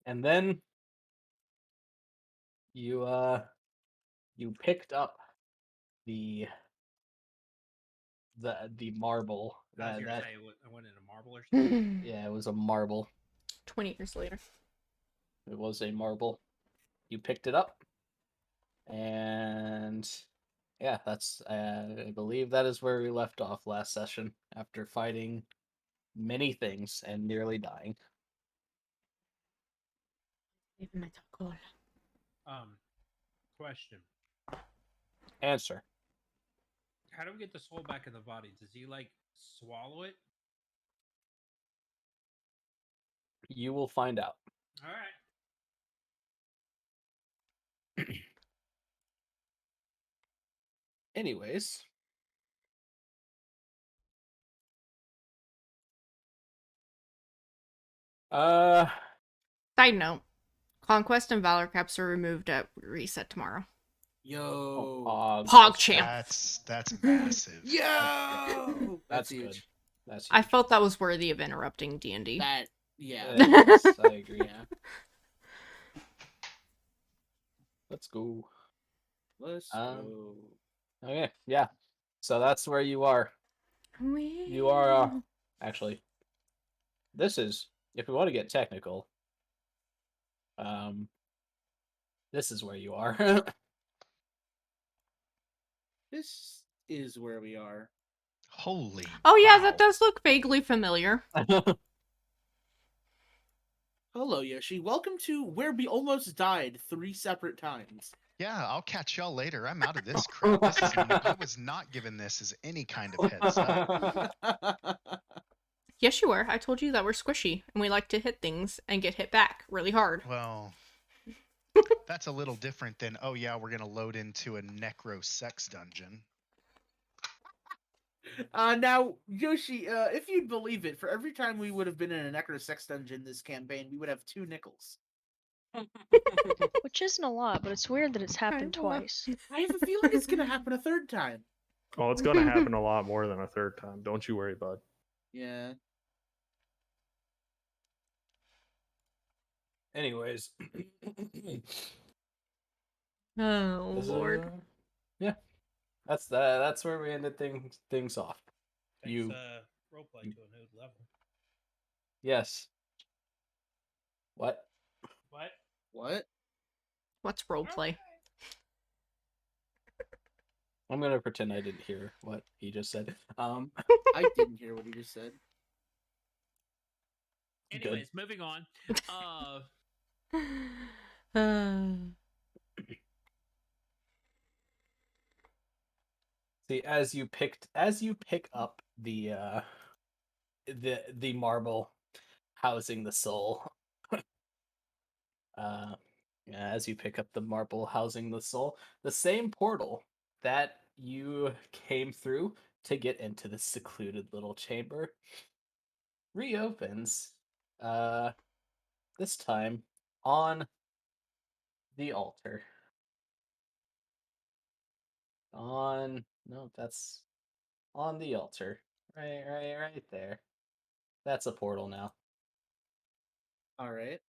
And then you picked up the marble. I was That gonna say I went into marble or something. yeah, it was a marble. 20 years later. It was a marble. You picked it up, and yeah, that's I believe that is where we left off last session after fighting many things and nearly dying. Question. Answer. How do we get the soul back in the body? Does he like swallow it? You will find out. All right. Anyways, Side note, Conquest and Valor caps are removed at reset tomorrow. Yo. PogChamp. That's massive. Yo. That's huge. good. That's huge. I felt that was worthy of interrupting D&D. Yeah. Yes, I agree. Yeah. Let's go. Let's go. Okay, yeah. So that's where you are. You are actually. This is, if we want to get technical. This is where you are. This is where we are. Holy. Oh yeah, wow. that does look vaguely familiar. Hello, Yoshi. Welcome to where we almost died 3 separate times. Yeah, I'll catch y'all later. I'm out of this crap. I was not given this as any kind of heads up. Yes, you were. I told you that we're squishy, and we like to hit things and get hit back really hard. Well, that's a little different than, oh yeah, we're going to load into a necro sex dungeon. Now, Yoshi, if you'd believe it, for every time we would have been in a necro sex dungeon this campaign, we would have 2 nickels. Which isn't a lot, but it's weird that it's happened twice. I have a feeling it's gonna happen a 3rd time. Oh, it's gonna happen a lot more than a 3rd time. Don't you worry, bud. Yeah. Anyways. Oh, Lord. Yeah. That's where we ended things off. Takes roleplay to a new level. Yes. What? What? What's roleplay? I'm gonna pretend I didn't hear what he just said. I didn't hear what he just said. Anyways, moving on. See, as you pick up the marble housing the soul. As you pick up the marble housing the soul, the same portal that you came through to get into the secluded little chamber reopens. This time on the altar. That's on the altar. Right there. That's a portal now. All right.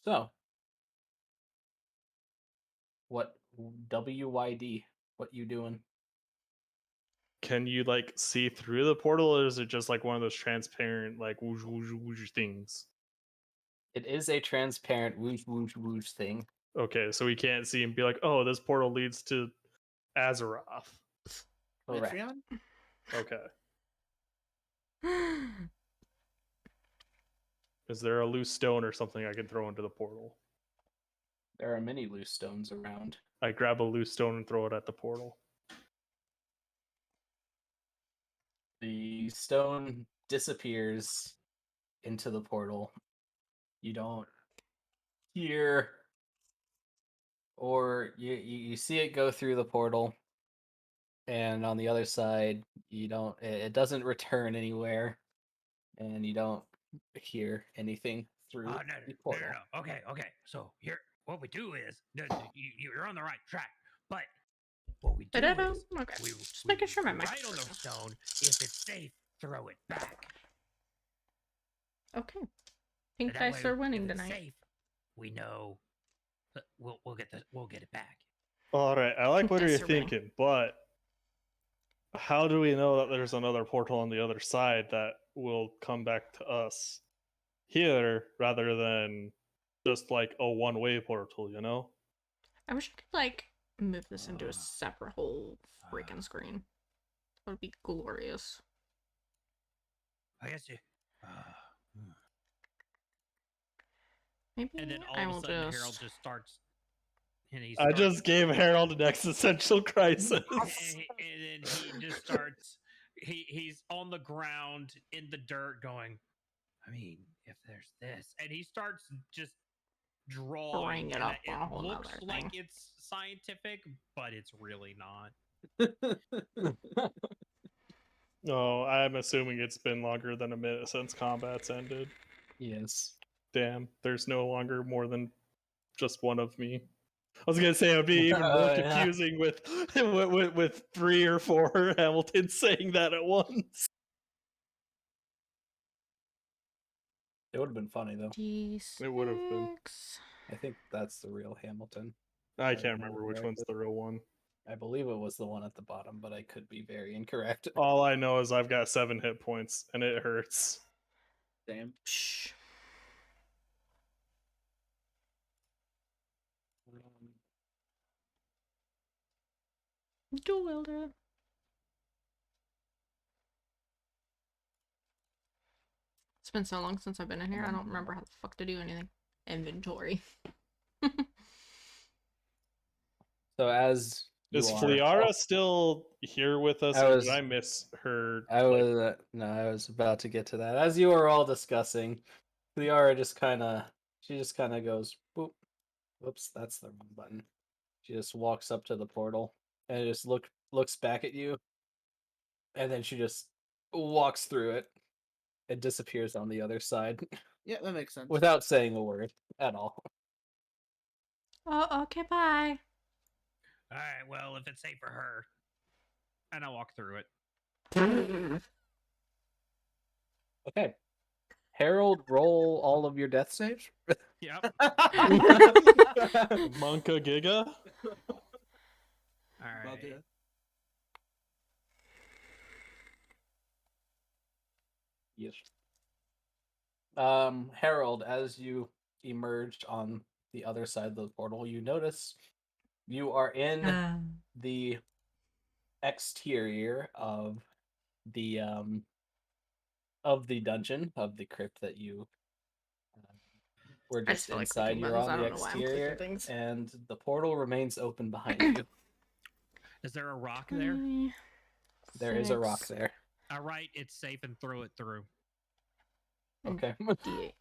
So, what WYD? What you doing? Can you like see through the portal, or is it just like one of those transparent like whoosh whoosh whoosh things? It is a transparent whoosh whoosh whoosh thing. Okay, so we can't see and be like, oh, this portal leads to Azeroth. Correct. Metreon? Okay. Is there a loose stone or something I can throw into the portal? There are many loose stones around. I grab a loose stone and throw it at the portal. The stone disappears into the portal. You don't hear or you see it go through the portal, and on the other side it doesn't return anywhere, and you don't hear anything through the portal. No. Okay. So here, what we do is you're on the right track, but what we do is Okay. we Just making sure my mic. right on the stone. If it's safe, throw it back. Okay. Pink But that dice way, are winning if it's tonight. safe, we know that we'll get it back. All right, I like what Dice you're are winning. thinking, but how do we know that there's another portal on the other side that will come back to us here rather than just like a one-way portal, you know? I wish I could, like, move this into a separate whole freaking screen. That would be glorious. I guess you. Maybe And then all I of will a sudden, just... Harold just starts. And he I starts, just gave Harold an existential crisis. and then he just starts. He's on the ground in the dirt, going. I mean, if there's this, and he starts just drawing Bring it and up it on a whole looks nother like thing. it's scientific, but it's really not. Oh, I'm assuming it's been longer than a minute since combat's ended. Yes. Damn, there's no longer more than just one of me. I was gonna say it would be even more Yeah. confusing with, with 3 or 4 Hamiltons saying that at once. It would have been funny though. D6. It would have been. I think that's the real Hamilton. I can't remember which one's the real one. I believe it was the one at the bottom, but I could be very incorrect. All I know is I've got 7 hit points and it hurts. Damn. Shh. Dual wielder. It's been so long since I've been in here, I don't remember how the fuck to do anything. Inventory. So as you Is are- Fliara still here with us, I or was- did I miss her? I was no, I was about to get to that. As you were all discussing, Liara just kind of goes, boop, whoops, that's the wrong button. She just walks up to the portal and just looks back at you, and then she just walks through it and disappears on the other side Yeah, that makes sense. without saying a word at all. Oh, okay, bye. All right, well, if it's safe for her, and I walk through it. Okay, Harold, roll all of your death saves. Yep. Monka Giga? All right. Yes. Harold, as you emerged on the other side of the portal, you notice you are in the exterior of the dungeon, of the crypt that you were I just just feel like inside. clicking You're buttons, on I the don't know why I'm clicking exterior, things. and the portal remains open behind you. Is there a rock there? There is a rock there. All right, it's safe and throw it through. Okay. D8.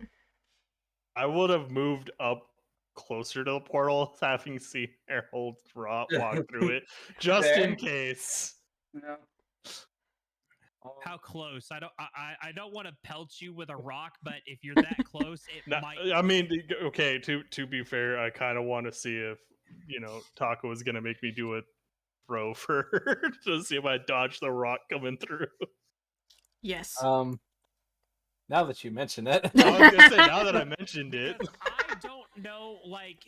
I would have moved up closer to the portal, having seen Harold walk through it, just Fair. in case. No. How close? I don't want to pelt you with a rock, but if you're that close, it No, might. I mean, okay. To be fair, I kind of want to see if Taco is gonna make me do a throw for her to see if I dodge the rock coming through. Yes. Now that you mention it, I was gonna say, now that I mentioned it, Because I don't know, like,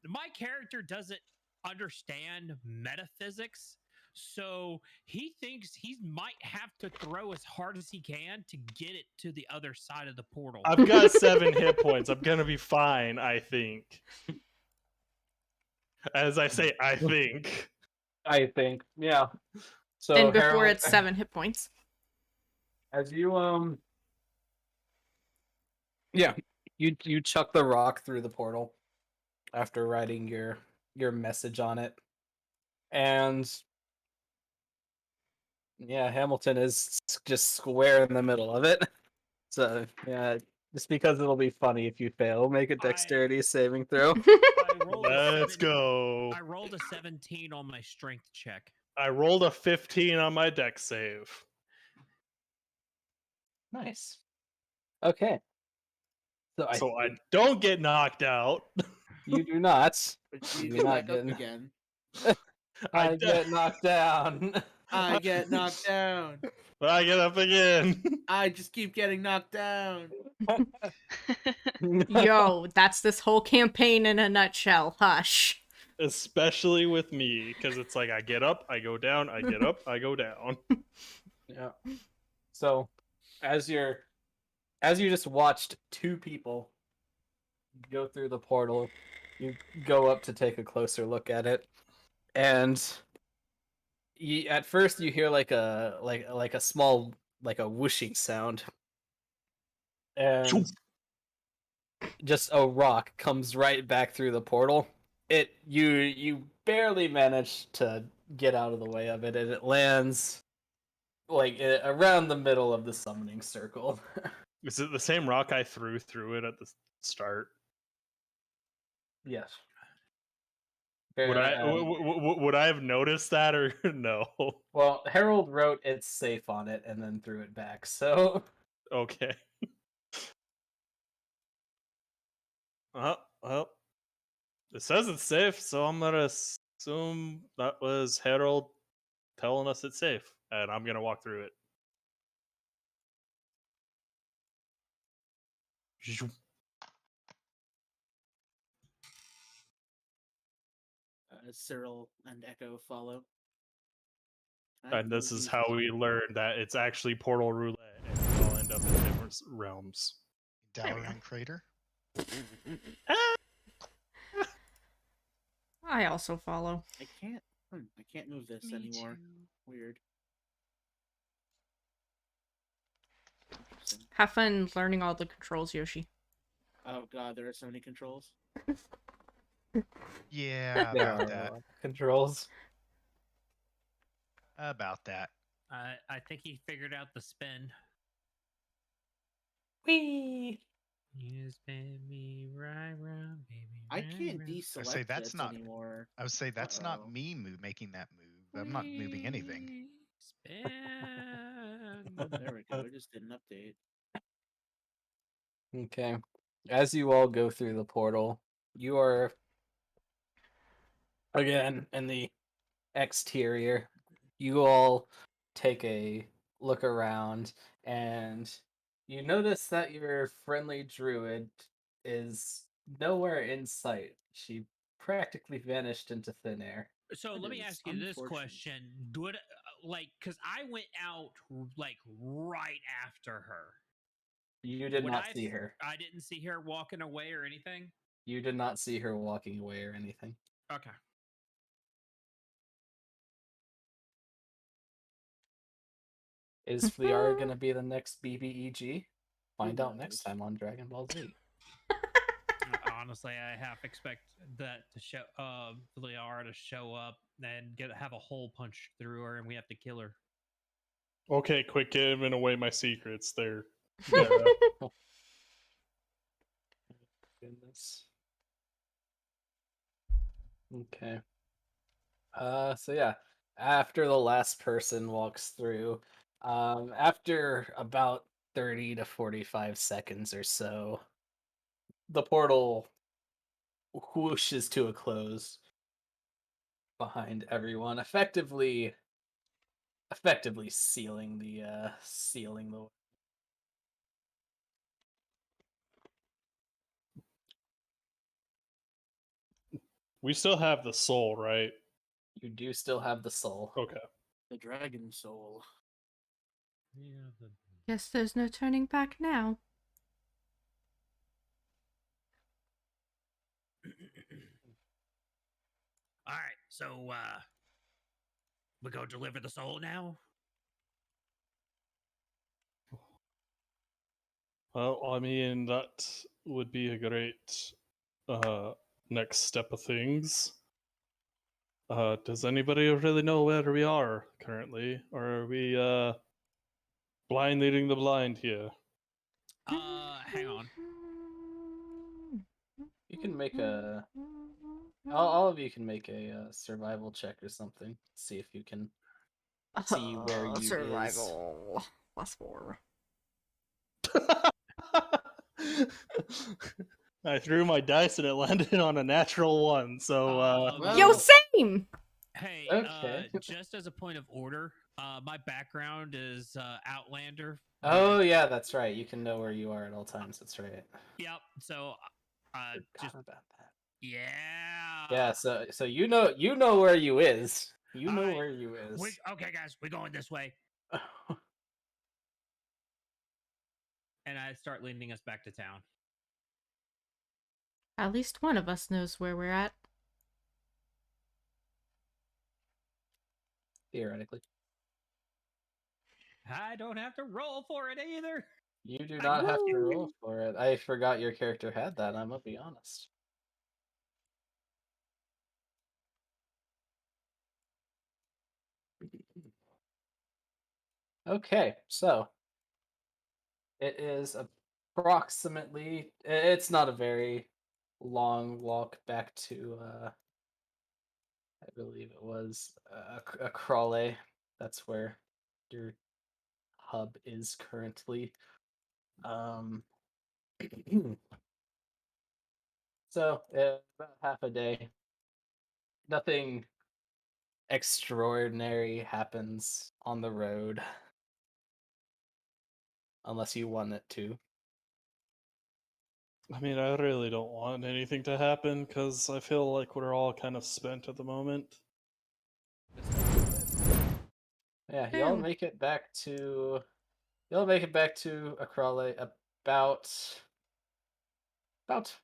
my character doesn't understand metaphysics, so he thinks he might have to throw as hard as he can to get it to the other side of the portal. I've got 7 hit points. I'm gonna be fine, I think. As I say, I think. I think, yeah. So and before Harold, it's 7 hit points. as you yeah, you chuck the rock through the portal after writing your message on it, and yeah, Hamilton is just square in the middle of it. So yeah, just because it'll be funny if you fail, make a dexterity saving throw. I rolled a Let's 7 go. I rolled a 17 on my strength check. I rolled a 15 on my dex save. Nice. Okay. So I don't get knocked out. you do not. But you You're not back up getting- again. I I get knocked down. I get knocked down. But I get up again. I just keep getting knocked down. Yo, that's this whole campaign in a nutshell. Hush. Especially with me, because it's like I get up, I go down, I get up, I go down. Yeah. So, as you just watched two people go through the portal, you go up to take a closer look at it, and at first you hear like a small like a whooshing sound, and just a rock comes right back through the portal. You barely manage to get out of the way of it, and it lands like around the middle of the summoning circle. Is it the same rock I threw through it at the start? Yes. Would I have noticed that or no? Well, Harold wrote "it's safe" on it and then threw it back. So Okay. Well, it says it's safe, so I'm gonna assume that was Harold telling us it's safe, and I'm gonna walk through it. Cyril and Echo follow. And this is how we learn that it's actually Portal Roulette, and we all end up in different realms. Dalaran Crater. I also follow. I can't move this Me anymore. too. Weird. Have fun learning all the controls, Yoshi. Oh god, there are so many controls. Yeah, there about are that. controls. About that. I think he figured out the spin. Whee! You spin me right round, baby. I can't I deselect say that's this not. anymore. I would say that's Uh-oh. not me making that move. I'm not moving anything. Spin. Oh, there we go. It just did an update. Okay. As you all go through the portal, you are again in the exterior. You all take a look around, and you notice that your friendly druid is nowhere in sight. She practically vanished into thin air. So That let me is ask you this unfortunate. question: would because I went out like right after her. You did Would not I see s- her. I didn't see her walking away or anything. You did not see her walking away or anything. Okay. Is Fliara gonna be the next BBEG? Find Who out next knows? time on Dragon Ball Z. Honestly, I half expect that to show Liara to show up and have a hole punched through her, and we have to kill her. Okay, quit giving away my secrets. There. Goodness. Okay. So yeah, after the last person walks through, after about 30 to 45 seconds or so, the portal whooshes to a close behind everyone, effectively sealing the. We still have the soul, right? You do still have the soul. Okay. The dragon soul. Yeah. Guess there's no turning back now. All right, so we go deliver the soul now. Well, I mean, that would be a great next step of things. Does anybody really know where we are currently? Or are we blind leading the blind here? Hang on. You can make a. All of you can make a survival check or something. See if you can see where you survival. +4. I threw my dice and it landed on a natural one. So Well, Yo, same. Hey, Okay. just as a point of order, my background is Outlander. Oh yeah, that's right. You can know where you are at all times. That's right. Yep. So, Forgot just about that. yeah. Yeah. So you know where you is. You know Alright, where you is. Okay, guys, we're going this way, and I start leading us back to town. At least one of us knows where we're at. Theoretically, I don't have to roll for it either. you do I not have to woo! roll for it. I forgot your character had that. I'm gonna be honest. Okay, so it is approximately. It's not a very long walk back to. I believe it was a Crawley. That's where your hub is currently. Um, so about half a day. Nothing extraordinary happens on the road unless you want it to. I mean, I really don't want anything to happen because I feel like we're all kind of spent at the moment. Yeah, y'all make it back to Akrale about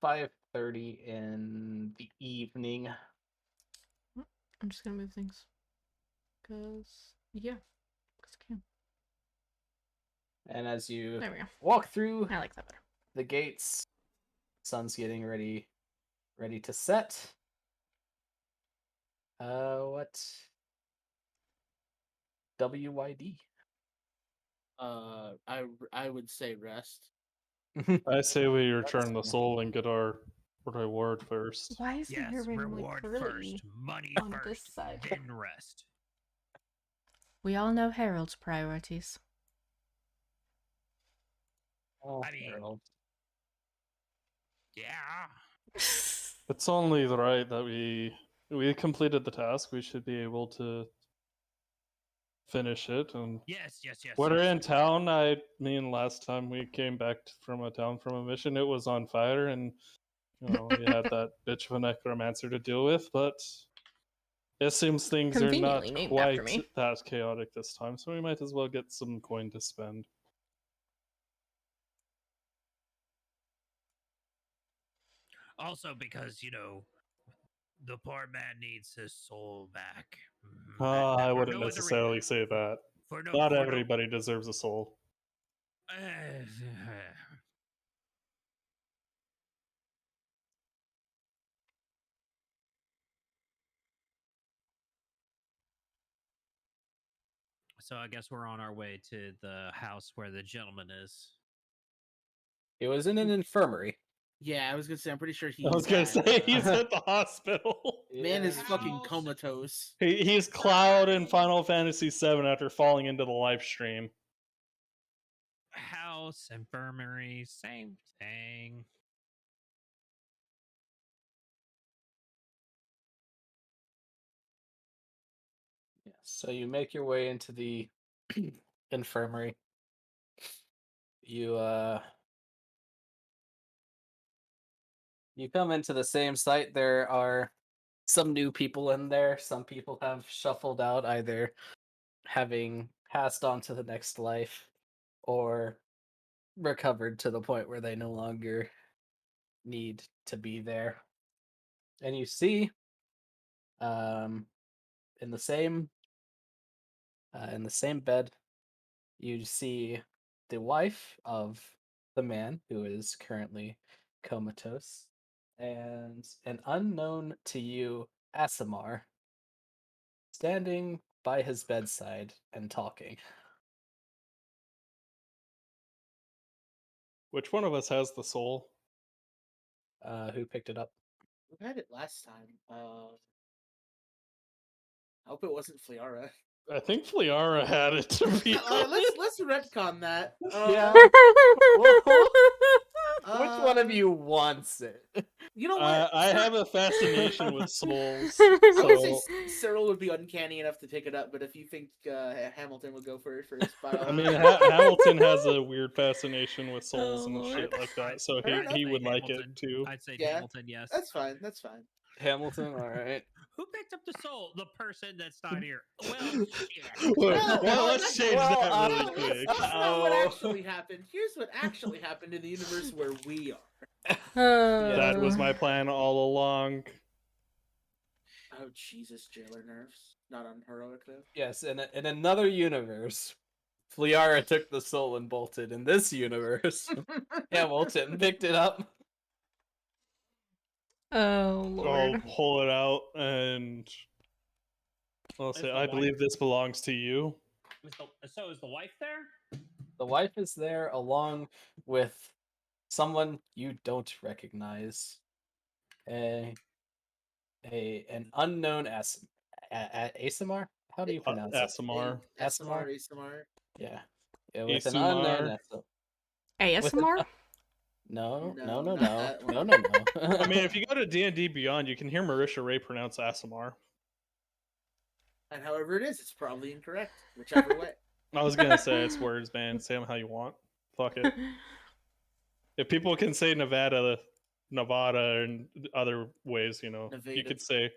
5:30 in the evening. I'm just gonna move things. Because, yeah. Because I can. And as you There we go. walk through I like that better. the gates, sun's getting ready to set. What? WYD. I would say rest. I say we return the soul and get our reward first. Why is the Yes, hair randomly reward curly first, money on this first, side? then rest. We all know Harold's priorities. Oh, I mean- Harold. Yeah. It's only right that we completed the task. We should be able to finish it. And Yes. we're yes. in town. I mean, last time we came back from a town from a mission, it was on fire, and you know we had that bitch of a necromancer to deal with. But it seems things are not Conveniently named quite after me. that chaotic this time, so we might as well get some coin to spend. Also, because the poor man needs his soul back. I For wouldn't no other necessarily say that. For no, Not for no- everybody deserves a soul. So I guess we're on our way to the house where the gentleman is. It was in an infirmary. Yeah, I was gonna say. I'm pretty sure he's. I was gonna say he's at the hospital. Man is Yeah. fucking House. comatose. He's Cloud in Final Fantasy VII after falling into the live stream. House, infirmary, same thing. Yeah, so you make your way into the infirmary. You come into the same site. There are some new people in there. Some people have shuffled out, either having passed on to the next life or recovered to the point where they no longer need to be there. And you see, in the same bed, you see the wife of the man who is currently comatose, and an unknown to you Asimar standing by his bedside and talking. Which one of us has the soul? Who picked it up? Who had it last time? I hope it wasn't Fliara. I think Fliara had it, to be honest. Let's retcon that. Yeah. Which one of you wants it. You know what? I have a fascination with souls. I would say So, Cyril would be uncanny enough to take it up, but if you think Hamilton would go for it first, by all I mean, means. Hamilton has a weird fascination with souls Oh, and Lord. shit like that, so Fair he, enough. he I'd would say like it Hamilton. too. I'd say Yeah, Hamilton, yes. That's fine. That's fine. Hamilton, all right. Who picked up the soul? The person that's not here. Well, shit. Well, Well, let's change well, that really No, quick. that's not what Uh-oh. actually happened. Here's what actually happened in the universe where we are. That was my plan all along. Oh Jesus, jailer nerfs. Not unheroic though. Yes, in another universe, Fliara took the soul and bolted. In this universe, Hamilton picked it up. Oh, I'll Lord. pull it out and I'll say, the I wife- believe this belongs to you. So is the wife there? The wife is there along with someone you don't recognize. An unknown ASMR? How do you pronounce it? ASMR. ASMR. Yeah. With an ASMR. unknown ASMR? No. No, not that one. No. I mean, if you go to D&D Beyond, you can hear Marisha Ray pronounce ASMR. And however it is, it's probably incorrect. Whichever way. I was gonna say it's words, man. Say them how you want. Fuck it. If people can say Nevada, and other ways, you Nevada. you could say,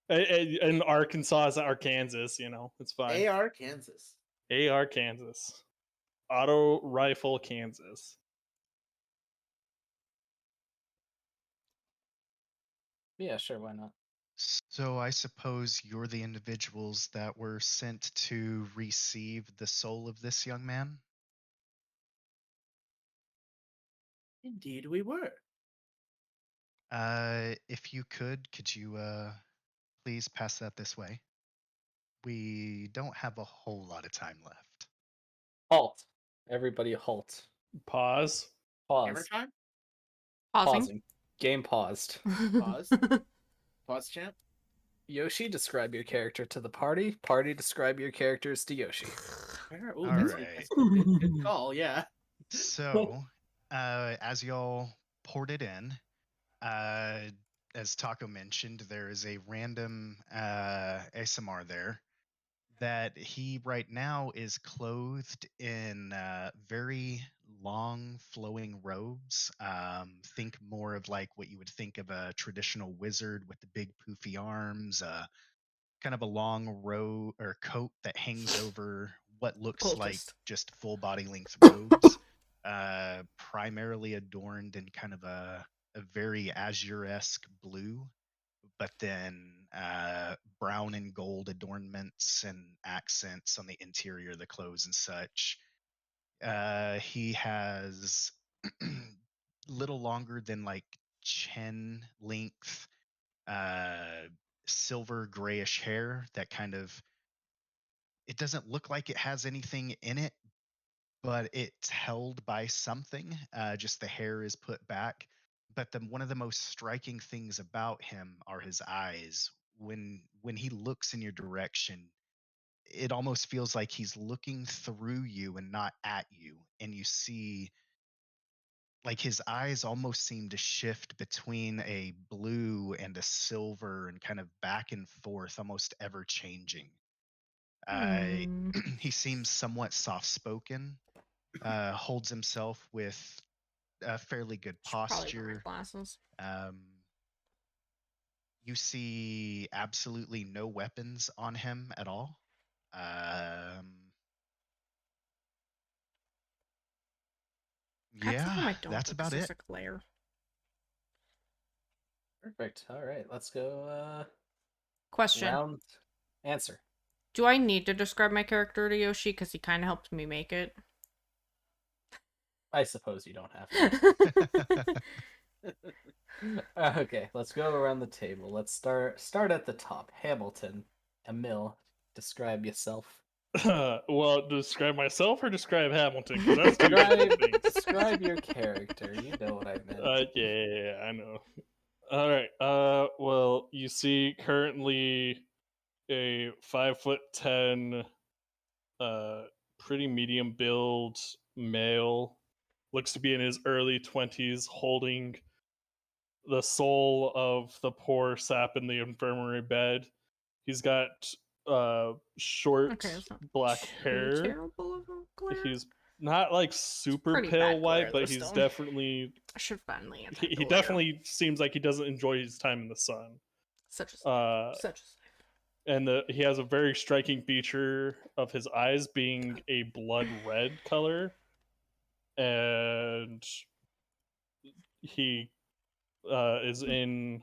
in Arkansas, it's Arkansas. It's fine. AR Kansas. AR Kansas, Auto Rifle Kansas. Yeah, sure, why not? So I suppose you're the individuals that were sent to receive the soul of this young man? Indeed, we were. If you could you please pass that this way? We don't have a whole lot of time left. Halt. Everybody halt. Pause. Hammer Pause. time? Pausing. Game paused. Pause. Pause, champ. Yoshi, describe your character to the party. Party, describe your characters to Yoshi. Ooh, All that's, right. that's a good call, yeah. So, as y'all poured it in, as Taco mentioned, there is a random ASMR there that he right now is clothed in very long flowing robes. Think more of like what you would think of a traditional wizard with the big poofy arms, kind of a long robe or coat that hangs over what looks like Cultist. just full body length robes, primarily adorned in kind of a very azure-esque blue, but then brown and gold adornments and accents on the interior of the clothes and such. He has little longer than like chin length, silver grayish hair that kind of, it doesn't look like it has anything in it, but it's held by something. Just the hair is put back. But one of the most striking things about him are his eyes. When he looks in your direction, it almost feels like he's looking through you and not at you. And you see, like, his eyes almost seem to shift between a blue and a silver and kind of back and forth, almost ever changing. He seems somewhat soft spoken, holds himself with a fairly good Should probably wear posture. my glasses. You see absolutely no weapons on him at all. That's Yeah, my don't that's about it. a glare. Perfect. All right, let's go. Question. Round answer. Do I need to describe my character to Yoshi? Because he kind of helped me make it. I suppose you don't have to. Okay, let's go around the table. Let's start at the top. Hamilton, Emil, describe yourself. Well, describe myself or describe Hamilton? 'Cause that's two different things. Describe your character. You know what I meant. Yeah, I know. All right. Well, you see currently a 5'10", pretty medium build male, looks to be in his early 20s, holding the soul of the poor sap in the infirmary bed. He's got short Okay, it's not black too hair. terrible of a glare. He's not like super pretty pale bad white, glare, but though, he's still. definitely I should finally he definitely seems like he doesn't enjoy his time in the sun. Such a such a And he has a very striking feature of his eyes being a blood red color, and he is in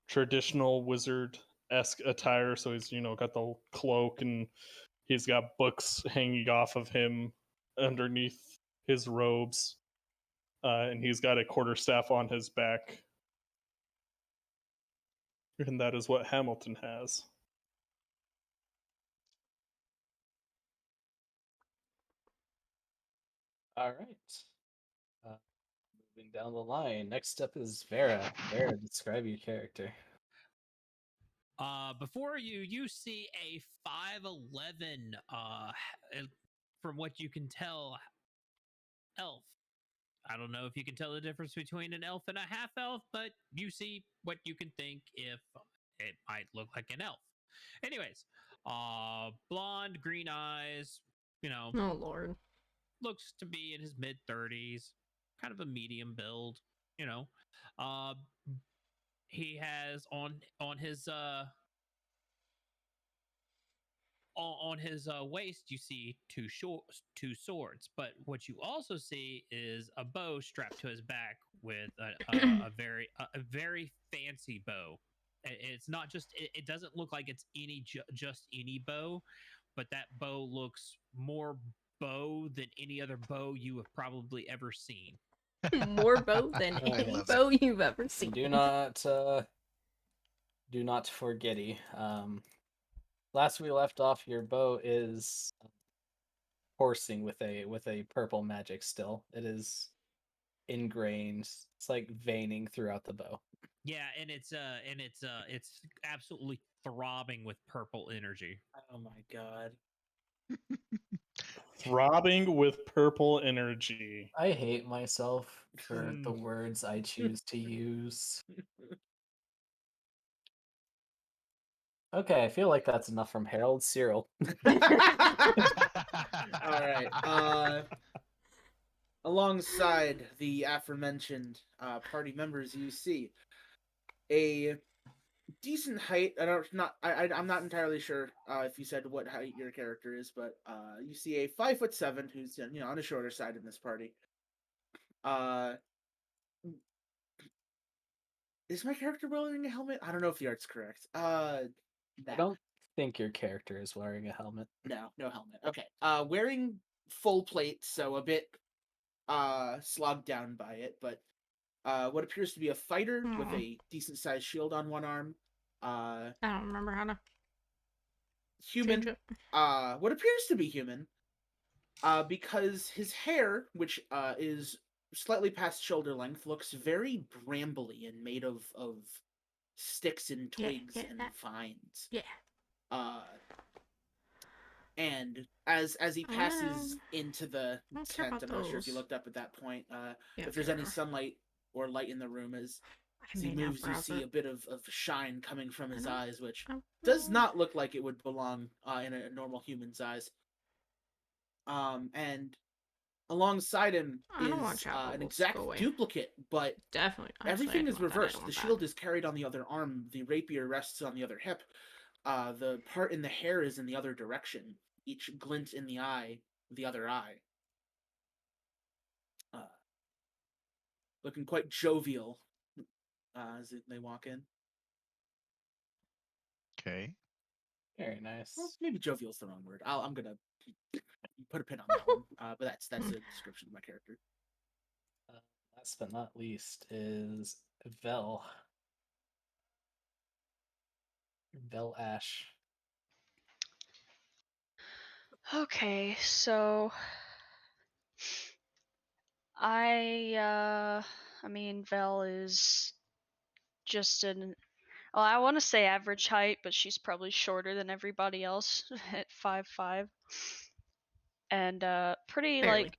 traditional wizard-esque attire. So he's got the cloak, and he's got books hanging off of him underneath his robes, and he's got a quarterstaff on his back. And that is what Hamilton has. All right. Moving down the line. Next up is Vera. Vera, describe your character. Before you see a 5'11", from what you can tell, elf. I don't know if you can tell the difference between an elf and a half elf, but you see what you can think if it might look like an elf. Anyways, blonde, green eyes, oh lord. looks to be in his mid 30s, kind of a medium build, Uh, he has on his waist you see two swords, but what you also see is a bow strapped to his back with a very fancy bow. It's not just it doesn't look like it's just any bow, but that bow looks more bow than any other bow you have probably ever seen. More bow than I any love bow you've ever seen. Do not forgetty. Last we left off, your bow is coursing with a purple magic still. It is ingrained. It's like veining throughout the bow. Yeah, and it's absolutely throbbing with purple energy. Oh my god. Throbbing with purple energy. I hate myself for the words I choose to use. Okay, I feel like that's enough from Harold. Cyril. All right. Alongside the aforementioned party members, you see a decent height. I'm not entirely sure if you said what height your character is, but you see a 5'7" who's on the shorter side in this party. Is my character wearing a helmet? I don't know if the art's correct. I don't think your character is wearing a helmet. No helmet. Okay. Wearing full plate, so a bit slogged down by it, but what appears to be a fighter with a decent sized shield on one arm. I don't remember how to Human. What appears to be human. Because his hair, which is slightly past shoulder length, looks very brambly and made of sticks and twigs and vines. Yeah. And as he passes into the tent, I'm not sure if you those. looked up at that point, Yeah, if there's any fair. sunlight or light in the room, as I he may not moves, you browse see it. a bit of shine coming from his eyes, which Oh, does not look like it would belong in a normal human's eyes. And alongside him I don't want is chat an bubbles. exact Go away. duplicate, but Definitely. everything is reversed. The The shield is carried on the other arm, the rapier rests on the other hip. The part in the hair is in the other direction, each glint in the eye, the other eye. Looking quite jovial as they walk in. Okay. Very nice. Well, maybe jovial's the wrong word. I'm gonna put a pin on that one. But that's a description of my character. Last but not least is Vel. Vel Ash. Okay, so I mean Vel is just I want to say average height, but she's probably shorter than everybody else at 5'5". And pretty Barely. like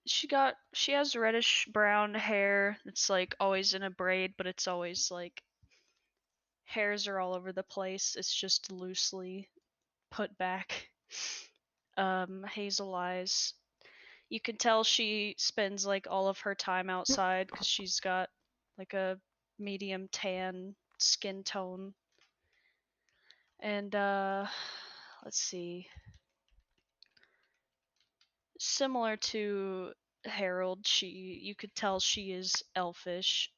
She has reddish brown hair. It's like always in a braid, but it's always like hairs are all over the place. It's just loosely put back. Hazel eyes. You can tell she spends like all of her time outside because she's got like a medium tan skin tone. And let's see. Similar to Harold, you could tell she is elfish.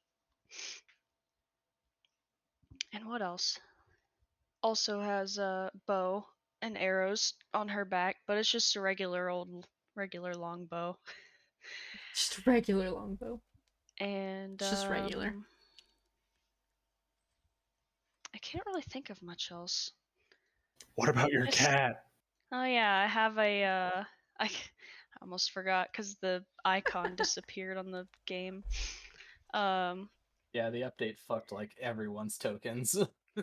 And what else? Also has a bow and arrows on her back, but it's just a regular long bow. Just a regular longbow. And It's just regular. I can't really think of much else. What about your Just- cat? Oh yeah, I have a I almost forgot because the icon disappeared on the game. Yeah, the update fucked like everyone's tokens.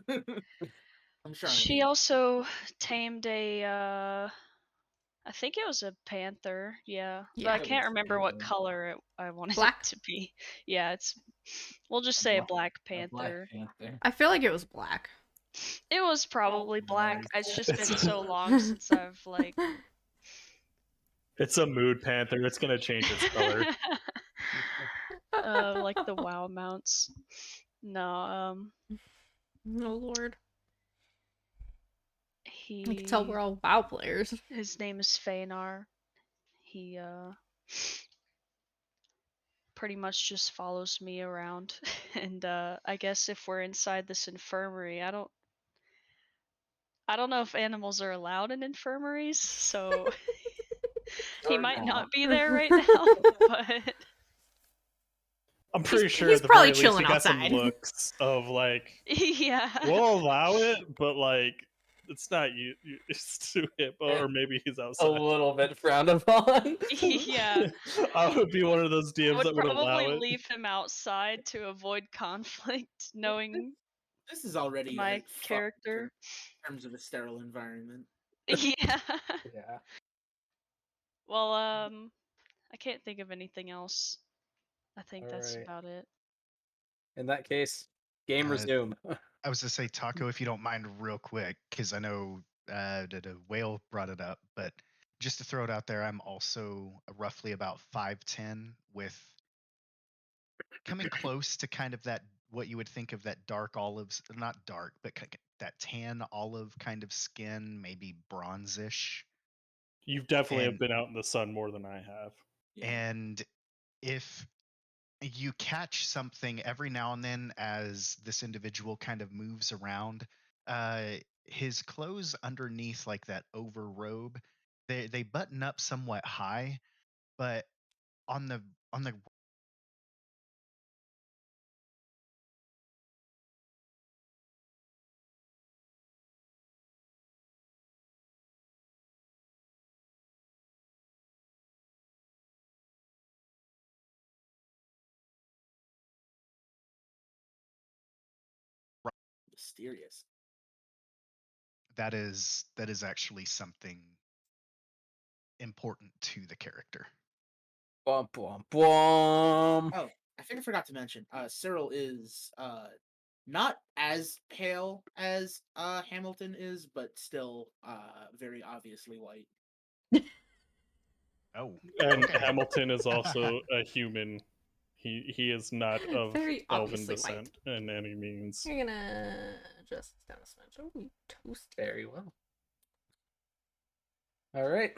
I'm sure. She also tamed a I think it was a panther, yeah. But I Yeah. can't remember what Panther. color I wanted Black? it to be. Yeah, we'll just say a Black A Black Panther. Panther. I feel like it was black. It was probably black. nice. It's just been so long since I've like It's a mood panther. It's gonna change its color. like the WoW mounts. No, Oh lord. he I can tell we're all WoW players. his name is Feanar. He pretty much just follows me around. And I guess if we're inside this infirmary, I don't know if animals are allowed in infirmaries, so he might not be there right now, but I'm pretty sure he's at the probably very least chilling he got outside. some looks of like, yeah. we'll allow it, but like it's not you. It's to him, or maybe he's A outside. little bit frowned upon. Yeah. I would be one of those I DMs would that would allow probably it. leave him outside to avoid conflict, knowing This is already my like, fucked character. in terms of a sterile environment. Yeah. Yeah. Well, I can't think of anything else. I think that's Alright. about it. In that case, game resume. I was to say, Taco, if you don't mind, real quick, because I know the whale brought it up, but just to throw it out there, I'm also roughly about 5'10", with coming close to kind of that what you would think of that dark olives, not dark, but that tan olive kind of skin, maybe bronzish. You've definitely And- have been out in the sun more than I have. Yeah. And if you catch something every now and then as this individual kind of moves around, his clothes underneath, like that over robe, they button up somewhat high, but on the Mysterious. that is actually something important to the character. Bwomp, bwomp, bwomp. Oh, I think I forgot to mention. Cyril is not as pale as Hamilton is, but still very obviously white. Oh, And okay. Hamilton is also a human. He is not of Very elven obviously descent in any means. You're gonna adjust this down a smidge. Oh, we toast. Very well. Alright.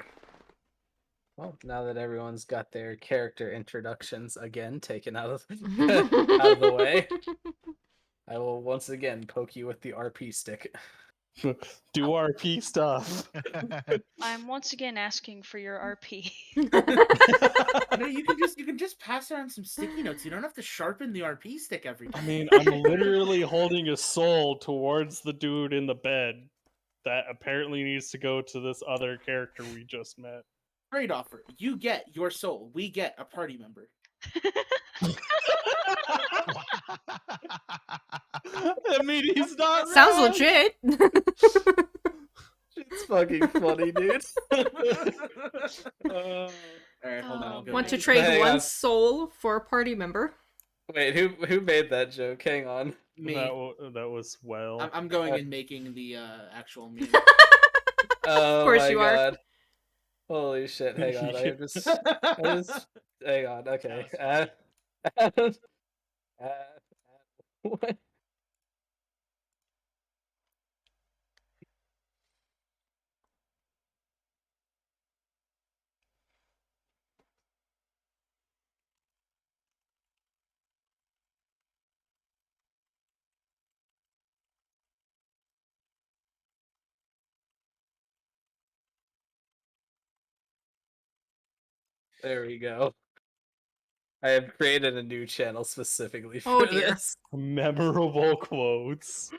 Well, now that everyone's got their character introductions again taken out of, out of the way, I will once again poke you with the RP stick. Do RP stuff. I'm once again asking for your RP. No, you can just pass around some sticky notes. You don't have to sharpen the RP stick every I time. mean, I'm literally holding a soul towards the dude in the bed that apparently needs to go to this other character we just met. Trade offer. You get your soul. We get a party member. I mean, he's not Sounds wrong. legit. It's fucking funny, dude. All right, hold on. I'll go. Want to make it. trade Hang one on. soul for a party member? Wait, who made that joke? Hang on. Me. That was well. I'm going and making the actual meme. Oh course my you are. god. Holy shit, hang on. I just hang on, okay. What? There we go. I have created a new channel specifically for Oh, dear. this. Memorable quotes.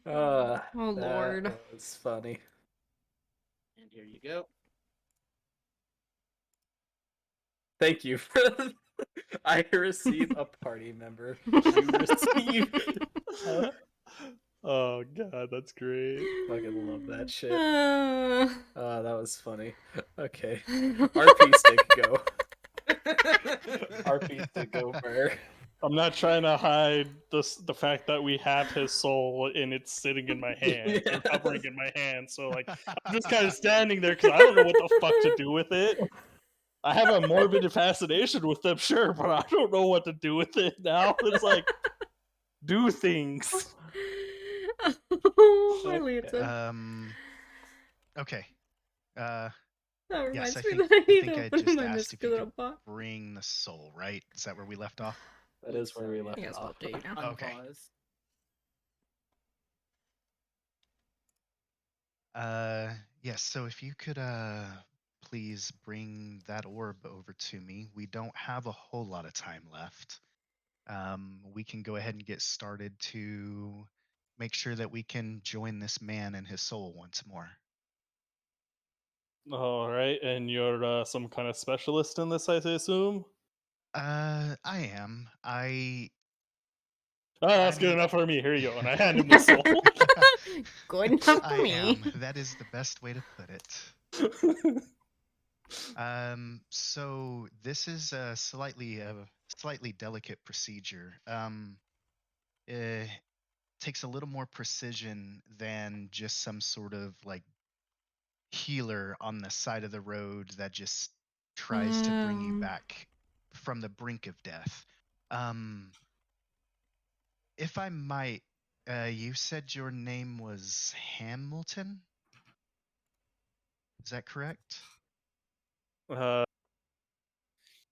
Oh, That Lord. was funny. And here you go. Thank you for I receive a party member. You receive. Oh god, that's great. Fucking love that shit. Uh, That was funny. Okay. RP stick go. RP stick go for. I'm not trying to hide the fact that we have his soul and it's sitting in my hand, or hovering in my hand. So like, I'm just kind of standing there because I don't know what the fuck to do with it. I have a morbid fascination with them, sure, but I don't know what to do with it now. It's like, do things. oh, my Lanta. Okay. That Yes, reminds I me think that I I need think to I open just my asked if Misfit you little could box. bring the soul, right? Is that where we left off? That is where we left Yes, off. I'll update you now. Okay. Unpause. Yes, so if you could please bring that orb over to me. We don't have a whole lot of time left. We can go ahead and get started to make sure that we can join this man and his soul once more. All right, and you're some kind of specialist in this, I assume. I am. Oh, that's good I'm- enough for me. Here you go, and I hand him the soul. Good enough for I me. am. That is the best way to put it. So this is a slightly delicate procedure. It takes a little more precision than just some sort of like healer on the side of the road that just tries to bring you back from the brink of death. If I might, you said your name was Hamilton? Is that correct?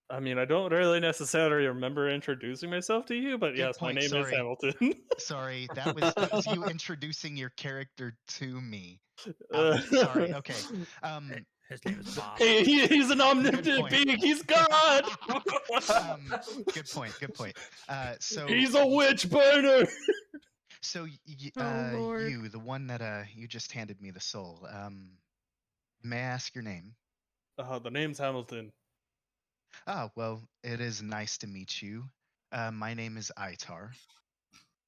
I mean, I don't really necessarily remember introducing myself to you, but Good yes, point, my name is sorry. Hamilton. Sorry, that was you introducing your character to me. Uh, Sorry. Okay. His name is Bob. Hey, he's an Good omnipotent point. being. He's God. Good point. Good point. So He's a witch burner. so Oh, Lord. you, the one that you just handed me the soul. May I ask your name? The name's Hamilton. Oh, well, it is nice to meet you. My name is Itar.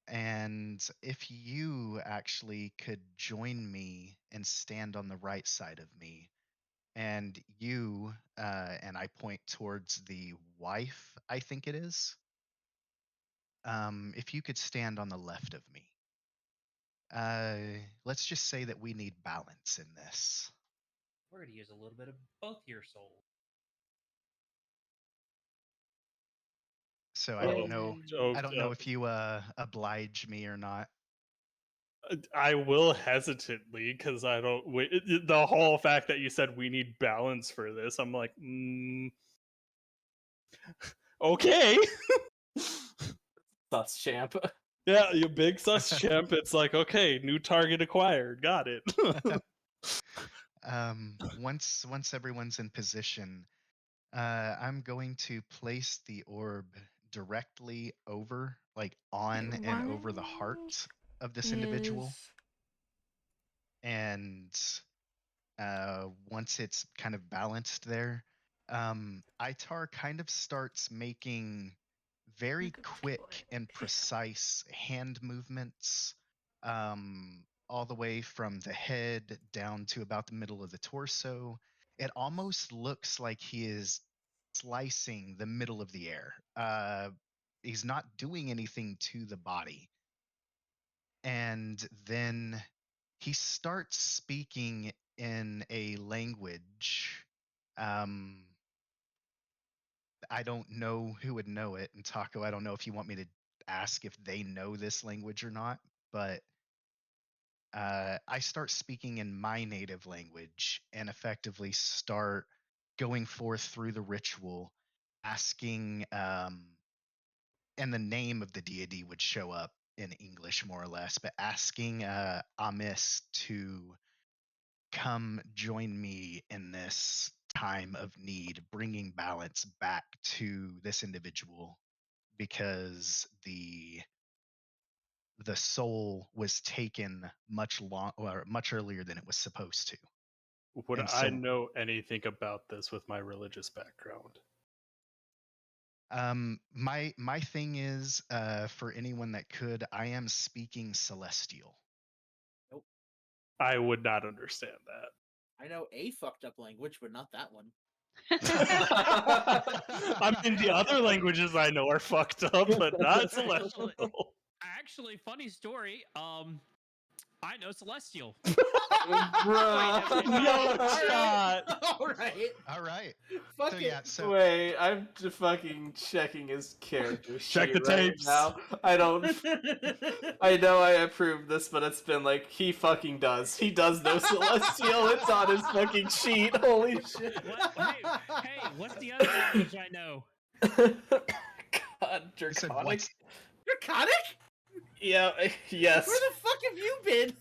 And if you actually could join me and stand on the right side of me, and you, and I point towards the wife, I think it is. If you could stand on the left of me. Let's just say that we need balance in this. We're gonna use a little bit of both your souls. So I don't know. I don't know if you oblige me or not. I will hesitantly because I don't. The whole fact that you said we need balance for this, I'm like, okay. Sus champ. Yeah, you big sus champ. It's like, okay, new target acquired. Got it. Once everyone's in position, I'm going to place the orb directly over, like on and over the heart of this individual. And once it's kind of balanced there, Itar kind of starts making very quick and precise hand movements, all the way from the head down to about the middle of the torso. It almost looks like he is slicing the middle of the air. He's not doing anything to the body. And then he starts speaking in a language. I don't know who would know it. And Taco, I don't know if you want me to ask if they know this language or not, but I start speaking in my native language and effectively start going forth through the ritual, asking, and the name of the deity would show up in English more or less, but asking Amis to come join me in this time of need, bringing balance back to this individual because the soul was taken much earlier than it was supposed to. Would And I so, know anything about this with my religious background? my thing is, for anyone that could, I am speaking celestial. Nope. I would not understand that. I know a fucked up language, but not that one. I mean, the other languages I know are fucked up, but not celestial. Actually, funny story. I know Celestial. Bruh. No shot. All right. All right. Fuck So it. yeah, so Wait, I'm fucking checking his character Check sheet the right tapes. now. I don't. I know I approved this, but it's been like he fucking does. He does know Celestial. It's on his fucking sheet. Holy shit. Hey, what's the other language I know? God, you said draconic. what's Draconic? Yeah. Yes. Where the fuck have you been?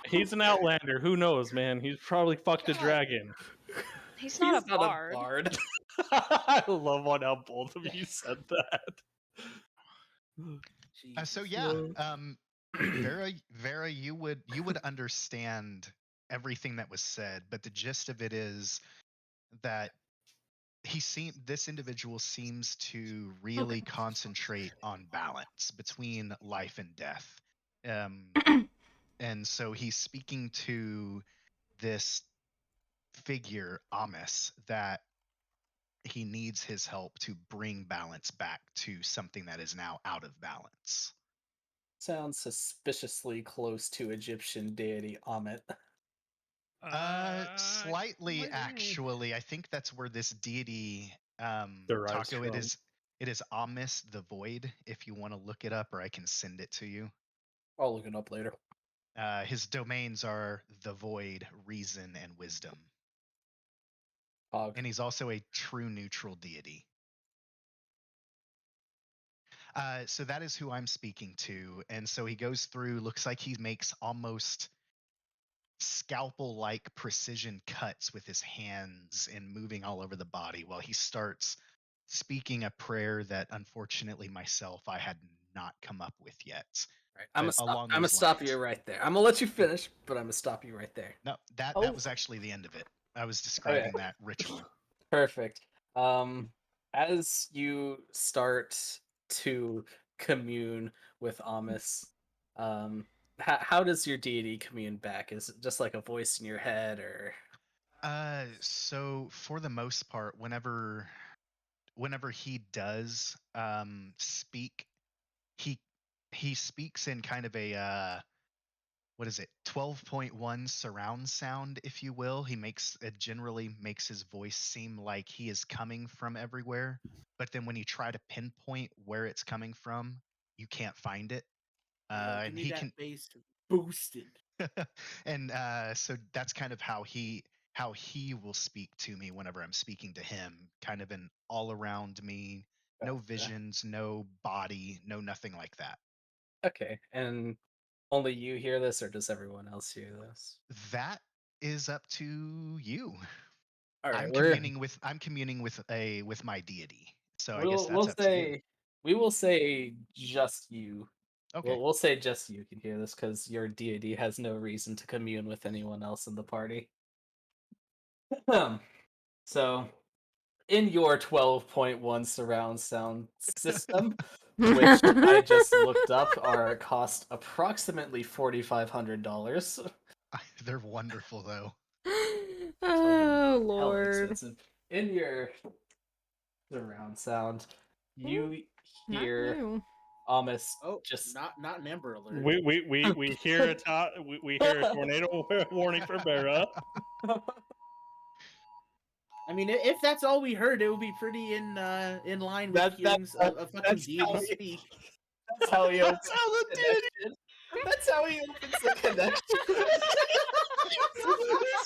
He's an outlander. Who knows, man? He's probably fucked a dragon. He's not, He's a, bard. bard. I love on how both of you said that. so yeah, Vera, you would understand everything that was said, but the gist of it is that this individual seems to really concentrate on balance between life and death. And so he's speaking to this figure, Amos, that he needs his help to bring balance back to something that is now out of balance. Sounds suspiciously close to Egyptian deity Amit. Slightly, what is it? actually. I think that's where this deity, Derives Taco, from. it is Amos the Void, if you want to look it up, or I can send it to you. I'll look it up later. His domains are the Void, Reason, and Wisdom. Pog. And he's also a true neutral deity. So that is who I'm speaking to. And so he goes through, looks like he makes almost scalpel-like precision cuts with his hands and moving all over the body while he starts speaking a prayer that unfortunately myself I had not come up with yet. Right. I'm But gonna along stop, those stop lines. you right there. I'm gonna let you finish, but I'm gonna stop you right there. No, that Oh. was actually the end of it. I was describing that ritual. Perfect. As you start to commune with Amos, how does your deity commune back? Is it just like a voice in your head, or? So for the most part, whenever he does speak, he speaks in kind of a what is it, 12.1 surround sound, if you will. He generally makes his voice seem like he is coming from everywhere, but then when you try to pinpoint where it's coming from, you can't find it. And he can bass boosted. and so that's kind of how he will speak to me whenever I'm speaking to him, kind of an all around me, no visions, no body, no nothing like that. Okay, and only you hear this, or does everyone else hear this? That is up to you. All right, I'm communing with my deity, so I guess that's up to you. We will say just you. Okay. We'll say just you can hear this because your deity has no reason to commune with anyone else in the party. So, in your 12.1 surround sound system, which I just looked up, cost approximately $4,500. They're wonderful though. Oh Hella Lord. expensive. In your surround sound, you Not hear you. almost Oh, just not an Amber Alert. We hear we hear a tornado warning for Bera. I mean, if that's all we heard, it would be pretty in line with That- hearing that- a fucking that's deity how he- speak. that's how he opens That's how the the connection. That's how he opens the connection.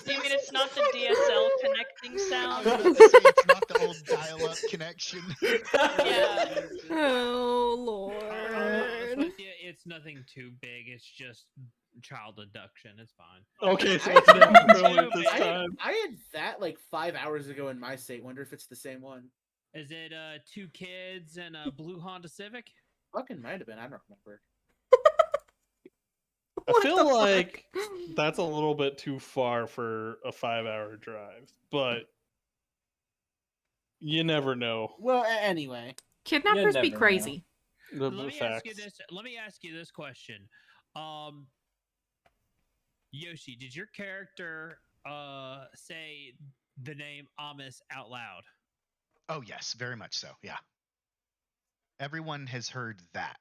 You mean it's not the DSL connecting I sound? was about to say it's not the old dial-up connection. Yeah. Oh I'll be honest Lord. with you, it's nothing too big. It's just child abduction. It's fine. Okay, so I- it's not early this I time. had that like 5 hours ago in my state. Wonder if it's the same one. Is it 2 kids and a blue Honda Civic? Fucking might have been. I don't remember. I What the feel fuck? like that's a little bit too far for a 5-hour drive, but you never know. Well, anyway. Kidnappers be never know. crazy. The Let me facts. ask you this. Let me ask you this question. Yoshi, did your character say the name Amos out loud? Oh yes, very much so. Yeah. Everyone has heard that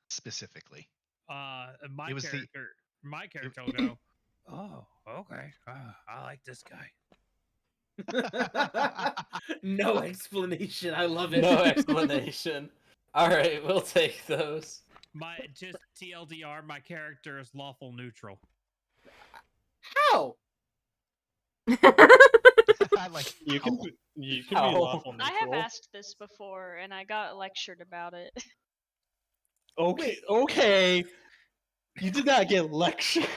specifically. My It was the- character will go, oh, okay. I like this guy. No explanation. I love it. No explanation. All right, we'll take those. My just TLDR, my character is lawful neutral. How? I like You can owl. you can Ow. be lawful I have neutral. asked this before, and I got lectured about it. Okay, okay. You did not get lectured.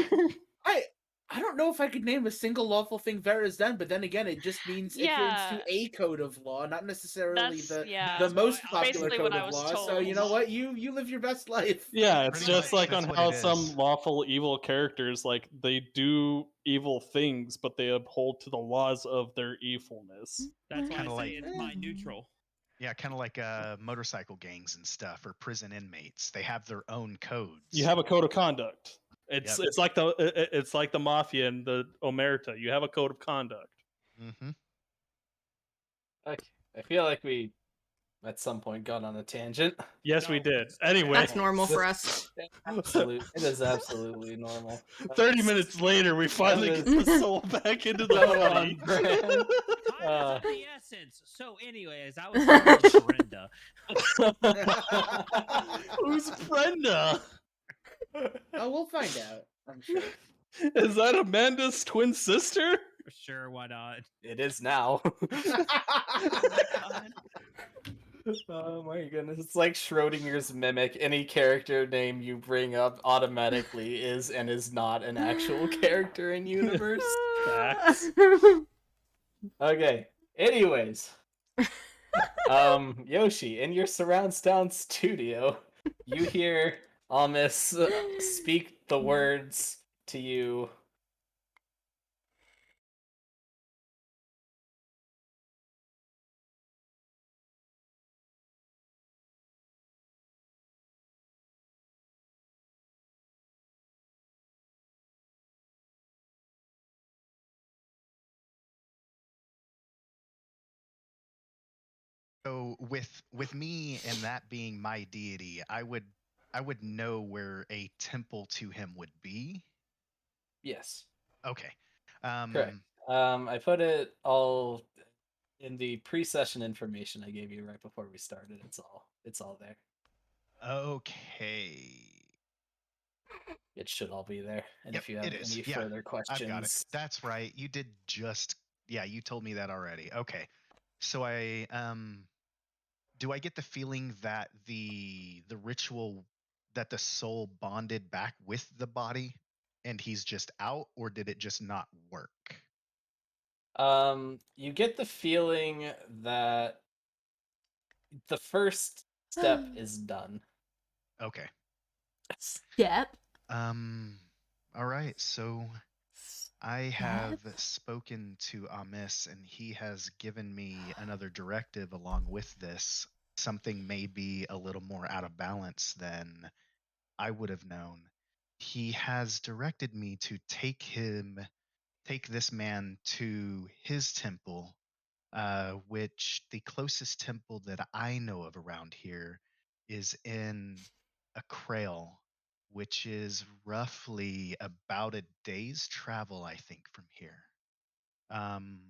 I don't know if I could name a single lawful thing Vera's done, but then again, it just means adherence Yeah. to a code of law, not necessarily That's the yeah. the most That's popular basically code what I of was law. So told. you know what? You live your best life. Yeah, it's Pretty just much, like on that's what how it some is. lawful evil characters like they do evil things, but they uphold to the laws of their evilness. That's why I Kinda say like- it's my neutral. Yeah, kind of like motorcycle gangs and stuff, or prison inmates. They have their own codes. You have a code of conduct. It's Yep. it's like the mafia and the omerta. You have a code of conduct. Mm-hmm. Okay. I feel like we, at some point, got on a tangent. Yes, we No, did. Anyway, That's normal for us. It is absolutely normal. 30 minutes later, we finally get was- the soul back into the So body. on brand. Time is Uh. of the essence. So, anyways, I was talking to Brenda. Who's Brenda? Oh, we'll find out. I'm sure. Is that Amanda's twin sister? Sure, why not? It is now. God. Oh my goodness. It's like Schrodinger's mimic. Any character name you bring up automatically is and is not an actual character in universe. Facts. Okay. Anyways. Yoshi, in your surround sound studio, you hear Almis speak the words to you. So with me and that being my deity, I would know where a temple to him would be. Yes. Okay. Correct. I put it all in the pre-session information I gave you right before we started. It's all there. Okay. It should all be there. And Yep, if you have it is. any Yeah, further questions, I've got it. That's right. You did just you told me that already. Okay. So I do I get the feeling that the ritual that the soul bonded back with the body and he's just out, or did it just not work? you get the feeling that the first step is done. Okay. Yep. All right. So I have spoken to Amis, and he has given me another directive along with this. something may be a little more out of balance than I would have known, he has directed me to take this man to his temple, which the closest temple that I know of around here is in a Krail, which is roughly about a day's travel, I think, from here. Um,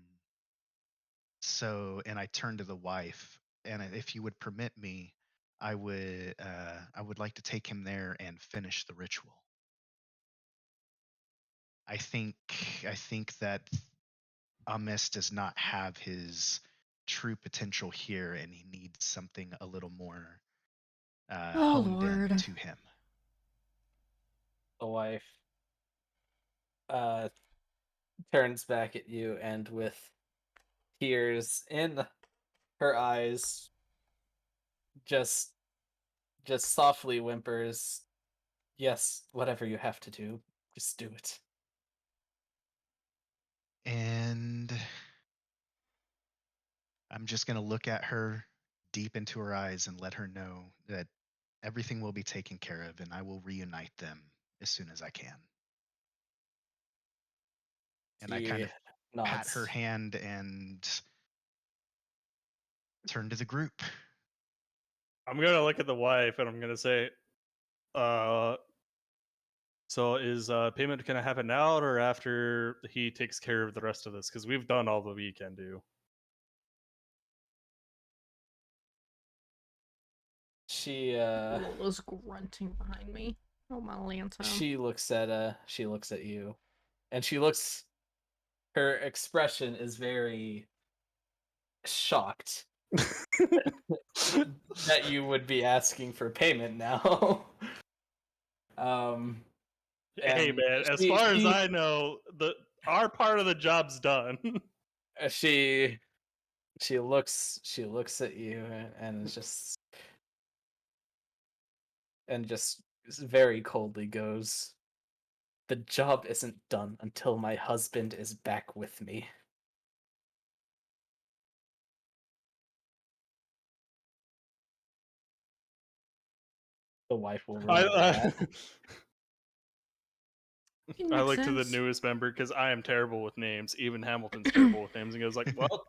and I turned to the wife, and if you would permit me, I would like to take him there and finish the ritual. I think that Amis does not have his true potential here, and he needs something a little more Oh, honed in Lord. to him. The wife uh, turns back at you, and with tears in her eyes, just softly whimpers, "Yes, whatever you have to do, just do it." And I'm just going to look at her deep into her eyes and let her know that everything will be taken care of, and I will reunite them as soon as I can. And I kind She of pat her nods. hand and turn to the group. I'm gonna look at the wife and I'm gonna say, so is payment gonna happen now or after he takes care of the rest of this? Because we've done all that we can do. She Lola's grunting behind me. Oh, my lantern. she looks at you, and her expression is very shocked that you would be asking for payment now. Hey And man, as far as I know, our part of the job's done. she looks at you and is just very coldly goes, "The job isn't done until my husband is back with me." The wife will remember that. I Makes look to the sense. newest member because I am terrible with names. Even Hamilton's terrible with names, and goes like, "Well,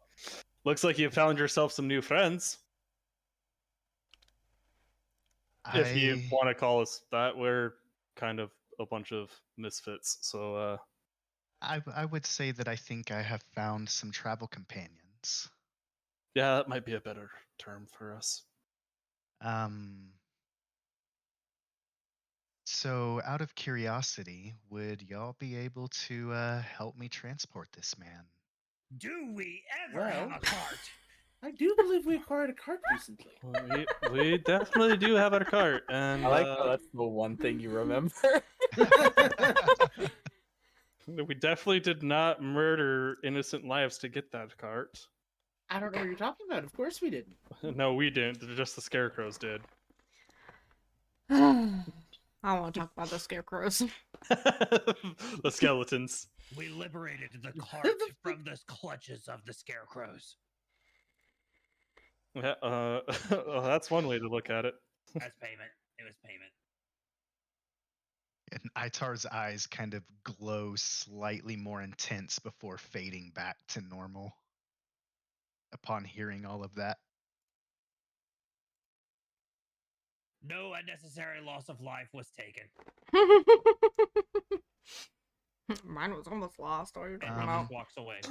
looks like you found yourself some new friends." If you I want to call us that, we're kind of a bunch of misfits. So, I would say that I think I have found some travel companions. yeah, that might be a better term for us. So out of curiosity, would y'all be able to help me transport this man? Do we ever have a cart? I do believe we acquired a cart recently. We definitely do have our cart, and I like how that's the one thing you remember. we definitely did not murder innocent lives to get that cart. I don't know what you're talking about. Of course we didn't. No, we didn't. Just the scarecrows did. I want to talk about the scarecrows. The skeletons. We liberated the cart from the clutches of the scarecrows. Yeah, well, that's one way to look at it. That's payment. It was payment. And Itar's eyes kind of glow slightly more intense before fading back to normal upon hearing all of that. No unnecessary loss of life was taken. Mine was almost lost. What are you talking And he about? just walks away.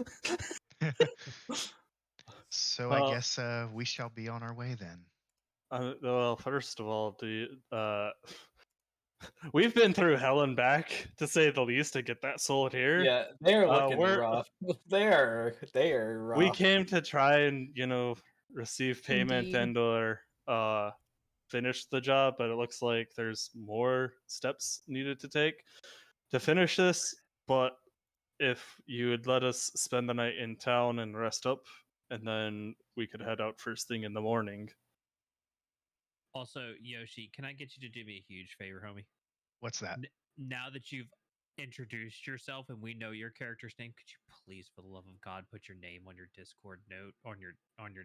So I guess we shall be on our way then. Well, first of all, we've been through hell and back, to say the least, to get that sold here. Yeah, they're looking we're- rough. They are rough. We came to try and, receive payment Indeed. and or finish the job, but it looks like there's more steps needed to take to finish this. But if you would let us spend the night in town and rest up, and then we could head out first thing in the morning. Also, Yoshi, can I get you to do me a huge favor, homie? What's that? Now that you've introduced yourself and we know your character's name, could you please, for the love of God, put your name on your Discord note, on your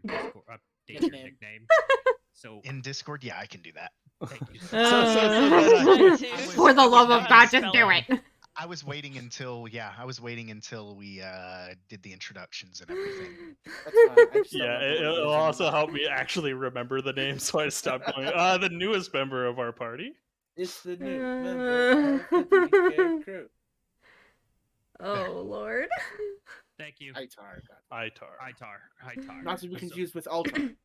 Discord, update your Nickname. nickname? So In Discord, yeah, I can do that. thank you. For the love of God, just spell do it. it. I was waiting until we did the introductions and everything. That's fine. I just don't Yeah, remember what it it'll is also anymore. help me actually remember the name, so I stopped going. The newest member of our party. It's the new member of the DK crew. Oh Lord. Thank you. Itar, God. Itar. Not to be So- confused with Altar.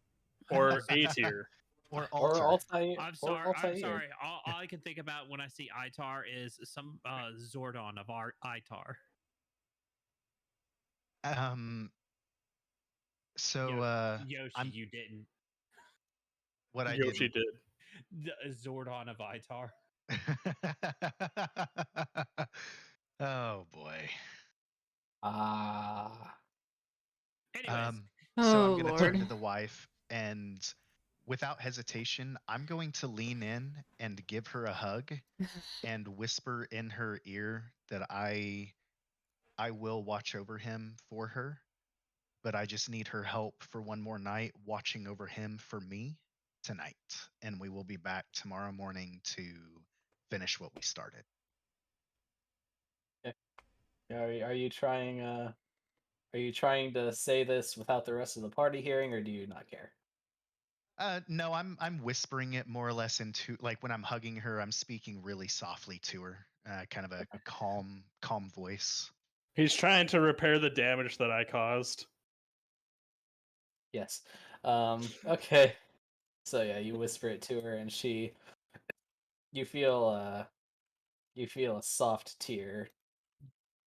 Or A tier. Or Or Alter. Altair. I'm or sorry. Altair. I'm sorry. All I can think about when I see Itar is some Zordon of our Itar. So Yoshi, I'm you didn't. what I Yoshi did. The Zordon of Itar. Oh boy. Anyways, So I'm Oh gonna turn to Lord. the wife, and without hesitation, I'm going to lean in and give her a hug and whisper in her ear that I will watch over him for her, but I just need her help for one more night watching over him for me tonight, and we will be back tomorrow morning to finish what we started. Are you trying to say this without the rest of the party hearing, or do you not care? No, I'm whispering it more or less into, like, when I'm hugging her, I'm speaking really softly to her, kind of a calm voice. He's trying to repair the damage that I caused. Yes. Okay. So yeah, you whisper it to her, and you feel a soft tear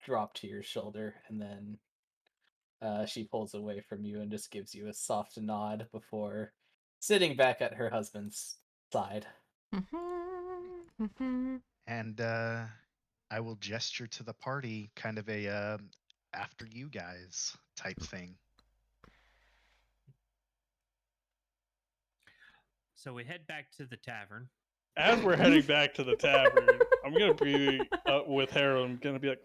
drop to your shoulder, and then she pulls away from you and just gives you a soft nod before sitting back at her husband's side. And I will gesture to the party, kind of a after you guys type thing. so we head back to the tavern. As we're heading back to the tavern, I'm gonna be with Harold. I'm gonna be like,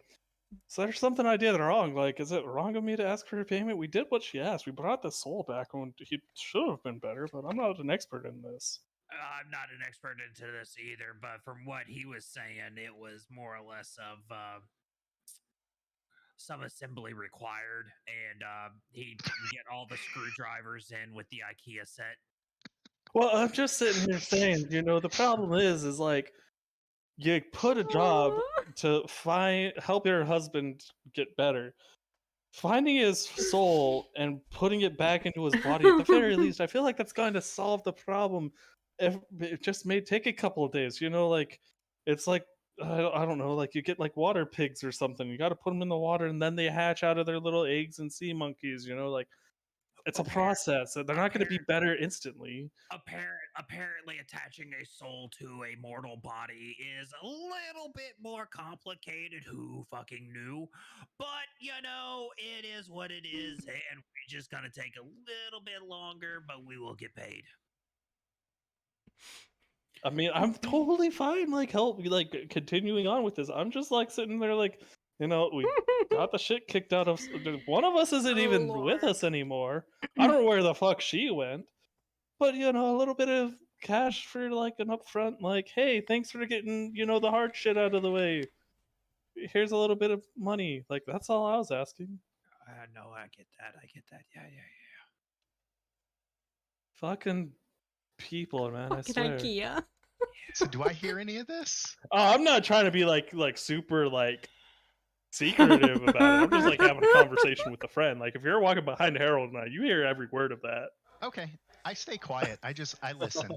"So there's something I did wrong. Like, is it wrong of me to ask for a payment? We did what she asked. We brought the soul back, and he should have been better. But I'm not an expert in this." I'm not an expert into this either, but from what he was saying, it was more or less of some assembly required, and he didn't get all the screwdrivers in with the IKEA set. Well, I'm just sitting here saying, the problem is like, you put a job to help your husband get better. Finding his soul and putting it back into his body, at the very least, I feel like that's going to solve the problem. If it just may take a couple of days, like, it's like, I don't know, like you get like water pigs or something. You got to put them in the water, and then they hatch out of their little eggs and sea monkeys. Like, it's a process. They're not going to be better instantly. Apparently, attaching a soul to a mortal body is a little bit more complicated. Who fucking knew? But it is what it is, and we're just gonna take a little bit longer, but we will get paid. I mean, I'm totally fine, like, continuing on with this. I'm just like sitting there, like, we got the shit kicked out of. One of us isn't even with us anymore. I don't know where the fuck she went, but a little bit of cash for like an upfront, like, hey, thanks for getting the hard shit out of the way. Here's a little bit of money. Like, that's all I was asking. No, I get that. Yeah. Fucking people, man. I Fucking swear. IKEA. So do I hear any of this? Oh, I'm not trying to be like super like secretive about it. I'm just like having a conversation with a friend. Like, if you're walking behind Harold and I, you hear every word of that. Okay, I stay quiet. I listen.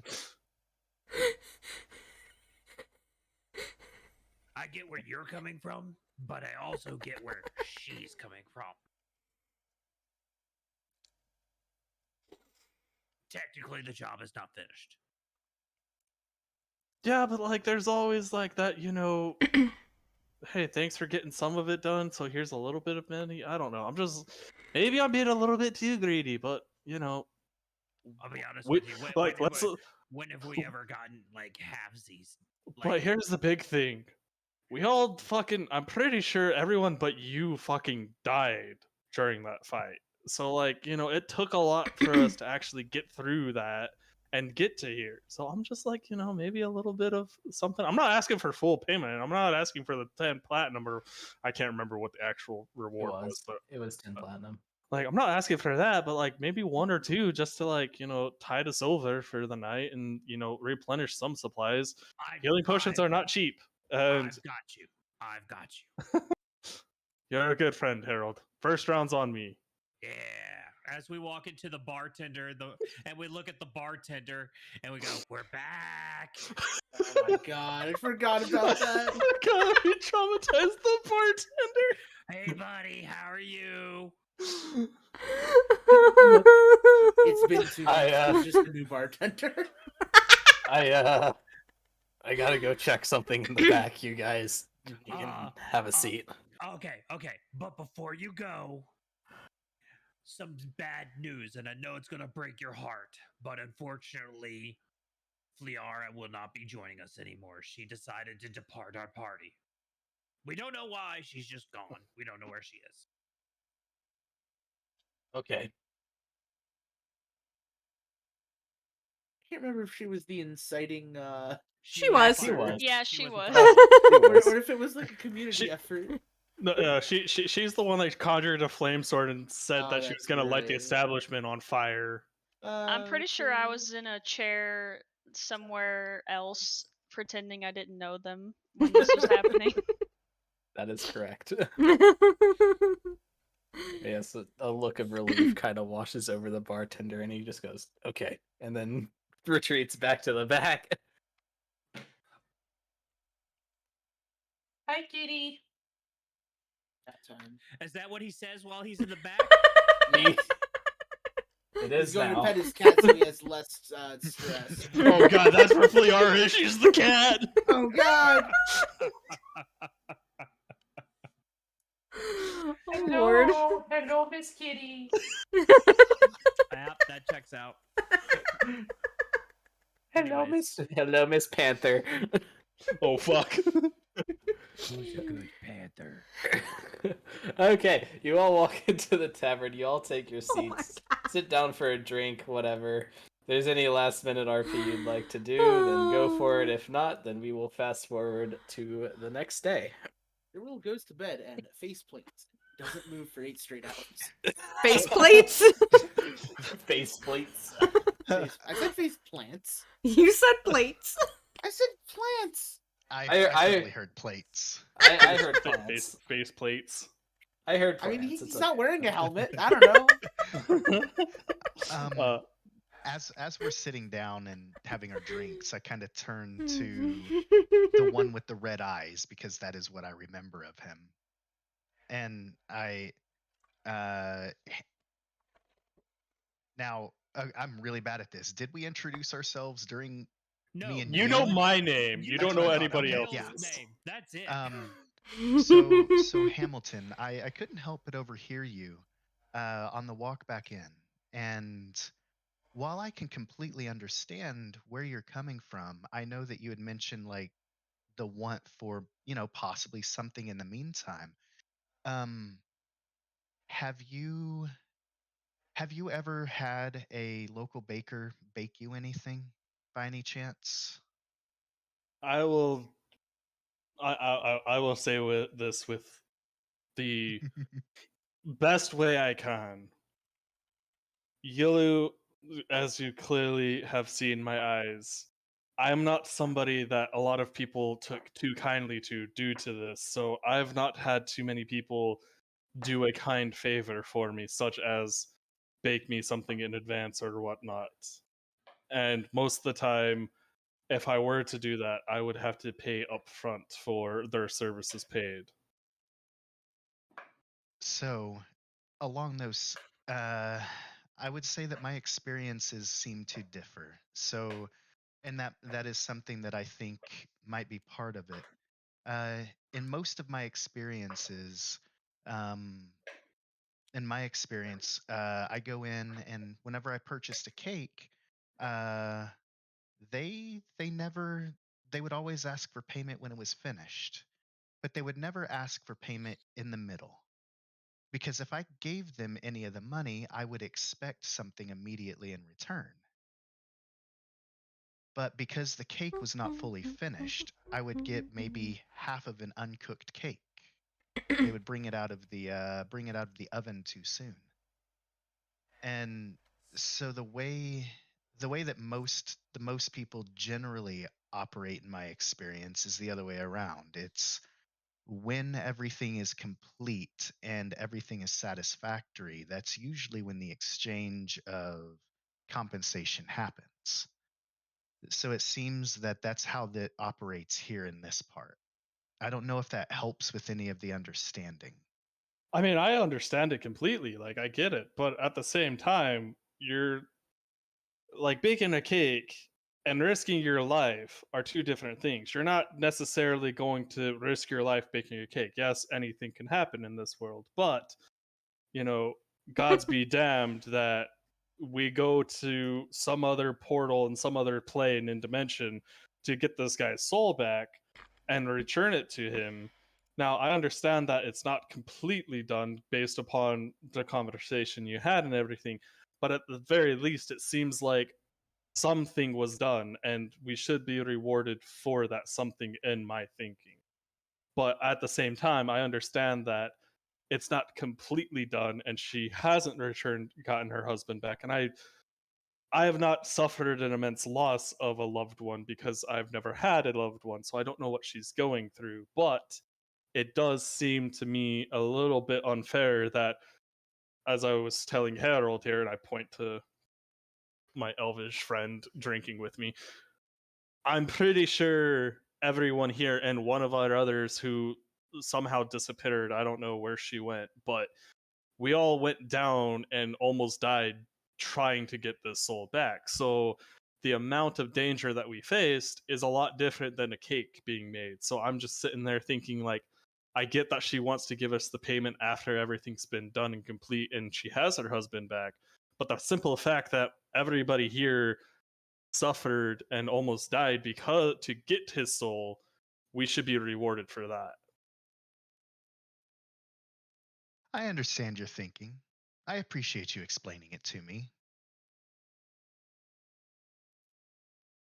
I get where you're coming from, but I also get where she's coming from. Technically, the job is not finished. Yeah, but like, there's always like that, hey, thanks for getting some of it done, so here's a little bit of money. I don't know. Maybe I'm being a little bit too greedy, but I'll be honest with you. When have we ever gotten like halvesies? But here's the big thing. We all I'm pretty sure everyone but you fucking died during that fight. So like, it took a lot for us to actually get through that and get to here. So I'm just like, maybe a little bit of something. I'm not asking for full payment. I'm not asking for the 10 platinum, or I can't remember what the actual reward was, but It was 10 platinum. like I'm not asking for that, but like maybe one or two just to like, tie to silver for the night and replenish some supplies. Healing potions are not cheap. And I've got you. I've got you. you're a good friend, Harold. First round's on me. Yeah. As we walk into the bartender, and we look at the bartender, and we go, "We're back." Oh my god, I forgot about that. God, we traumatized the bartender. Hey, buddy, how are you? It's been 2 months. It's just a new bartender. I gotta go check something in the back, you guys. You can have a seat. Okay. But before you go, some bad news, and I know it's gonna break your heart, but unfortunately, Fliara will not be joining us anymore. She decided to depart our party. We don't know why. She's just gone. We don't know where she is. Okay. I can't remember if she was the inciting. She was. She was. Yeah, she was. Or if it was like a community effort. No, she's the one that conjured a flame sword and said Oh, that she was that's gonna light the right. establishment on fire. I'm pretty sure I was in a chair somewhere else pretending I didn't know them when this was happening. That is correct. Yes, a look of relief kind of washes over the bartender, and he just goes, "Okay," and then retreats back to the back. Hi, kitty. That time. Is that what he says while he's in the back? It He's is going now. to pet his cat so he has less stress. Oh god, that's where Fliara is. She's the cat. Oh god! Oh, Lord. Hello, Miss Kitty. Yep, that checks out. Hello, Anyways. Miss Panther. Oh fuck. Who's a good panther? Okay, you all walk into the tavern. You all take your Oh my seats. Sit down for a drink, whatever. If there's any last minute RP you'd like to do, then go for it. If not, then we will fast forward to the next day. The rule goes to bed and face plates. Doesn't move for 8 straight hours. Face plates? Face plates. I said face plants. You said plates. I said plants. I I- definitely heard plates. I heard plants. Base plates. I heard I plants. mean, It's he's okay. not wearing a helmet. I don't know. As we're sitting down and having our drinks, I kind of turn to the one with the red eyes because that is what I remember of him. And I'm really bad at this. Did we introduce ourselves during No, me and You know you? my name. You don't That's what know I thought. anybody Okay, else's. yeah. name. That's it. So Hamilton, I couldn't help but overhear you on the walk back in. And while I can completely understand where you're coming from, I know that you had mentioned like the want for, possibly something in the meantime. Have you ever had a local baker bake you anything by any chance? I will I will say with the best way I can. Yilu, as you clearly have seen my eyes, I am not somebody that a lot of people took too kindly to due to this, so I've not had too many people do a kind favor for me, such as bake me something in advance or whatnot. And most of the time, if I were to do that, I would have to pay upfront for their services paid. So, along those, I would say that my experiences seem to differ. So, and that is something that I think might be part of it. In most of my experiences, um, I go in and whenever I purchased a cake, uh, they would always ask for payment when it was finished, but they would never ask for payment in the middle. Because if I gave them any of the money, I would expect something immediately in return. But because the cake was not fully finished, I would get maybe half of an uncooked cake. They would bring it out of the oven too soon. And so the way that most people generally operate in my experience is the other way around. It's when everything is complete and everything is satisfactory, that's usually when the exchange of compensation happens. So it seems that that's how that operates here in this part. I don't know if that helps with any of the understanding. I mean, I understand it completely. Like, I get it. But at the same time, you're like baking a cake and risking your life are two different things. You're not necessarily going to risk your life baking a cake. Yes, anything can happen in this world, but you know, gods be damned that we go to some other portal and some other plane and dimension to get this guy's soul back and return it to him. Now, I understand that it's not completely done based upon the conversation you had and everything, but at the very least, it seems like something was done and we should be rewarded for that something in my thinking. But at the same time, I understand that it's not completely done and she hasn't gotten her husband back. And I have not suffered an immense loss of a loved one because I've never had a loved one, so I don't know what she's going through. But it does seem to me a little bit unfair that, as I was telling Harold here, and I point to my elvish friend drinking with me, I'm pretty sure everyone here and one of our others who somehow disappeared, I don't know where she went, but we all went down and almost died trying to get this soul back. So the amount of danger that we faced is a lot different than a cake being made. So I'm just sitting there thinking, like, I get that she wants to give us the payment after everything's been done and complete and she has her husband back. But the simple fact that everybody here suffered and almost died because to get his soul, we should be rewarded for that. I understand your thinking. I appreciate you explaining it to me.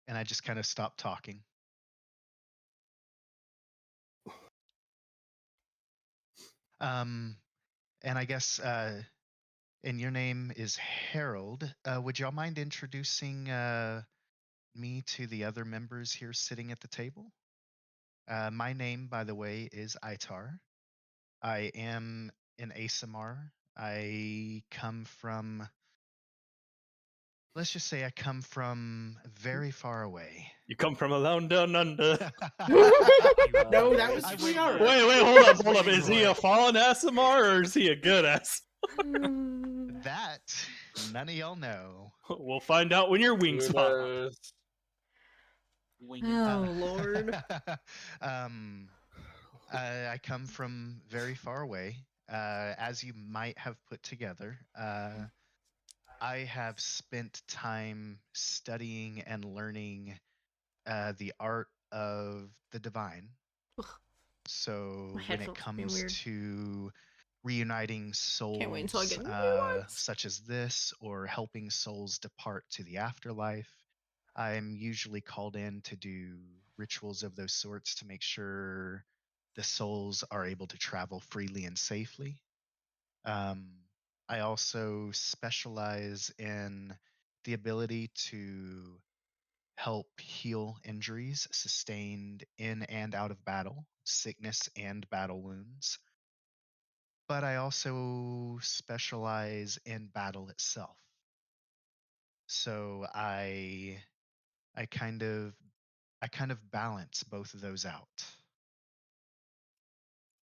And I just kind of stopped talking. And I guess, and your name is Harold. Would y'all mind introducing me to the other members here sitting at the table? My name, by the way, is Itar. I am an ASMR. I come from, let's just say I come from very far away. You come from a lone down under. No, that was I Friara. Wait, hold up. Is he a fallen ASMR or is he a good ass? That none of y'all know. We'll find out when your wings Who pop. knows? Oh Lord. I come from very far away. As you might have put together, I have spent time studying and learning the art of the divine. So My when it headphones are being comes weird. to reuniting souls, Can't wait until I get new ones. such as this, or helping souls depart to the afterlife, I'm usually called in to do rituals of those sorts to make sure the souls are able to travel freely and safely. I also specialize in the ability to help heal injuries sustained in and out of battle, sickness and battle wounds. But I also specialize in battle itself. So I kind of balance both of those out.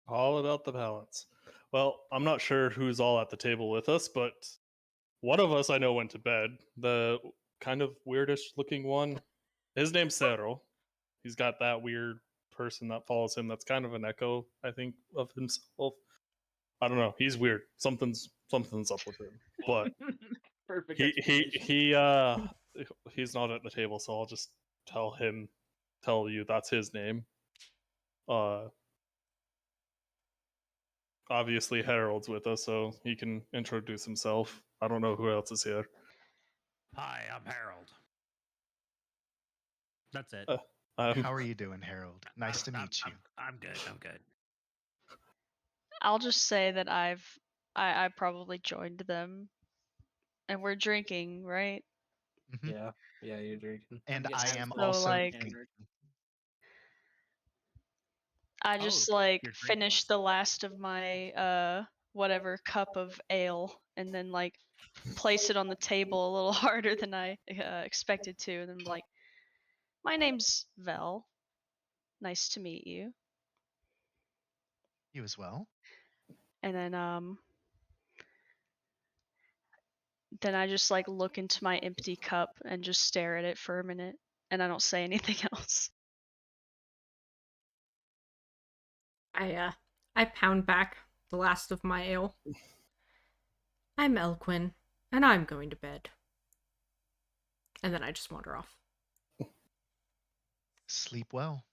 All about the balance. Well, I'm not sure who's all at the table with us, but one of us I know went to bed. The kind of weirdish looking one. His name's Cerro. He's got that weird person that follows him that's kind of an echo, I think, of himself. I don't know. He's weird. Something's up with him. But Perfect. he's not at the table, so I'll just tell you that's his name. Obviously Harold's with us, so he can introduce himself. I don't know who else is here. Hi, I'm Harold. That's it. How are you doing, Harold? Nice to meet you. I'm good. I'm good. I'll just say that I probably joined them, and we're drinking, right? Mhm. Yeah, yeah, you're drinking. And getting I ads am for also like- drinking. I just Oh, like you're drinking? finished the last of my whatever cup of ale, and then like place it on the table a little harder than I expected to, and then like, my name's Vel. Nice to meet you. You as well. And then I just like look into my empty cup and just stare at it for a minute, and I don't say anything else. I pound back the last of my ale. I'm Elquin, and I'm going to bed. And then I just wander off. Sleep well.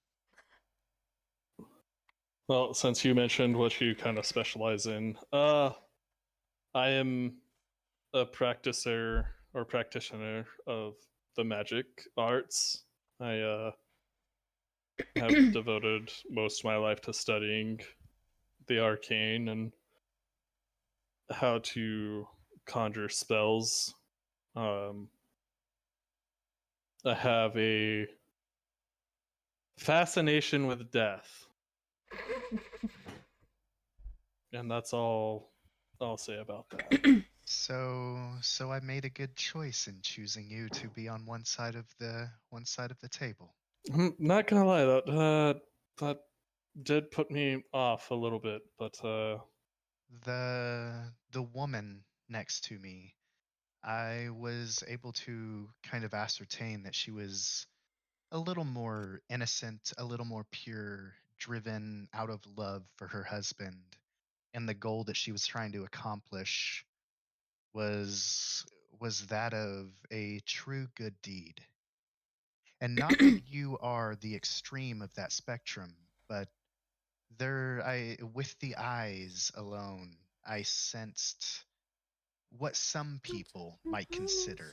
Well, since you mentioned what you kind of specialize in, I am a practitioner of the magic arts. I have devoted most of my life to studying the arcane and how to conjure spells. I have a fascination with death. And that's all I'll say about that. So I made a good choice in choosing you to be on one side of the table. I'm not gonna lie, that did put me off a little bit, but The woman next to me, I was able to kind of ascertain that she was a little more innocent, a little more pure, driven out of love for her husband, and the goal that she was trying to accomplish was that of a true good deed. And not that you are the extreme of that spectrum, but with the eyes alone, I sensed what some people might consider.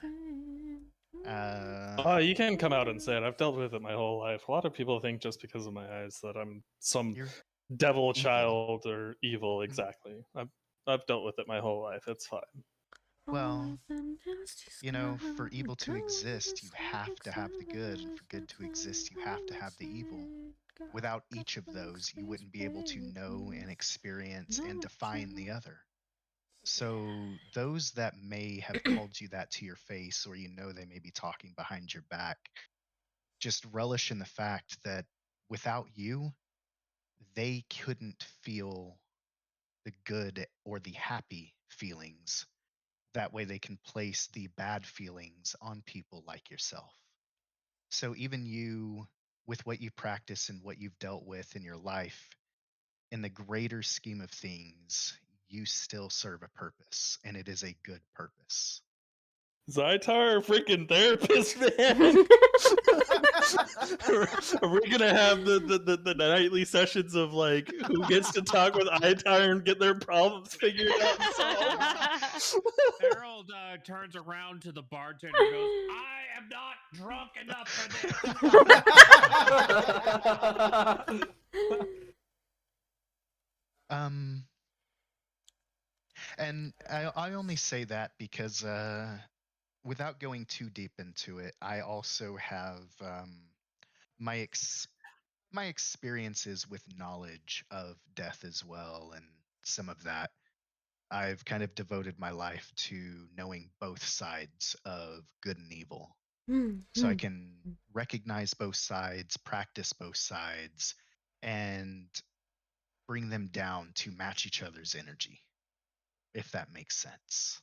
you can come out and say it. I've dealt with it my whole life. A lot of people think just because of my eyes that I'm some You're devil evil. child or evil. Exactly. I've dealt with it my whole life. It's fine. Well, for evil to exist, you have to have the good, and for good to exist, you have to have the evil. Without each of those, you wouldn't be able to know and experience and define the other. So, those that may have called you that to your face, or they may be talking behind your back, just relish in the fact that without you, they couldn't feel the good or the happy feelings. That way, they can place the bad feelings on people like yourself. So, even you, with what you practice and what you've dealt with in your life, in the greater scheme of things, you still serve a purpose, and it is a good purpose. Zaitar, freaking therapist, man. Are we gonna have the nightly sessions of like who gets to talk with Itar and get their problems figured out and solved? Harold turns around to the bartender and goes, I am not drunk enough for this. And I only say that because without going too deep into it, I also have my experiences with knowledge of death as well, and some of that. I've kind of devoted my life to knowing both sides of good and evil. So I can recognize both sides, practice both sides, and bring them down to match each other's energy, if that makes sense.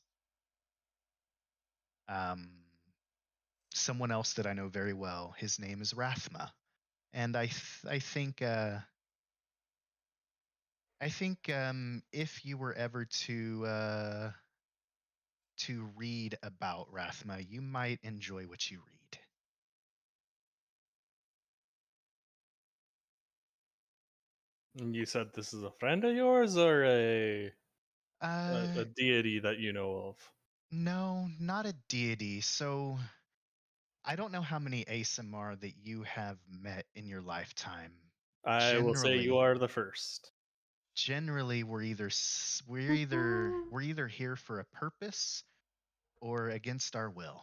Someone else that I know very well, his name is Rathma, and I think if you were ever to read about Rathma, you might enjoy what you read. And you said this is a friend of yours or a Uh, deity that you know of? no, not a deity. So I don't know how many ASMR that you have met in your lifetime. I will say you are the first. Generally, we're either here for a purpose or against our will.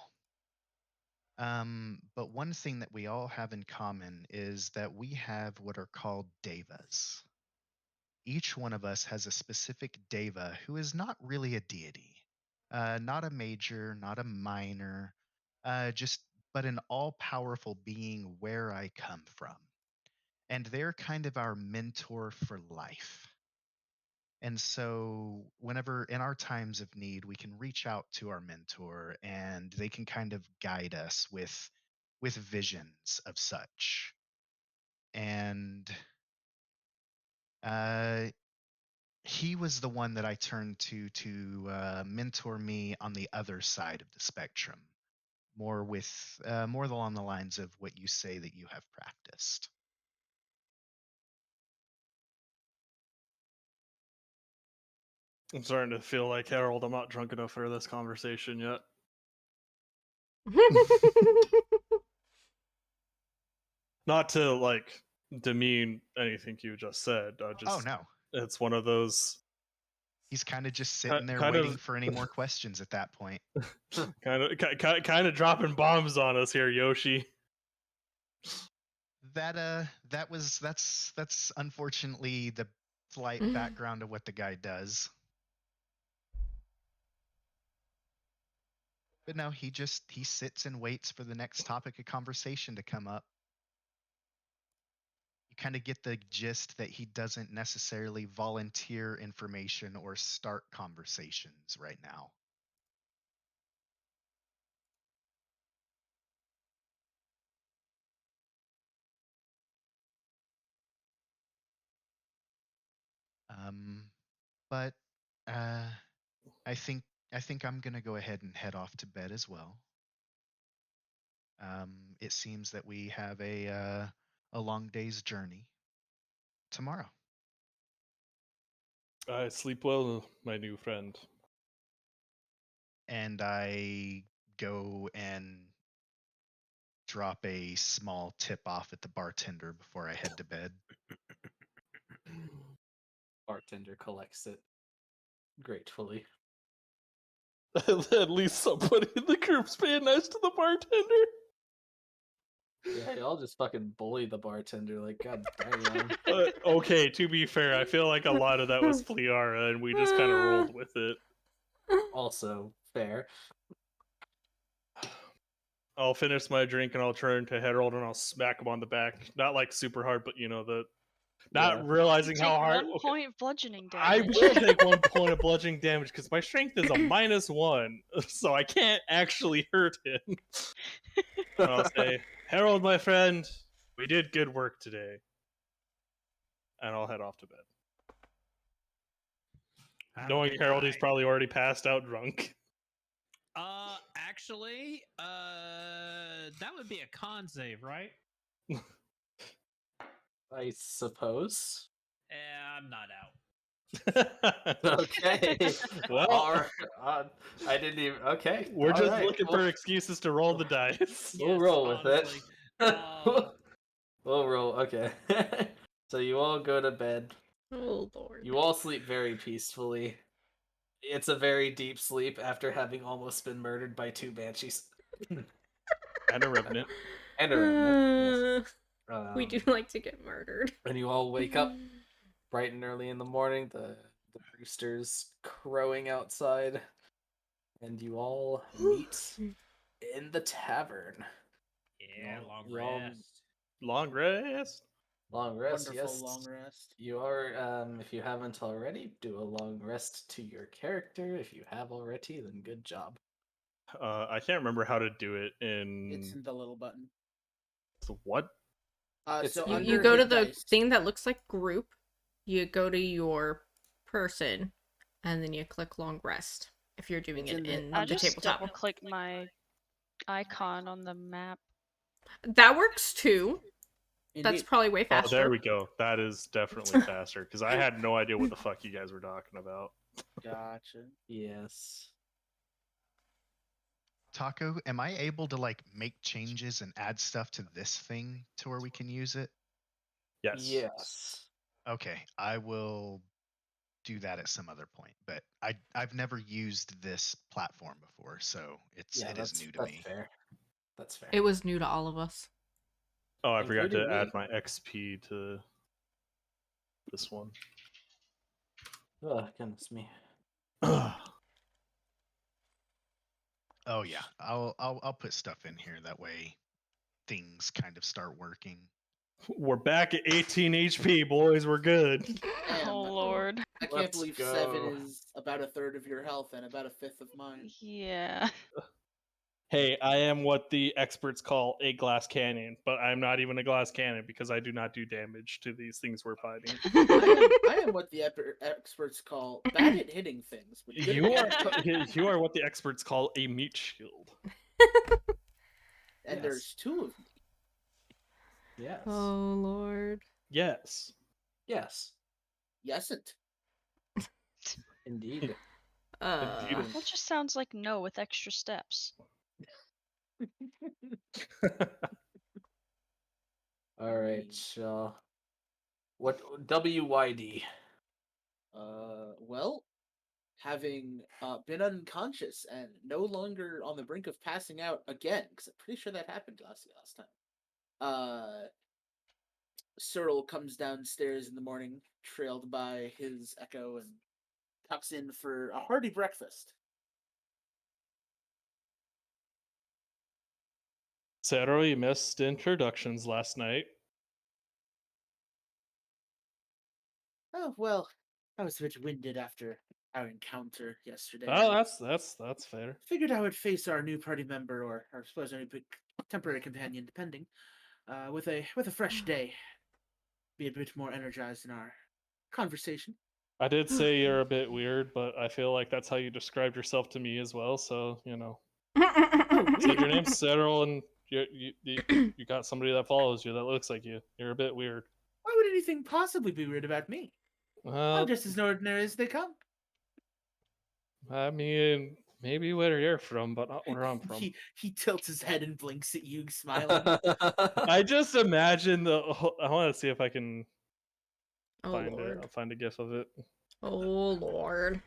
But one thing that we all have in common is that we have what are called devas. Each one of us has a specific deva who is not really a deity, not a major, not a minor, but an all-powerful being where I come from. And they're kind of our mentor for life. And so whenever in our times of need, we can reach out to our mentor and they can kind of guide us with visions of such. And he was the one that I turned to mentor me on the other side of the spectrum, more along the lines of what you say that you have practiced. I'm starting to feel like Harold. I'm not drunk enough for this conversation yet. Not to like demean anything you just said. Oh no, it's one of those. He's kind of just sitting there kind waiting of- for any more questions at that point. kind of dropping bombs on us here, Yoshi. That's unfortunately the slight background of what the guy does. But no, he sits and waits for the next topic of conversation to come up. You kind of get the gist that he doesn't necessarily volunteer information or start conversations right now. But I think I'm gonna go ahead and head off to bed as well. It seems that we have a long day's journey tomorrow. Sleep well, my new friend. And I go and drop a small tip off at the bartender before I head to bed. Bartender collects it gratefully. At least somebody in the group's being nice to the bartender. Yeah, y'all just fucking bully the bartender. Like, god damn. Okay, to be fair, I feel like a lot of that was Fliara, and we just kind of rolled with it. Also fair. I'll finish my drink and I'll turn to Harold and I'll smack him on the back. Not like super hard, but you know, realizing Take how hard. 1 point of bludgeoning I damage. will take 1 point of bludgeoning damage because my strength is a -1, so I can't actually hurt him. And I'll say, Harold, my friend, we did good work today. And I'll head off to bed. Knowing Harold, he's probably already passed out drunk. Actually, that would be a con save, right? I suppose. I'm not out. Okay. Well, I didn't even. Okay. we're just right. looking for excuses to roll the dice. We'll roll with honestly. it. We'll roll. Okay. So you all go to bed. Oh lord. You all sleep very peacefully. It's a very deep sleep after having almost been murdered by 2 banshees. And a revenant. And a remnant. Yes. We do like to get murdered. And you all wake up bright and early in the morning. The roosters crowing outside. And you all meet in the tavern. Yeah, long You all- rest. Long rest. Long rest, Wonderful yes. long rest. You are, if you haven't already, do a long rest to your character. If you have already, then good job. I can't remember how to do it It's in in the little button. what? It's- So You under go to hit the dice- thing that looks like group, you go to your person, and then you click long rest if you're doing It's it in the- in I the just tabletop. double click my icon on the map. That works too. That's Indeed. probably way Oh, faster. there we go. That is definitely faster because I had no idea what the fuck you guys were talking about. Gotcha. Yes. Taco, am I able to like make changes and add stuff to this thing to where we can use it? Yes. Yes. Okay, I will do that at some other point. But I've never used this platform before, so it is that's new to that's me. fair. That's fair. It was new to all of us. Oh, I forgot to Including add me. my XP to this one. Oh, goodness me. Oh yeah, I'll put stuff in here that way things kind of start working. We're back at 18 HP, boys. We're good. Damn, Oh lord. I can't Let's believe go. 7 is about a third of your health and about a fifth of mine. Yeah. Hey, I am what the experts call a glass cannon, but I'm not even a glass cannon because I do not do damage to these things we're fighting. I am what the experts call bad at hitting things. But good You at are catching. you are what the experts call a meat shield. And Yes. there's 2 of me. Yes. Oh Lord. Yes. Yes. Yesn't. Indeed. Indeed. That just sounds like no with extra steps. All right. So, what WYD? Well, having been unconscious and no longer on the brink of passing out again, because I'm pretty sure that happened last time. Cyril comes downstairs in the morning, trailed by his echo, and tucks in for a hearty breakfast. Sarah, you missed introductions last night. Oh well, I was a bit winded after our encounter yesterday. Oh, I that's fair. figured I would face our new party member, or I suppose our new temporary companion, depending, with a fresh day. Be a bit more energized in our conversation. I did say you're a bit weird, but I feel like that's how you described yourself to me as well. So you know, said your name's Cyril, and you got somebody that follows you that looks like you. You're a bit weird. Why would anything possibly be weird about me? Well, I'm just as ordinary as they come. I mean, maybe where you're from, but not where I'm from. He tilts his head and blinks at you, smiling. I just imagine the. I want to see if I can Oh find it. Lord. I'll find a gif of it. Oh Lord.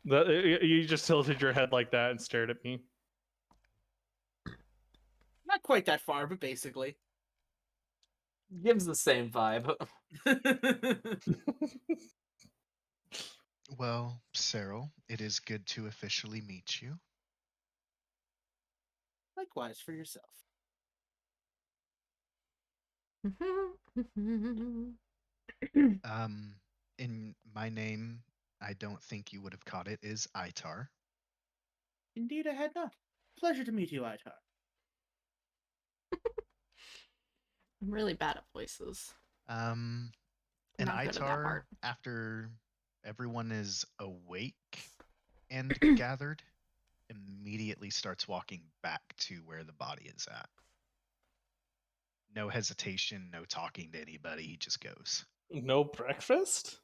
You just tilted your head like that and stared at me. Not quite that far, but basically. Gives the same vibe. Well, Cyril, it is good to officially meet you. Likewise for yourself. In my name, I don't think you would have caught it, is Itar. Indeed, I had not. Pleasure to meet you, Itar. I'm really bad at voices. And Not good at that Itar, part. after everyone is awake and gathered, immediately starts walking back to where the body is at. No hesitation, no talking to anybody, he just goes. No breakfast?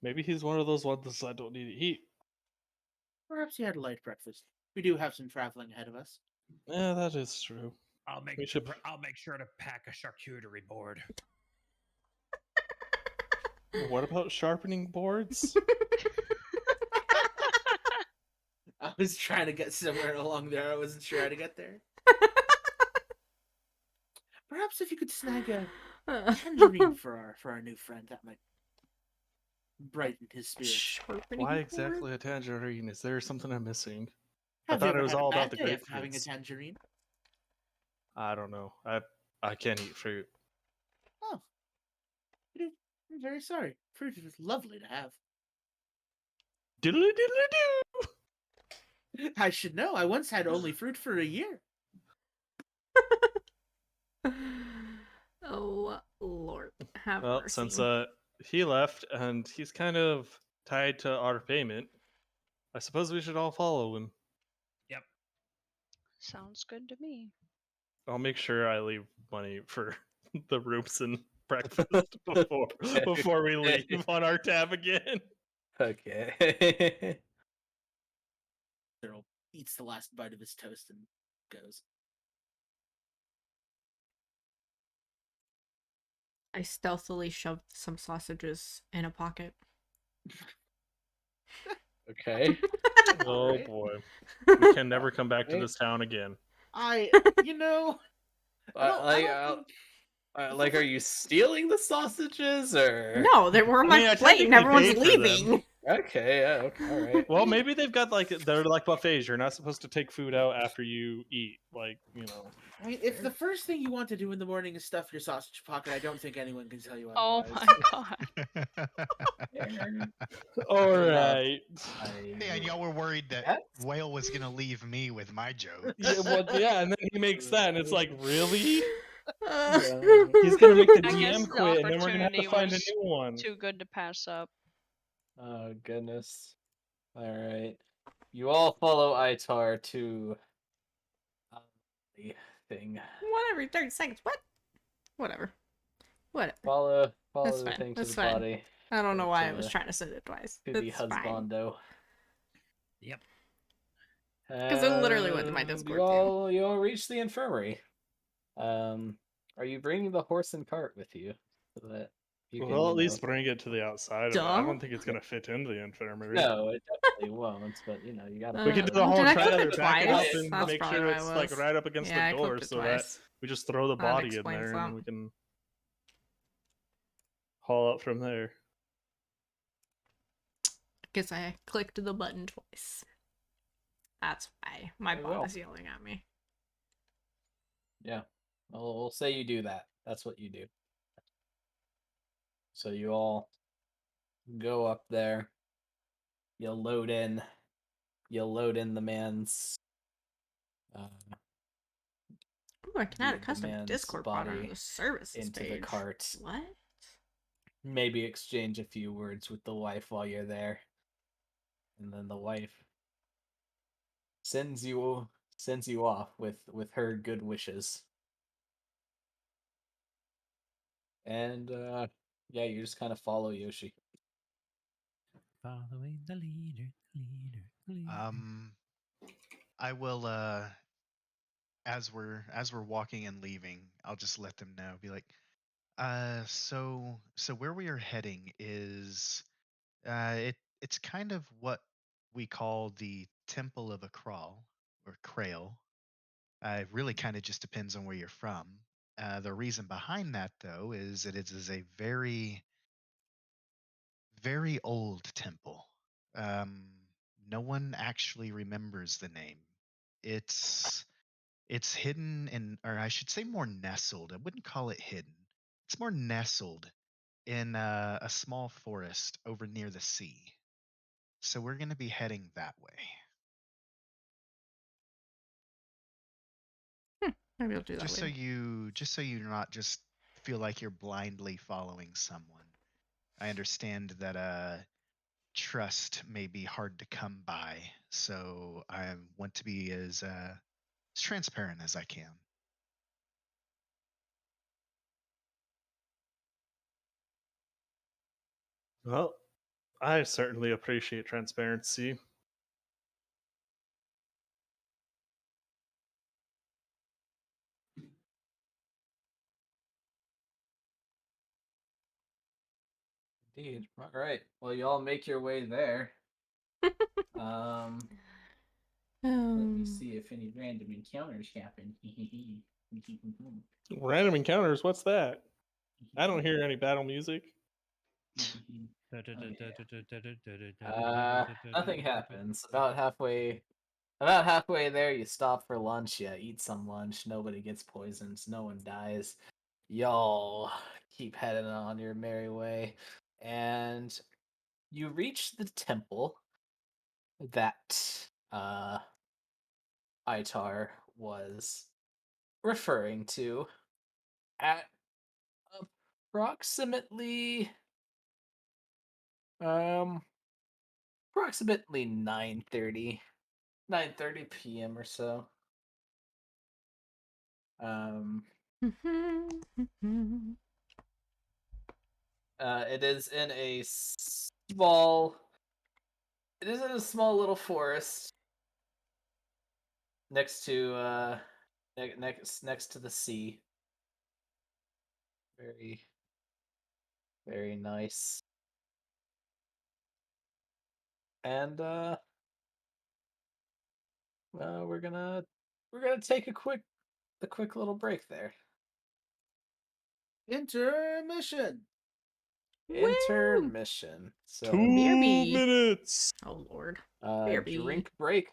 Maybe he's one of those ones I don't need to eat. Perhaps you had a light breakfast. We do have some traveling ahead of us. Yeah, that is true. I'll make We should- I'll make sure to pack a charcuterie board. What about sharpening boards? I was trying to get somewhere along there. I wasn't sure how to get there. Perhaps if you could snag a tangerine for our new friend, that might brighten his spirits. Sharpening Why board? exactly a tangerine? Is there something I'm missing? Have I you thought it ever was had a all bad about the day after having a grapefruits. tangerine? I don't know. I can't eat fruit. Oh, I'm very sorry. Fruit is lovely to have. Diddly diddly do. I should know. I once had only fruit for a year. Oh Lord. Have Well, mercy. since he left and he's kind of tied to our payment, I suppose we should all follow him. Sounds good to me. I'll make sure I leave money for the rooms and breakfast before we leave on our tab again. Okay. Daryl eats the last bite of his toast and goes. I stealthily shoved some sausages in a pocket. Okay. Oh Alright. boy, we can never come back to Alright. this town again. I don't Like, are you stealing the sausages or? No, they were on my I plate and technically everyone's paid for them. leaving. Okay, yeah, okay, all right. Well, maybe they've got they're like buffets. You're not supposed to take food out after you eat. Like, I mean, if the first thing you want to do in the morning is stuff your sausage pocket, I don't think anyone can tell you Oh otherwise. my god. All right. Yeah, and y'all were worried that That's- Whale was gonna leave me with my joke. Yeah, and then he makes that, and it's like, really? Uh, He's gonna make the I guess DM the quit, and then we're gonna have to opportunity find a was new one. too good to pass up. Oh goodness. All right. You all follow Itar to the thing. One every 30 seconds. What? Whatever. Whatever. Follow That's the fine, thing to that's the fine. body. I don't know why I to was the- trying to send it twice. To the It's fine. husbando. Yep. Because it literally went to my And Discord, you all reach the infirmary. Are you bringing the horse and cart with you so that you can? Well, at least bring it to the outside of it. I Duh. don't think it's gonna fit into the infirmary. No, it definitely won't. But you gotta. We could do the Well, whole did I trailer, click it back it up, twice? and That's make probably sure what it's it like was. right up against Yeah, I the door, clicked it so that twice. we just throw the That body in explains there, that. and we can haul up from there. Guess I clicked the button twice. That's why my Very bot well. is yelling at me. Yeah. Well, we'll say you do that. That's what you do. So you all go up there. You load in the man's. Ooh, I can add a the custom man's Discord bot on body the services into page. the cart. What? Maybe exchange a few words with the wife while you're there, and then the wife sends you off with her good wishes. And yeah, you just kind of follow Yoshi. Following the leader. I will as we're walking and leaving, I'll just let them know. Be like, so where we are heading is it's kind of what we call the Temple of Akral or Krail. It really kind of just depends on where you're from. The reason behind that, though, is that it is a very, very old temple. Um, no one actually remembers the name. It's hidden in, or I should say, more nestled. I wouldn't call it hidden. It's more nestled in a small forest over near the sea. So we're going to be heading that way. Maybe I'll do that Just later. so you not just feel like you're blindly following someone. I understand that trust may be hard to come by, so I want to be as transparent as I can. Well, I certainly appreciate transparency. Indeed. All right. Well, you all make your way there. Let me see if any random encounters happen. Random encounters, what's that? I don't hear any battle music. Nothing happens. About halfway there, you stop for lunch. You eat some lunch. Nobody gets poisoned. No one dies. Y'all keep heading on your merry way, and you reach the temple that Itar was referring to at approximately approximately 9:30 p.m. or so. Um, it is in a small. It is in a small little forest next to next to the sea. Very very nice. And we're gonna take a quick little break there. Intermission. Woo! Intermission. So 2 BRB. minutes. Oh lord. BRB. drink break.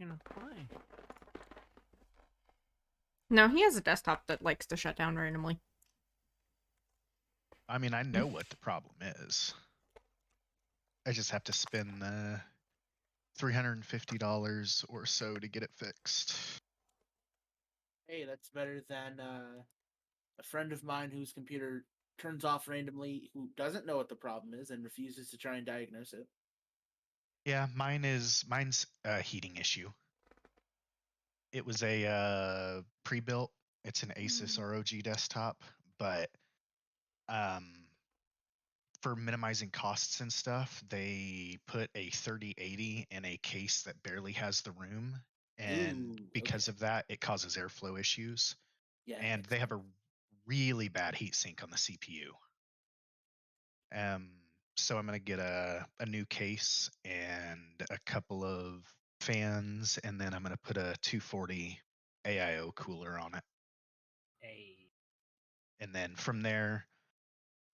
to play. No, he has a desktop that likes to shut down randomly. I mean, I know what the problem is. I just have to spend $350 or so to get it fixed. Hey, that's better than a friend of mine whose computer turns off randomly, who doesn't know what the problem is and refuses to try and diagnose it. Yeah, mine's a heating issue. It was a pre-built. It's an Asus ROG desktop, but for minimizing costs and stuff, they put a 3080 in a case that barely has the room, and Ooh, because okay. of that, it causes airflow issues. Yeah, And makes they have sense. a really bad heatsink on the CPU. So I'm gonna get a new case and a couple of fans, and then I'm gonna put a 240 AIO cooler on it. Hey. And then from there,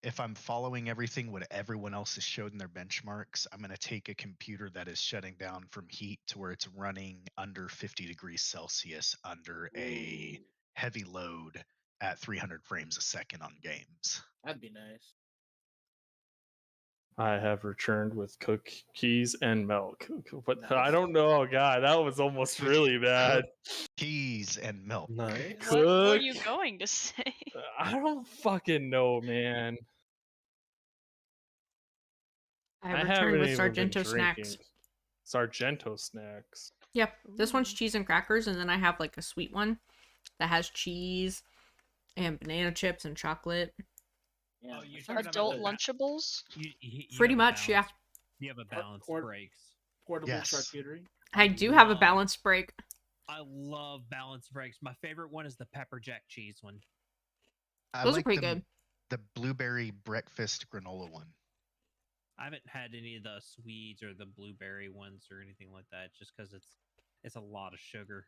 if I'm following everything what everyone else has showed in their benchmarks, I'm gonna take a computer that is shutting down from heat to where it's running under 50 degrees Celsius under a Ooh, heavy load at 300 frames a second on games. that'd be nice. I have returned with cookies and milk. But Nice. I don't know, God, that was almost really bad. Cookies and milk. Nice. What were Cook. you going to say? I don't fucking know, man. I I returned haven't with even been Sargento drinking. snacks. Sargento snacks. Yep, this one's Ooh. cheese and crackers, and then I have like a sweet one that has cheese and banana chips and chocolate. Yeah, Oh, you're that talking sounds about Adult good. Lunchables? You Pretty have a much, yeah. balance- You have a Por- balance por- breaks. Portable Yes. charcuterie. I do have a love- balanced break. I love balance breaks. My favorite one is the pepper jack cheese one. I Those are like pretty them- good. the blueberry breakfast granola one. I haven't had any of the sweets or the blueberry ones or anything like that, just because it's a lot of sugar.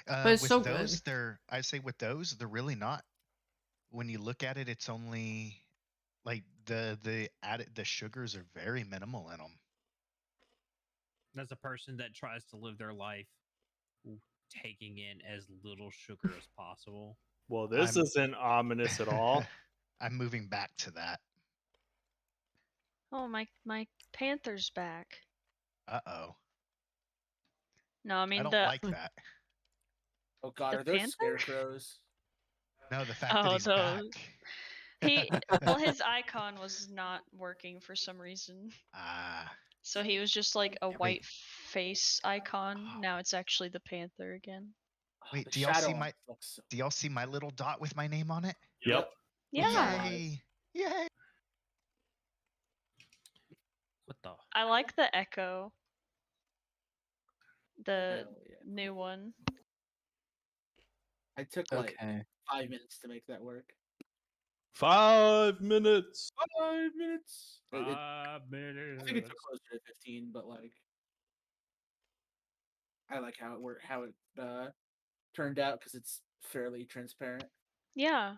But it's With so those, good. I say with those, they're really not. When you look at it, it's only like the sugars are very minimal in them. As a person that tries to live their life taking in as little sugar as possible. Well, this I'm- isn't ominous at all. I'm moving back to that. Oh, my panther's back. Uh-oh. No, I I mean don't the like that. Oh god, The are those panther? scarecrows? No, the fact that Oh, he's those. back. He well, his icon was not working for some reason. Ah, So he was just like a Wait. white face icon. Oh. Now it's actually the panther again. Oh, Wait, the do y'all see shadow on my- it looks so- do y'all see my little dot with my name on it? Yep. Yeah. Yay! Yay! What the? I like the echo. The Hell yeah. new one. I took like Okay. 5 minutes to make that work. 5 minutes. 5 minutes. I think it minutes. took closer to 15, but like, I like how it worked, how it turned out because it's fairly transparent. Yeah.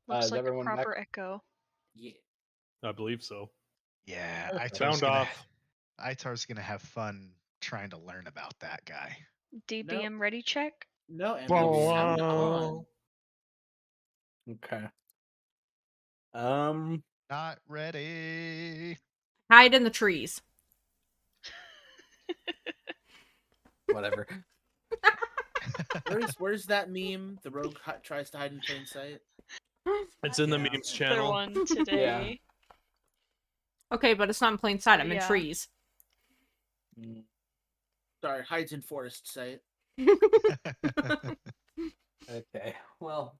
Looks Is like a everyone back? proper echo. Yeah. I believe so. Yeah, Okay. Sound off. Itar's gonna have fun trying to learn about that guy. DBM ready check? No, and Wow. sound on. Okay. Not ready. Hide in the trees. Whatever. Where's that meme? The rogue tries to hide in plain sight. It's in the Yeah. memes There channel. one today. Okay, but it's not in plain sight. I'm in Yeah. trees. Mm, Sorry, hides in forest sight. Okay. Well,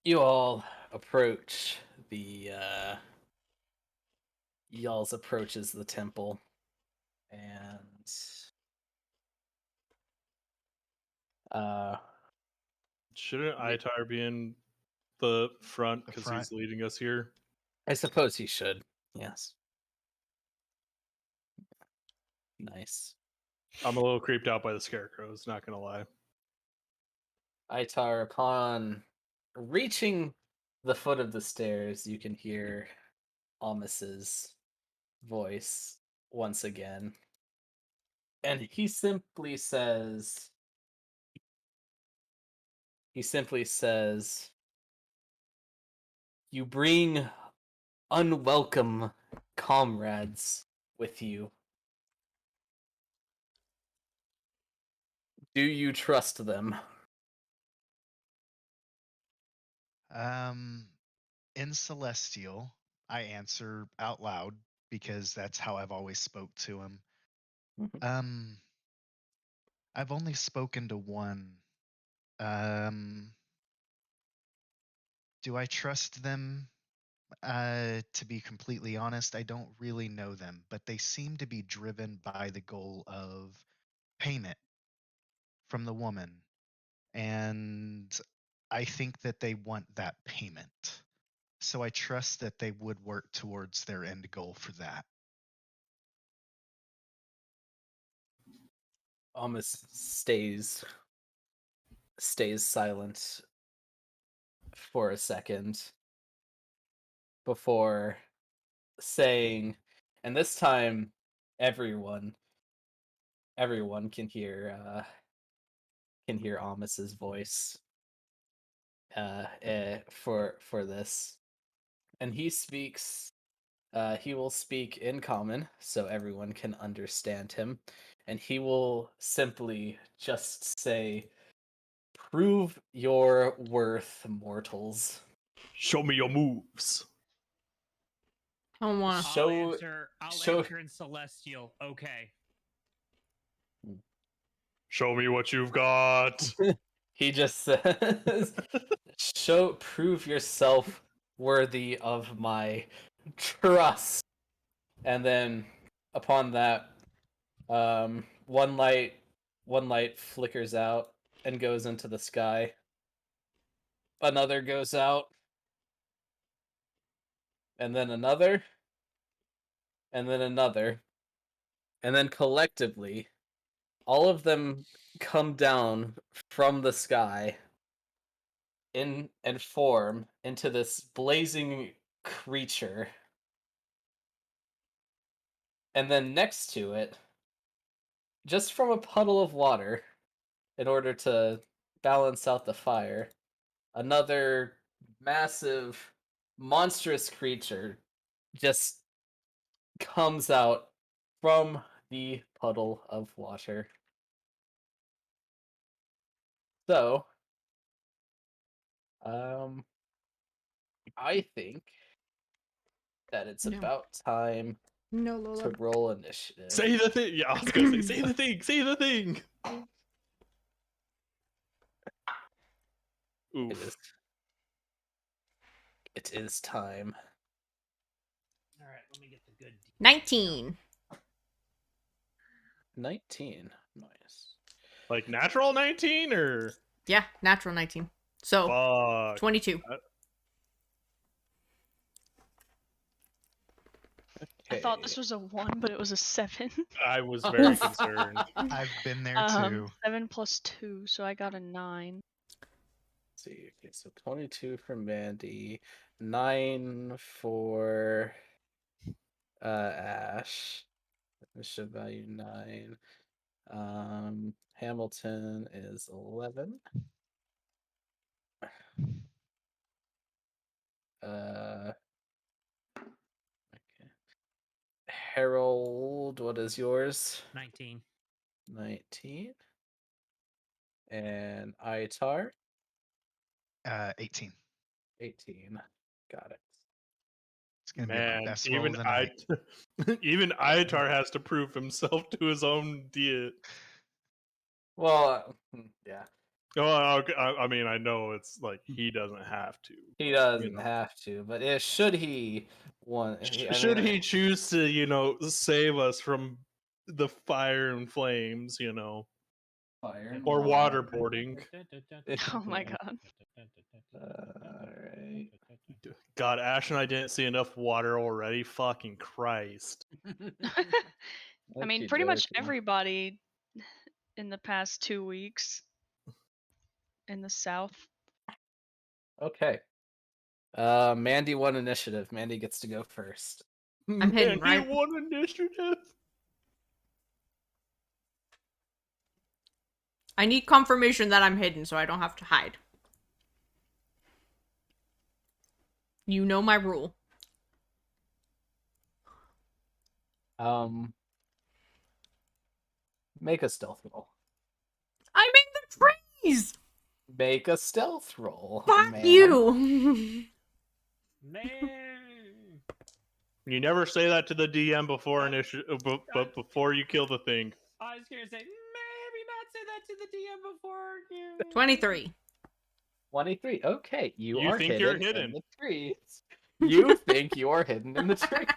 you all approach the y'all's approaches the temple, and Shouldn't Yeah. Itar be in the front The because front. he's leading us here? I suppose he should. Yes. Nice. I'm a little creeped out by the scarecrows, not gonna lie. Itar, upon reaching the foot of the stairs, you can hear Amis's voice once again. And he simply says, "You bring unwelcome comrades with you. Do you trust them?" In Celestial, I answer out loud because that's how I've always spoke to him. Mhm. I've only spoken to one. Do I trust them? To be completely honest, I don't really know them, but they seem to be driven by the goal of payment from the woman. And I think that they want that payment. So I trust that they would work towards their end goal for that. Almost stays silent for a second before saying, and this time everyone can hear Amis's voice for this, and he will speak in common so everyone can understand him, and he will simply just say, "Prove your worth, mortals." Show me your moves. I don't wanna. Show I'll show answer in Celestial. Okay. Show me what you've got. He just says, prove yourself worthy of my trust." And then upon that, one light flickers out and goes into the sky. Another goes out, and then another, and then another. And then collectively, all of them come down from the sky and form into this blazing creature. And then next to it, just from a puddle of water, in order to balance out the fire, another massive, monstrous creature just comes out from the puddle of water. So, I think that it's No. about time No, to Lola. roll initiative. Say the thing. Yeah, I was gonna say, say the thing. Say the thing. Oof. It is time. All right, let me get the good. 19. 19. Nice. Like natural 19 or Yeah, natural 19. So, fuck. 22. I thought this was a 1, but it was a 7. I was very concerned. I've been there too. 7 plus 2, so I got a 9. Let's see. Okay, so 22 for Mandy, 9 for Ash. Initiative value 9. Hamilton is 11. Okay. Harold, what is yours? 19. 19. And Itar? 18. 18. Got it. It's gonna be my Man, best roll even of the night. even Itar has to prove himself to his own diet. Well, yeah. Oh, okay. I mean, I know it's like he doesn't have to. He but, doesn't have to, but should he want? Should he choose to, save us from the fire and flames, fire or waterboarding? Oh my god. Alright. God, Ash and I didn't see enough water already. Fucking Christ. I mean, pretty much everybody in the past 2 weeks in the south. Okay. Mandy won initiative. Mandy gets to go first. I'm hidden, Man, right? he won initiative. I need confirmation that I'm hidden so I don't have to hide. You know my rule. Make a stealth roll. I'm in the trees! Make a stealth roll. Fuck ma'am. you! Man. You never say that to the DM before but before you kill the thing. I was gonna say maybe not say that to the DM before you. 23. 23. Okay, you You are think hidden, you're in hidden. the trees. You think you are hidden in the trees.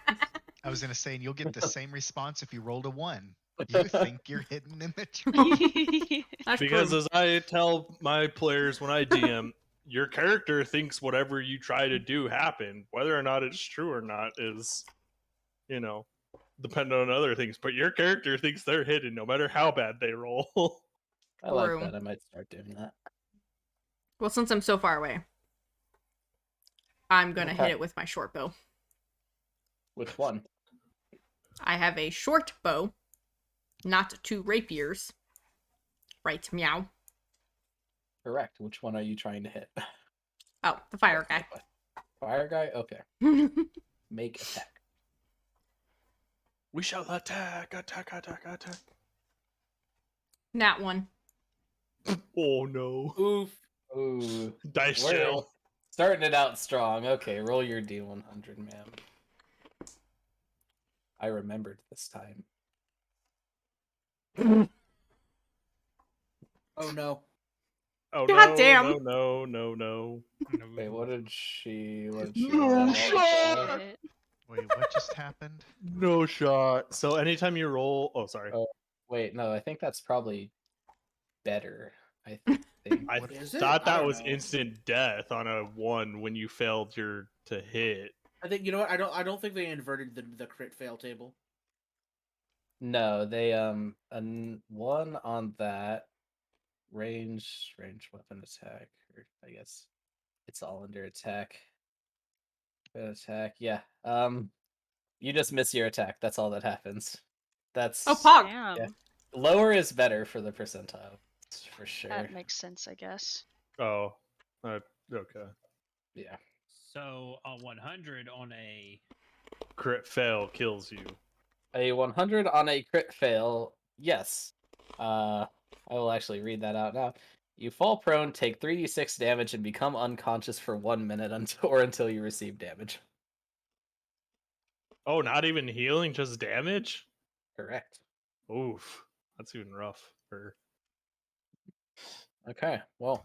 I was gonna say, and you'll get the same response if you rolled a 1. You think you're hidden in the tree. That's Because true. as I tell my players when I DM, your character thinks whatever you try to do happened. Whether or not it's true or not is, dependent on other things. But your character thinks they're hidden no matter how bad they roll. I like True. that. I might start doing that. Well, since I'm so far away, I'm gonna Okay. hit it with my short bow. Which one? I have a short bow, not 2 rapiers. Right, meow. Correct. Which one are you trying to hit? Oh, the fire guy. Fire guy? Okay. Make attack. We shall attack. Nat 1. Oh no. Oof. Ooh. Dice We're shell. starting it out strong. Okay, roll your D100, ma'am. I remembered this time. Oh no. Oh God no, damn. no. Wait, what did she No roll? shot! Wait, what just happened? No shot. So anytime you roll, oh sorry. Oh, wait, no, I think that's probably better. I think. I Is it? thought I that don't was know. instant death on a 1 when you failed your to hit. I think you know what? I don't think they inverted the crit fail table. No, they one on that range weapon attack, or I guess it's all under attack. Attack, yeah. You just miss your attack. That's all that happens. That's Oh, pog. Damn. Yeah. Lower is better for the percentile, for sure. That makes sense, I guess. Oh, okay. Yeah. So a 100 on a Crit fail kills you. A 100 on a crit fail, yes. I will actually read that out now. You fall prone, take 3d6 damage, and become unconscious for 1 minute until you receive damage. Oh, not even healing, just damage? Correct. Oof. That's even rough. Okay, well.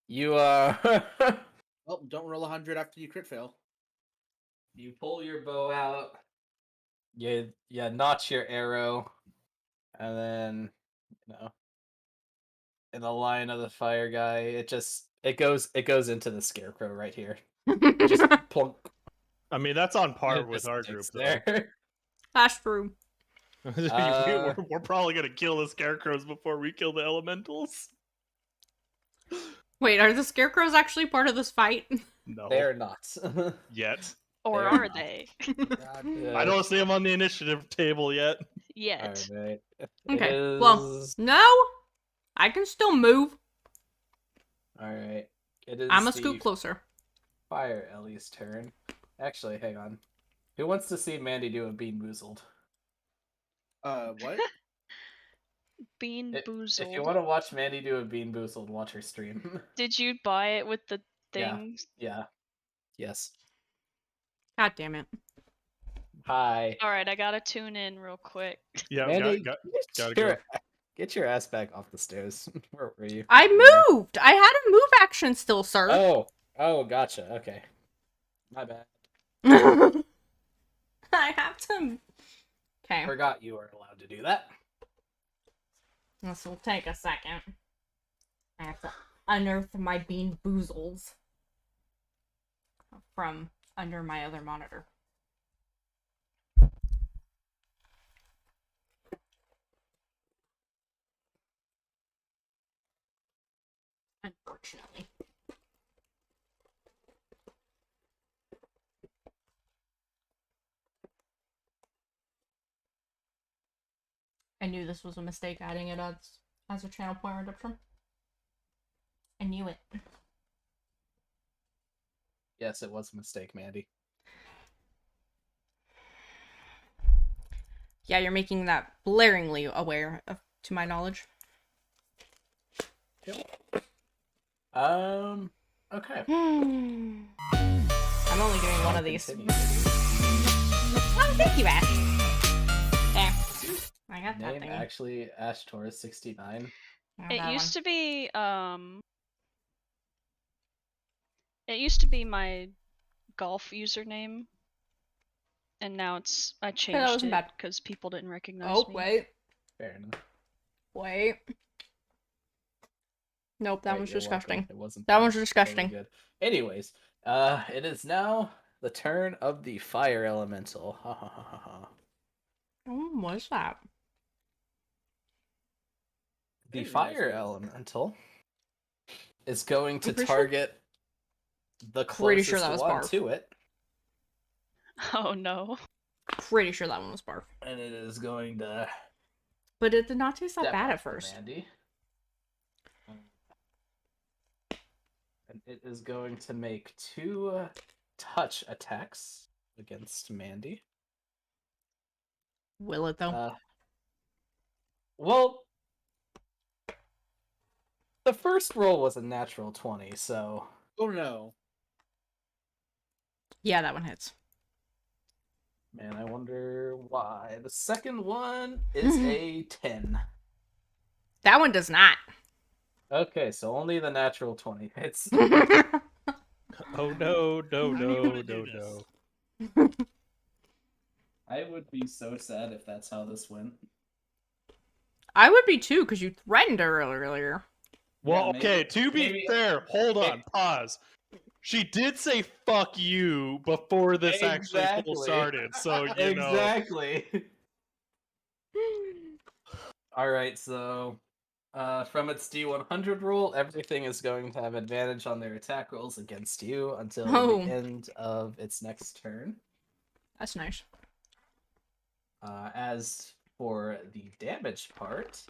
You, Well, don't roll 100 after you crit fail. you pull your bow out. You notch your arrow. And then, in the line of the fire guy, it goes into the scarecrow right here. Just plunk. I mean, that's on par It with just our sticks group, there. That's true. though. We're probably going to kill the scarecrows before we kill the elementals. Wait, are the scarecrows actually part of this fight? No. They're not. Yet. Or They're are not. they? God. I don't see them on the initiative table yet. Yet. Alright. Okay, well, no. I can still move. Alright. It is I'm gonna the scoot closer. Fire Ellie's turn. Actually, hang on. Who wants to see Mandy do a bean boozled? What? Bean If you boozled. want to watch Mandy do a bean boozled, watch her stream. Did you buy it with the Yeah. things? Yeah. Yes. God damn it. Hi. Alright, I gotta tune in real quick. Yeah, Mandy, gotta go. get your ass back off the stairs. Where were you? I You there? moved! I had a move action still, sir. Oh, gotcha. Okay. My bad. I have to... Okay. Forgot you were allowed to do that. This will take a second. I have to unearth my bean boozles from under my other monitor. Unfortunately. knew this was a mistake adding it as a channel point redemption. I knew it. Yes, it was a mistake, Mandy. Yeah, you're making that blaringly aware, to my knowledge. Okay. I'm only doing one of these. Continue. Oh, thank you, Ash. There. I got that Name thing. actually Ashtor 69. It used to be it used to be my golf username, and now I that changed wasn't it bad. because people didn't recognize Oh, me. wait. Fair enough. Wait. Nope, that Great, one's you're disgusting. welcome. It wasn't That bad. one's disgusting. Totally good. Anyways, it is now the turn of the fire elemental. Ha ha ha ha ha. What is that? The didn't realize fire what it was. elemental is going to I'm pretty sure- target the Pretty sure closest that was one Barf. to it, Oh no. Pretty sure that one was barf. and it is going to But it did not taste that step bad up at to first. Mandy. And it is going to make 2 touch attacks against Mandy. Will it, though? Well, the first roll was a natural 20, so... Oh no. Yeah, that one hits. Man, I wonder why. The second one is a 10. That one does not. Okay, so only the natural 20 hits. Oh no, no, How do you no, wanna do no, this? no. I would be so sad if that's how this went. I would be too, because you threatened her earlier. Well, Yeah, maybe- okay, to be maybe- fair, hold on, Hey. pause. She did say "fuck you" before this actually full Exactly. started, so you know. Exactly. Alright, so from its D100 rule, everything is going to have advantage on their attack rolls against you until Oh. the end of its next turn. That's nice. As for the damage part,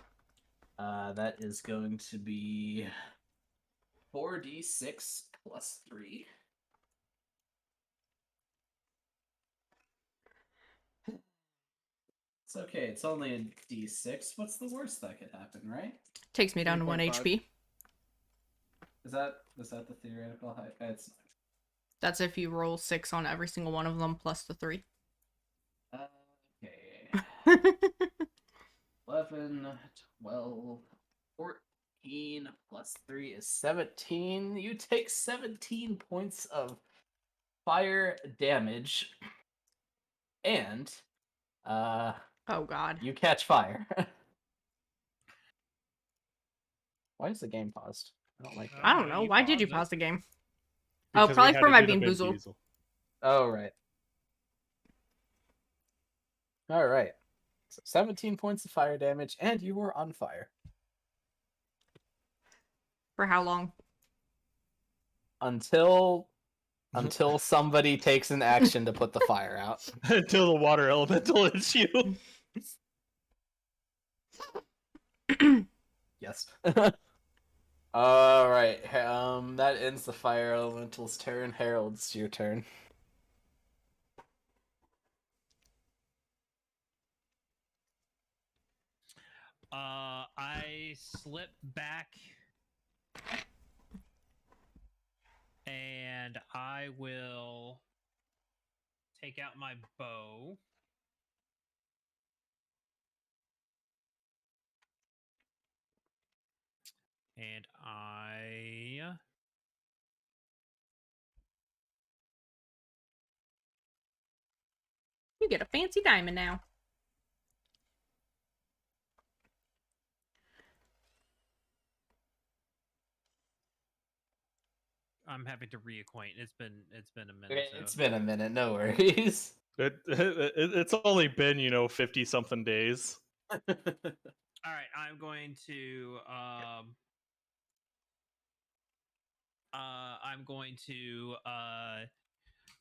that is going to be 4d6 plus 3. It's okay, it's only a d6. What's the worst that could happen, right? Takes me down to 1 3.5. HP. Is that the theoretical height? It's That's if you roll 6 on every single one of them, plus the 3. okay. 11, 12, 14 plus 3 is 17. You take 17 points of fire damage. And Oh god. you catch fire. Why is the game paused? I don't like that. I don't know. You Why did you paused it. pause the game? Because we probably had for to my do the Bean Vin Boozled. Diesel. Oh, right. All right. So 17 points of fire damage, and you were on fire. For how long? Until somebody takes an action to put the fire out. Until the water elemental hits you. Yes. All right. That ends the fire elemental's turn. Harold, it's your turn. I slip back and I will take out my bow. And You get a fancy diamond now. I'm having to reacquaint. It's been a minute. Okay, So. it's been a minute. No worries. It's only been 50 something days. All right, I'm going to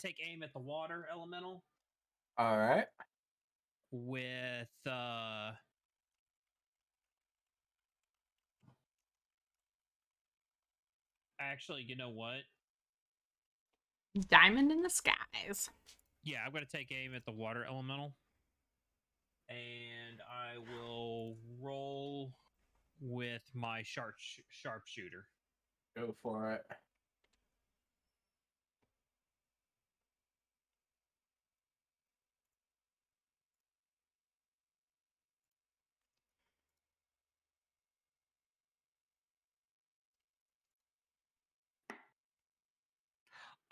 take aim at the water elemental All right. with Actually, you know what? Diamond in the skies. Yeah, I'm gonna take aim at the water elemental, and I will roll with my sharpshooter. Go for it.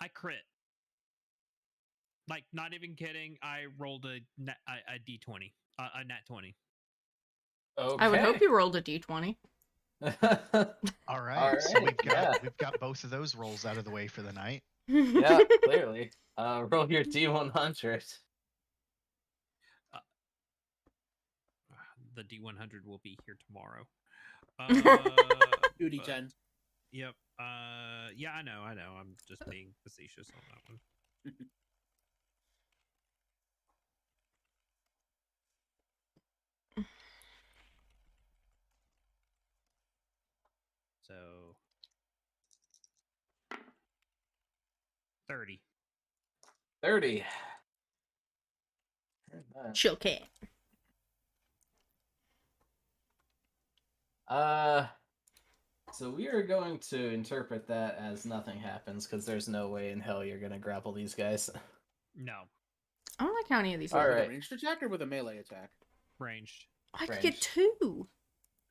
I crit. Like, not even kidding. I rolled a d20, a nat 20. Okay. I would hope you rolled a d20. All right, so Alright, we've got both of those rolls out of the way for the night. Yeah, clearly. Roll your D100. The D100 will be here tomorrow. 2d10. Yep. Yeah, I know. I'm just being facetious on that one. So 30. 30. Chill cat. So we are going to interpret that as nothing happens, because there's no way in hell you're gonna grapple these guys. No. I don't like how any of these All are. With a right. ranged attack or with a melee attack? Ranged. I could Ranged. get 2.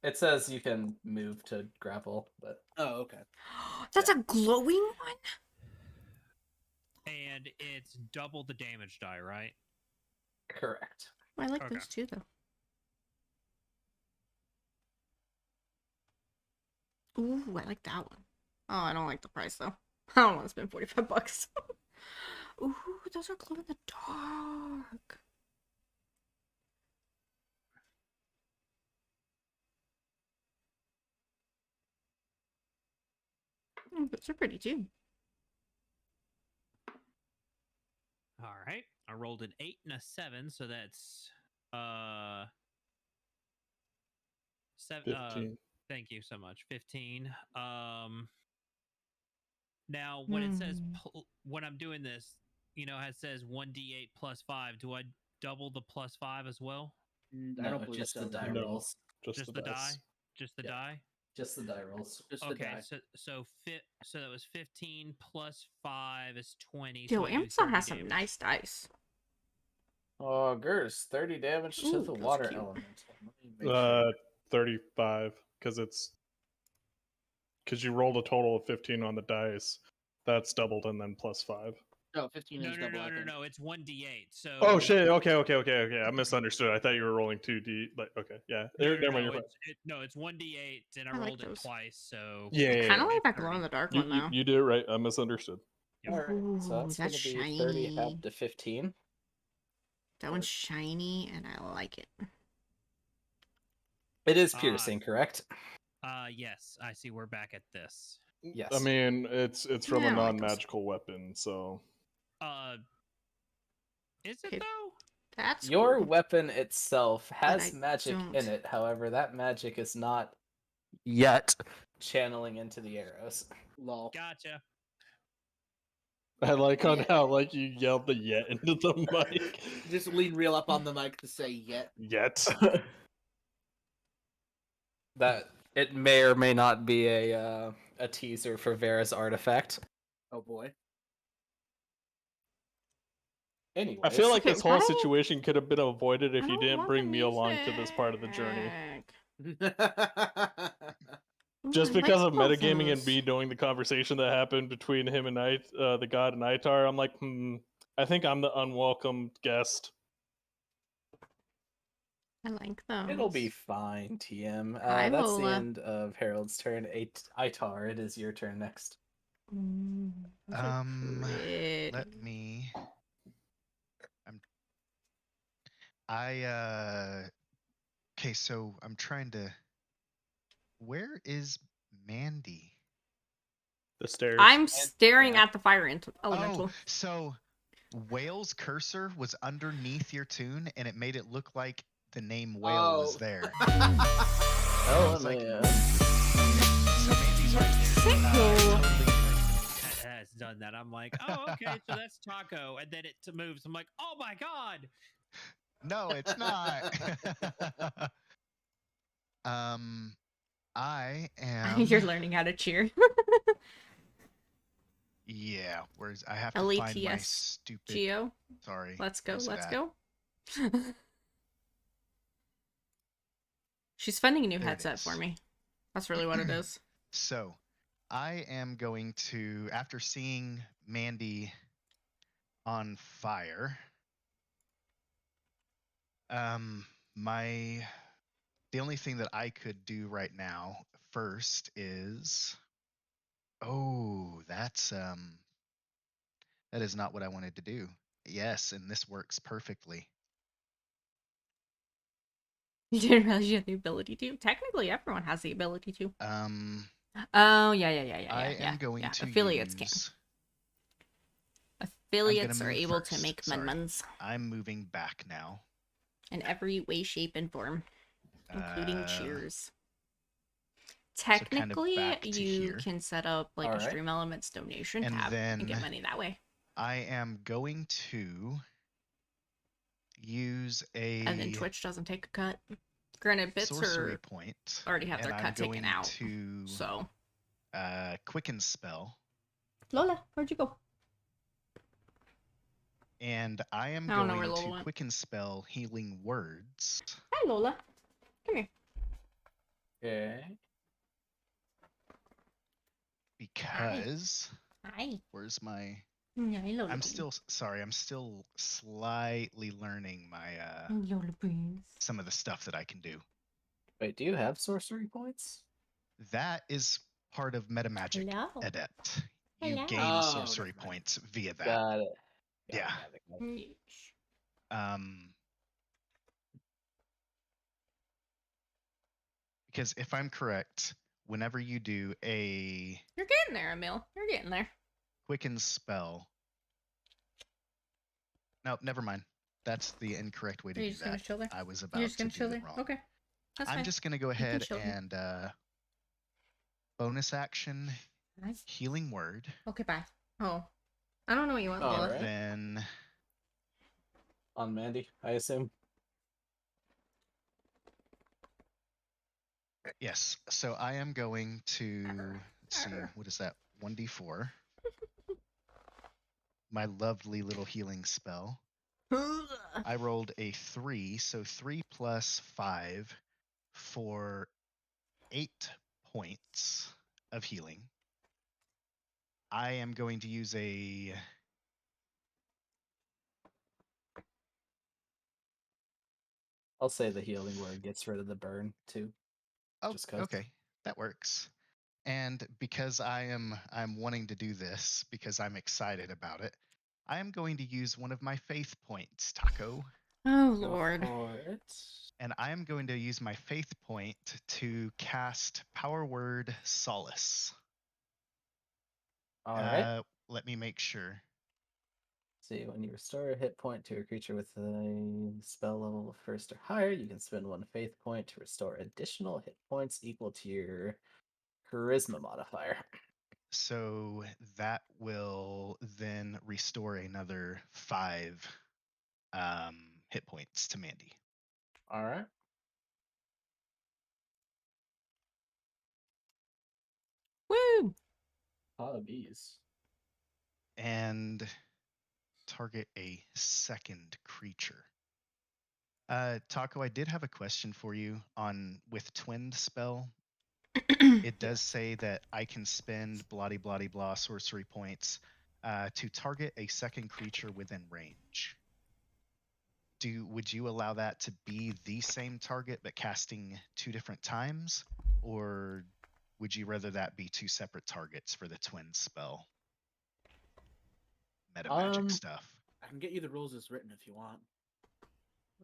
It says you can move to grapple, but Oh, okay. That's a glowing one? And it's double the damage die, right? correct. I like Okay. those too, though. Ooh, I like that one. Oh, I don't like the price, though. I don't want to spend $45. Ooh, those are glow in the dark. Those are pretty, too. All right. I rolled an 8 and a 7, so that's 7. 15. Thank you so much. 15. Now when it says when I'm doing this, it says 1d8 plus 5. Do I double the plus 5 as well? I No, don't believe just so. the die No. rolls. Just the die. dice. Just the Yeah. die. Just the die rolls. Just the Okay, die. so that was 15 plus 5 is 20. Yo, so I do Amazon 30 has some damage. nice dice. Oh, Gers, 30 damage Ooh, to the that's water cute. element. Let me make sure. 35 because you rolled a total of 15 on the dice. That's doubled and then plus 5. No, 15 No, is no, double. no, I no, think. no. It's 1d8. So. Oh shit! Okay. I misunderstood. I thought you were rolling 2d. Like, okay, yeah. No, Never mind. You're fine. it's 1d8, and I I like rolled it those. twice. So. Yeah, I kind of like that 30. glow in the dark You, one, you, though. you did it right. I misunderstood. Yep. All right, so Ooh, that's going that's to be 30 shiny. half to 15. That one's shiny, and I like it. It is piercing, correct? Yes, I see. We're back at this. Yes. I mean, it's from Yeah, a I like those. non-magical weapon, so Is it Okay. though? That's Your cool. weapon itself has I magic don't. in it. However, that magic is not yet channeling into the arrows. Lol. Gotcha. I like on how like you yelled the yet into the mic. Just lean real up on the mic to say yet. Yet. That it may or may not be a teaser for Vera's artifact. Oh boy. Anyways, I feel like Okay, this whole why- situation could have been avoided if I you don't didn't want bring the me along to this part of the journey. music. Ooh, Just I because like of both metagaming and those. me knowing the conversation that happened between him and the god and Itar, I'm like, I think I'm the unwelcome guest. I like those. it'll be fine, TM. Hi, That's the Lola. end of Harold's turn. Itar, it is your turn next. Ooh, those are pretty. Let me. Okay, so I'm trying to. Where is Mandy? The stairs. I'm staring yeah. at the fire elemental. Oh, so Whale's cursor was underneath your tune, and it made it look like the name Whale was there. Oh, was like, yeah. So Mandy's right there. Sickle. Totally done that. I'm like, oh, okay, so that's Taco, and then it moves. I'm like, oh my god. No, it's not. I am. You're learning how to cheer. Yeah, where's I have to find my LETS stupid. Geo. Sorry. Let's go. where's it Let's at? go. She's finding a new There it headset is. for me. That's really what it is. So, I am going to, after seeing Mandy on fire, the only thing that I could do right now first is, that is not what I wanted to do. Yes, and this works perfectly. You didn't realize you had the ability to. Technically, everyone has the ability to. Oh yeah. I am going to Affiliates use. can. Affiliates are move able to first. make Sorry. munmuns I'm moving back now. in every way, shape, and form, including cheers. kind of Technically, back to you here. can set up like a Alright. Stream Elements donation And tab and get then- money that way. I am going to use And then a Twitch doesn't take a cut. Granted, bits sorcery are point. already have their and cut I'm taken going out. to So, quicken spell, Lola, where'd you go? and I am I don't know going where Lola to went. quicken spell healing words Hi, Lola. Come here. Okay. because Hi. where's my? Hi, Lola. I'm still sorry. I'm still slightly learning my Lola Beans. some of the stuff that I can do. Wait, do you have sorcery points? That is part of Metamagic Hello. Adept. You Hello. gain Oh, sorcery never mind. points via that. Got it. Yeah. Got it. Because if I'm correct, whenever you do a You're getting there, Emil. You're getting there. quicken spell. Nope, never mind. That's the incorrect way to Are you do just gonna that. chill there? I was You're about just to gonna do chill it there? wrong. Okay. That's I'm fine. just gonna go can ahead chill here. and bonus action Nice. healing word. Okay, bye. Oh. I don't know what you want, Lola. Alright. Then On Mandy, I assume. yes, so I am going to let's see, what is that? 1d4. My lovely little healing spell. I rolled a 3, so 3 plus 5 for 8 points of healing. I am going to use a I'll say the healing word gets rid of the burn too. oh, Just 'cause. okay, that works. And because I'm wanting to do this because I'm excited about it, I am going to use one of my faith points, Taco. Oh, Go Lord. for it. And I am going to use my faith point to cast Power Word Solace. Alright. Let me make sure. See, when you restore a hit point to a creature with a spell level of first or higher, you can spend 1 faith point to restore additional hit points equal to your charisma modifier. So that will then restore another 5 hit points to Mandy. Alright. Woo! Hobbies. And target a second creature. Taco, I did have a question for you on with twinned spell. It does say that I can spend blah blah blah sorcery points to target a second creature within range. Would you allow that to be the same target but casting 2 different times, or would you rather that be 2 separate targets for the twin spell? Meta magic stuff. I can get you the rules as written if you want.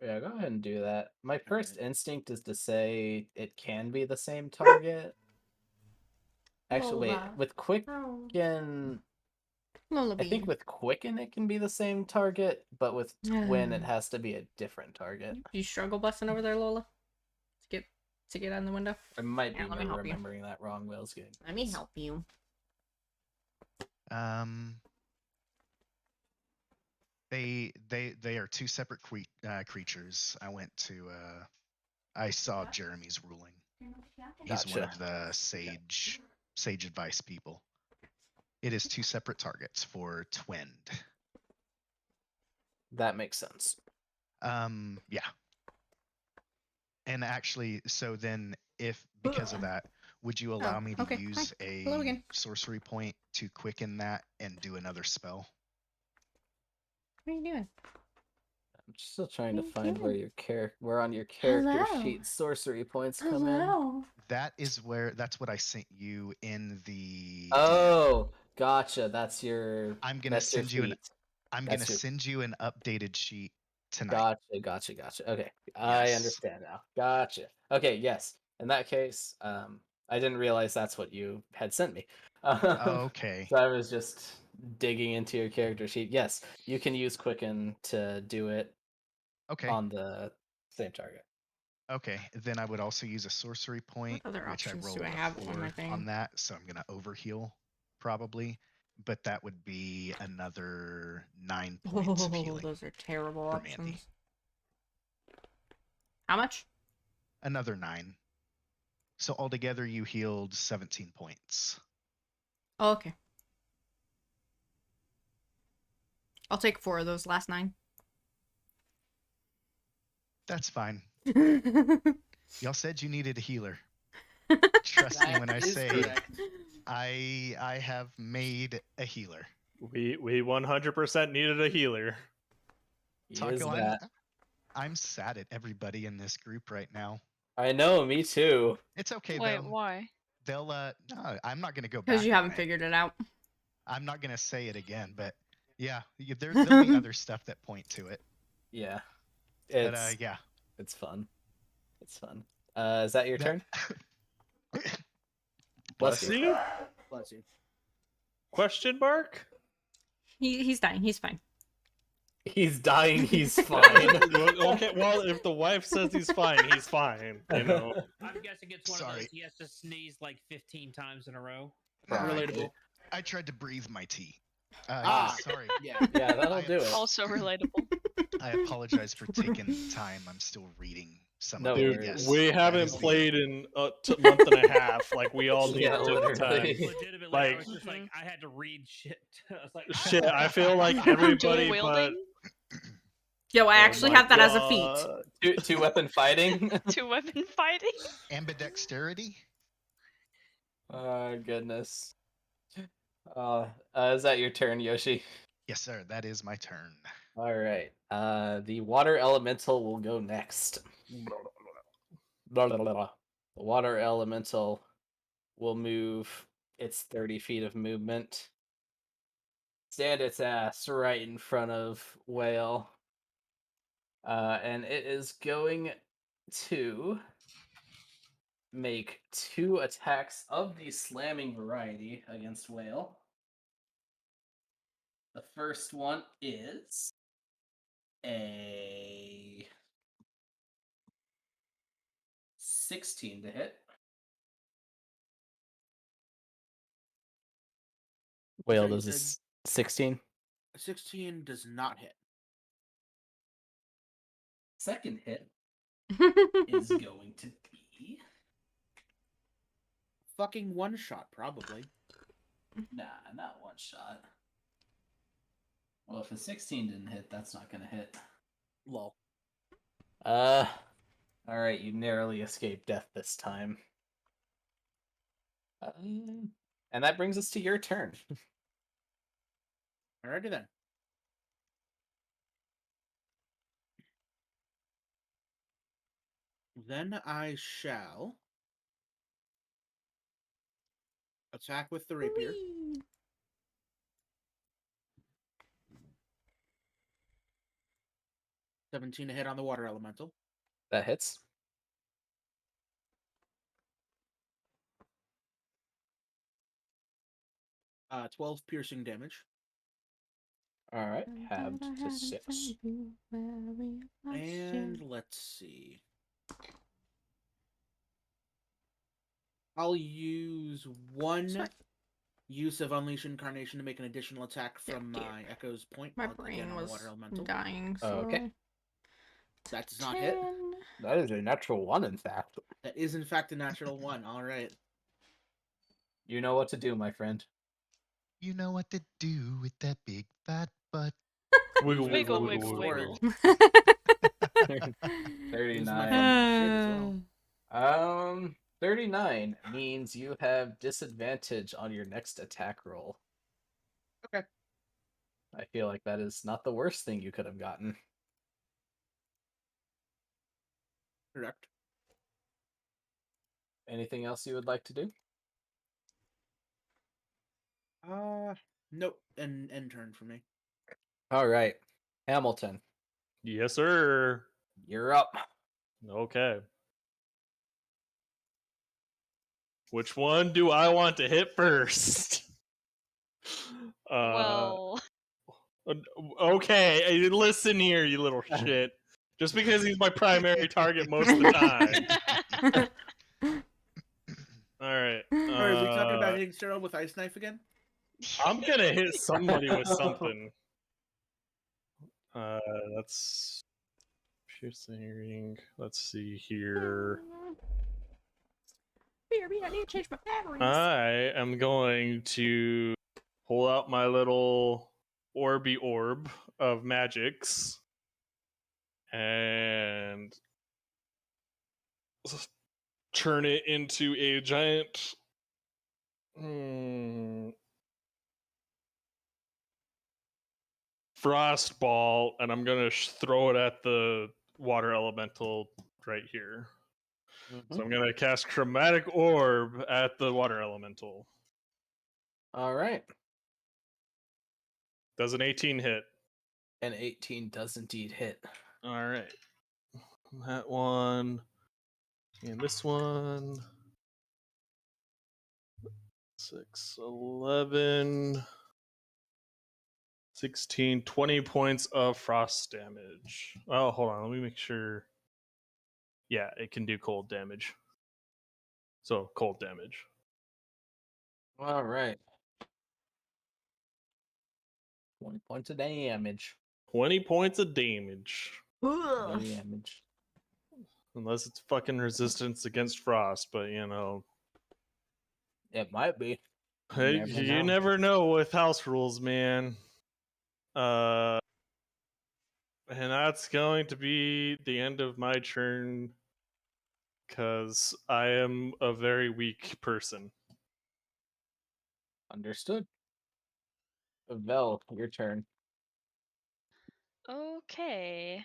Yeah, go ahead and do that. My first instinct is to say it can be the same target. Actually, wait, Lola. with Quicken, Lola I think Bean. with Quicken it can be the same target, but with Twin it has to be a different target. You struggle busting over there, Lola? To get on the window? I might be Yeah, let me help you. remembering that wrong, Will's game. Let me help you. Um, they are two separate creatures. I saw Jeremy's ruling. He's one Gotcha. of the sage advice people. It is two separate targets for twinned. That makes sense. Yeah. And actually, so then because of that, would you allow me to okay. use Hi. Hello a again. sorcery point to quicken that and do another spell? What are you doing? I'm still trying to What are you find where doing? your where on your character Hello. sheet sorcery points come in. Hello. That's what I sent you in the DM. Oh, gotcha. That's your I'm gonna send you feat. I'm That's gonna your send you an updated sheet tonight. Gotcha. Okay, I Yes. understand now. Gotcha. Okay, yes. In that case, I didn't realize that's what you had sent me. Okay. So I was just digging into your character sheet. Yes, you can use Quicken to do it Okay. on the same target. Okay. Then I would also use a sorcery point, What other which I options rolled do I a have on 4 my thing? on that, so I'm gonna overheal probably. But that would be another 9 points of healing. Those are terrible for options. Mandy. How much? Another 9. So altogether, you healed 17 points. Oh, okay. I'll take 4 of those last 9. That's fine. Y'all said you needed a healer. Trust me when I That is say correct. I have made a healer. We 100% needed a healer. Taco, I'm sad at everybody in this group right now. I know, me too. It's okay Wait, though. why? They'll no, I'm not gonna go back. Because you on haven't it. figured it out. I'm not gonna say it again, but yeah, there'll be other stuff that point to it. Yeah. But yeah. It's fun. It's fun. Is that your turn? Bless you? Bless you. Question mark? He's dying. He's fine. He's dying, he's fine. Okay, well, if the wife says he's fine, he's fine. You know. I'm guessing it's one of Sorry. those he has to sneeze like 15 times in a row. Relatable. I tried to breathe my tea. Sorry. Yeah. Yeah, that'll do it. Also relatable. I apologize for taking time. I'm still reading some No of it. Dude, worries. Yes, we that haven't is the- played in a month and a half. Like, we all need Yeah, different time. literally. Legitimately, I Like- was just like, I had to read shit. I was like, Shit, I feel like Dual everybody but... wielding, Yo, I Oh actually my have that as a feat. God. Two weapon fighting. 2-weapon fighting. Ambidexterity. Oh goodness. Is that your turn, Yoshi? Yes, sir. That is my turn. All right. The water elemental will go next. The water elemental will move its 30 feet of movement. Stand its ass right in front of Whale. And it is going to make 2 attacks of the slamming variety against Whale. The first one is a 16 to hit. Whale, So you does this said 16? 16 does not hit. Second hit is going to be Fucking one shot, probably. nah, not one shot. Well, if a 16 didn't hit, that's not gonna hit. Lol. All right, you narrowly escaped death this time. And that brings us to your turn. Alrighty then. Then I shall attack with the rapier. Whee! 17 to hit on the water elemental. That hits. Uh, 12 piercing damage. All right, halved to 6. And let's see. I'll use one Sorry. use of Unleash Incarnation to make an additional attack Yeah, from dear. my Echo's point. My again brain on the was water elemental. dying. Oh, okay. So That does not hit. 10. That is a natural one, in fact. That is in fact a natural 1. All right. You know what to do, my friend. You know what to do with that big fat butt. Wiggle, Wiggle, wiggle, wiggle, wiggle. wiggle. 39. 39 means you have disadvantage on your next attack roll. Okay. I feel like that is not the worst thing you could have gotten. Correct. Anything else you would like to do? Nope. End turn for me. All right. Hamilton, Yes, sir. you're up. Okay. Which one do I want to hit first? Well, Okay, listen here, you little shit. Just because he's my primary target most of the time. All right. Or are we talking about hitting Cyril with Ice Knife again? I'm gonna hit somebody with something. That's piercing. Let's see here. I need to change my batteries. I am going to pull out my little orby orb of magics and turn it into a giant frost ball, and I'm gonna throw it at the water elemental right here. So I'm gonna cast Chromatic Orb at the water elemental. All right. Does an 18 hit? An 18 does indeed hit. All right. That one. And this one. 6, 11, 16, 20 points of frost damage. Oh, hold on. Let me make sure. Yeah, it can do cold damage. So, cold damage. All right. 20 points of damage. 20 points of damage. Ugh. Damage. Unless it's fucking resistance against frost, but you know. It might be. Hey, never you know. never know with house rules, man. And that's going to be the end of my turn because I am a very weak person. Understood. Vel, your turn. okay.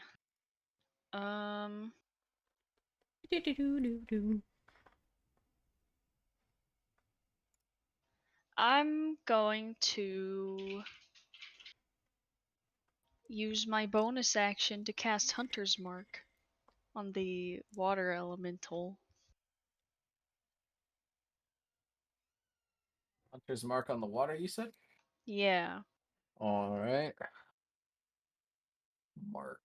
Do-do-do-do-do. I'm going to use my bonus action to cast Hunter's Mark on the water elemental. Hunter's mark on the water, you said? Yeah. All right. Marked.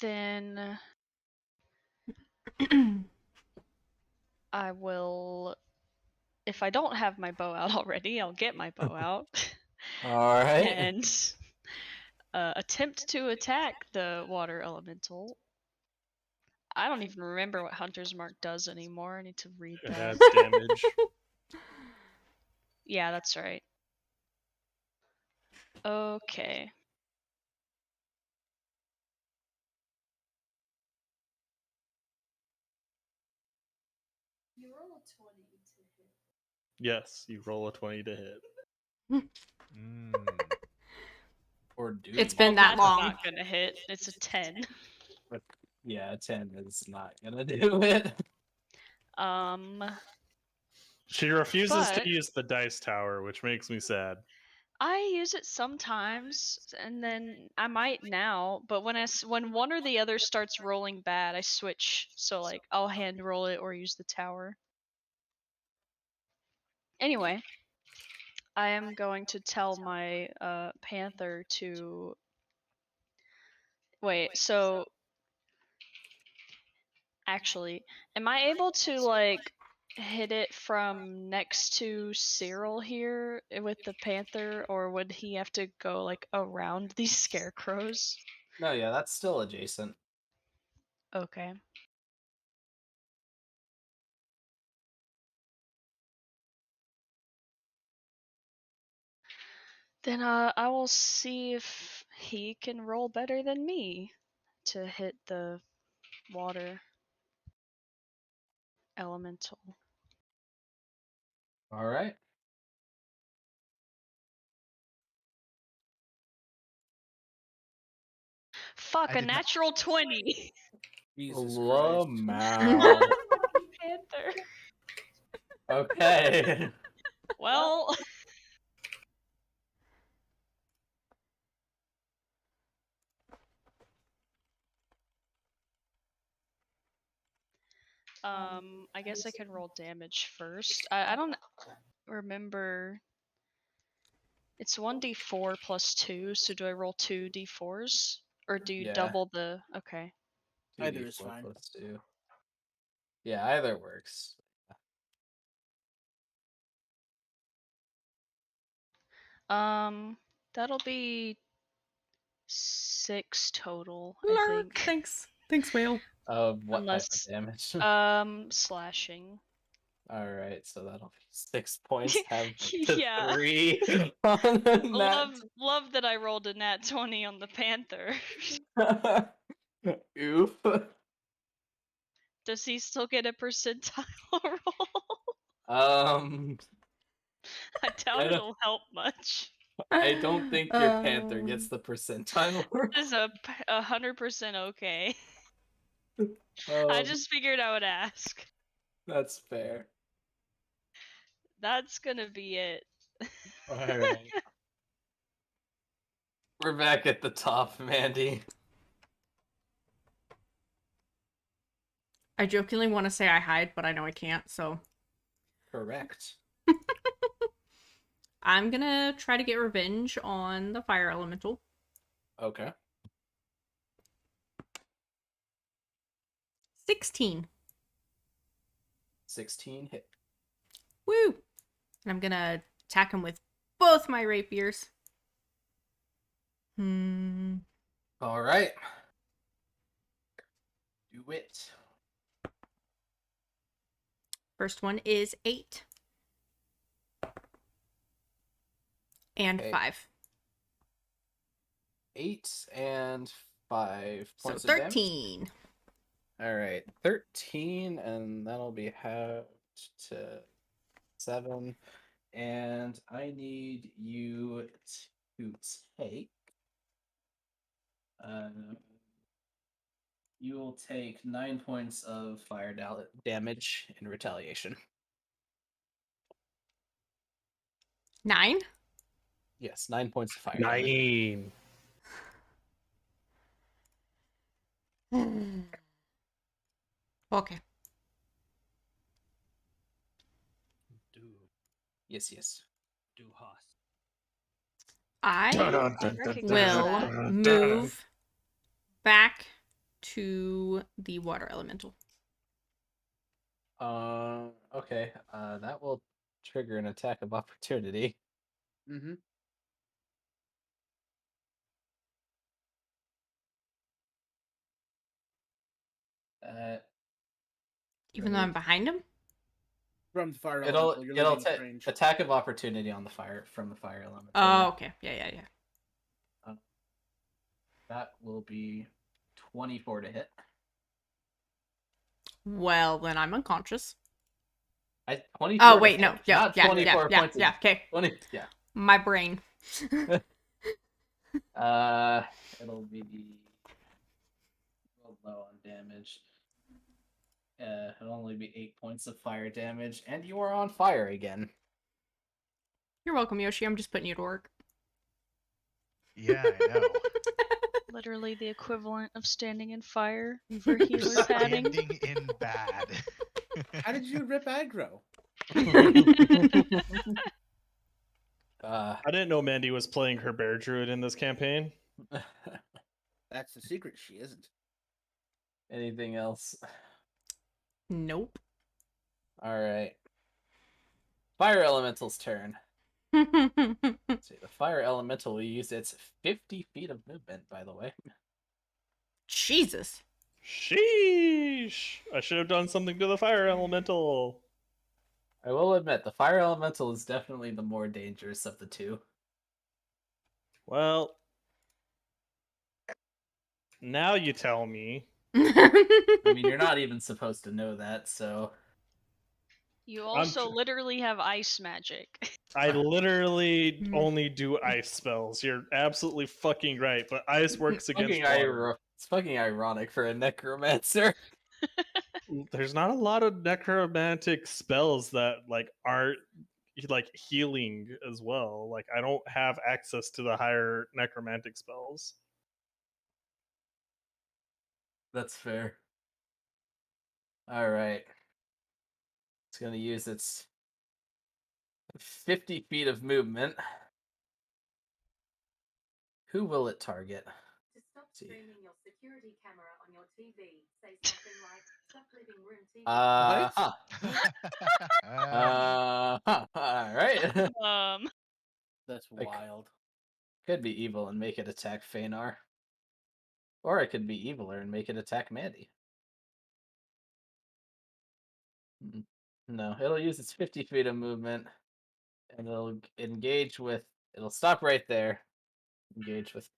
Then I will, if I don't have my bow out already, I'll get my bow out All right. and attempt to attack the water elemental. I don't even remember what Hunter's Mark does anymore. I need to read It that. adds damage. Yeah, that's right. Okay. Yes, you roll a 20 to hit. Or do It's you? been that That's long. not gonna hit. It's a 10. Yeah, 10 is not gonna do it. She refuses But- to use the dice tower, which makes me sad. I use it sometimes, and then I might now. But when one or the other starts rolling bad, I switch. So like I'll hand roll it or use the tower. Anyway, I am going to tell my panther to wait. So Actually, am I able to like hit it from next to Cyril here with the panther, or would he have to go like around these scarecrows? No, yeah, that's still adjacent. Okay. Then I will see if he can roll better than me to hit the water elemental. All right. Fuck, I a did not- natural 20. Jesus Christ. Lamau. Panther. Okay. Well, I guess I can roll damage first. I don't remember. It's 1d4 plus 2, so do I roll 2d4s? Or do you Yeah. double the. Okay. Either is 2d4 fine. plus 2. Yeah, either works. That'll be 6 total, I Lurk. think. Thanks. Thanks, whale. What Unless, type of damage? slashing. All right, so that'll be 6 points. Have to Yeah. 3 on that. Love that I rolled a nat 20 on the panther. Oof. Does he still get a percentile roll? I doubt don't- it'll help much. I don't think your panther gets the percentile. This is 100% okay. I Um, just figured I would ask. That's fair. That's gonna be it. All right. We're back at the top, Mandy. I jokingly want to say I hide, but I know I can't, so Correct. I'm gonna try to get revenge on the fire elemental. Okay. 16. 16 hit. Woo! And I'm gonna attack him with both my rapiers. All right. Do it. First one is 8. And Okay. 5. 8 and 5 So points of damage. 13. All right, 13, and that'll be halved to 7. And I need you to take. You will take 9 points of fire damage in retaliation. 9? Yes, 9 points of fire damage. 9. Okay. Yes. Do Haas. I Recognize will that. move back to the water elemental. Okay. That will trigger an attack of opportunity. Mm-hmm. Even though I'm behind him? From the fire It'll elemental, you're leaving take range. attack of opportunity on the fire from the fire element. Oh, okay. Yeah. That will be 24 to hit. Well, then I'm unconscious. 24 Oh, to wait, hit, no. not 24 points. Yeah, okay. 20. Yeah. My brain. It'll be a little low on damage. It'll only be 8 points of fire damage, and you are on fire again. You're welcome, Yoshi. I'm just putting you to work. Yeah, I know. Literally the equivalent of standing in fire for healer padding. Standing in bad. How did you rip aggro? I didn't know Mandy was playing her bear druid in this campaign. That's the secret. She isn't. Anything else? Nope. All right. Fire Elemental's turn. Let's see, the Fire Elemental will use its 50 feet of movement, by the way. Jesus. Sheesh! I should have done something to the fire elemental. I will admit, the Fire Elemental is definitely the more dangerous of the two. Well, now you tell me. I mean, you're not even supposed to know that, so... You also literally have ice magic. I literally only do ice spells. You're absolutely fucking right, but ice works against water. It's fucking ironic for a necromancer. There's not a lot of necromantic spells that like aren't like healing as well. Like I don't have access to the higher necromantic spells. That's fair. Alright. It's gonna use its 50 feet of movement. Who will it target? To stop streaming your security camera on your TV, say something like, stop living room TV. Alright. That's wild. Could be evil and make it attack Feanor. Or I could be eviler and make it attack Mandy. No, it'll use its 50 feet of movement. And it'll engage with... It'll stop right there. Engage with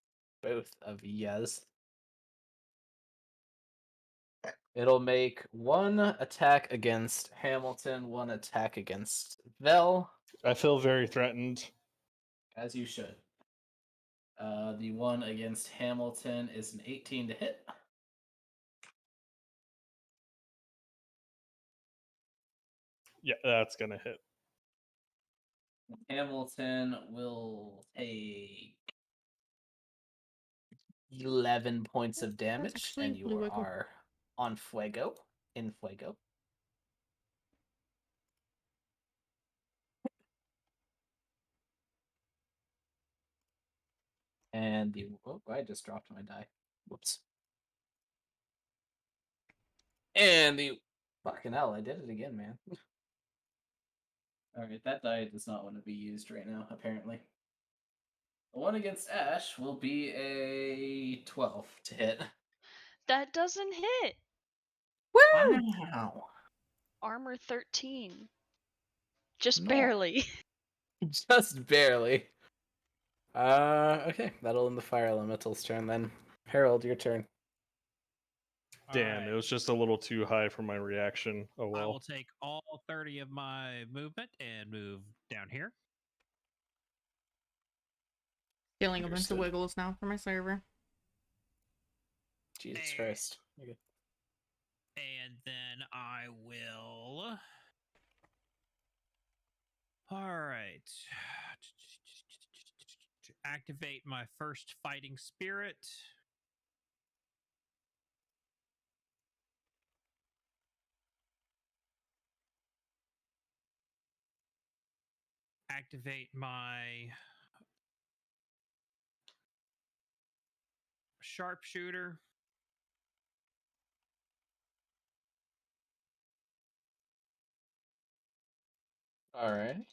both of Yez. It'll make one attack against Hamilton, one attack against Vel. I feel very threatened. As you should. The one against Hamilton is an 18 to hit. Yeah, that's gonna hit. Hamilton will take 11 points of damage, and you are on fuego. In fuego. And the... Oh, I just dropped my die. Whoops. And the... Fucking hell, I did it again, man. Alright, that die does not want to be used right now, apparently. The one against Ash will be a 12 to hit. That doesn't hit. Woo! Wow. Armor 13. Just barely. Just barely. Okay, that'll end the Fire Elemental's turn then. Harold, your turn. Damn, it was just a little too high for my reaction. Oh well. I will take all 30 of my movement and move down here. Feeling a bunch of wiggles now for my server. Jesus Christ. Okay. And then I will... Alright. Activate my first fighting spirit. Activate my sharpshooter. Alright.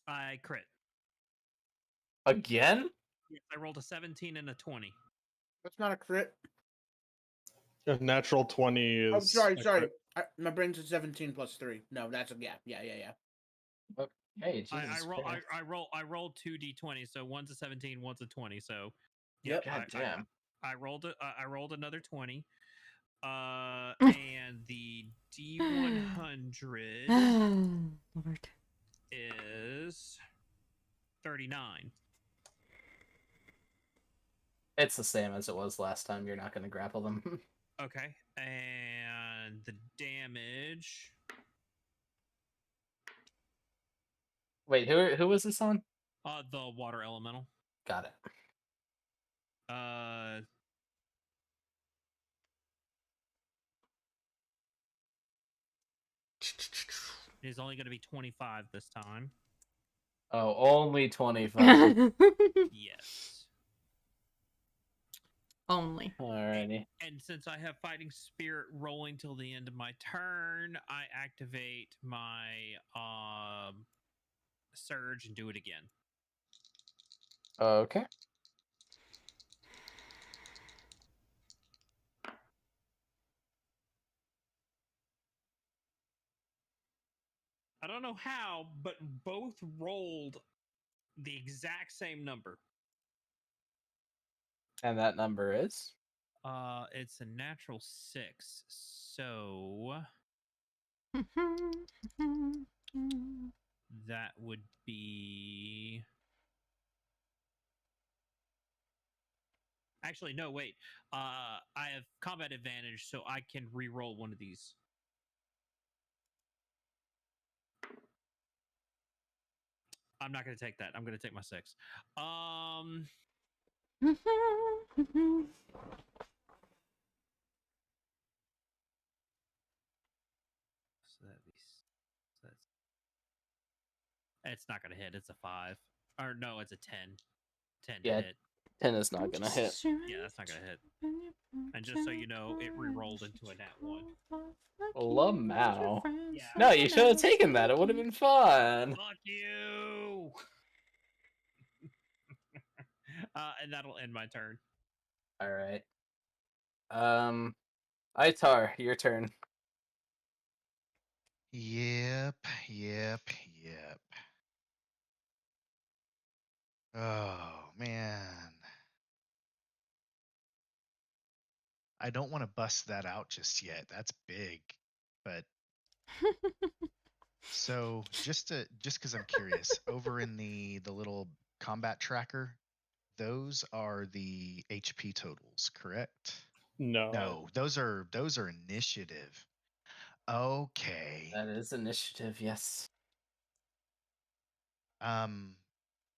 I crit. Again? Yes, I rolled a 17 and a 20. That's not a crit. A natural 20 is. Oh, sorry. My brain's at 17 plus 3. No, that's a yeah. Hey, Jesus I rolled 2d20, so one's a 17, one's a 20. So yep, damn. I rolled another 20. And the D100 Lord. is 39. It's the same as it was last time. You're not going to grapple them. Okay, and the damage. Wait, who was this on? The water elemental. Got it. It's only going to be 25 this time. Oh, only 25. Yes. Only. Alrighty. And since I have fighting spirit rolling till the end of my turn, I activate my surge and do it again. Okay. I don't know how, but both rolled the exact same number. And that number is? It's a natural 6. So that would be. Actually, no, wait. I have combat advantage, so I can re-roll one of these. I'm not going to take that. I'm going to take my 6. So it's not going to hit. It's a 5. Or no, it's a 10. 10 to Yeah, hit. 10 is not gonna hit. Yeah, that's not going to hit. And just so you know, it re-rolled into a nat 1. Lamau. Yeah. No, you should have taken that. It would have been fun. Fuck you! And that'll end my turn. Alright. Itar, your turn. Yep. Oh, man. I don't want to bust that out just yet. That's big. But so just because I'm curious, over in the little combat tracker, those are the HP totals, correct? No. No, those are initiative. Okay. That is initiative, yes. So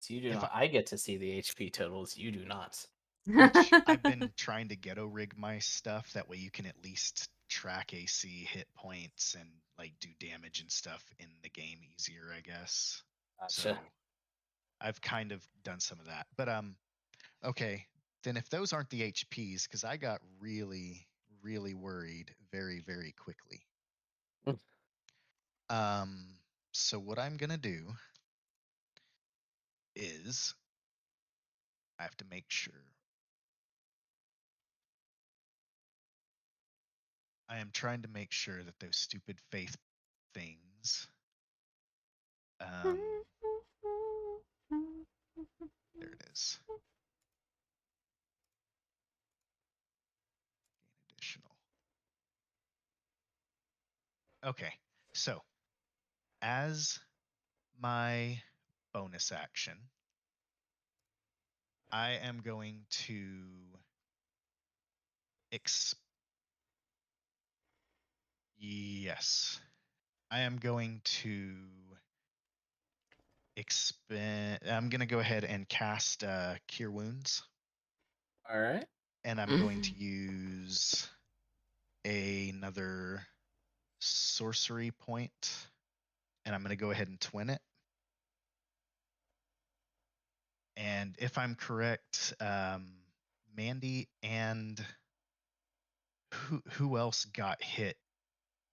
you do If not. I get to see the HP totals. You do not. which I've been trying to ghetto rig my stuff. That way you can at least track AC, hit points, and like do damage and stuff in the game easier, I guess. So Gotcha. I've kind of done some of that. But okay. Then if those aren't the HPs, because I got really, really worried very, very quickly. So what I'm gonna do is I have to make sure I am trying to make sure that those stupid faith things there it is. Gain additional. Okay, so as my bonus action, I am going to yes. I am going to I'm going to go ahead and cast Cure Wounds. All right. And I'm going to use another sorcery point, and I'm going to go ahead and twin it. And if I'm correct, Mandy and who else got hit?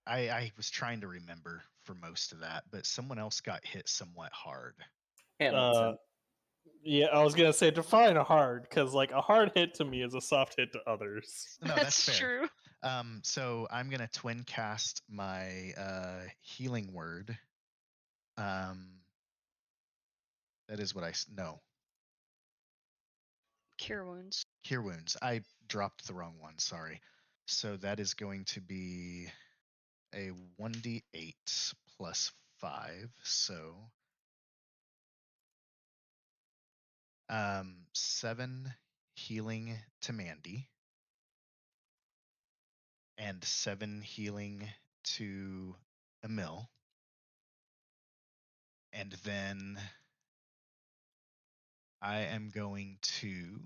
I was trying to remember for most of that, but someone else got hit somewhat hard. Hamilton. Yeah, I was gonna say define a hard, because like a hard hit to me is a soft hit to others. No, that's fair. True. So I'm gonna twin cast my healing word. That is what I know. Cure wounds. Cure wounds. I dropped the wrong one. Sorry. So that is going to be a 1d8 plus 5. So 7 healing to Mandy and 7 healing to Emil. And then I am going to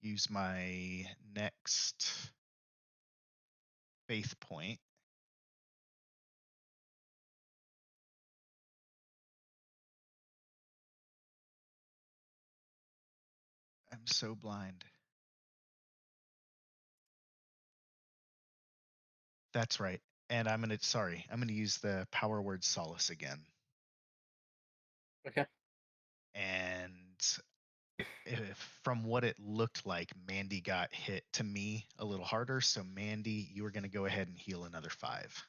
use my next faith point. I'm so blind. That's right. And I'm gonna use the power word solace again. Okay. And from what it looked like, Mandy got hit to me a little harder. So Mandy, you are gonna go ahead and heal another 5.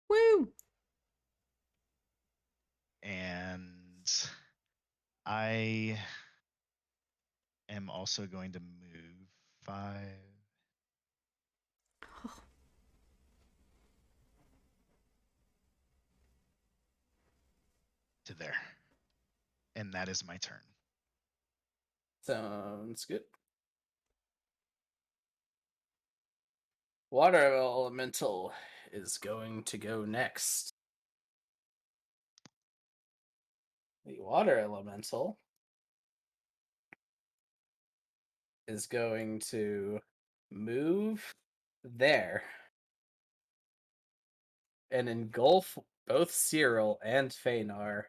Woo! And I am also going to move 5 to there. And that is my turn. Sounds good. Water elemental is going to go next. The water elemental is going to move there and engulf both Cyril and Fenar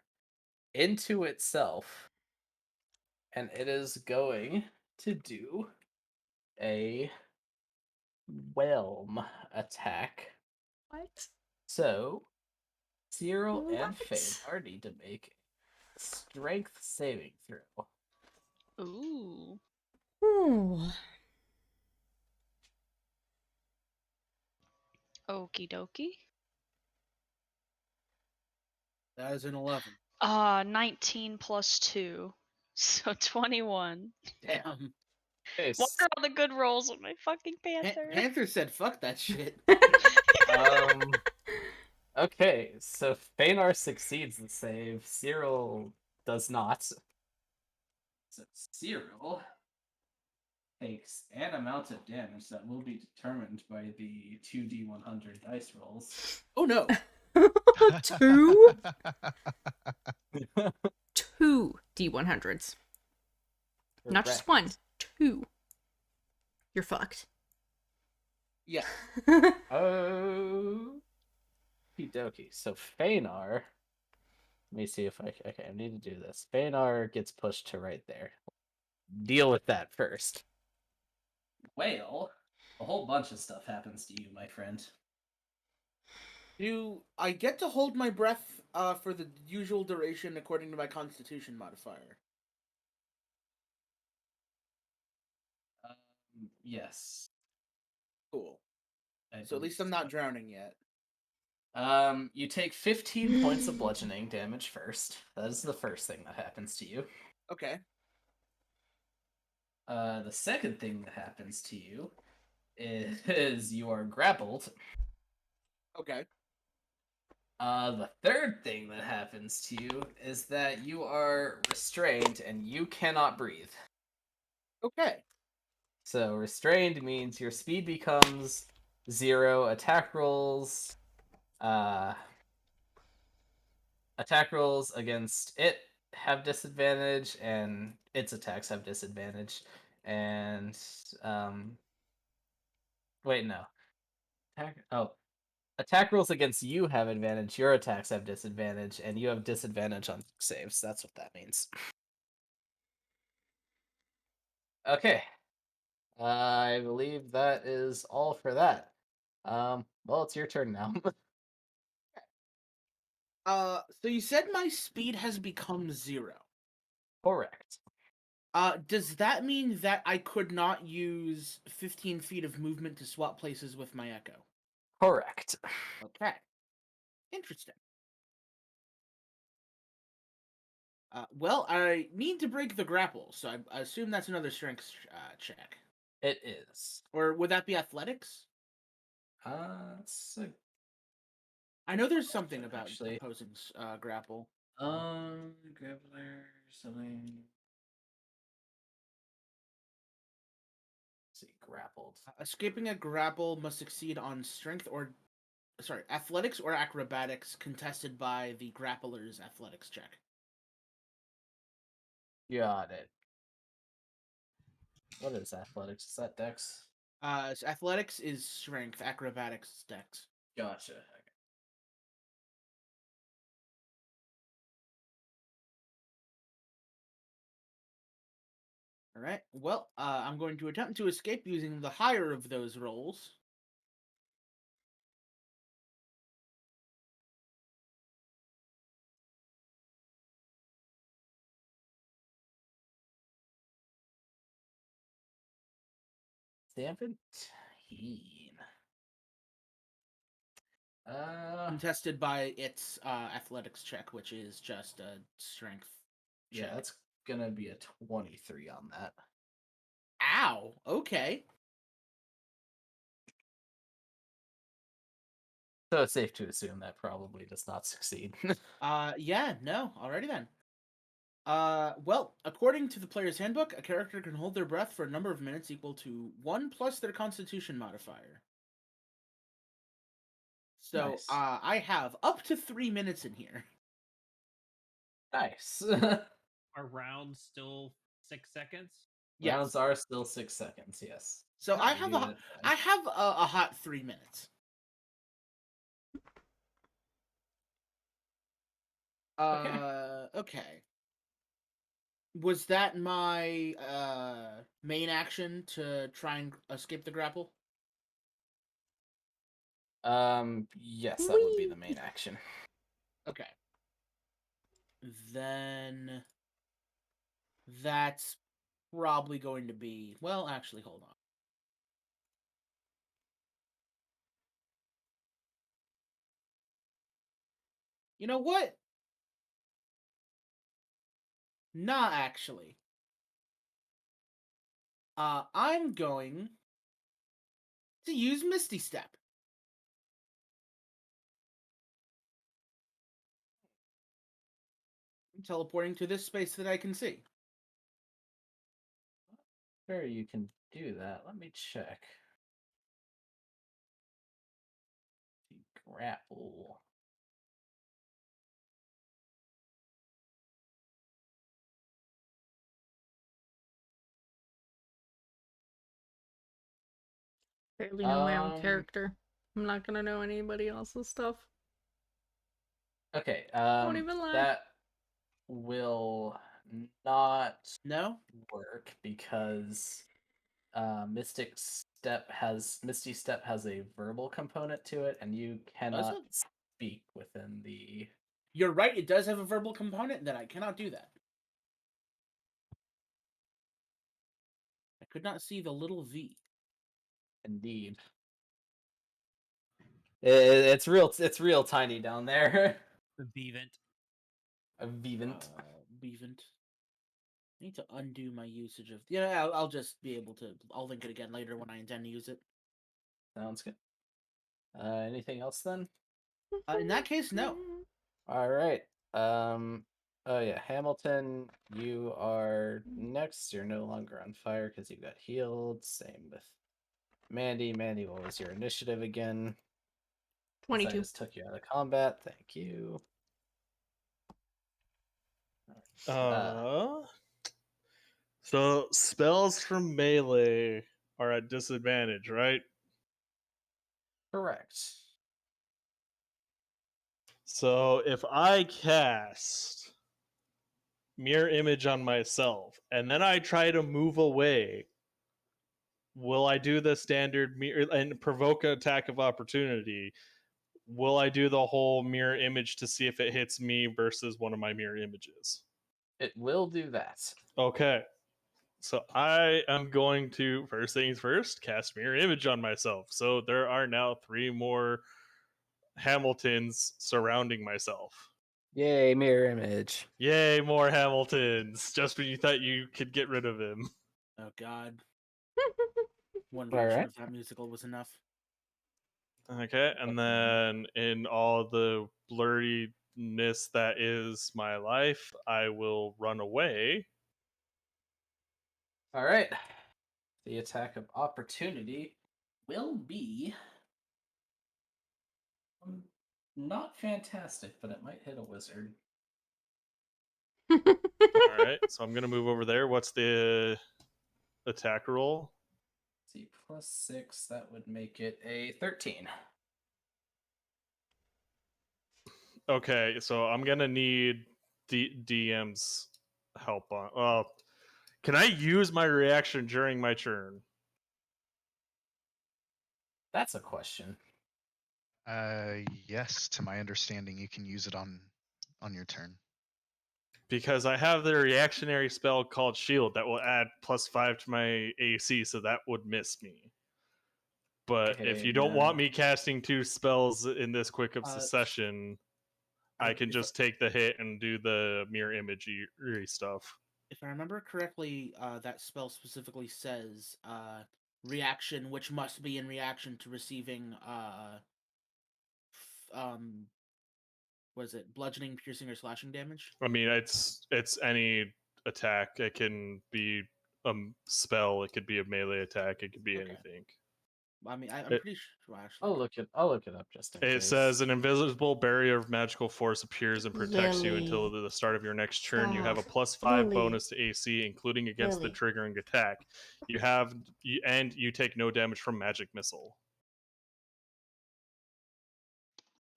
into itself. And it is going to do a whelm attack. What? So Cyril and What? Fenar need to make a strength saving throw. Ooh. Ooh. Okie dokie. That is an 11. 19 plus 2. So 21. Damn. Okay, What are all the good rolls with my fucking panther? Panther said, "Fuck that shit." Okay, so Fenar succeeds the save. Cyril does not. So Cyril takes an amount of damage that will be determined by the 2d100 dice rolls. Oh no. 2? 2 D100s. Not just one. 2. You're fucked. Yeah. Oh, dokie. So Fenar. Let me see if I need to do this. Fenar gets pushed to right there. Deal with that first. Whale, a whole bunch of stuff happens to you, my friend. Do I get to hold my breath for the usual duration according to my Constitution modifier? Yes. Cool. I So at least I'm believe not drowning yet. You take 15 points of bludgeoning damage first. That is the first thing that happens to you. Okay. The second thing that happens to you is you are grappled. Okay. The third thing that happens to you is that you are restrained and you cannot breathe. Okay. So restrained means your speed becomes 0. Attack rolls against it have disadvantage, and its attacks have disadvantage. And wait, no. Attack rolls against you have advantage. Your attacks have disadvantage, and you have disadvantage on saves. That's what that means. Okay. I believe that is all for that. Well, it's your turn now. So you said my speed has become 0. Correct. Does that mean that I could not use 15 feet of movement to swap places with my Echo? Correct. Okay. Interesting. Well, I need to break the grapple, so I assume that's another strength check. It is. Or would that be athletics? It's a I know there's something about actually. opposing grapple. Grappler, something. Let's see, grappled. Escaping a grapple must succeed on athletics or acrobatics contested by the grappler's athletics check. Got it. What is athletics? Is that dex? So athletics is strength, acrobatics is dex. Gotcha. All right. Well, I'm going to attempt to escape using the higher of those rolls. $17. Contested by its athletics check, which is just a strength Yeah, check. that's gonna be a 23 on that. Ow. Okay. So it's safe to assume that probably does not succeed. Yeah, no. Alrighty then. Well, according to the player's handbook, a character can hold their breath for a number of minutes equal to 1 plus their Constitution modifier. So, Nice. I have up to 3 minutes in here. Nice. Are rounds still 6 seconds? Yes. Rounds are still 6 seconds, yes. So Yeah, I you're have doing a it fine. I have a hot 3 minutes. Okay. Was that my main action to try and escape the grapple? Yes, that would be the main action. Okay. Then that's probably going to be, well, actually, hold on. You know what? Nah, actually. I'm going to use Misty Step. I'm teleporting to this space that I can see. Sure, you can do that. Let me check. Grapple. Barely know my own character. I'm not gonna know anybody else's stuff. Okay, Won't even lie. that will not No? work because Misty Step has a verbal component to it, and you cannot it? speak within the. You're right, it does have a verbal component, then I cannot do that. I could not see the little V. Indeed, it's real tiny down there. The Vivint. A Vivint. Vivint. I need to undo my usage of. Yeah, I'll just be able to. I'll link it again later when I intend to use it. Sounds good. Anything else then? In that case, no. All right. Oh yeah, Hamilton, you are next. You're no longer on fire because you got healed. Same with Mandy. Mandy, what was your initiative again? 22. I just took you out of combat. Thank you. So spells from melee are at disadvantage, right? Correct. So if I cast mirror image on myself and then I try to move away, will I do the standard mirror and provoke an attack of opportunity? Will I do the whole mirror image to see if it hits me versus one of my mirror images? It will do that. Okay. So I am going to, first things first, cast mirror image on myself. So there are now 3 more Hamiltons surrounding myself. Yay, mirror image. Yay, more Hamiltons. Just when you thought you could get rid of him. Oh God. One version of that musical was enough. Okay, and then in all the blurriness that is my life, I will run away. All right. The attack of opportunity will be not fantastic, but it might hit a wizard. All right, so I'm gonna move over there. What's the attack roll? See, +6, that would make it a 13. Okay, so I'm gonna need DM's help on. Well, Can I use my reaction during my turn? That's a question. Yes, to my understanding, you can use it on your turn. Because I have the reactionary spell called Shield that will add +5 to my AC, so that would miss me. But if Okay, you don't want me casting 2 spells in this quick of succession, I can if just take the hit and do the mirror imagery stuff. If I remember correctly, that spell specifically says reaction, which must be in reaction to receiving what is it? Bludgeoning, piercing, or slashing damage. I mean, it's any attack. It can be a spell. It could be a melee attack. It could be anything. I mean, I'm It- pretty sure. Well, actually, I'll look it up just in case. It says an invisible barrier of magical force appears and protects you until Lily. the start of your next turn. You have a Stop. +5 Lily. bonus to AC, including against Lily. the triggering attack. And you take no damage from magic missile.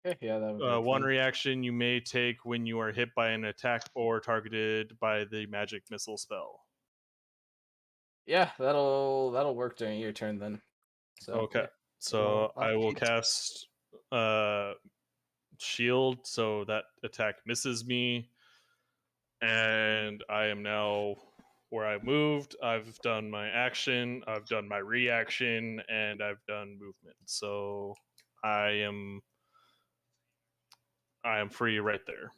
Okay, yeah, that would work One then. reaction you may take when you are hit by an attack or targeted by the magic missile spell. Yeah, that'll work during your turn then. So Okay, yeah. so I'll I will keep- cast shield, so that attack misses me, and I am now where I moved. I've done my action, I've done my reaction, and I've done movement. So I am free right there.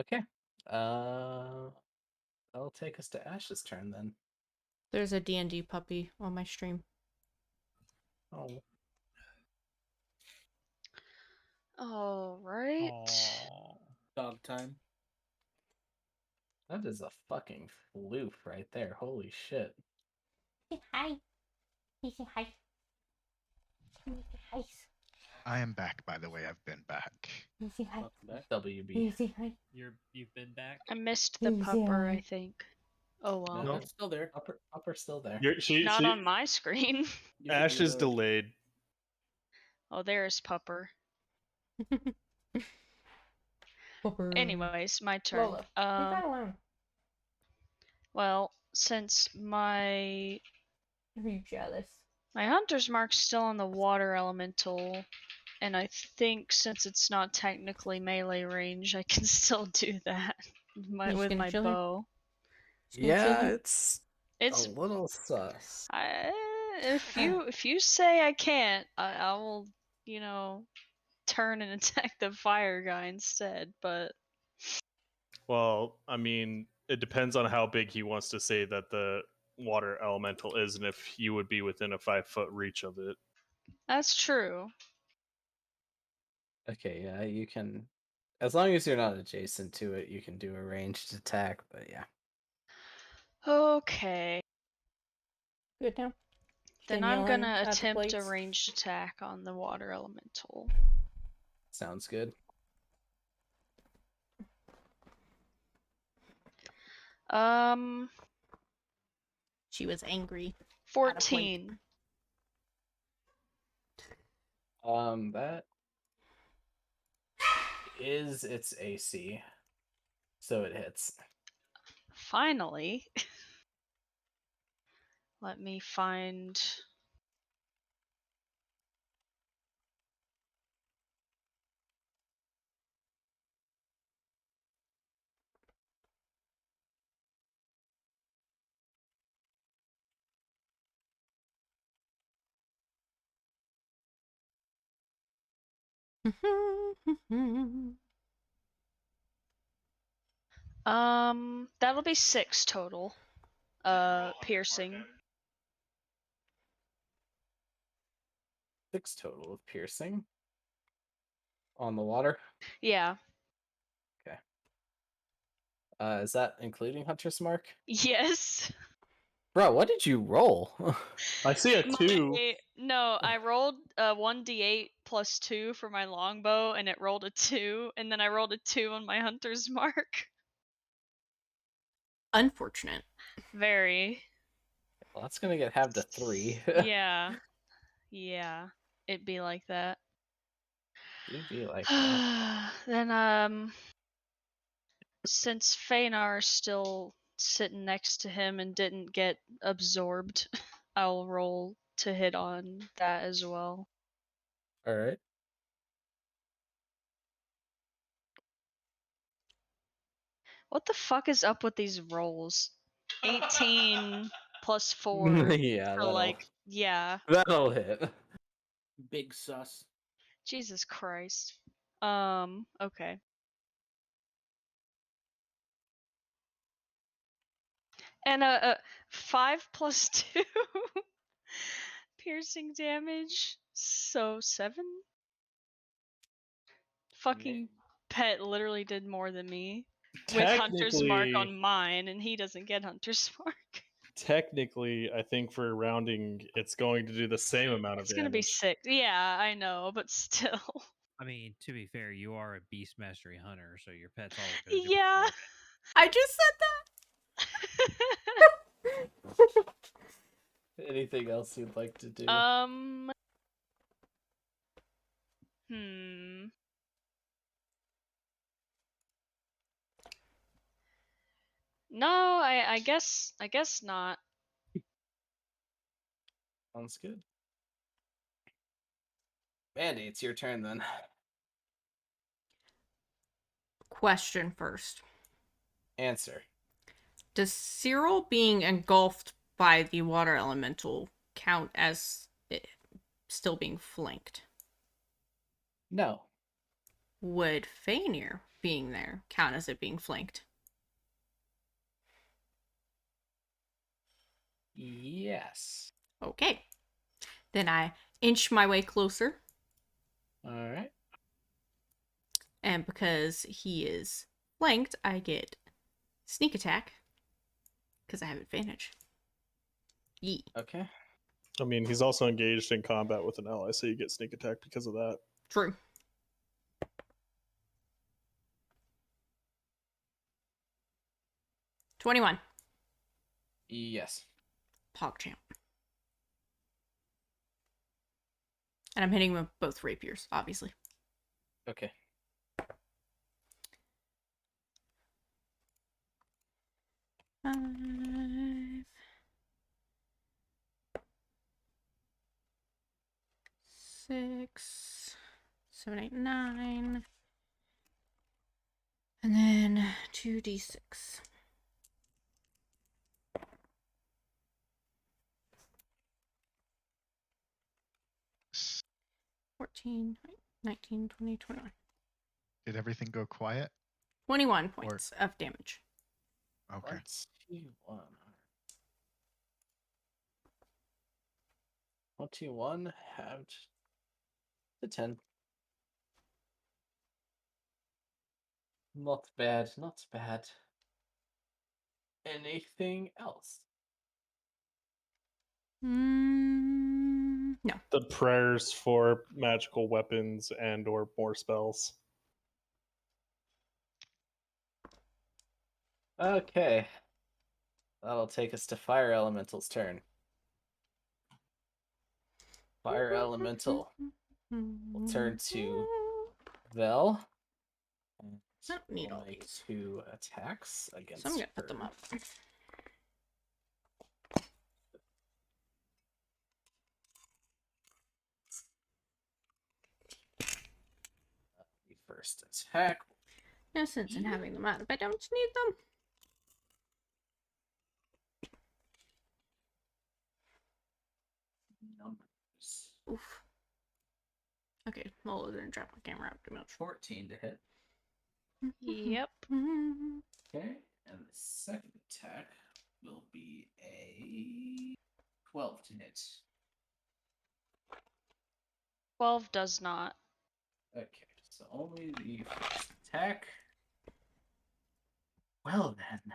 Okay. That'll take us to Ash's turn then. There's a D&D puppy on my stream. Oh. All right. dog time. That is a fucking floof right there. Holy shit. Hi. He say hi. Hi. I am back, by the way. I've been back. He say hi. Welcome back, WB. He say hi. You've been back. I missed the Easy pupper, on. I think. Oh well. No, It's still there. Upper's still there. Not on my screen. You should Ash do is the- delayed. Oh, there's pupper. Pupper. Anyways, my turn. Lola, leave that alone. Well, since my Are you jealous? hunter's mark's still on the water elemental, and I think since it's not technically melee range, I can still do that just with gonna my chill here? bow. Yeah, it's It's a little sus. if you say I can't, I will, turn and attack the fire guy instead. But Well, I mean, it depends on how big he wants to say that the water elemental is, and if you would be within a 5-foot reach of it. that's true. Okay, yeah, you can. As long as you're not adjacent to it, you can do a ranged attack, but yeah. Okay, Good now. then Danielle I'm gonna at the attempt a plates. ranged attack on the water elemental. Sounds good. She was angry. 14. That is its AC. So it hits. Finally. Let me find. That'll be 6 total. Piercing. 6 total of piercing. On the water. Yeah. Is that including Hunter's Mark? Yes. Bro, what did you roll? I see a 2. No, I rolled a 1d8 plus 2 for my longbow, and it rolled a 2, and then I rolled a 2 on my hunter's mark. Unfortunate. Very. Well, that's gonna get halved to 3. Yeah. Yeah. It'd be like that. It'd be like that. Then Since Feynar's still sitting next to him and didn't get absorbed, I'll roll to hit on that as well. All right. What the fuck is up with these rolls? 18 plus 4 Yeah, for like, yeah. that'll hit. Big sus. Jesus Christ. Okay. And 5 plus 2 piercing damage. So 7? Fucking pet literally did more than me. With Hunter's Mark on mine, and he doesn't get Hunter's Mark. Technically, I think for rounding, it's going to do the same amount of It's damage. gonna be 6. Yeah, I know, but still. I mean, to be fair, you are a beast mastery hunter, so your pet's always gonna do Yeah. more. I just said Anything else you'd like to do? No, I guess not. Sounds good. Mandy, it's your turn then. question first. Answer. Does Cyril being engulfed by the water elemental count as it still being flanked? No. Would Fainir being there count as it being flanked? Yes. Okay. Then I inch my way closer. All right. And because he is flanked, I get sneak attack. Because I have advantage. Yee. Okay. I mean, he's also engaged in combat with an ally, so you get sneak attack because of that. True. $21. Yes. PogChamp. And I'm hitting with both rapiers, obviously. Okay. Five. 6, 7, 8, 9. And then 2d6. 14, 19, 20, 21. Did everything go quiet? 21 points of damage. Okay. 21 halved to 10. Not bad, not bad. Anything else? No. The prayers for magical weapons and or more spells. Okay. That'll take us to Fire Elemental's turn. Fire Elemental will turn to Vel. And Don't need will all make these. 2 attacks against So I'm gonna her. put them up. The first attack. No sense in having them out if I don't need them. Numbers. Oof. Okay, well, I didn't drop my camera up too much. 14 to hit. Yep. Okay, and the second attack will be a 12 to hit. 12 does not. Okay, so only the first attack. Well then.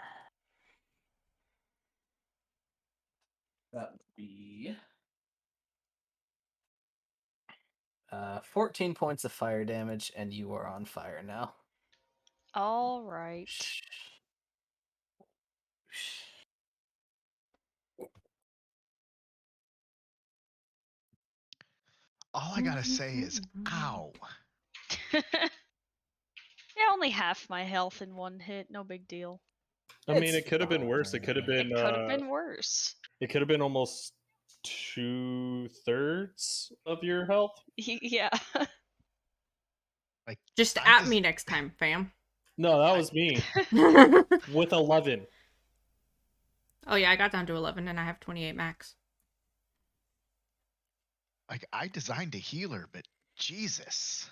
That would be 14 points of fire damage, and you are on fire now. All right. All I gotta say is, ow. It only half my health in one hit. No big deal. I mean, It's it could have been worse. It could have fine. been. It could have been worse. It could have been almost 2/3 of your health. Yeah. Like Just I at me next time, fam. No, that was me Oh with 11. yeah, I got down to 11 and I have 28 max. like I designed a healer, but Jesus.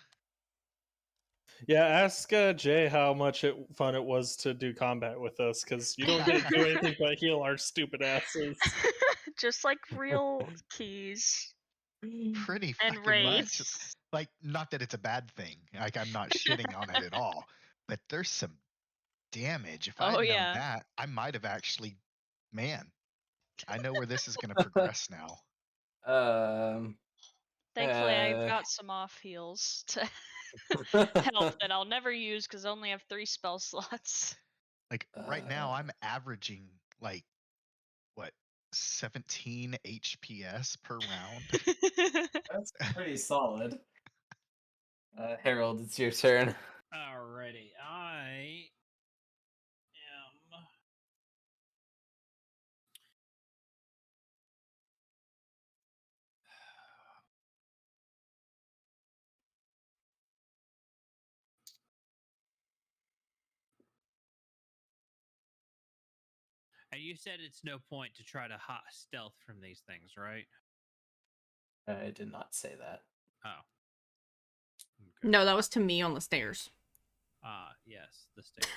Yeah, ask Jay how much fun it was to do combat with us, because you don't get to do anything but heal our stupid asses. Just like real keys Pretty and fucking much. wraiths. Like, not that it's a bad thing. Like, I'm not shitting on it at all. But there's some damage. If I'd Oh known yeah. that, I might have actually. Man, I know where this is going to progress now. Thankfully, I've got some off heals to help that I'll never use because I only have 3 spell slots. Like, right now, I'm averaging, like, what, 17 HPS per round? That's pretty solid. Harold, it's your turn. Alrighty, I am. And you said it's no point to try to hot stealth from these things, right? I did not say that. Oh. Okay. No, that was to me on the stairs. Ah, yes, the stairs.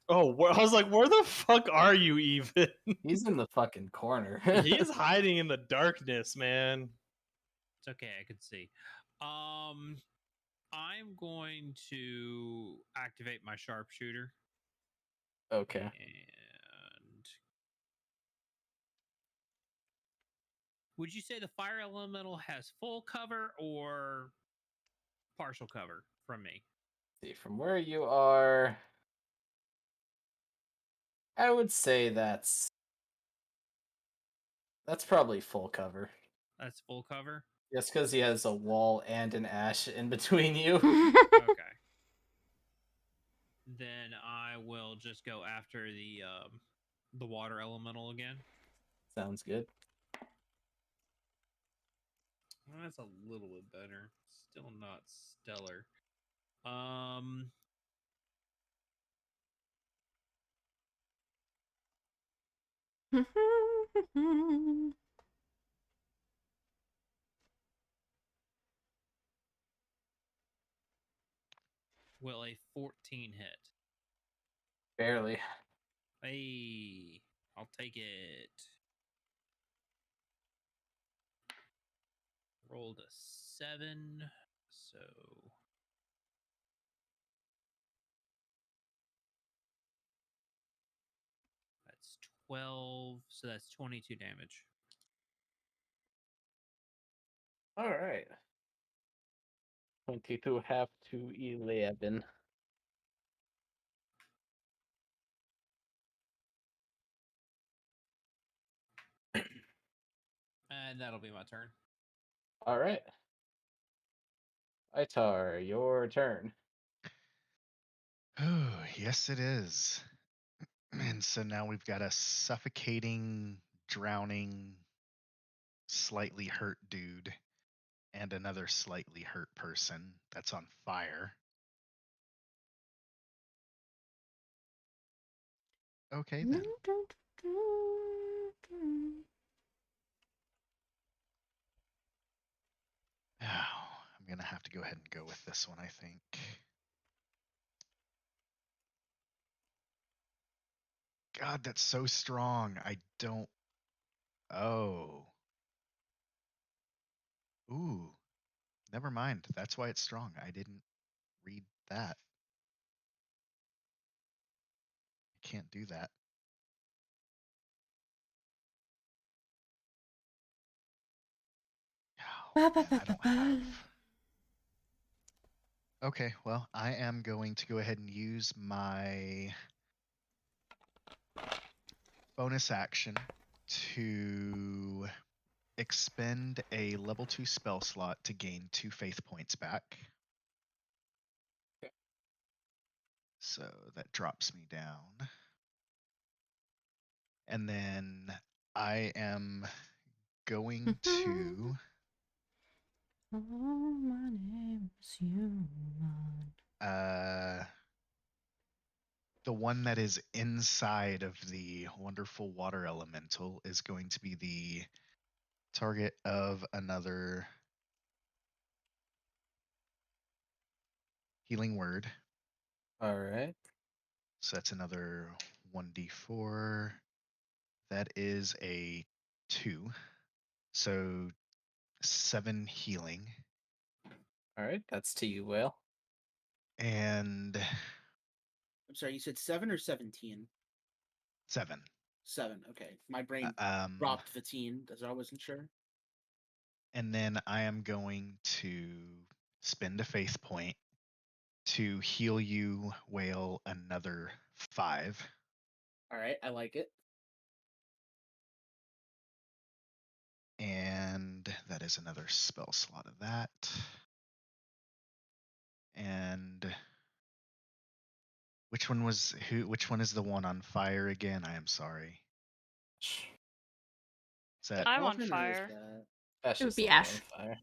Oh, I was like, where the fuck are you even? He's in the fucking corner. He is hiding in the darkness, man. It's okay, I can see. I'm going to activate my sharpshooter. Okay. And would you say the fire elemental has full cover or partial cover from me? See, from where you are, I would say that's probably full cover. That's full cover? Just because he has a wall and an ash in between you. Okay. Then I will just go after the water elemental again. Sounds good. Well, that's a little bit better. Still not stellar. Will a 14 hit? Barely. Hey, I'll take it. Rolled a 7, so that's 12, so that's 22 damage. All right. 22 half to 11. And that'll be my turn. All right. Itar, your turn. Oh, yes, it is. And so now we've got a suffocating, drowning, slightly hurt dude and another slightly hurt person that's on fire. Okay, then. Oh, I'm going to have to go ahead and go with this one, I think. God, that's so strong. I don't. Oh. Ooh. Never mind. That's why it's strong. I didn't read that. I can't do that. Oh, man, I don't have. Okay, well, I am going to go ahead and use my bonus action to expend a level 2 spell slot to gain 2 faith points back. Okay. So that drops me down. And then I am going to Oh, my name is human. the one that is inside of the wonderful water elemental is going to be the target of another healing word. All right. So that's another 1d4. That is a 2. So 7 healing. All right. That's to you, Whale. And I'm sorry, you said 7 or 17? 7. 7. Okay, my brain Um, dropped the teen, as I wasn't sure. and then I am going to spend a faith point to heal you, Whale, another 5. All right, I like it. And that is another spell slot of that. And which one was who? Which one is the one on fire again? I am sorry. Is that I'm on Elfin or is fire. that- Ash It would is be the one on Ash. fire.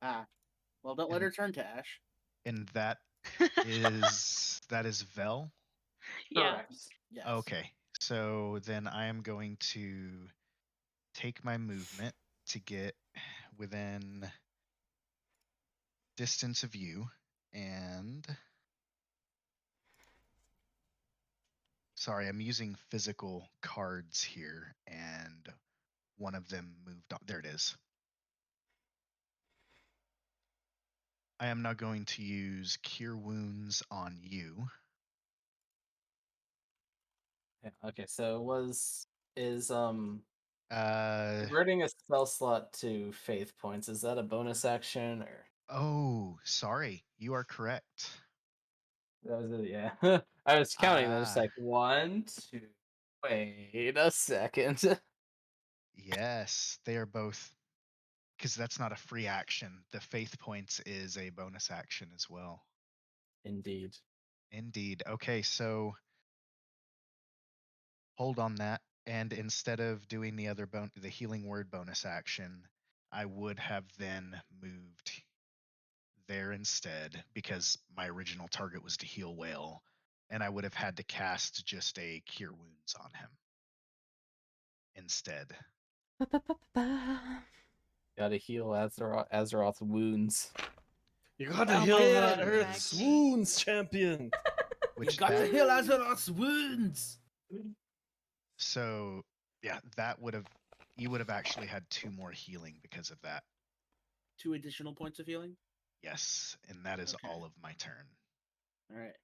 Ah, well, don't let her turn to Ash. and that is Vel? Yeah. Correct. Yes. Okay. So then I am going to take my movement to get within distance of you, and sorry, I'm using physical cards here, and one of them moved on. There it is. I am now going to use Cure Wounds on you. Yeah, okay, so is Uh converting a spell slot to faith points, is that a bonus action or oh, sorry. You are correct. that was it? Yeah. I was counting them, just Ah. like 1, 2. Wait a second. Yes, they are both, because that's not a free action. The faith points is a bonus action as well. Indeed. Indeed. Okay, so hold on that. And instead of doing the healing word bonus action, I would have then moved there instead, because my original target was to heal Whale, and I would have had to cast just a Cure Wounds on him instead. Ba-ba-ba-ba-ba. Gotta heal Azeroth's wounds. You gotta Oh heal my that God. Earth's wounds, champion. Which You got to that, heal Azeroth's wounds. so yeah, you would have actually had 2 more healing because of that. 2 additional points of healing. Yes, and that is Okay. all of my turn. All right.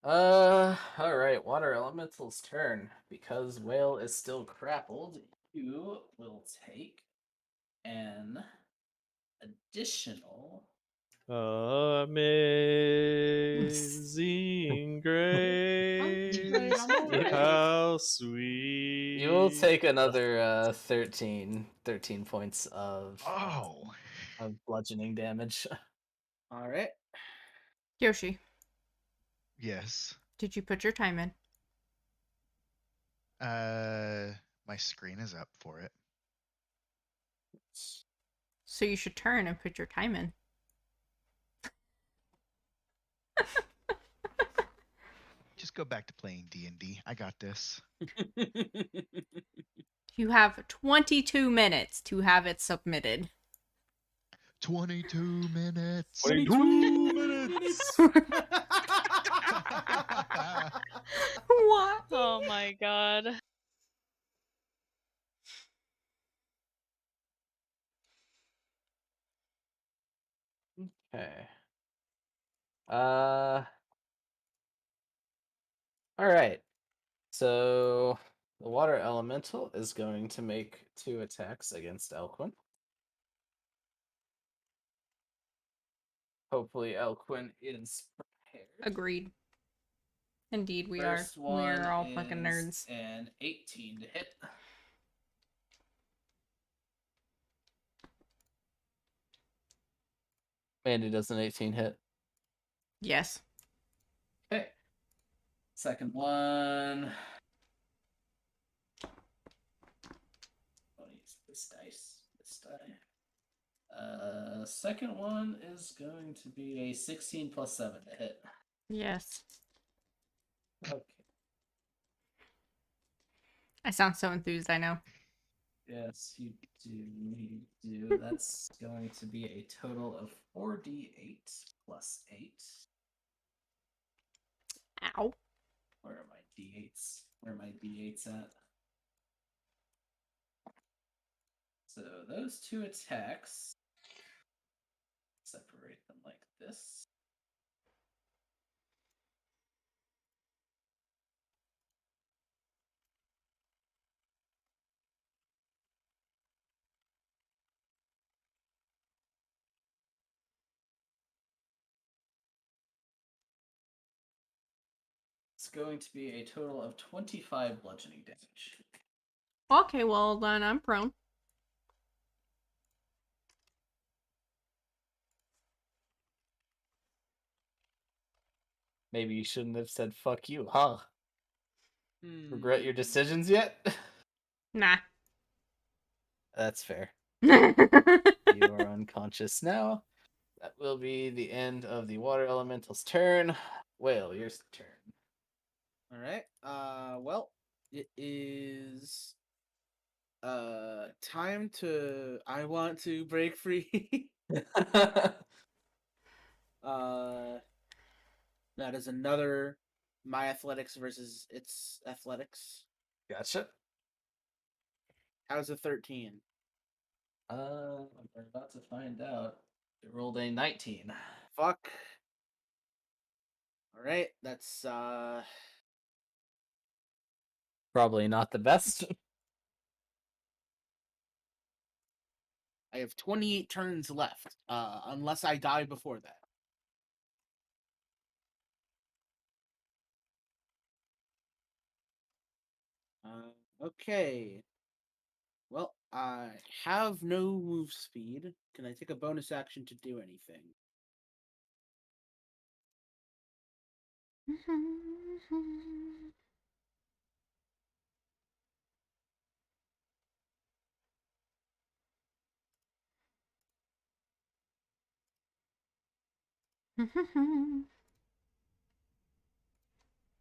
All right, Water Elemental's turn. Because Whale is still grappled, you will take an additional. Amazing grace, how sweet. You will take another 13 points of Oh, bludgeoning damage. All right. Yoshi, yes. did you put your time in? My screen is up for it. So you should turn and put your time in. Just go back to playing D&D. I got this. You have 22 minutes to have it submitted. 22 minutes. 22 minutes. What? Oh my god. Okay. All right. So the water elemental is going to make 2 attacks against Elquin. Hopefully Elquin is prepared. Agreed. Indeed, we First are. one We're all fucking nerds. is an 18 to hit. Mandy does an 18 hit. Yes. Okay. Second one. I'll use this dice. This die. Second one is going to be a 16 plus 7 to hit. Yes. Okay. I sound so enthused, I know. Yes, you do. You do. That's going to be a total of 4d8 plus 8. Ow. Where are my d8s? Where are my d8s at? So those two attacks, separate them like this. It's going to be a total of 25 bludgeoning damage. Okay, well then I'm prone. Maybe you shouldn't have said fuck you, huh? Regret your decisions yet? Nah. That's fair. You are unconscious now. That will be the end of the water elemental's turn. Whale, your turn. All right. Well, it is time to. I want to break free. That is another my athletics versus its athletics. Gotcha. How's a 13? We're about to find out. It rolled a 19. Fuck. All right, that's Probably not the best. I have 28 turns left, unless I die before that. Okay. Well, I have no move speed. Can I take a bonus action to do anything?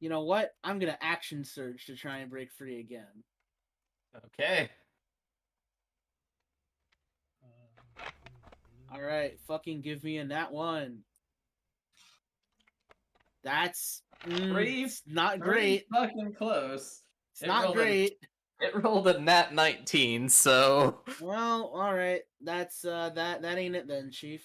You know what? I'm gonna action surge to try and break free again. Okay. All right, fucking give me a nat 1. That's it's not great. Fucking close. It's not great. It rolled a nat 19, so Well, all right. That's that ain't it then, Chief.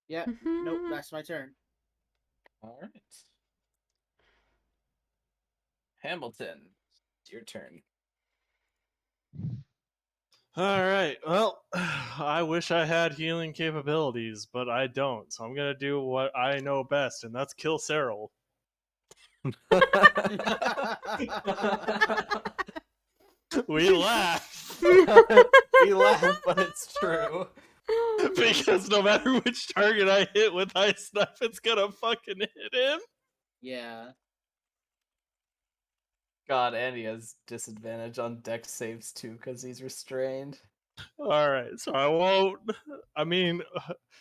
Yeah, nope, that's my turn. all right. Hamilton, it's your turn. All right. Well, I wish I had healing capabilities, but I don't. So I'm gonna do what I know best, and that's kill Cyril. We laugh We laugh, but it's true. because no matter which target I hit with ice knife, it's gonna fucking hit him. Yeah. God, and he has disadvantage on dex saves too because he's restrained. All right, so I won't. I mean,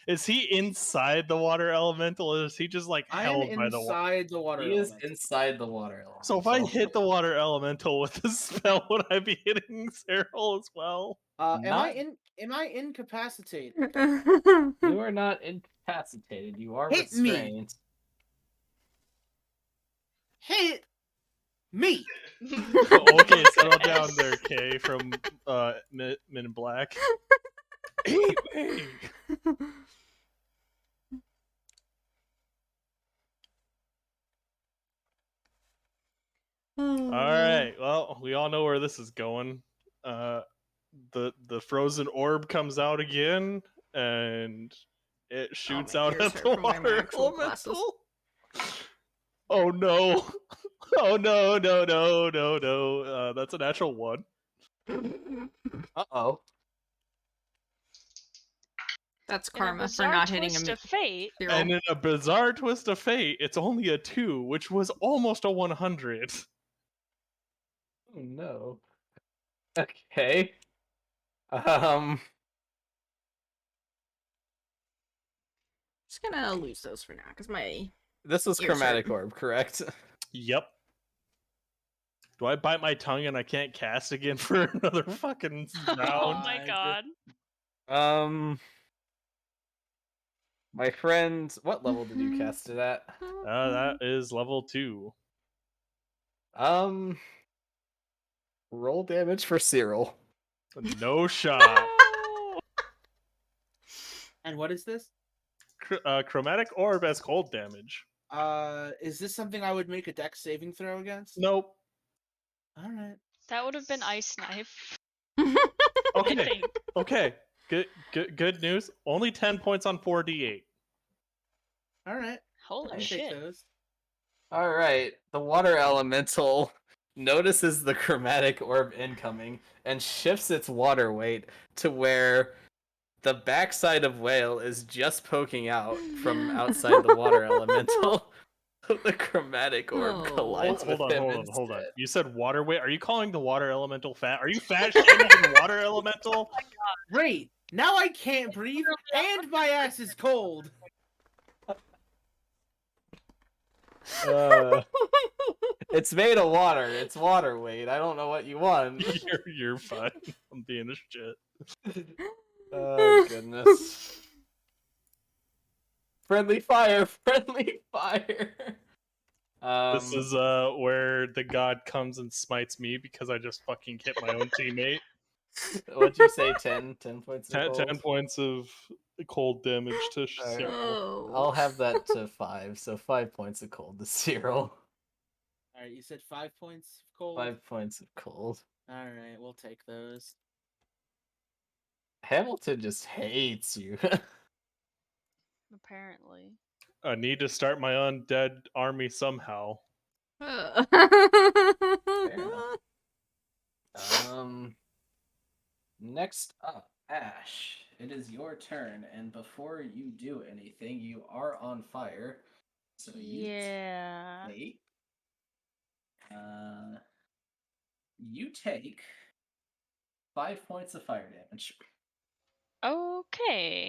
is he inside the water elemental, or is he just like I am held by the water? inside the water He is elemental. inside the water elemental. So if I hit the water elemental with the spell, would I be hitting Cyril as well? Am I incapacitated? You are not incapacitated. You are Hit me! restrained. Hit me! Okay, settle down there, Kay from Men in Black. Eat me! right. Well, we all know where this is going. The frozen orb comes out again, and it shoots my out ears at hurt the from wearing my water actual glasses. elemental. Oh no! Oh no! No! No! No! No! That's a natural one. Uh-oh. That's In a karma for bizarre not hitting twist a of fate, And in a bizarre twist of fate, it's only a 2, which was almost a 100. Oh no. Okay. Um. Just gonna lose those for now because my This was Ears chromatic hurt. orb, correct? Yep. Do I bite my tongue and I can't cast again for another fucking oh round? my God. god. My friend, what level did you cast it at? That is level 2. Roll damage for Cyril. No shot. And what is this? Chromatic orb has cold damage. Is this something I would make a dex saving throw against? Nope. All right. That would have been ice knife. Okay. I think. Okay. Good news. Only 10 points on 4d8. All right. Holy I'll take shit. those. All right, the water elemental notices the chromatic orb incoming and shifts its water weight to where the backside of Whale is just poking out from outside the water elemental. The chromatic orb Oh. collides Hold with on, him hold on. instead. You said water weight. Are you calling the water elemental fat? Are you fat shaming the water elemental? Great. Now I can't breathe, and my ass is cold. It's made of water. It's water weight. I don't know what you want. You're fine. I'm being a shit. Oh goodness. Friendly fire, friendly fire. This is where the god comes and smites me because I just fucking hit my own teammate. What'd you say? 10 points of 10, cold? 10 points of cold damage to Alright. Cyril. Oh. I'll have that to 5, so 5 points of cold to Cyril. All right, you said 5 points of cold. 5 points of cold. All right, we'll take those. Hamilton just hates you. Apparently. I need to start my undead army somehow. enough. Next up, Ash. It is your turn, and before you do anything, you are on fire. So Yeah. you take 5 points of fire damage. Okay.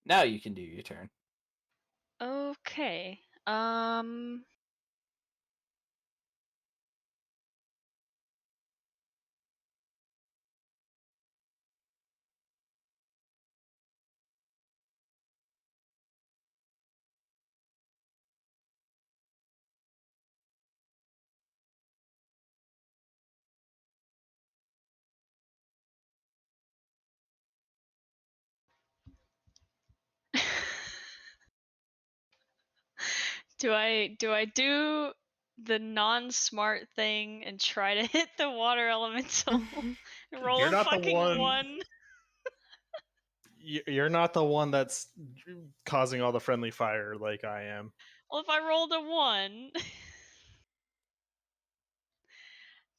Now you can do your turn. Okay. do I do the non-smart thing and try to hit the water elemental? Roll You're a not the fucking one- You're not the one that's causing all the friendly fire like I am. Well, if I rolled a 1.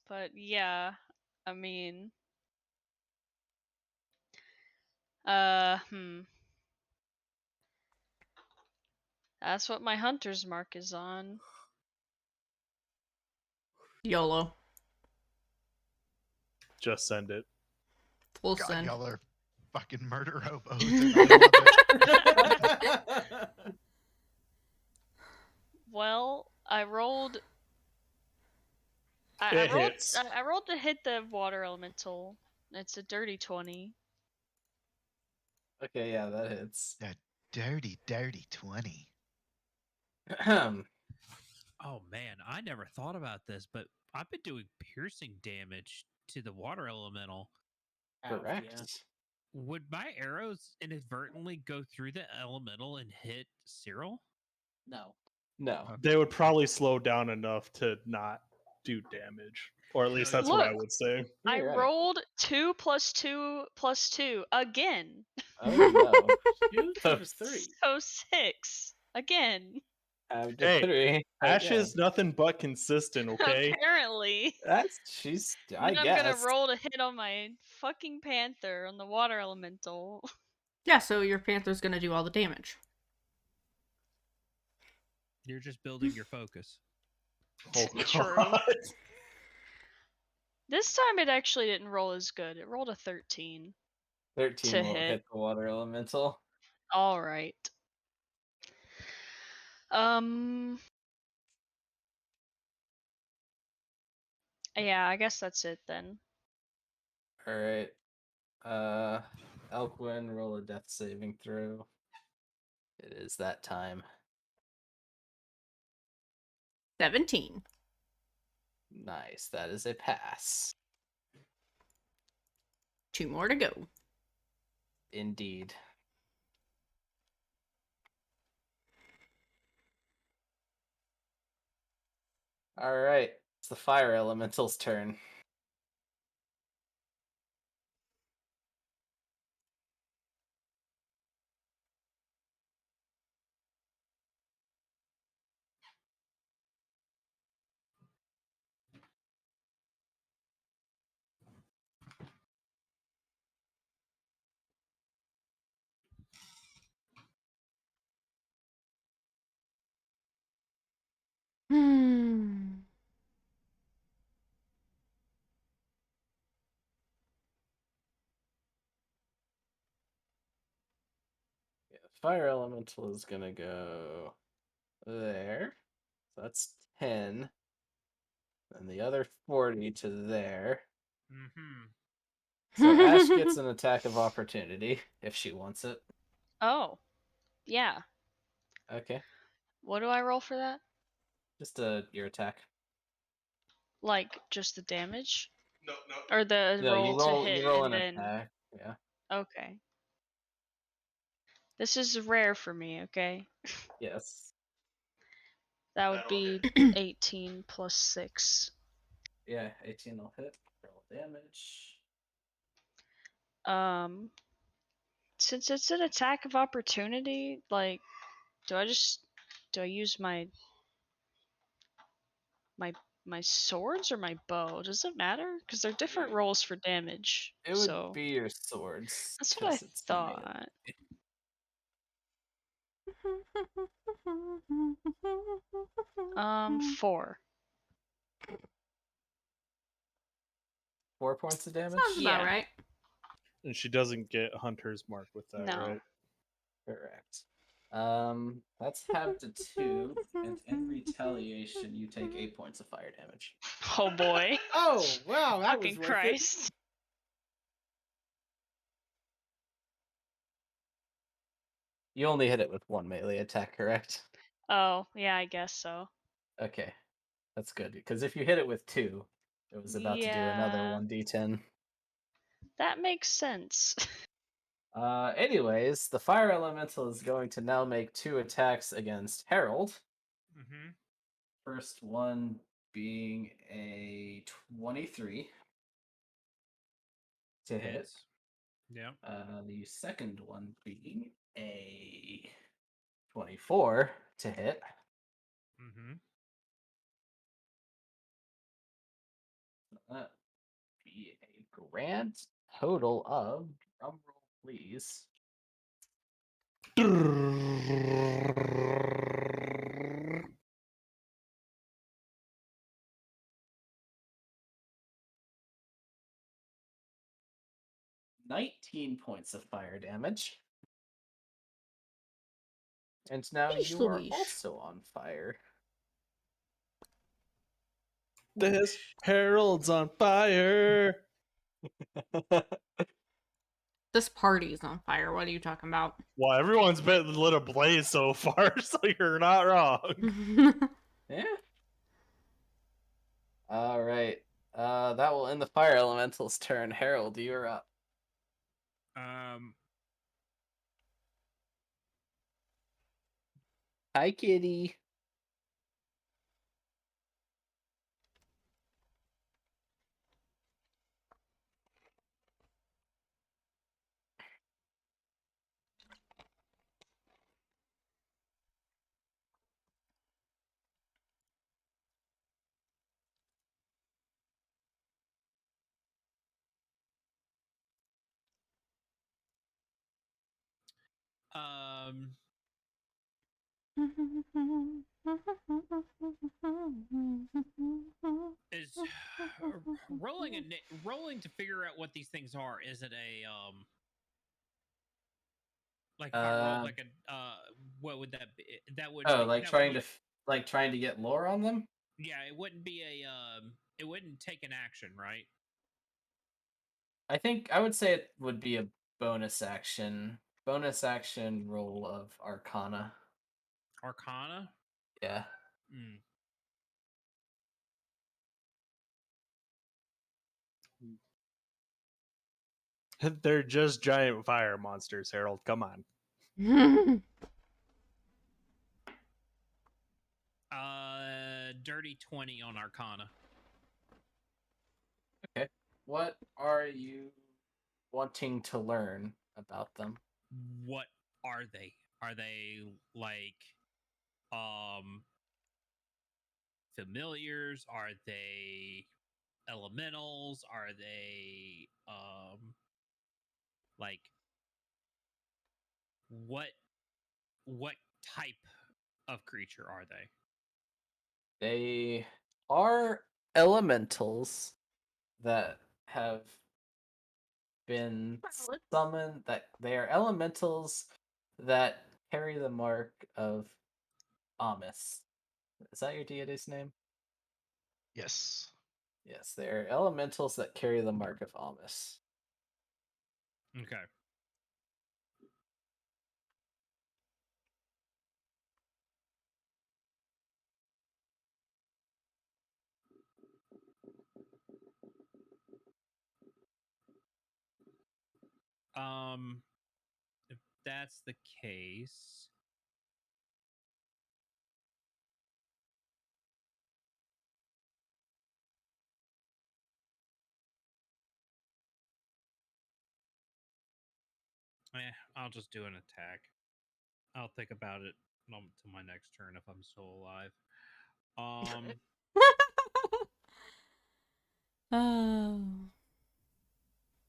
But yeah, I mean, that's what my hunter's mark is on. YOLO. Just send it. Full God, send. y'all are fucking murder hobos. And I love it. Well, I rolled. It hits. I rolled to hit the water elemental. It's a dirty 20. Okay, yeah, that hits. That dirty, dirty 20. Oh man, I never thought about this, but I've been doing piercing damage to the water elemental. Correct. Yeah. Would my arrows inadvertently go through the elemental and hit Cyril? No. No. They would probably slow down enough to not do damage. Or at least that's what I Look. would say. I You're right. rolled 2 plus 2 plus 2 again. Oh no. 2 times 3. So 6 again. After Hey, 3. Ash again. is nothing but consistent, okay? Apparently. She's. Then I I'm guess. gonna roll to hit on my fucking panther on the water elemental. Yeah, so your panther's gonna do all the damage. You're just building your focus. Oh, True. God. This time it actually didn't roll as good. It rolled a 13. 13 To won't hit. hit the water elemental. All right. Yeah, I guess that's it then. All right. Elquin, roll a death saving throw. It is that time. 17. Nice. That is a pass. 2 more to go. Indeed. All right. It's the fire elemental's turn. Hmm. Yeah, fire elemental is gonna go there. So that's 10. And the other 40 to there. Mm-hmm. So Ash gets an attack of opportunity if she wants it. Oh. Yeah. Okay. What do I roll for that? Just your attack. Like just the damage? No. Or the No, roll to hit you roll and an then attack. Yeah. okay. This is rare for me, okay? Yes. That would be 18 plus 6. Yeah, 18 will hit. Roll damage. Since it's an attack of opportunity, like do I use my swords or my bow? Does it matter? Because they're different rolls for damage. It would So be your swords. that's what I 'cause it's thought. melee. 4. 4 points of damage? Sounds about Yeah. right. And she doesn't get Hunter's Mark with that, No. right? Correct. That's halved to 2, and in retaliation, you take 8 points of fire damage. Oh boy. Oh, wow, that was Fucking worth Christ. You only hit it with 1 melee attack, correct? Oh, yeah, I guess so. Okay. That's good, because if you hit it with 2, it was about to do another Yeah. 1d10. That makes sense. Anyways, the fire elemental is going to now make 2 attacks against Harold. Mm-hmm. First one being a 23 to hit. Yeah. The second one being a 24 to hit. Mm-hmm. That be a grand total of, drum roll please, 19 points of fire damage. And now Yeesh you are Louise. also on fire. This Harold's on fire. This party's on fire. What are you talking about? Well, everyone's been lit ablaze so far, so you're not wrong. Yeah. All right. That will end the fire elemental's turn. Harold, you're up. Hi, kitty. Um, is rolling to figure out what these things are? Is it a like if I rolled like a what would that be? That would Oh, be like that would trying be, to trying to get lore on them. yeah. It wouldn't be a it wouldn't take an action, right? I think I would say it would be a bonus action. Bonus action roll of Arcana. Arcana. Yeah. Mm. They're just giant fire monsters, Harold. Come on. Dirty 20 on Arcana. Okay. What are you wanting to learn about them? What are they? Are they like familiars? Are they elementals? Are they like what type of creature are they? They are elementals that have been Valid. summoned. That they are elementals that carry the mark of Amis. Is that your deity's name? Yes. Yes, they are elementals that carry the mark of Amis. Okay. If that's the case, I'll just do an attack. I'll think about it to my next turn if I'm still alive. Oh.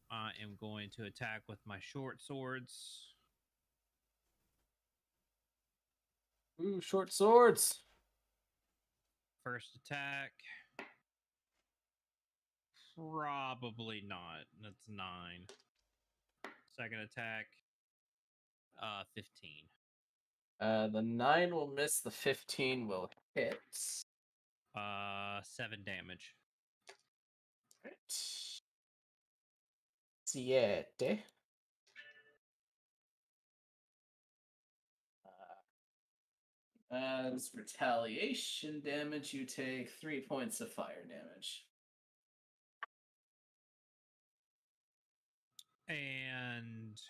I am going to attack with my short swords. Ooh, short swords. First attack. Probably not. That's 9. Second attack. 15. The 9 will miss. The 15 will hit. 7 damage. Right. 7. As retaliation damage, you take 3 points of fire damage. And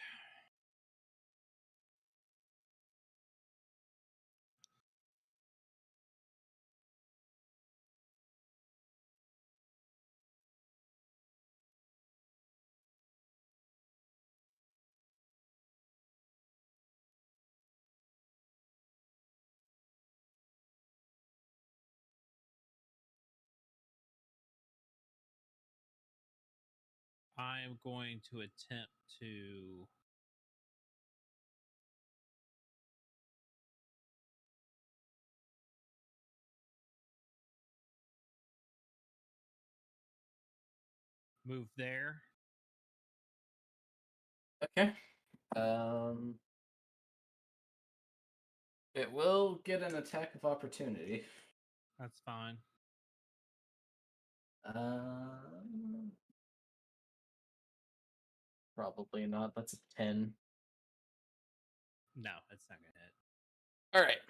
I am going to attempt to move there. Okay. It will get an attack of opportunity. That's fine. Probably not. That's a 10. No, it's not going to hit. All right.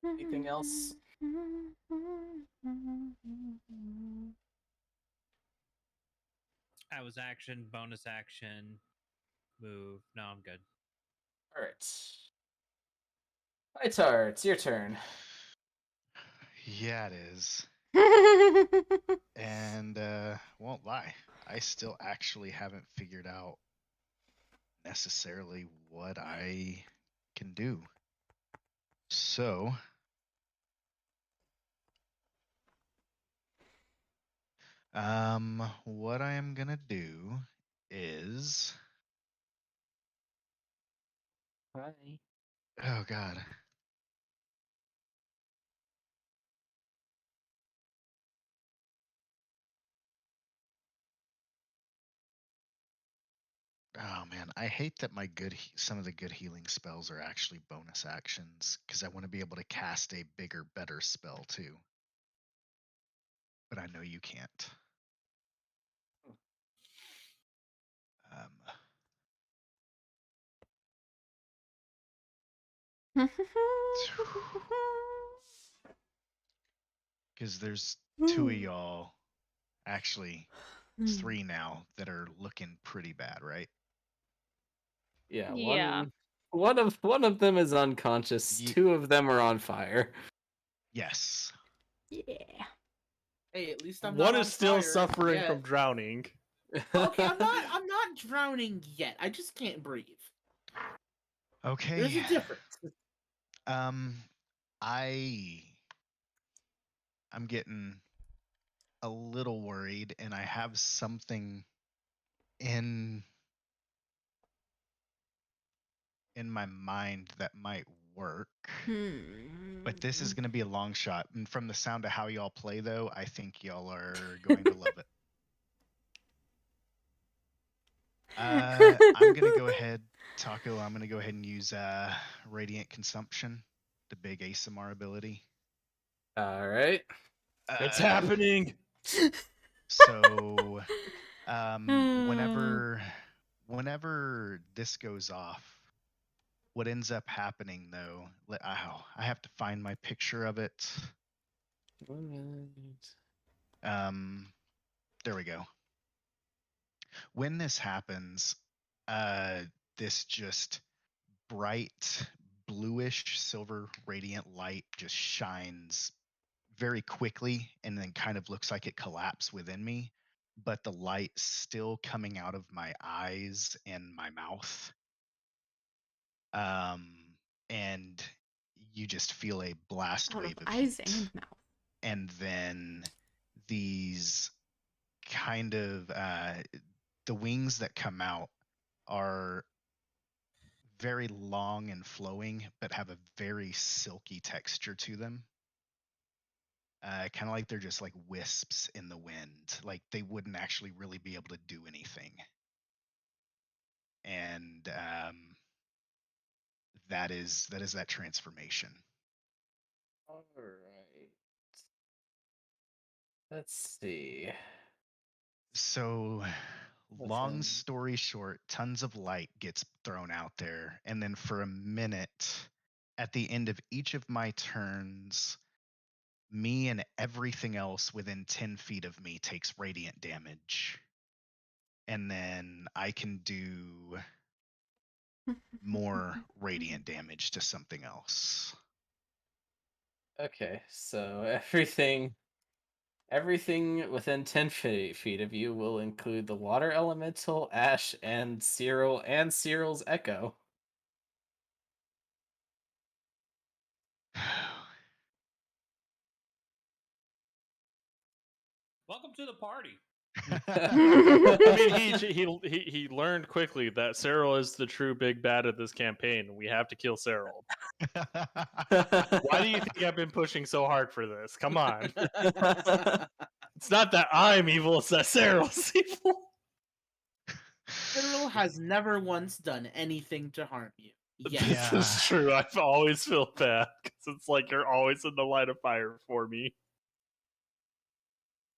Anything else? That was action, bonus action, move. No, I'm good. All right. Itar, it's your turn. Yeah, it is. And won't lie, I still actually haven't figured out necessarily what I can do. So what I am gonna do is Hi. oh god. Oh man, I hate that my some of the good healing spells are actually bonus actions because I want to be able to cast a bigger, better spell too. But I know you can't. Because there's two of y'all, actually, it's three now that are looking pretty bad, right? Yeah, Yeah. one of them is unconscious. Ye- Two of them are on fire. Yes. Yeah. Hey, at least I'm One not on is still fire suffering yet. from drowning. Okay, I'm not drowning yet. I just can't breathe. Okay. There's a difference. I'm getting a little worried, and I have something in my mind that might work. But this is going to be a long shot. And from the sound of how y'all play, though, I think y'all are going to love it. I'm going to go ahead, Taco. I'm going to go ahead and use Radiant Consumption, the big ASMR ability. All right. It's happening. So, whenever this goes off, what ends up happening though, I have to find my picture of it. There we go. When this happens, this just bright bluish silver radiant light just shines very quickly and then kind of looks like it collapsed within me, but the light still coming out of my eyes and my mouth. And you just feel a blast Out wave of of eyes heat. and mouth. And then these kind of the wings that come out are very long and flowing, but have a very silky texture to them. Kind of like they're just like wisps in the wind. Like they wouldn't actually really be able to do anything. And that is that transformation. All right. Let's see. So long Within story short, tons of light gets thrown out there, and then for a minute at the end of each of my turns, me and everything else within 10 feet of me takes radiant damage. And then I can do more radiant damage to something else. Okay, so everything within 10 feet of you will include the water elemental, Ash, and Cyril's Echo. Welcome to the party. I mean, he learned quickly that Cyril is the true big bad of this campaign. We have to kill Cyril. Why do you think I've been pushing so hard for this? Come on. It's not that I'm evil, it's that Cyril's evil. Cyril has never once done anything to harm you. Yes. This is true. I always feel bad because it's like you're always in the line of fire for me.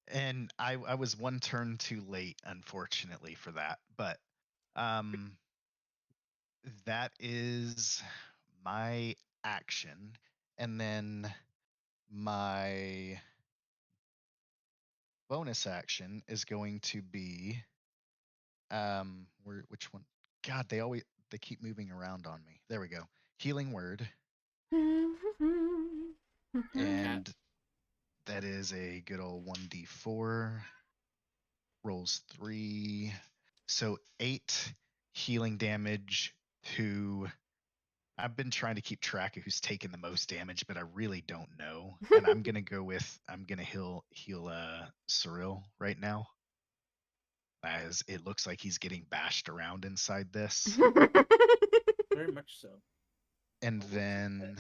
And I was one turn too late, unfortunately, for that. But that is my action. And then my bonus action is going to be which one? God, they keep moving around on me. There we go. Healing word, and that is a good old 1d4. Rolls 3, so 8 healing damage to. I've been trying to keep track of who's taken the most damage, but I really don't know. And I'm gonna heal Cyril right now, as it looks like he's getting bashed around inside this. Very much so. And then,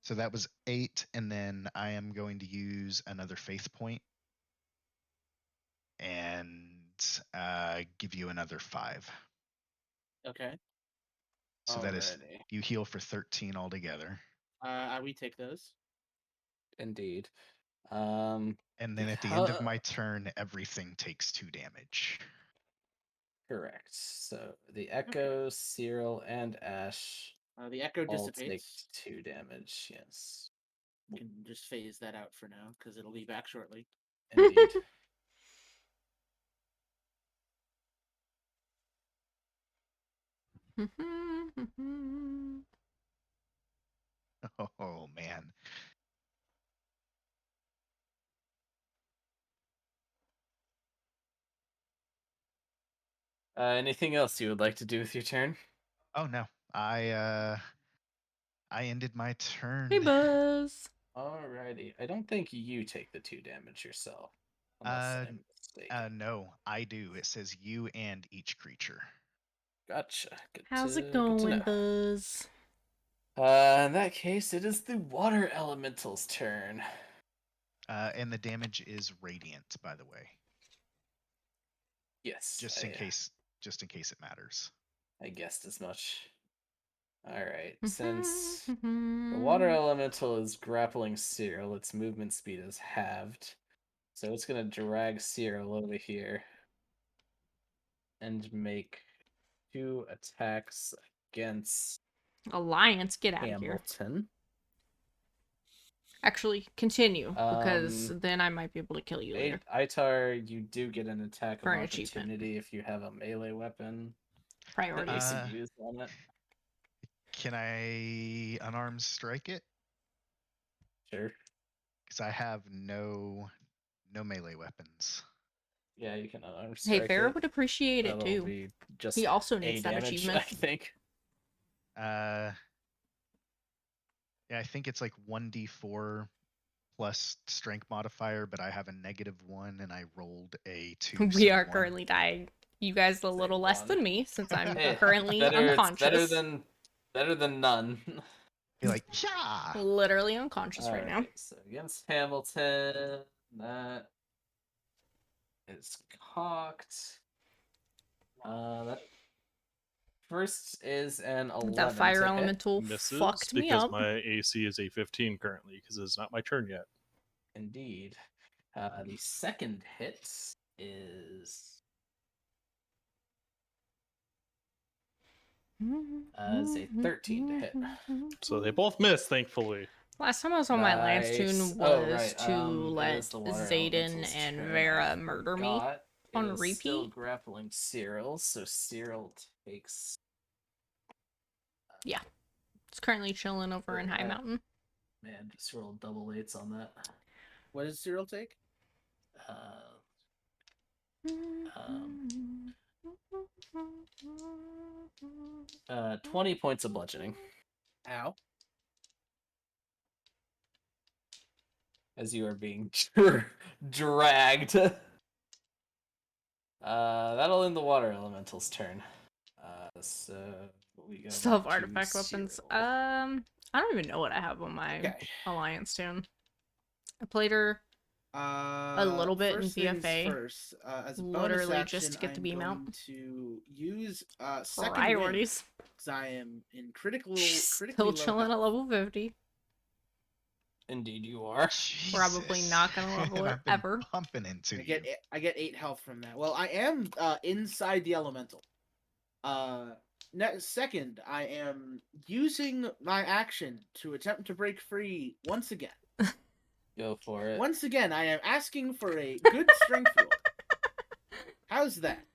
so that was 8, and then I am going to use another faith point and give you another 5. Okay. So that is, Alrighty. you heal for 13 altogether. We take those. Indeed. And then at the end of my turn, everything takes 2 damage. Correct. So the Echo, Cyril, and Ash The echo all take dissipates. 2 damage. Yes. You can just phase that out for now, because it'll be back shortly. Indeed. Oh man. Anything else you would like to do with your turn? Oh no. I ended my turn. Hey, Buzz. Alrighty. I don't think you take the 2 damage yourself. Unless I'm mistaken. No, I do. It says you and each creature. Gotcha. Good How's it good to going, know. Buzz? In that case, it is the water elemental's turn. And the damage is radiant, by the way. Yes. Just in case it matters. I guessed as much. Alright, since the water elemental is grappling Cyril, its movement speed is halved. So it's gonna drag Cyril over here and make 2 attacks against Alliance, get out of here. Hamilton. Actually, continue, because then I might be able to kill you later. Itar, you do get an attack For of an achievement. opportunity if you have a melee weapon that Priorities. you can use on it. Can I unarmed strike it? Sure. Because I have no melee weapons. Yeah, you can unarmed strike Hey, Farrah it. would appreciate it That'll too. be just He also A needs that damage, achievement. I think. Yeah, I think it's like 1d4 plus strength modifier, but I have a -1 and I rolled a 2. We so are 1. currently dying. You guys a little less one. than me, since I'm Hey, currently It's unconscious. better than none. You're like, yeah. Literally unconscious right now. Alright, so against Hamilton, that is cocked. That first is an 11 That fire to hit. elemental Misses fucked me because up. my AC is a 15 currently because it's not my turn yet. Indeed. The second hit is a 13 to hit. So they both miss, thankfully. Last time I was on my Lance tune Nice. was to It let is the water Zayden elemental's and turn. Vera I murder me forgot. on It is still repeat. grappling Cyril, so Cyril takes. Yeah. It's currently chilling over in High Yeah. Mountain. Man, just rolled double 8s on that. What does Cyril take? 20 points of bludgeoning Ow. as you are being dragged. That'll end the water elemental's turn. So we go Still have back to artifact weapons. Cyril. I don't even know what I have on my Okay. Alliance tune. I played her a little bit in First things BFA. First, as a Literally bonus action, just to get the I'm beam out. going to use second Priorities. because I am in critically Still low chilling at health. level 50. Indeed, you are. Probably not gonna level it I've been ever. bumping into I get 8 health from that. Well, I am inside the elemental. Next second, I am using my action to attempt to break free once again. Go for it. Once again, I am asking for a good strength roll. How's that?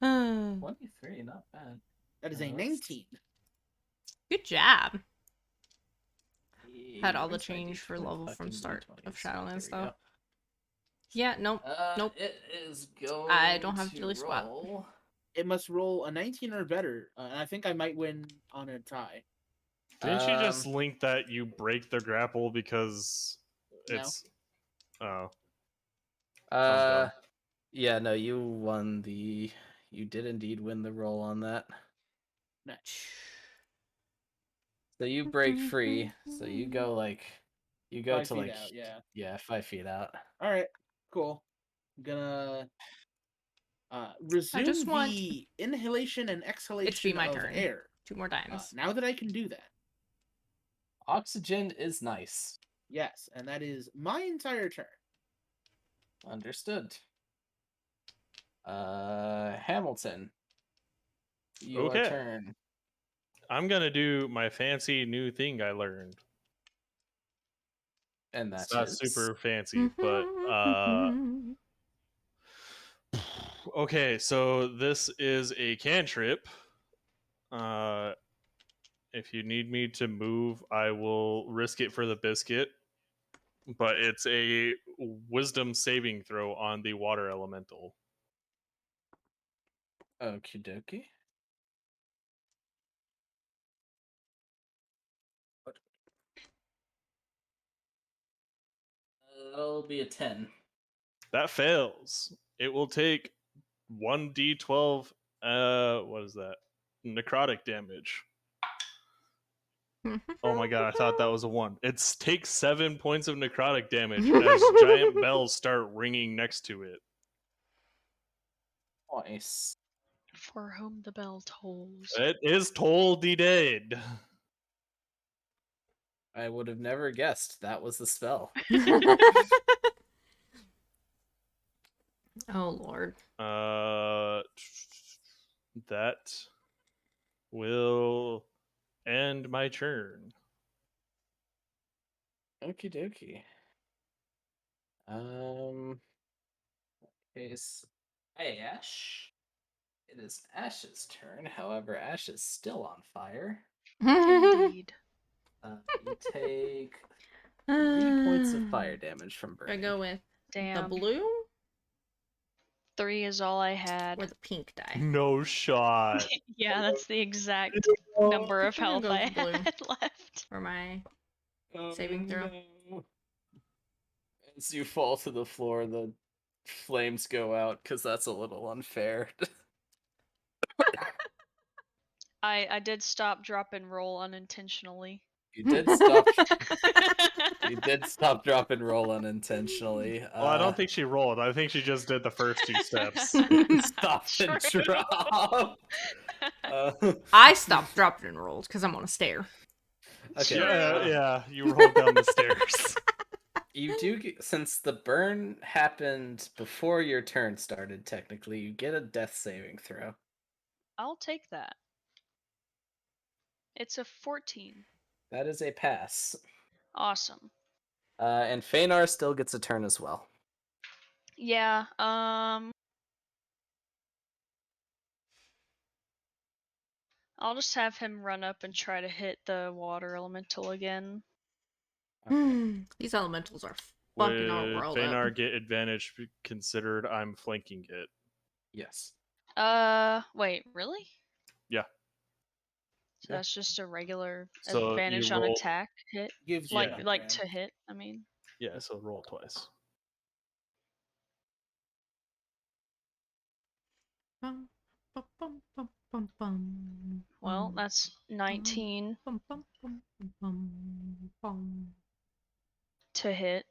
Good 23, not bad. That is a Let's- 19. job. Had Yeah, all the where's my change for D20 level from fucking start of D20s? Shadowlands There we though. Yeah, nope. go. Nope. It is going I don't have to Dilly Squat. roll. It must roll a 19 or better. And I think I might win on a tie. Didn't you just link that you break the grapple because No. it's oh Yeah, no, you won the. You did indeed win the roll on that. No. So you break free. So you go you go 5 to feet out, yeah. 5 feet out. All right, cool. I'm gonna resume just want the inhalation and exhalation my of turn. air. 2 more times. Now that I can do that, Oxygen is nice. yes, and that is my entire turn. Understood. Hamilton. Your Okay. turn. I'm gonna do my fancy new thing I learned. And It's that's not super fancy, but okay, so this is a cantrip. If you need me to move, I will risk it for the biscuit. But it's a wisdom saving throw on the water elemental. Okie dokie. That'll be a 10. That fails. It will take 1d12 what is that? Necrotic damage. Oh my god, I thought that was a 1. It takes 7 points of necrotic damage as giant bells start ringing next to it. Nice. For whom the bell tolls. It is toll the dead. I would have never guessed that was the spell. Oh lord. That will end my turn. Okie dokie. Case. Hey, Ash. It is Ash's turn. However, Ash is still on fire. Indeed. You take 3 points of fire damage from I burning. go with Damn. the blue 3 is all I had. or the pink die. No shot. Yeah, that's the exact number of I'm health gonna I go with blue. had left. For my saving throw. No. As you fall to the floor, the flames go out because that's a little unfair. I did stop, drop, and roll unintentionally. You did stop. You did stop, drop, and roll unintentionally. Well, I don't think she rolled. I think she just did the first 2 steps. Stop and True. drop. I stopped, dropped, and rolled because I'm on a stair. Okay. Yeah, you rolled down the stairs. You do get, since the burn happened before your turn started, technically, you get a death saving throw. I'll take that. It's a 14. That is a pass. Awesome. And Feanor still gets a turn as well. Yeah, I'll just have him run up and try to hit the water elemental again. These elementals are fucking our Would world Feanor up. get advantage considered I'm flanking it? Yes. Wait, really? Yeah. So Yeah. that's just a regular So advantage you on roll- attack hit? Gives you Like that, like yeah. to hit, I mean. Yeah, so roll twice. Bum, bum, bum, bum, bum, bum, Well, bum, that's 19 bum, bum, bum, bum, bum, bum. to hit.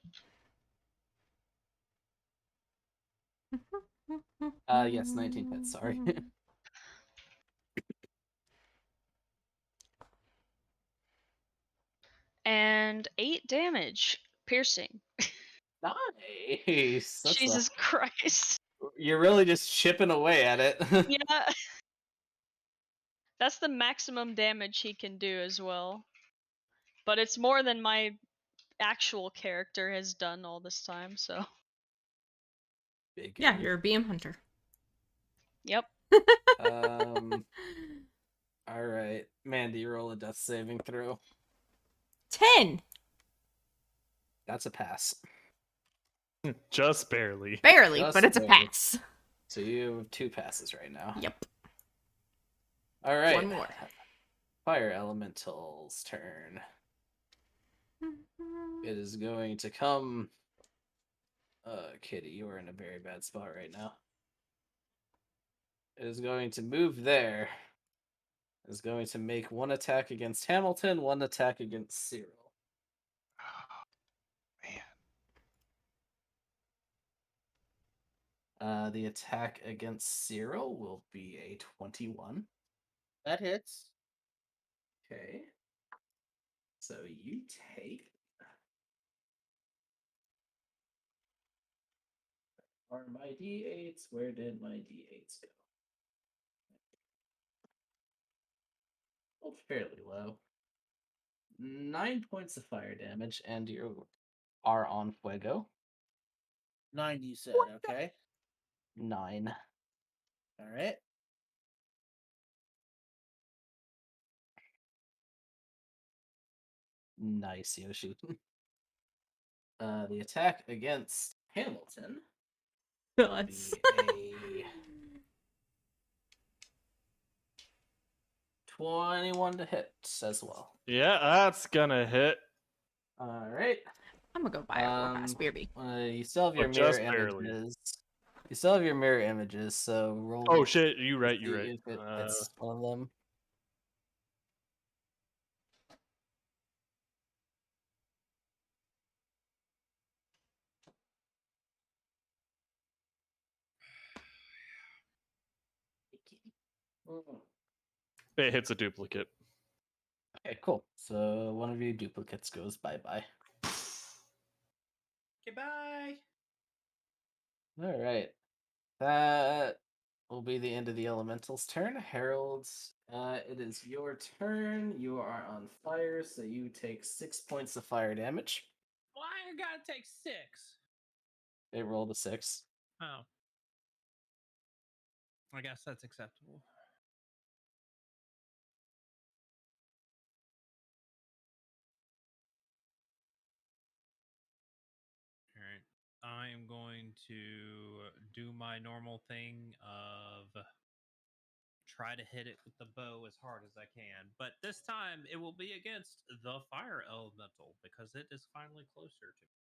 Yes, 19 hits, sorry. And 8 damage. Piercing. Nice. That's Jesus Christ. You're really just chipping away at it. Yeah. That's the maximum damage he can do as well. But it's more than my actual character has done all this time, so. Big Yeah, you're a BM hunter. Yep. All right, Mandy, roll a death saving throw. 10. That's a pass. Just barely. Barely, Just but it's a barely. pass. So you have 2 passes right now. Yep. All right. One more. Fire Elemental's turn. It is going to come. Kitty, you are in a very bad spot right now. It is going to move there. It is going to make 1 attack against Hamilton, 1 attack against Cyril. Man. The attack against Cyril will be a 21. That hits. Okay. So you take. Are my d8s? Where did my d8s go? Oh, fairly low. 9 points of fire damage, and you are on fuego. 9, you said. Okay. 9. All right. Nice, Yoshi. The attack against Hamilton will be Nuts. a 21 to hit as well. Yeah, that's gonna hit. All right. I'm gonna go buy a more pass, BRB. You still have your But mirror just barely. images. You still have your mirror images, so roll. Oh shit, you to right, see you right. if it's one of them. It hits a duplicate. Okay, cool. So one of your duplicates goes bye-bye. Goodbye. All right. That will be the end of the elemental's turn. Harold, it is your turn. You are on fire, so you take 6 points of fire damage. Why I gotta take 6? They rolled a 6. Oh. I guess that's acceptable. All right. I am going to do my normal thing of try to hit it with the bow as hard as I can. But this time it will be against the fire elemental because it is finally closer to me.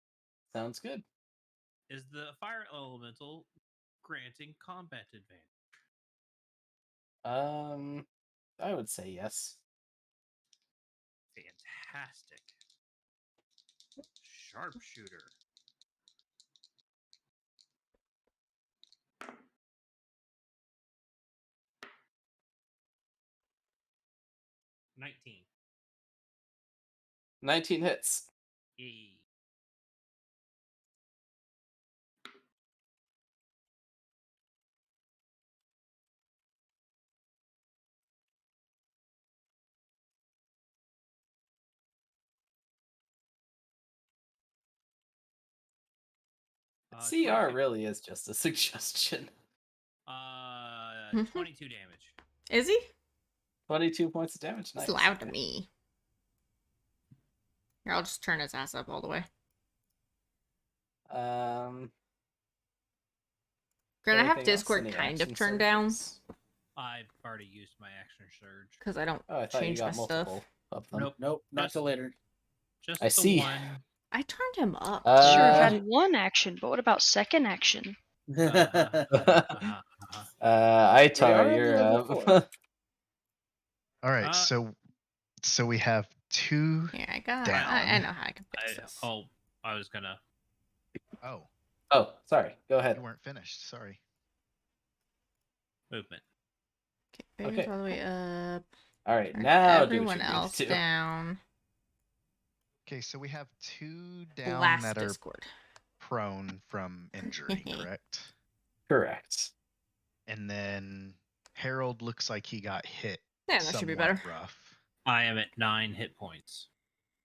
Sounds good. Is the fire elemental granting combat advantage? I would say yes. Fantastic. Sharpshooter. $19. 19 hits. Yay. CR 22 really is just a suggestion. 22 damage. Is he? 22 points of damage. Nice. He's loud to me. Here, I'll just turn his ass up all the way. Granted, I have anything else? Discord Any kind of action turned down surges? I've already used my action surge. because I don't Oh, I thought change you my got stuff. multiple of them. Nope. Nope, not Just- till later. Just I the see. one. I turned him up. Sure, Uh, had one action, but what about second action? Itar, only you're level up. 4. All right, Uh, so we have 2 Yeah, I got. down. I know how I can fix this. I was gonna. Oh, Oh, sorry. Go ahead. you weren't finished. Sorry. Movement. Okay, Okay. all the way up. All right, Turn now everyone do what you're else going to do. down. Okay, so we have 2 down Blast that are Discord. prone from injury, correct? Correct. And then Harold looks like he got hit. Yeah, that should be somewhat better. Rough. I am at 9 hit points.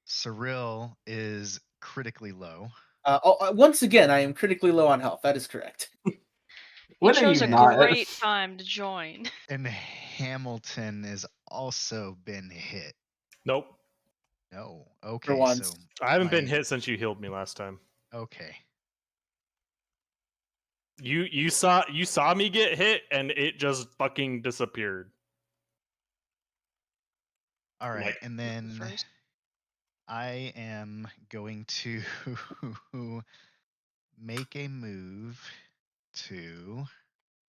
Cyril is critically low. Once again, I am critically low on health. That is correct. He When are chose you a not? great time to join. And Hamilton has also been hit. Nope. No. For Okay, once. so I haven't been my- hit since you healed me last time. Okay. You saw me get hit and it just fucking disappeared. All right, Like, and then First. I am going to make a move to.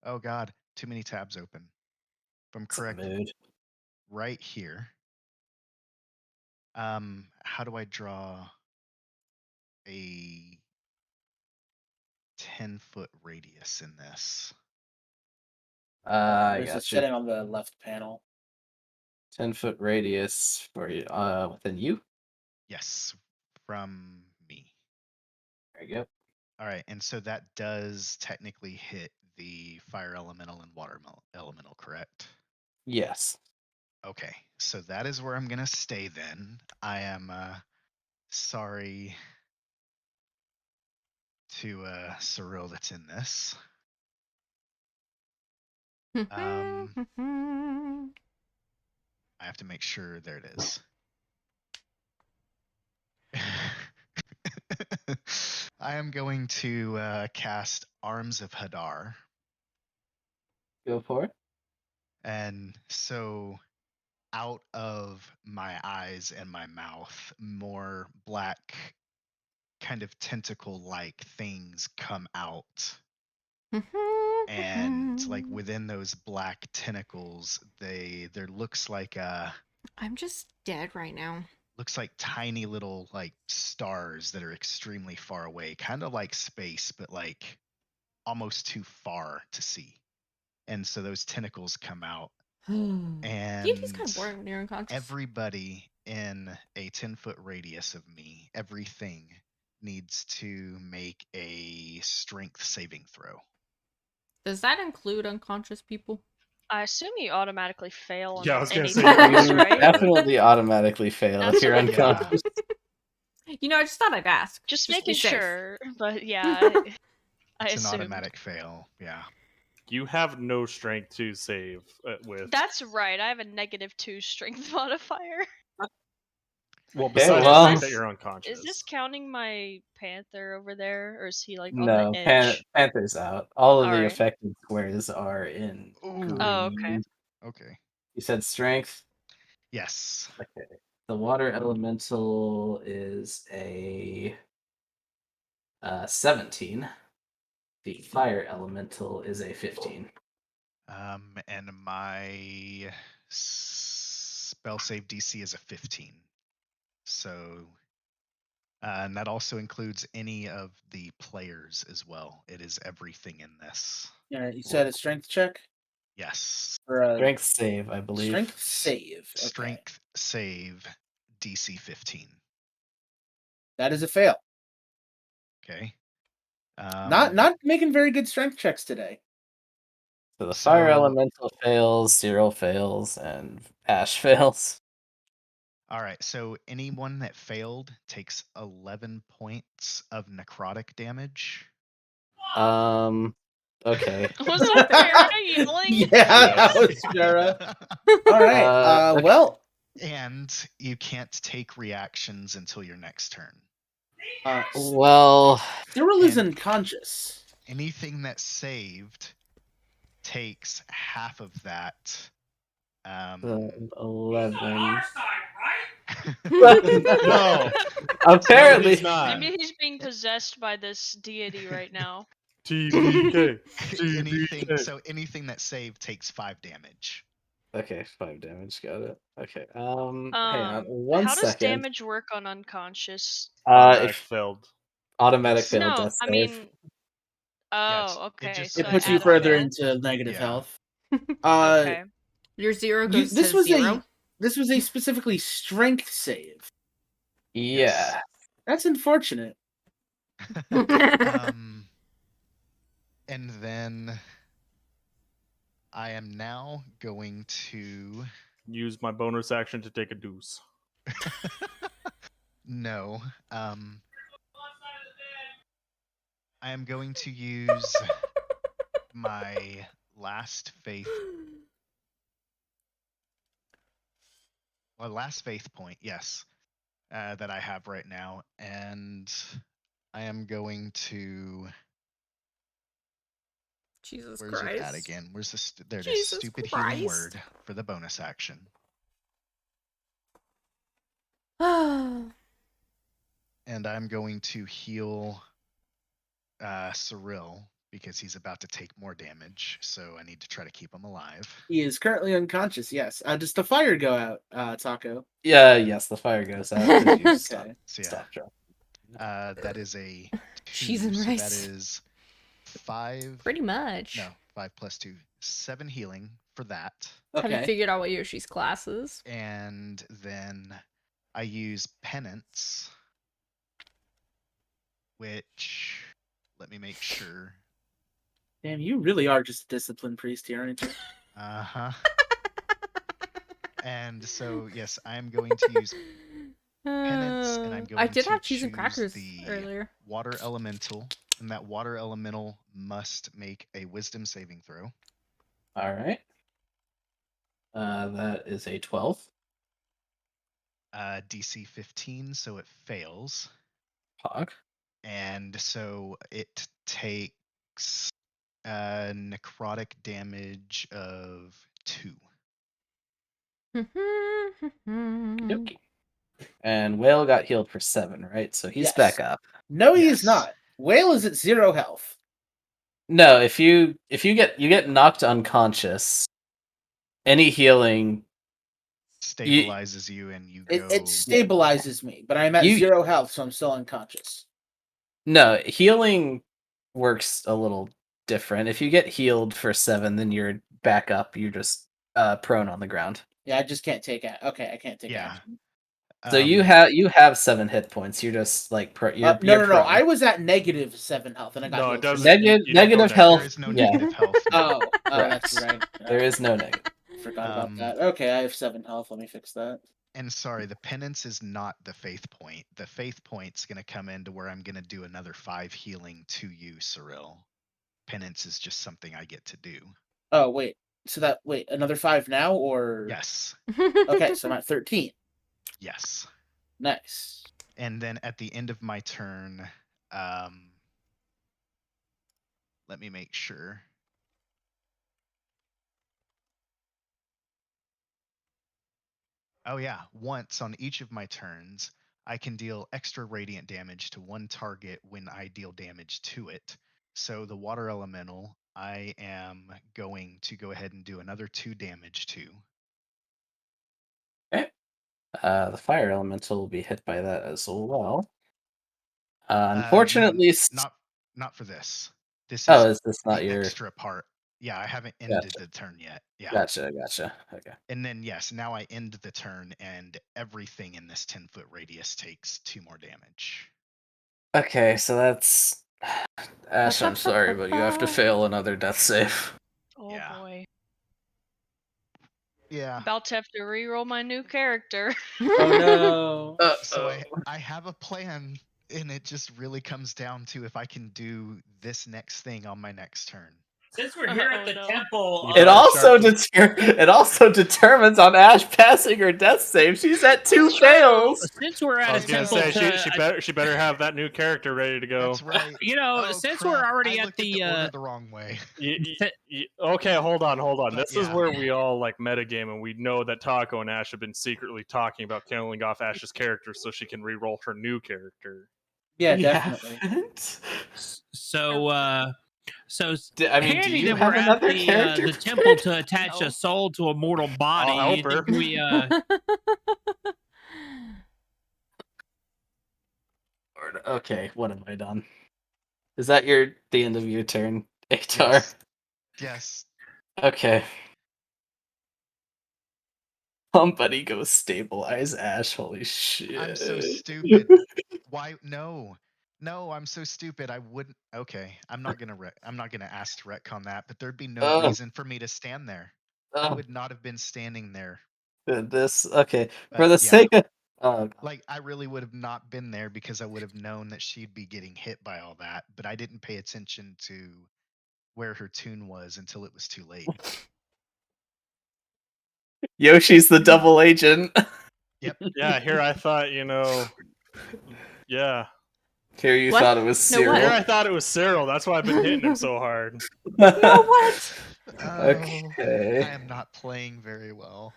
Oh God, too many tabs open. If I'm correct, Mood. right here. How do I draw a 10-foot radius in this? I There's a got you. setting on the left panel. 10-foot radius for you. Within you. Yes, from me. There you go. All right, and so that does technically hit the fire elemental and water elemental, correct? Yes. Okay, so that is where I'm gonna stay then. I am sorry to Cyril that's in this. I have to make sure there it is. I am going to cast Arms of Hadar. Go for it. And so out of my eyes and my mouth, more black, kind of tentacle-like things come out. And like within those black tentacles, there looks like I'm just dead right now. looks like tiny little like stars that are extremely far away, kind of like space, but like almost too far to see. And so those tentacles come out, D&D's kind and of boring when you're unconscious. everybody in a 10-foot radius of me, everything needs to make a strength saving throw. Does that include unconscious people? I assume you automatically fail on Yeah, I was gonna any say saves, you right? Definitely automatically fail That's if you're what I thought. unconscious. You know, I just thought I'd ask. Just be making safe. sure, but yeah, I It's an assume. automatic fail. Yeah. You have no strength to save with. That's right. I have a -2 strength modifier. Well, Okay, besides the well- fact that you're unconscious. Is this counting my panther over there, or is he like on No, the edge? Panther's out. All of the Alright. affected squares are in Ooh. green. Oh, okay. Okay. You said strength? Yes. Okay. The water elemental is a 17. The fire elemental is a 15. And my spell save DC is a 15. So, and that also includes any of the players as well. It is everything in this. Yeah, you said a strength check Yes. or a Strength save, I believe. strength save. Okay. Strength save DC 15. That is a fail. Okay. Not making very good strength checks today. So the fire So- elemental fails, Cyril fails, and Ash fails. All right. So anyone that failed takes 11 points of necrotic damage. Okay. Was that Farah yelling? Yeah, that was Jera. All right. okay. Well, And you can't take reactions until your next turn. Well, Cyril is And- unconscious. Anything that saved takes half of that. 11. No, Apparently, he's not. Maybe he's being possessed by this deity right now. TPK. Anything that saved takes 5 damage. Okay, 5 damage. Got it. Okay. Hang on one How does second. damage work on unconscious? Automatic If failed. automatic Yes. fail No, death I save. mean. Yeah, Oh, it okay. just So It I puts I you add a further fail? into negative Yeah. health. Okay. Your 0 You- goes this to was 0. this was a specifically strength save. Yeah. That's unfortunate. And then I am now going to Use my bonus action to take a deuce. no. I am going to use my last faith. My last faith point, yes, that I have right now, and I am going to. Jesus Where's Christ. it at again? Where's the there it is? Jesus Stupid Christ. healing word for the bonus action. Oh. And I'm going to heal Cyril because he's about to take more damage, so I need to try to keep him alive. He is currently unconscious. Yes. Does the fire go out, Taco? Yes, the fire goes out because you Okay. So yeah, stopped dropping. that is a 2, Cheese and so rice. that is 5. Pretty much. No, 5 plus 2, 7 healing for that. Have you Okay. figured out what Yoshi's class is? And then I use penance, which let me make sure. Damn, you really are just a disciplined priest here, aren't you? Uh-huh. And so yes, I'm going to use penance, and I'm going I did to have cheese and choose crackers the earlier. water elemental, and that water elemental must make a wisdom saving throw. All right. That is a 12. DC 15, so it fails. Pog. And so it takes necrotic damage of 2. Okey-dokey. And Whale got healed for 7, right? So he's Yes. back up. No, he Yes. is not. Whale is at 0 health. No, if you get knocked unconscious, any healing Stabilizes you, and you go. It stabilizes me, but I'm at You- 0 health, so I'm still unconscious. No, healing works a little different. If you get healed for 7, then you're back up. You're just prone on the ground. Yeah, I just can't take it. Okay, I can't take Yeah. action. So you have 7 hit points. You're just like you're No. prone. I was at negative 7 health, and I got No, it healed for doesn't. seven. You don't go Negative negative. health. There is no yeah. negative health. No. Oh, that's right. There is no negative. Forgot about that. Okay, I have 7 health. Let me fix that. And sorry, the penance is not the faith point. The faith point's going to come into where I'm going to do another 5 healing to you, Cyril. Penance is just something I get to do. Oh, wait. So another 5 now, or? Yes. Okay, so I'm at 13. Yes. Nice. And then at the end of my turn, let me make sure. Oh yeah, once on each of my turns, I can deal extra radiant damage to one target when I deal damage to it. So the water elemental, I am going to go ahead and do another 2 damage to. Okay. The fire elemental will be hit by that as well. Unfortunately, not for this. This is is this not the your extra part. Yeah, I haven't ended Gotcha. the turn yet. Yeah. Gotcha. Okay. And then yes, now I end the turn, and everything in this 10-foot radius takes 2 more damage. Okay, so that's Ash, I'm sorry, but you have to fail another death save. Oh Yeah. boy. Yeah. About to have to reroll my new character. Oh no. So I have a plan, and it just really comes down to if I can do this next thing on my next turn. Since we're here at Oh, the no. temple, It It also determines on Ash passing her death save. She's at 2 fails. since we're I at was a gonna temple, say she better have that new character ready to go. That's right. since crap. we're already I at looked at the order the wrong way. Okay, hold on. But This is yeah. where we all like metagame, and we know that Taco and Ash have been secretly talking about killing off Ash's character so she can reroll her new character. Yeah, definitely. So Do handy you that have we're at another the character? temple to attach No. a soul to a mortal body. I'll You help think we Okay, what have I done? Is that the end of your turn, Atar? Yes. Okay. Somebody go stabilize Ash. Holy shit. I'm so stupid. Why? No, I'm so stupid. I wouldn't. Okay, I'm not gonna ask to retcon that. But there'd be no Ugh. reason for me to stand there. I Ugh. would not have been standing there. Okay. For But the yeah. sake of Like, I really would have not been there because I would have known that she'd be getting hit by all that. But I didn't pay attention to where her tune was until it was too late. Yoshi's the double agent. Yeah, here I thought, yeah. Here you What? thought it was No, what? Here Cyril. I thought it was Cyril. That's why I've been hitting him so hard. No, what? Okay. I am not playing very well.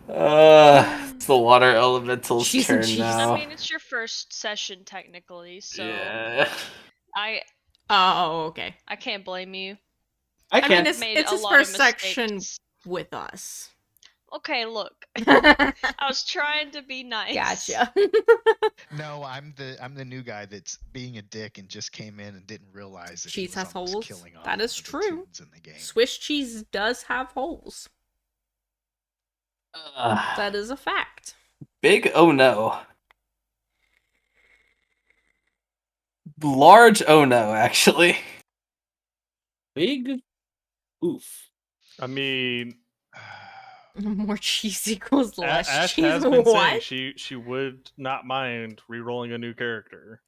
It's the water elemental's Cheese and turn cheese. now. I mean, it's your first session technically, so Yeah. Oh, okay. I can't blame you. I I mean, can't. Made it's a his lot of first section mistakes. with us. Okay, look. I was trying to be nice. Gotcha. No, I'm the new guy that's being a dick and just came in and didn't realize that Cheese he was has almost holes. killing off That is one of the true. tunes in the game. Swiss cheese does have holes. That is a fact. Big oh no. Large oh no, actually. Big oof. I mean, More cheese equals less Ash cheese. has been saying What? she would not mind re-rolling a new character.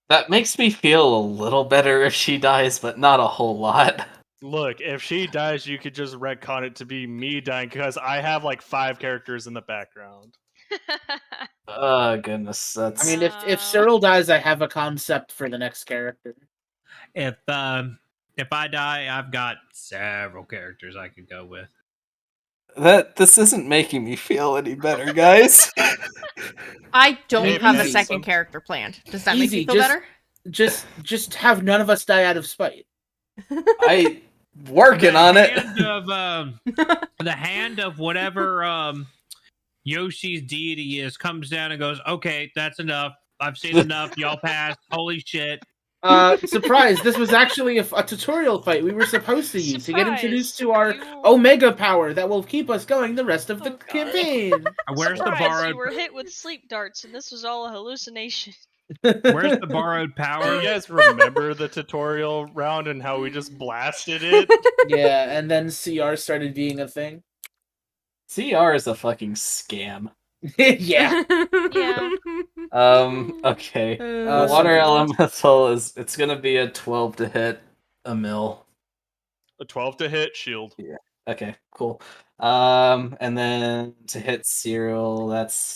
That makes me feel a little better if she dies, but not a whole lot. Look, if she dies, you could just retcon it to be me dying because I have like 5 characters in the background. Oh goodness, that's. I mean, if No. Cyril dies, I have a concept for the next character. If I die, I've got several characters I could go with. This isn't making me feel any better, guys. I don't Maybe have a it's second some- character planned. Does that make Easy, you feel just- better? Just have none of us die out of spite. I working on it. The hand of whatever Yoshi's deity is comes down and goes, okay, that's enough. I've seen enough. Y'all passed. Holy shit. Surprise! This was actually a tutorial fight we were supposed to use to get introduced to our Surprise, you- Omega power that will keep us going the rest of the Oh, God. campaign. Where's the Surprise, borrowed? you were hit with sleep darts, and this was all a hallucination. Where's the borrowed Do power? you guys remember the tutorial round and how we just blasted it? Yeah, and then CR started being a thing. CR is a fucking scam. Yeah. Yeah. Okay. Uh, Water something. elemental it's gonna be a 12 to hit a mill. A 12 to hit, shield. Okay, cool. And then to hit Cyril, that's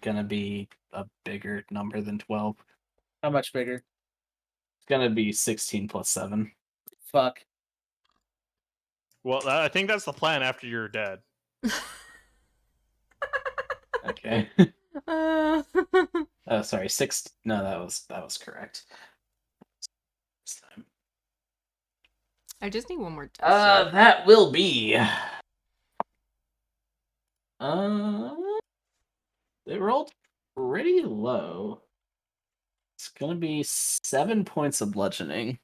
gonna be a bigger number than 12. How much bigger? It's gonna be 16 plus 7. Fuck. Well, I think that's the plan after you're dead. Okay. Uh, Oh, sorry, 6. No, that was correct. This time. I just need one more test. That will be. They rolled pretty low. It's gonna be 7 points of bludgeoning.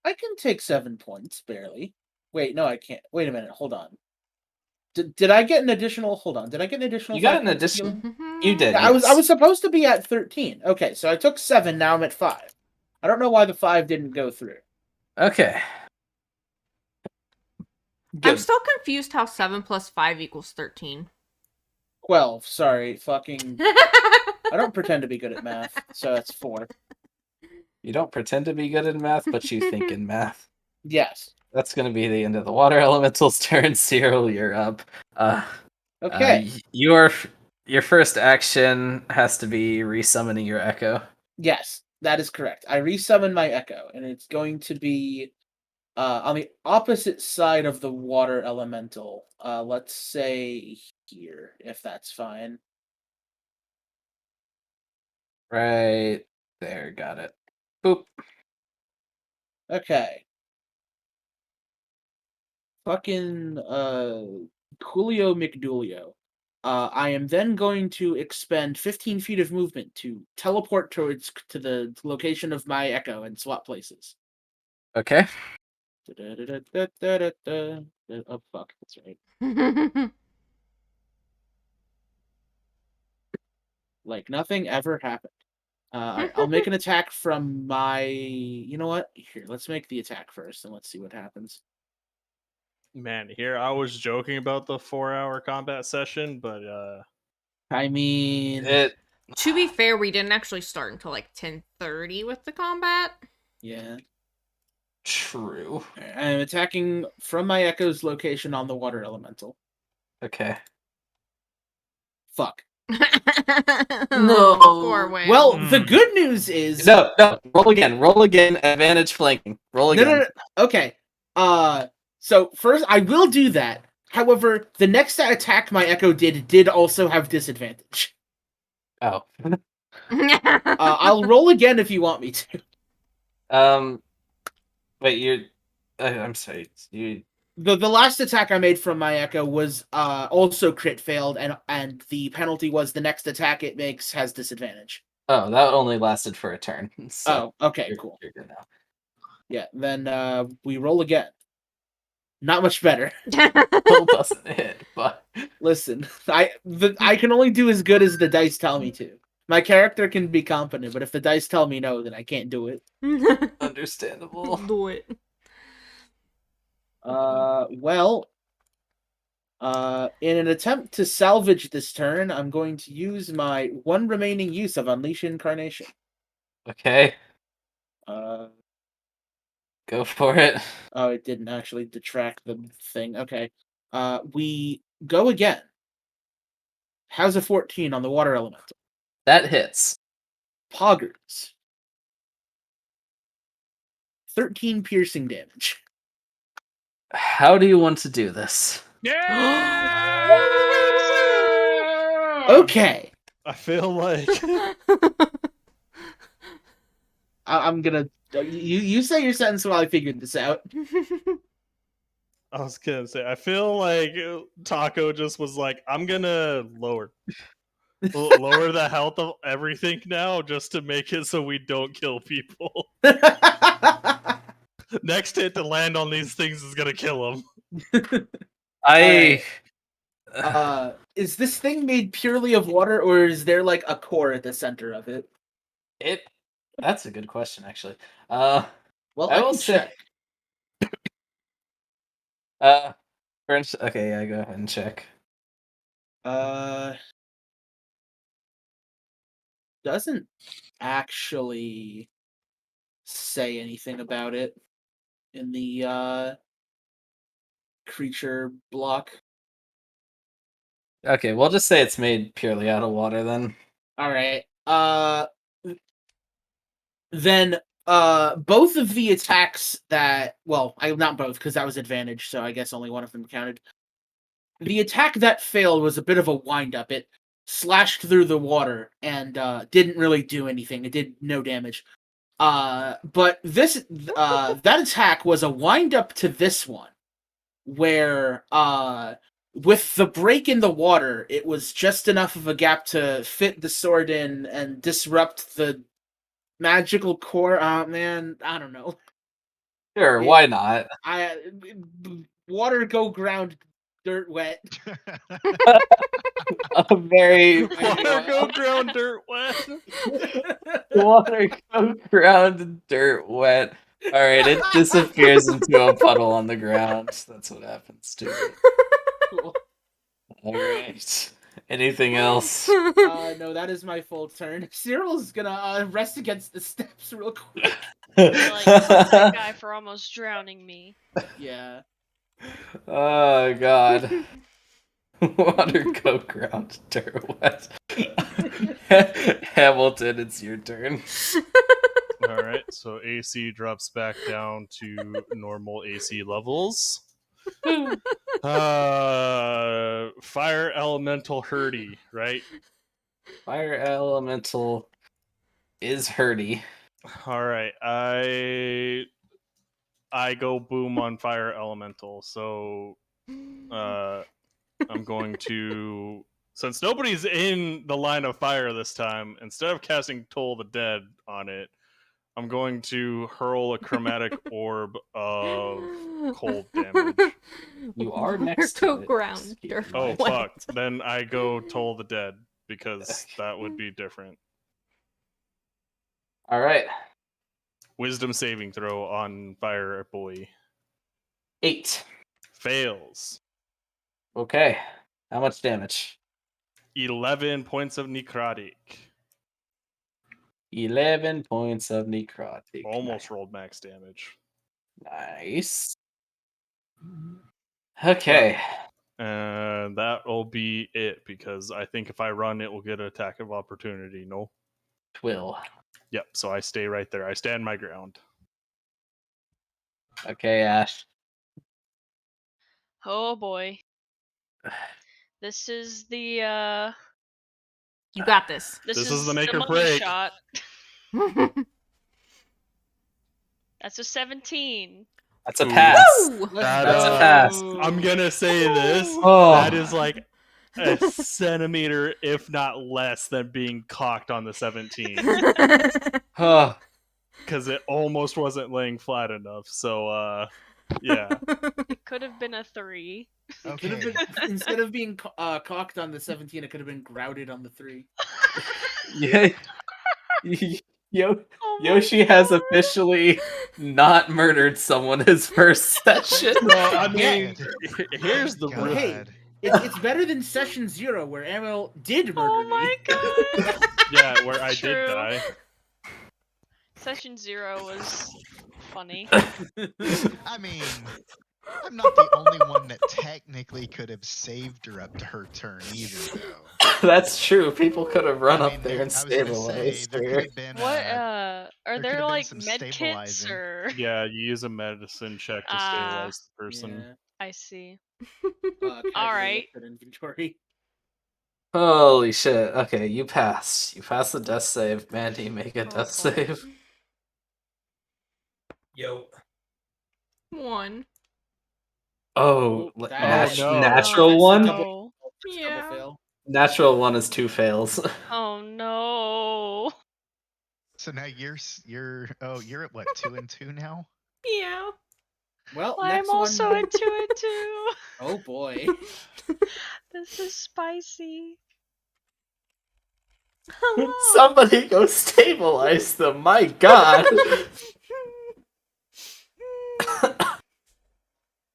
I can take 7 points, barely. Wait, no, I can't. Wait a minute, hold on. Did I get an additional? Hold on. Did I get an additional? You got 5 an points of additional. healing? You did. Yeah, I yes. was supposed to be at 13. Okay, so I took 7. Now I'm at 5. I don't know why the 5 didn't go through. Okay. I'm Good. still confused how 7 plus 5 equals 13. 12. Sorry, fucking. I don't pretend to be good at math, so that's 4. You don't pretend to be good in math, but you think in math. Yes. That's gonna be the end of the water elemental's turn. Cyril, you're up. Okay. Your first action has to be resummoning your echo. Yes, that is correct. I resummon my echo, and it's going to be on the opposite side of the water elemental. Let's say here, if that's fine. Right there, got it. Boop. Okay. Fucking Coolio McDoolio. I am then going to expend 15 feet of movement to teleport to the location of my echo and swap places. Okay. Oh fuck, that's right. Like nothing ever happened. Alright, I'll make an attack from my. You know what? Here, let's make the attack first, and let's see what happens. Man, here I was joking about the 4-hour combat session, but I mean, To be fair, we didn't actually start until like 10:30 with the combat. yeah. True. I'm attacking from my echo's location on the water elemental. Okay. Fuck. No. Poor whale. Well, the good news is No. Roll again. Roll again. Advantage flanking. Roll again. no. Okay. So first I will do that. However, the next attack my echo did also have disadvantage. Oh. I'll roll again if you want me to. Wait. You're. I'm sorry. The last attack I made from my echo was also crit failed, and the penalty was the next attack it makes has disadvantage. Oh, that only lasted for a turn. So okay, cool. You're good now. Yeah, then we roll again. Not much better. Still doesn't hit, but Listen, I can only do as good as the dice tell me to. My character can be competent, but if the dice tell me no, then I can't do it. understandable. Do it. Well, in an attempt to salvage this turn, I'm going to use my one remaining use of Unleash Incarnation. Okay. Go for it. Oh, it didn't actually detract the thing. Okay. We go again. How's a 14 on the water elemental? That hits. Poggers. 13 piercing damage. How do you want to do this? Okay. I feel like I'm gonna. You say your sentence while I figure this out. I was gonna say, I feel like Taco just was like, I'm gonna lower the health of everything now just to make it so we don't kill people. Next hit to land on these things is gonna kill them. Is this thing made purely of water, or is there like a core at the center of it? That's a good question, actually. Well, I will can say. check. Okay, yeah, go ahead and check. Doesn't actually say anything about it in the creature block. Okay, we'll just say it's made purely out of water then. All right. Then both of the attacks that not both because that was advantage, so I guess only one of them counted. The attack that failed was a bit of a wind up. It slashed through the water and didn't really do anything. It did no damage. But this that attack was a wind up to this one, where with the break in the water, it was just enough of a gap to fit the sword in and disrupt the magical core. Man, I don't know. Sure, why not? Water go ground, dirt wet. A very Water go ground, dirt wet. Water go ground, dirt wet. All right, it disappears into a puddle on the ground. That's what happens to it. Cool. All right. Anything else? No, that is my full turn. Cyril's gonna rest against the steps real quick. Like, fuck that guy for almost drowning me. Yeah. Oh god. Water go ground, dirt wet. Hamilton, it's your turn. All right, so AC drops back down to normal AC levels. Fire elemental Hurdy, right? Fire elemental is Hurdy. All right, I go boom on fire elemental, so I'm going to, since nobody's in the line of fire this time, instead of casting Toll the Dead on it, I'm going to hurl a chromatic orb of cold damage. You are next to it. Ground. Oh, fuck. Then I go Toll the Dead, because that would be different. All right. Wisdom saving throw on Fire Boy. 8. Fails. Okay. How much damage? 11 points of necrotic. 11 points of necrotic. Almost rolled max damage. Nice. Okay. And that'll be it because I think if I run, it will get an attack of opportunity. No. Will. Yep. So I stay right there. I stand my ground. Okay, Ash. Oh boy. This is the You got this. This is the make or money break. shot. That's a 17. That's a Ooh. pass. Woo! That's a pass. I'm gonna say this. Oh. That is like a centimeter, if not less, than being cocked on the 17. Oh. Because it almost wasn't laying flat enough. So yeah. It could have been a 3. It could have Okay. been, instead of being cocked on the 17, it could have been grouted on the 3. Yeah. Oh my Yoshi has God. officially not murdered someone his first session. Well, I mean, here's the God. real. Hey, it's better than Session 0, where Amel did murder Oh me. my god. Yeah, where I True. did die. Session 0 was funny. I mean, I'm not the only one that technically could have saved her up to her turn either, though. That's true. People could have run I up mean, there and I was gonna say, stabilized there her. could have been. What There are could there have been like some med kits stabilizing. or Yeah, you use a medicine check to stabilize the person. I see. Casually Alright. looked at inventory. Holy shit. Okay, you passed. You passed the death save. Mandy, make a Oh, death boy. save. Yo. 1. Oh, That- no. natural Oh, one? no. Double Yeah. fail. Natural one is 2 fails. Oh no. So now you're at what, 2 and 2 now? Yeah. Well, I'm next also one. at 2 and 2. Oh boy. This is spicy. Hello. Somebody go stabilize them. My god.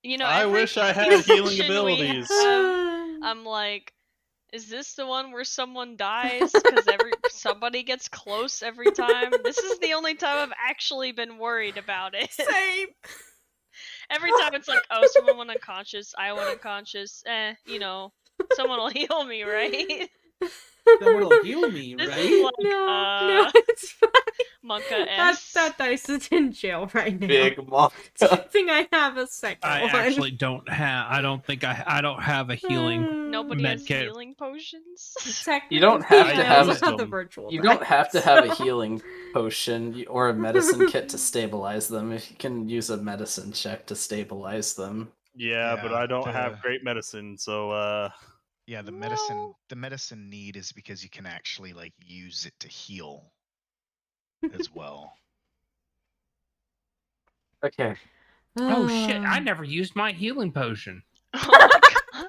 You know, I every wish I fucking had healing session we abilities. have, I'm like, is this the one where someone dies? Because somebody gets close every time. This is the only time I've actually been worried about it. Same. Every time it's like, oh, someone went unconscious, I went unconscious. You know, someone will heal me, right? Someone will heal me, This right? is like, No, it's fine. Monka That S. dice is in jail right now. Big monk. Good thing I have a second I one. actually don't have. I don't think I don't have a healing. Nobody has Medkit. healing potions. Technically, You don't have to I have also it. have the virtual. You don't have to dice. have a healing potion or a medicine kit to stabilize them. If you can use a medicine check to stabilize them. Yeah, but Yeah, I don't have the- great medicine, so Yeah, the No. medicine need is because you can actually like use it to heal as well. Okay. Oh shit! I never used my healing potion. Oh my god.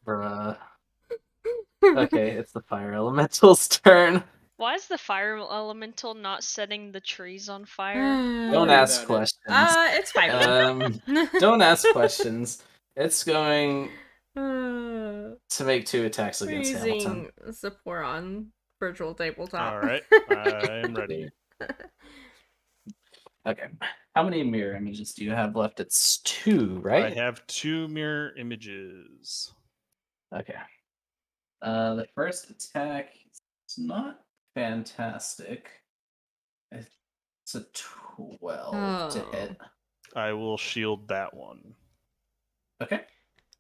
Bruh. Okay, it's the fire elemental's turn. Why is the fire elemental not setting the trees on fire? Don't worry ask about it. questions. It's 5. Don't ask questions. It's going Uh, to make 2 attacks we're against Hamilton. using support on virtual tabletop. alright. I am ready. Okay. How many mirror images do you have left? It's 2, right? I have 2 mirror images. Okay. The first attack is not fantastic. It's a 12 to hit. I will shield that one. Okay.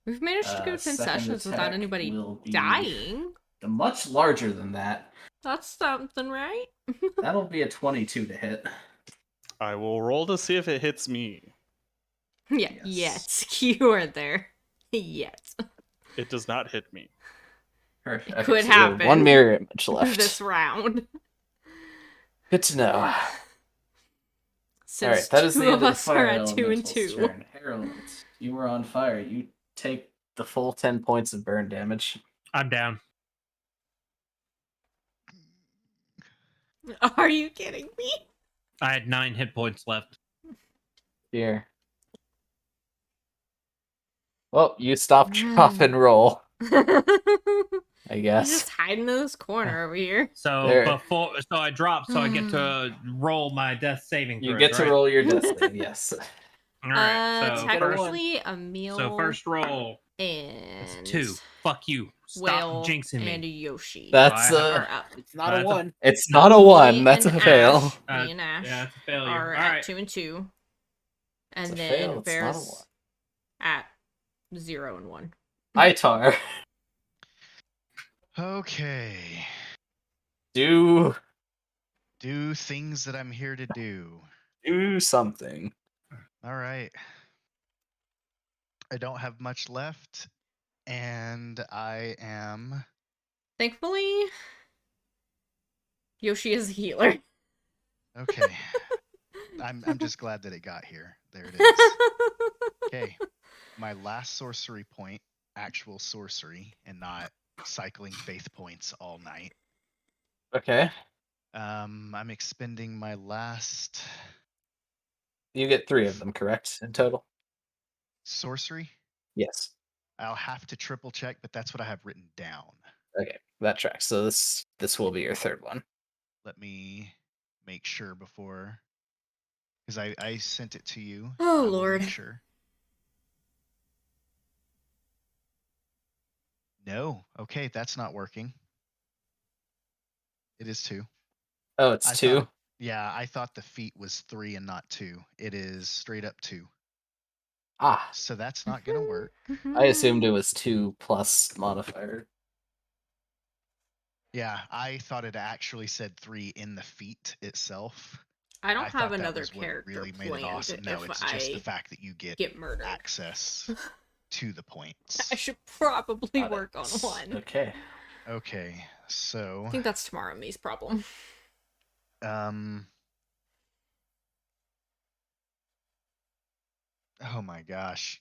We've managed to go 10 Second sessions without attack anybody will be dying. much larger than that. That's something, right? That'll be a 22 to hit. I will roll to see if it hits me. Yeah, Yes. yet. You are there. Yet. It does not hit me. Perfect. It Okay, could so you have happen. 1 mirror image left. This round. Good to know. All Since right, that is two the end of of the us are fire at 2 and elemental's 2. turn. Harold, you were on fire. You take the full 10 points of burn damage. I'm down. Are you kidding me? I had 9 hit points left. Here. Well, you stop, drop, and roll. I He's guess. just hiding in this corner over here. So There. so I drop, so I get to roll my death saving throw. You get to right? roll your death save, yes. All right. So get a one. Technically, a meal. so first roll and is 2. Fuck you. Stop Whale jinxing me. and a Yoshi. That's are up. It's not a That's a- one. it's not a one. Me That's a and fail. Ash, me and Ash Yeah, it's a failure. are All at right. 2 and 2, and It's a then fail, it's not a Varys one. at 0 and 1. Itar, Okay. do Things that I'm here to do. something. All right. I don't have much left, and I am. Thankfully, Yoshi is a healer. Okay. I'm just glad that it got here. There it is. Okay. My last sorcery point, actual sorcery, and not cycling faith points all night. Okay. I'm expending my last You get 3 of them, correct, in total? sorcery. Yes. I'll have to triple check, but that's what I have written down. Okay, that tracks. So this will be your third one. Let me make sure before, because I sent it to you. Oh, I will Lord. Make sure. No. Okay, that's not working. It is 2. Oh, it's I 2? thought- yeah, I thought the feat was 3 and not 2. It is straight up 2. Ah, So that's not gonna work. I assumed it was 2 plus modifier. Yeah, I thought it actually said 3 in the feat itself. I don't I have thought that another was what character really made it planned awesome. No, if it's just the I fact that you get murdered. access to the points. I should probably Got it. work on one. Okay. Okay, so I think that's tomorrow me's problem. Oh my gosh.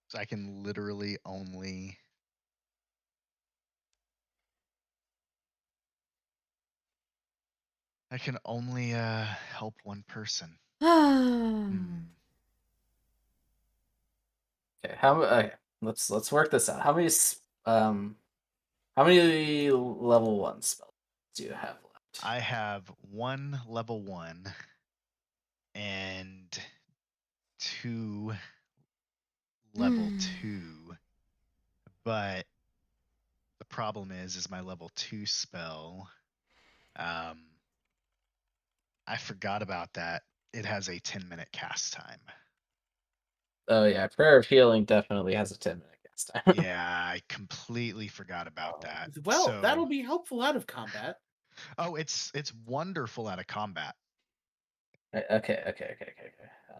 So I can literally only help one person. Okay. Okay, let's work this out. How many level 1 spells do you have left? I have 1 level 1 and 2 level 2. But the problem is my level 2 spell. I forgot about that. It has a 10-minute cast time. Oh yeah, Prayer of Healing definitely has a 10-minute cast time. Yeah, I completely forgot about that. Well, So- that'll be helpful out of combat. Oh, it's wonderful out of combat. Okay.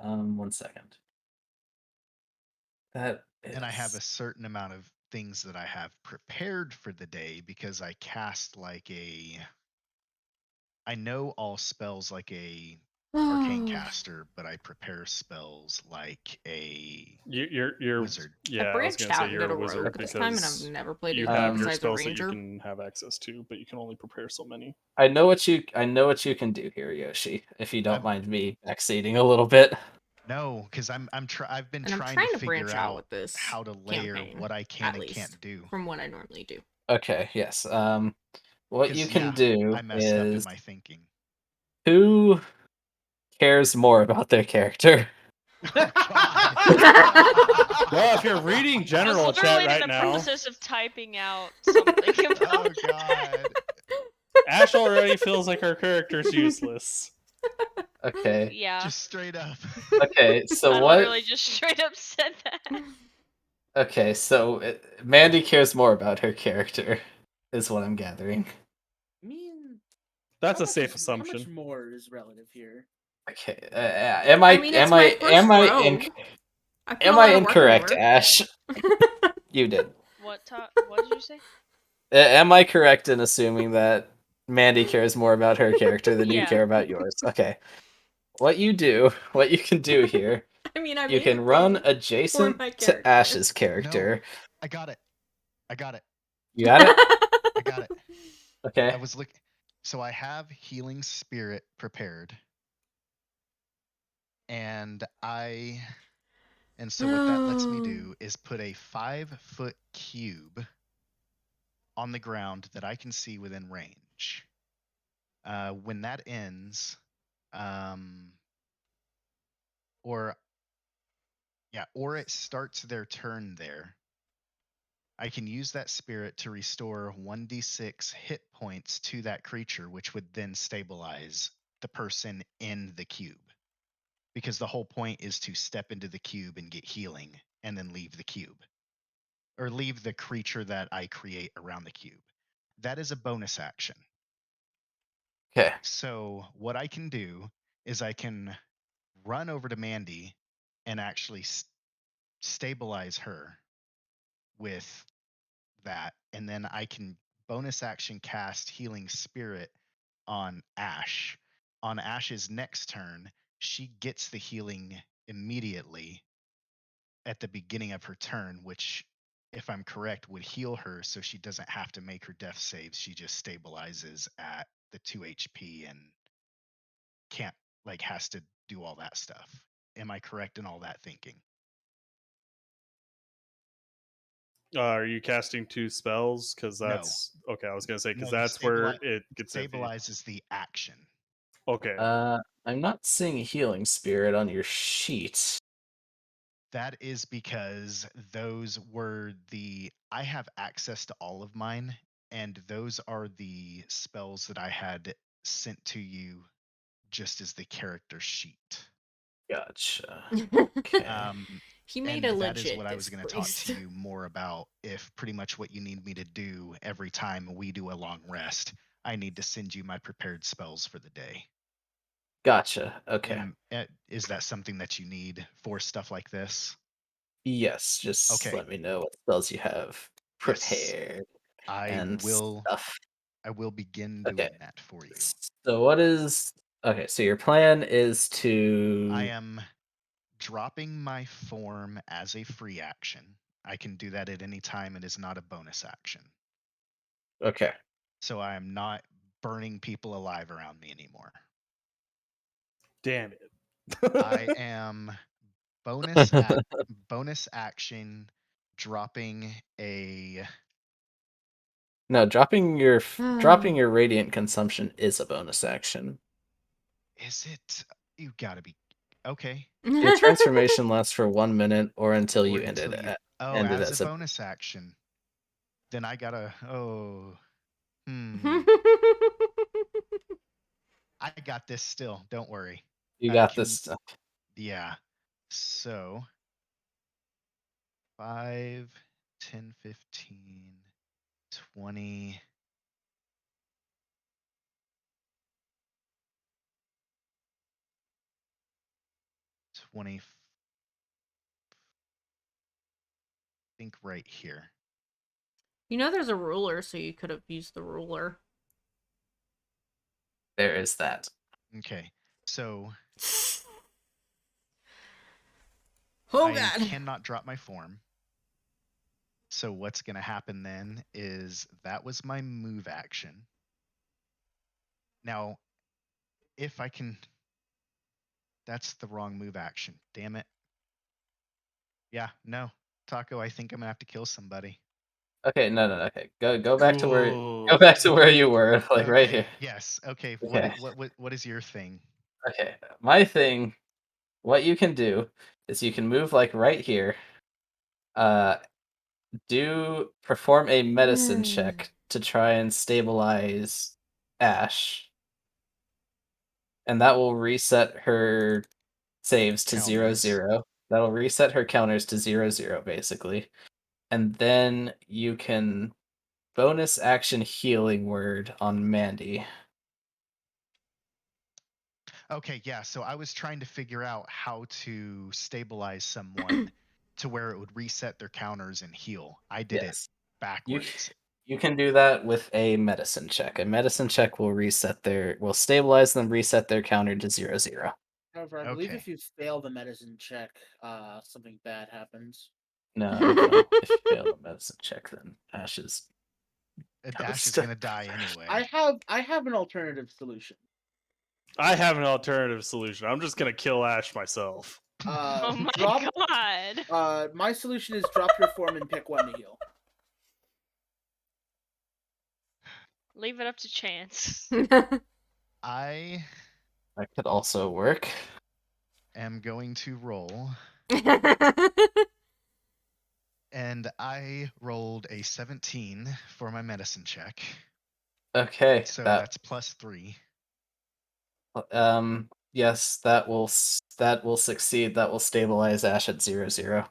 1 second. That is... And I have a certain amount of things that I have prepared for the day because I cast I know all spells like a arcane caster, but I prepare spells like a You're wizard. Yeah, I I was branched gonna out say and you're did a a wizard rogue this time, and because I've never played you anything have your besides a spells that ranger. you can have access to, but you can only prepare so many. I know what you can do here, Yoshi. If you don't I'm- mind me backseating a little bit. No, because I've been And I'm trying trying to to branch figure out out with this how to layer campaign, what I can at and least, can't do. from what I normally do. Okay. Yes. What you 'Cause, can yeah, do I messed up in is my thinking. who cares more about their character. Oh, God. Well, if you're reading I was general literally chat right in the now, process of typing out something about Oh God. Ash already feels like her character's useless. Okay. Yeah. Just straight up. Okay. So I what? literally just straight up said that. Okay. So Mandy cares more about her character, is what I'm gathering. I mean, That's how a much safe is- How assumption. much more is relative here? Okay. Am I? I mean, it's am my I? first Am I? rogue. I put a Am lot I of work incorrect, into her. Ash? You did. What did you say? Am I correct in assuming that Mandy cares more about her character than you Yeah. care about yours? Okay. What you can do here, I mean, I you made can a run thing adjacent for my to character. Ash's character. I got it. You got it? I got it. Okay. I was looking. So I have healing spirit prepared. And so what that lets me do is put a 5-foot cube on the ground that I can see within range. When that ends, or it starts their turn there, I can use that spirit to restore 1d6 hit points to that creature, which would then stabilize the person in the cube. Because the whole point is to step into the cube and get healing and then leave the cube. Or leave the creature that I create around the cube. That is a bonus action. Okay. So what I can do is I can run over to Mandy and actually stabilize her with that, and then I can bonus action cast Healing Spirit on Ash. On Ash's next turn, she gets the healing immediately at the beginning of her turn, which, if I'm correct, would heal her so she doesn't have to make her death saves. She just stabilizes at the 2 HP and can't, has to do all that stuff. Am I correct in all that thinking? Are you casting 2 spells? Because No. that's okay. I was gonna say because No, that's where it gets iffy. stabilizes the action. Okay. I'm not seeing healing spirit on your sheet. That is because those were I have access to all of mine, and those are the spells that I had sent to you just as the character sheet. Gotcha. He made and a that is legit what I was going to talk priest. to you more about. If pretty much what you need me to do every time we do a long rest, I need to send you my prepared spells for the day. Gotcha. Okay. Is that something that you need for stuff like this? Yes, just Okay. let me know what spells you have prepared. I will begin doing that for you. So what is okay, so your plan is to I am dropping my form as a free action. I can do that at any time. It is not a bonus action. Okay. So I am not burning people alive around me anymore. Damn it. I am bonus action dropping a No, dropping your radiant consumption is a bonus action. Is it? You gotta be okay. Your transformation lasts for 1 minute or until you end until it you- end it as a bonus action. Then I gotta I got this still, don't worry. You got this stuff. Yeah. So 5, 10, 15, 20. I think right here. You know there's a ruler, so you could have used the ruler. There is that. Okay. So Oh I god. cannot drop my form. So what's going to happen then is that was my move action. Now, if I can... That's the wrong move action. Damn it. Yeah, no. Taco, I think I'm going to have to kill somebody. Okay, no, okay. Go back to where you were, like okay. right here. Yes. Okay. Okay. What is your thing? Okay. My thing, what you can do is you can move like right here. Perform a medicine check to try and stabilize Ash. And that will reset her saves to 0-0. That'll reset her counters to 0-0, basically. And then you can bonus action healing word on Mandy. Okay, yeah. So I was trying to figure out how to stabilize someone to where it would reset their counters and heal. I did it backwards. You can do that with a medicine check. A medicine check will stabilize them, reset their counter to 0-0. However, I believe if you fail the medicine check, something bad happens. No, if you fail the medicine check, then Ash is Ash is Still- gonna die anyway. I have an alternative solution. I have an alternative solution. I'm just gonna kill Ash myself. Oh my Drop. god. My solution is drop your form and pick one to heal. Leave it up to chance. I That could also work. am going to roll, and I rolled a 17 for my medicine check. Okay. So that that's +3. Yes, that will succeed. That will stabilize Ash at 0-0.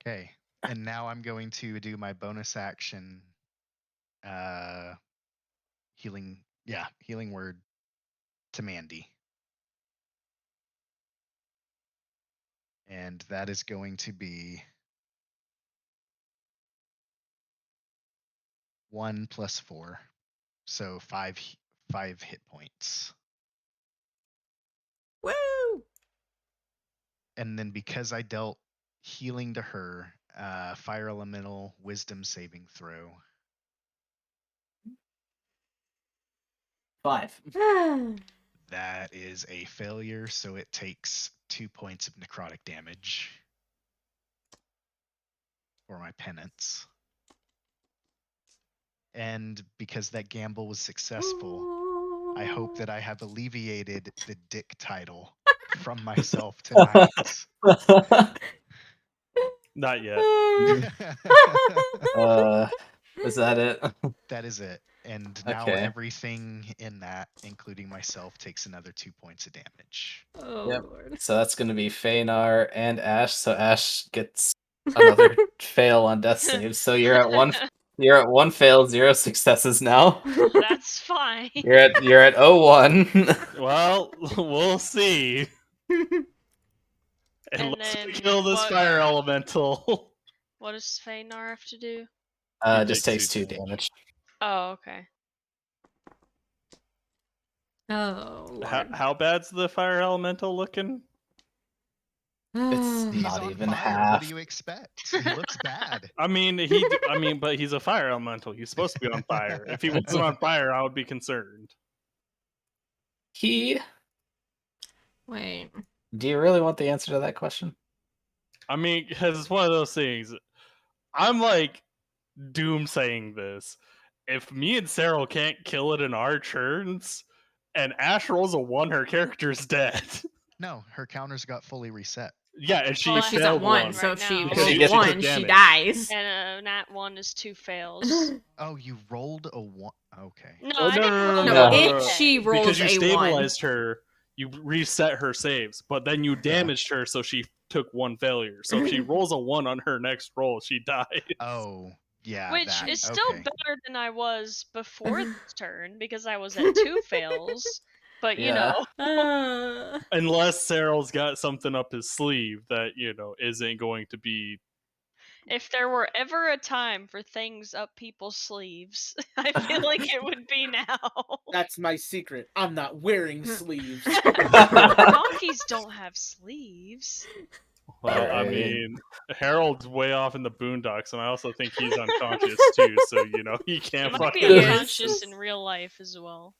Okay. And now I'm going to do my bonus action healing word to Mandy. And that is going to be 1 + 4. So 5 hit points. Woo! And then because I dealt healing to her, fire elemental wisdom saving throw. 5. That is a failure, so it takes 2 points of necrotic damage for my penance. And because that gamble was successful, I hope that I have alleviated the dick title from myself tonight. Not yet. Is that it? That is it. And now Okay. everything in that, including myself, takes another 2 points of damage. Oh Yep. lord. So that's going to be Feynar and Ash. So Ash gets another fail on death saves. So you're at 1. You're at 1 fail, 0 successes now. That's fine. You're at 0-1. Well, we'll see. And And let's then kill this what- fire elemental. What does Feynar have to do? He Just takes takes 2 2 damage. Oh, okay. Oh lord. How bad's the fire elemental looking? It's He's not on even fire. half. What do you expect? He looks bad. I mean, but he's a fire elemental. He's supposed to be on fire. If he wasn't on fire, I would be concerned. He. Wait. Do you really want the answer to that question? I mean, because it's one of those things. I'm like doom saying this. If me and Cyril can't kill it in our turns, and Ash rolls a 1, her character's dead. No, her counters got fully reset. Yeah, and she Well, She's failed at 1, one. so right if she now. Because rolls she took 1, she damage. dies. And a nat 1 is 2 fails. Oh, you rolled a 1. Okay. No, Oh, I didn't roll no, one if yet. she rolls because you a 1. stabilized her, you reset her saves, but then you damaged her, so she took 1 failure. So if she rolls a 1 on her next roll, she dies. Oh, yeah. Which that. is still Okay. better than I was before this turn because I was at 2 fails. But you Yeah. know, Unless Cyril's got something up his sleeve that, isn't going to be. if there were ever a time for things up people's sleeves, I feel like it would be now. That's my secret. I'm not wearing sleeves. Donkeys don't have sleeves. Well, I Alright. mean, Harold's way off in the boondocks, and I also think he's unconscious too, so, he He can't might be fucking. Yes. unconscious in real life as well.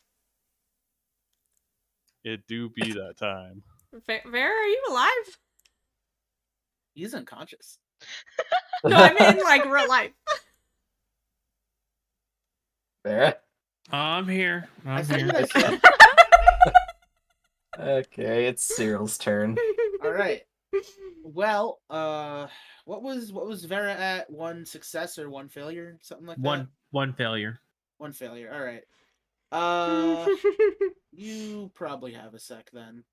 It do be that time. Vera, are you alive? He's unconscious. No, I mean like real life. Vera? I'm here. I I'm said here. what I said. Okay, it's Cyril's turn. All right. Well, what was Vera at? 1 success or 1 failure, something like that. One failure. 1 failure. All right. You probably have a sec then.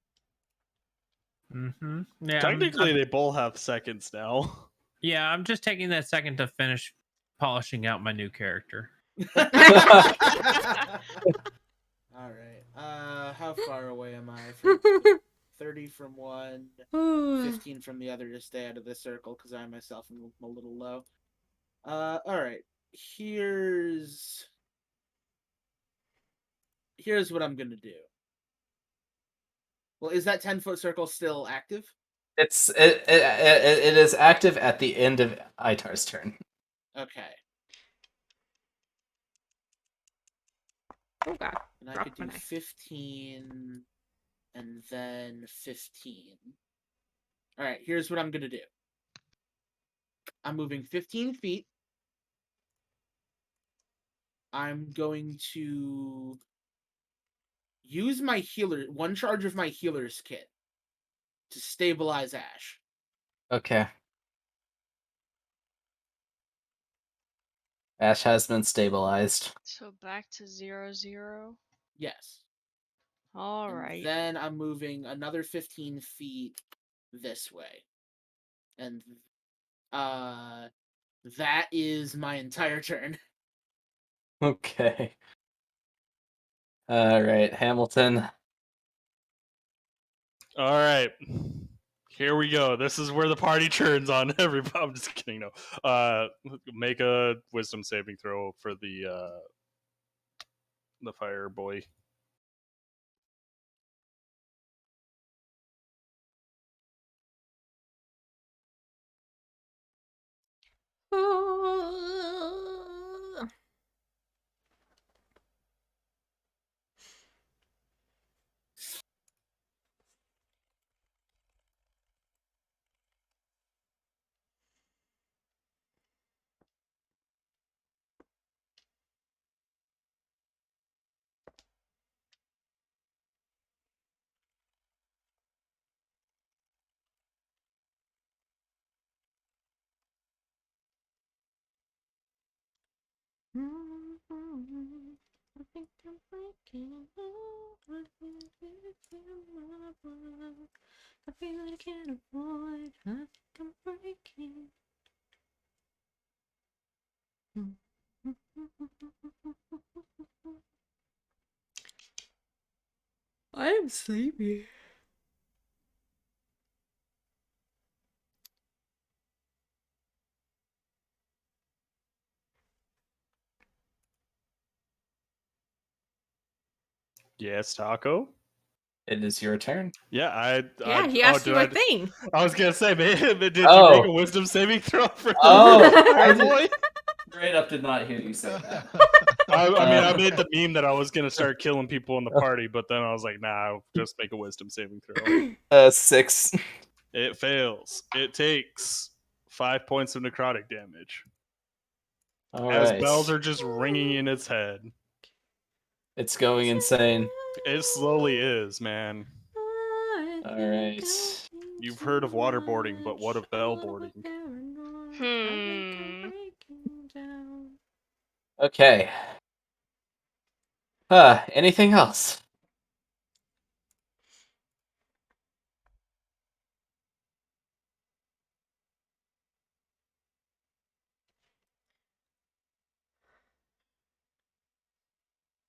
Mm-hmm. Yeah. Technically, they both have seconds now. Yeah, I'm just taking that second to finish polishing out my new character. All right. How far away am I? From 30 from one, 15 from the other to stay out of this circle because I myself am a little low. All right. Here's what I'm gonna do. Well, is that 10-foot circle still active? It is active at the end of Itar's turn. Okay. Oh god. And I Drop could my do knife. 15 and then 15. All right, here's what I'm going to do. I'm moving 15 feet. I'm going to use my one charge of my healer's kit to stabilize Ash. Okay. Ash has been stabilized. So back to 0-0. Yes. All And right. then I'm moving another 15 feet this way. And that is my entire turn. Okay. All right, Hamilton. All right. Here we go. This is where the party turns on everybody. I'm just kidding. No. Make a wisdom saving throw for the fire boy. I think I'm breaking. I feel I can't avoid. I think I'm breaking. I am sleepy. Yes, Taco. It is your turn. Yeah, Yeah, he asked you a thing. I was gonna say, man, did you Oh. make a wisdom saving throw for Oh, the I fire did. boy? Straight up did not hear you say that. I mean, I made the meme that I was gonna start killing people in the party, but then I was like, nah, I'll just make a wisdom saving throw. 6. It fails. It takes 5 points of necrotic damage. All As right. bells are just ringing in its head. It's going insane. It slowly is, man. All right. You've heard of waterboarding, but what of bellboarding? Okay. Anything else?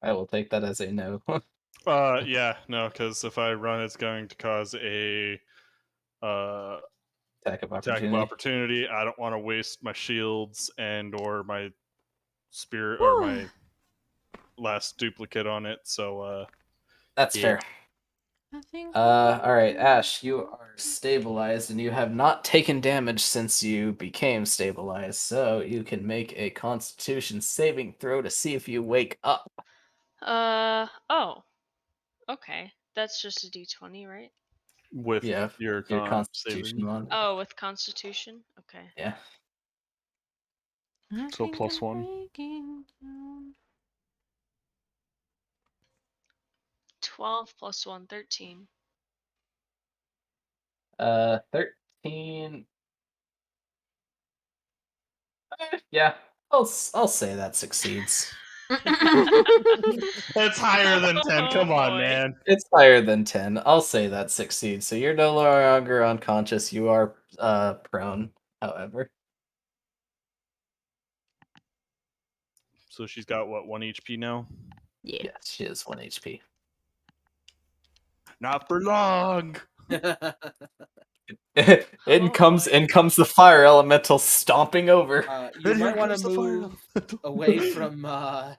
I will take that as a no. Yeah, no, because if I run, it's going to cause a Attack of attack of opportunity. opportunity. I don't want to waste my shields and or my spirit or my last duplicate on it. So That's yeah. fair. All right, Ash, you are stabilized and you have not taken damage since you became stabilized, so you can make a Constitution saving throw to see if you wake up. Oh. Okay. That's just a d20, right? With Yeah, your your con Constitution saving. mod. Oh, with Constitution? Okay. Yeah. So +1. 12 plus 1, 13. 13. Yeah, I'll say that succeeds. It's higher than 10. Come on, man. It's higher than 10. I'll say that succeeds. So you're no longer unconscious. You are prone, however. So she's got what, 1 HP now? Yeah. Yes, she is 1 HP. Not for long. in comes the fire elemental stomping over. You might want to move away from the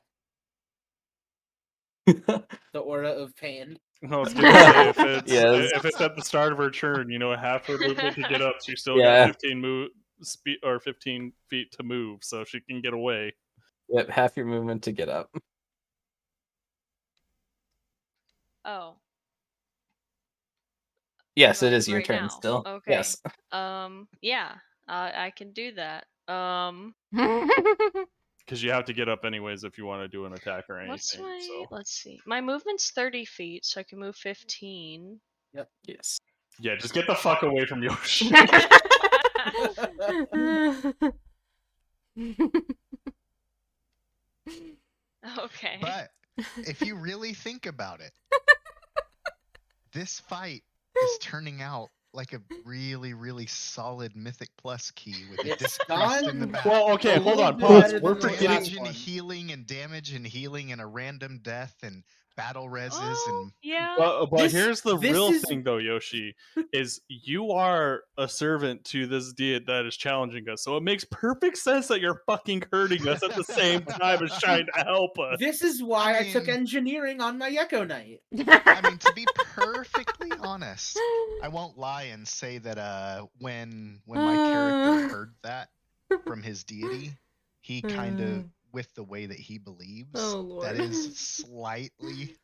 aura of pain. I was gonna say Yes. if it's at the start of her turn, half her movement to get up, she's still Yeah. got 15 feet to move, so she can get away. Yep, half your movement to get up. Oh, Yes, it like is your right turn now. still. Okay. Yes. Yeah. I can do that. Because you have to get up anyways if you want to do an attack or anything. What's my? So Let's see. My movement's 30 feet, so I can move 15. Yes. yeah, just get the fuck away from Yoshi. Okay. But if you really think about it, this fight is turning out like a really, really solid Mythic Plus key with a It's disc priest in the gone back. Well, okay, a hold little on, bit pause. better We're than the forgetting. last Imagine one. healing and damage and a random death and battle reses Oh, and yeah. But This- here's the this real is- thing, though, Yoshi, is you are a servant to this deity that is challenging us. So it makes perfect sense that you're fucking hurting us at the same time as trying to help us. This is why I took mean- engineering on my Echo Knight. I mean, to be perfectly honest, I won't lie and say that when my character heard that from his deity, he kind of, with the way that he believes, Oh, Lord. that is slightly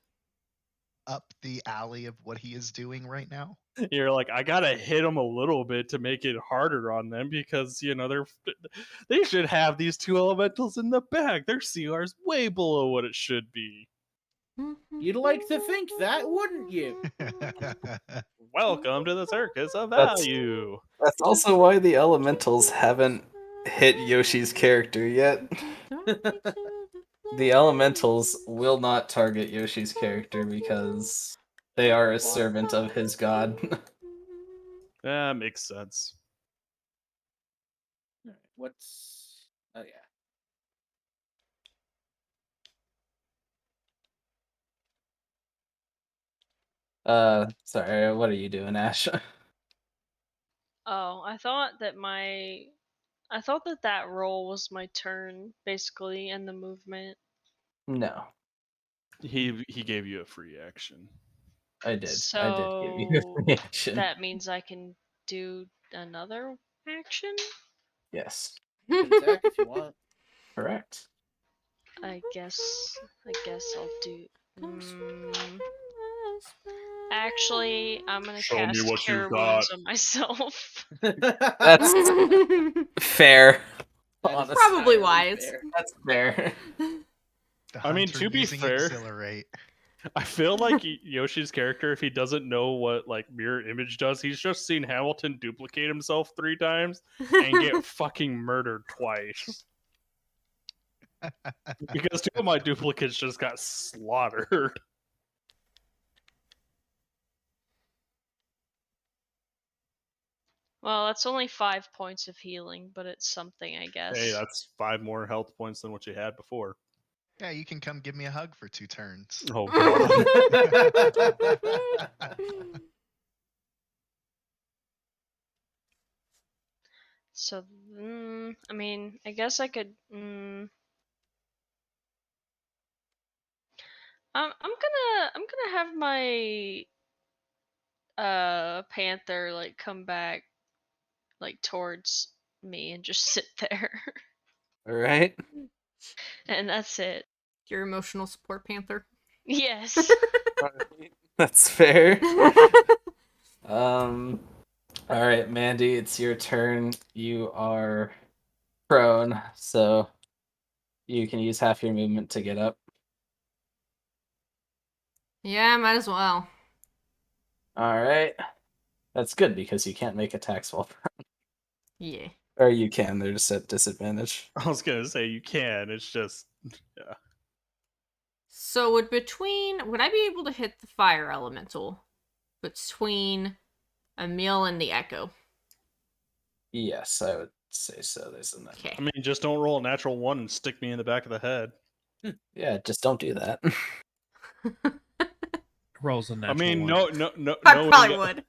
up the alley of what he is doing right now. You're like, I gotta hit them a little bit to make it harder on them because they should have these two elementals in the back. Their CR is way below what it should be. You'd like to think that, wouldn't you? Welcome to the circus of That's- value. That's also why the elementals haven't hit Yoshi's character yet. The elementals will not target Yoshi's character because they are a servant of his god. That makes sense. Alright, what's... Oh, yeah. Sorry, what are you doing, Ash? Oh, I thought that that roll was my turn, basically, and the movement. No, He gave you a free action. I did. I did give you a So reaction. that means I can do another action? Yes, You can attack if you want. correct. I guess I'll do. Actually, I'm gonna Show me cast what you Cure got. Wounds on myself. That's fair. That is Honestly, Probably entirely wise. fair. that's fair. The I mean, hunter to be using fair- Exhilarate. I feel like Yoshi's character, if he doesn't know what like mirror image does, he's just seen Hamilton duplicate himself 3 times and get fucking murdered twice. Because 2 of my duplicates just got slaughtered. Well, that's only 5 points of healing, but it's something, I guess. Hey, that's 5 more health points than what you had before. Yeah, you can come give me a hug for 2 turns. Oh god. So, I mean, I guess I could. I'm gonna have my panther like come back like towards me and just sit there, All right. and that's it. Your emotional support panther. Yes. That's fair. All right, Mandy, it's your turn. You are prone, so you can use half your movement to get up. Yeah, might as well. All right. That's good because you can't make attacks while prone. Yeah. Or you can, they're just at disadvantage. I was gonna say you can, it's just So would I be able to hit the fire elemental between Emil and the Echo? Yes, I would say so. There's a Okay. I mean just don't roll a natural 1 and stick me in the back of the head. Yeah, just don't do that. Rolls a I natural mean one. no I knowing probably that- would.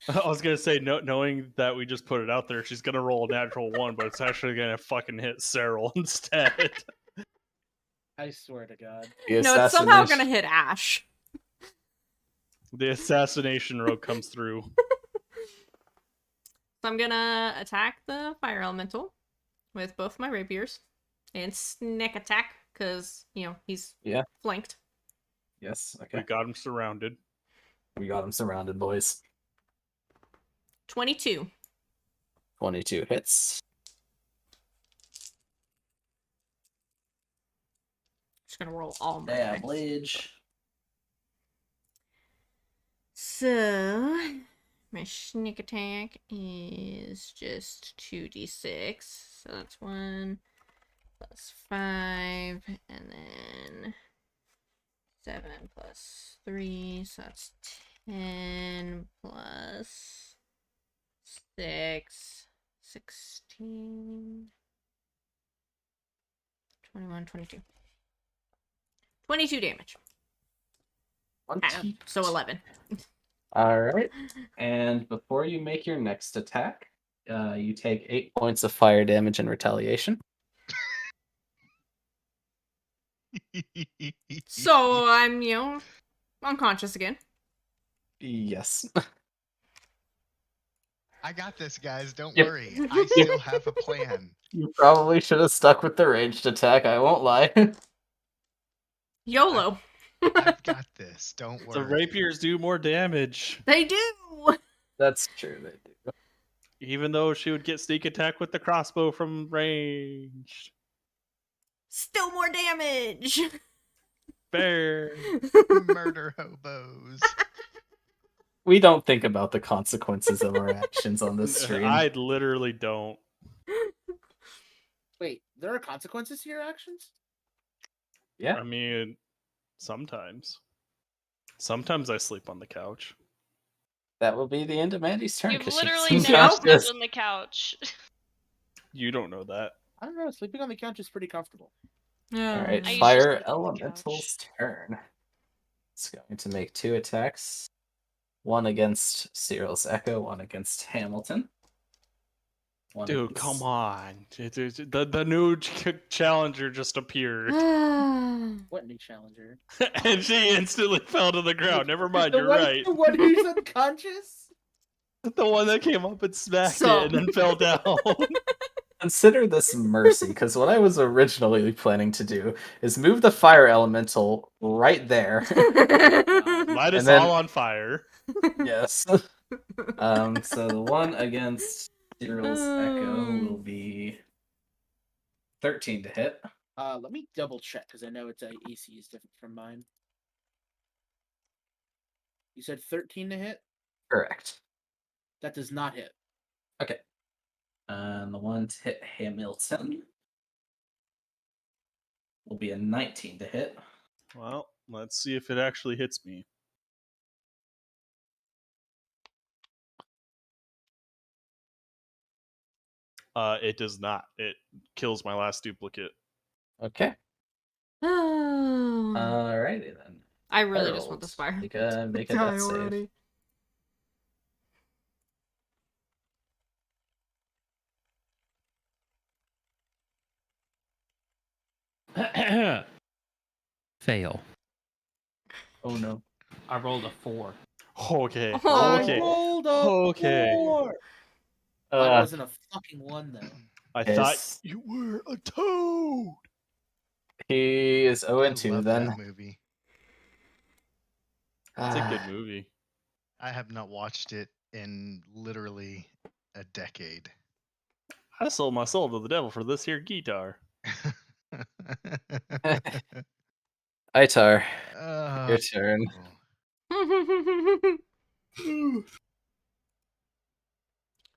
I was gonna say knowing that we just put it out there, she's gonna roll a natural 1, but it's actually gonna fucking hit Cyril instead. I swear to God. The No, it's somehow assassination- gonna hit Ash. The assassination rogue comes through. So I'm gonna attack the fire elemental with both my rapiers and sneak attack because he's Yeah. flanked. Yes. We Okay. got him surrounded. We got him surrounded, boys. 22. 22 hits. Just gonna roll all my Yeah, dice. Blage. So my sneak attack is just 2d6. So that's 1 plus 5, and then 7 plus 3. So that's 10 plus 6, 16, 21, 22. 22 damage. So 11. All right. And before you make your next attack, you take 8 points of fire damage in retaliation. So I'm, unconscious again. Yes. I got this, guys. Don't Yep. worry. I still have a plan. You probably should have stuck with the ranged attack, I won't lie. YOLO. I've got this. Don't The worry. rapiers do more damage. They do. That's true, they do. Even though she would get sneak attack with the crossbow from range. Still more damage. Fair. Murder hobos. We don't think about the consequences of our actions on this stream. I literally don't. Wait, there are consequences to your actions? Yeah. I mean, sometimes. Sometimes I sleep on the couch. That will be the end of Mandy's turn. You've 'cause she literally seems never to slept just- on the couch. You don't know that. I don't know. Sleeping on the couch is pretty comfortable. All right, I used to Fire sleep on the Elemental's turn. It's going to make 2 attacks. One against Cyril's Echo, one against Hamilton. One Dude, against- come on. The new challenger just appeared. What new challenger? And she instantly fell to the ground. Never mind, you're one, right. The one who's unconscious? The one that came up and smacked So- it and then fell down. Consider this mercy, because what I was originally planning to do is move the Fire Elemental right there. Light us And then- all on fire. Yes. So the one against Cyril's Echo will be 13 to hit. Let me double check because I know its AC is different from mine. You said 13 to hit? Correct. That does not hit. Okay. And the one to hit Hamilton will be a 19 to hit. Well, let's see if it actually hits me. It does not. It kills my last duplicate. Okay. Alrighty then. I really just want the Harold, spire. Make a Die death save. already. Fail. Oh no. I rolled a 4. Okay. Oh. Okay. Rolled a Okay. 4. That wasn't a fucking 1 though. I Yes. thought you were a toad. He is 0 I and 2 love then. that movie. It's a good movie. I have not watched it in literally a decade. I sold my soul to the devil for this here guitar. Itar, Oh, your turn.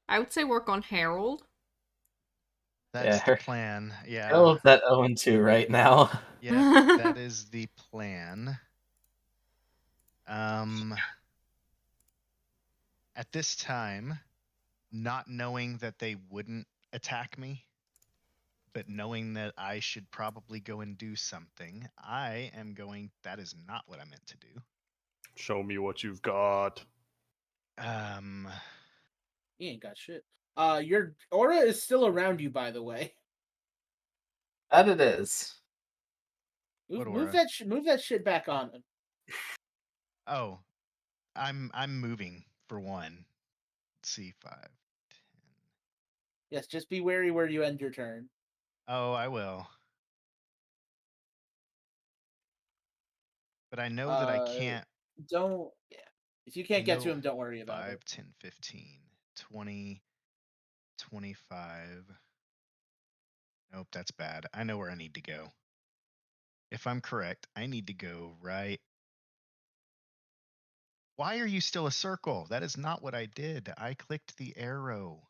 I would say work on Harold. that's Yeah. the plan. Yeah. Harold's at 0 and 2 right now. Yeah, that is the plan. At this time, not knowing that they wouldn't attack me, but knowing that I should probably go and do something, I am going. That is not what I meant to do. Show me what you've got. He ain't got shit. Your aura is still around you, by the way. That it is. What Move aura? move that shit back on. Oh, I'm moving for one. Let's see, 5, 10. Yes, just be wary where you end your turn. Oh, I will. But I know that I can't. Don't. Yeah. If you can't get to him, don't worry about 5, it. 10, 15, 20, 25. Nope, that's bad. I know where I need to go. If I'm correct, I need to go right. Why are you still a circle? That is not what I did. I clicked the arrow.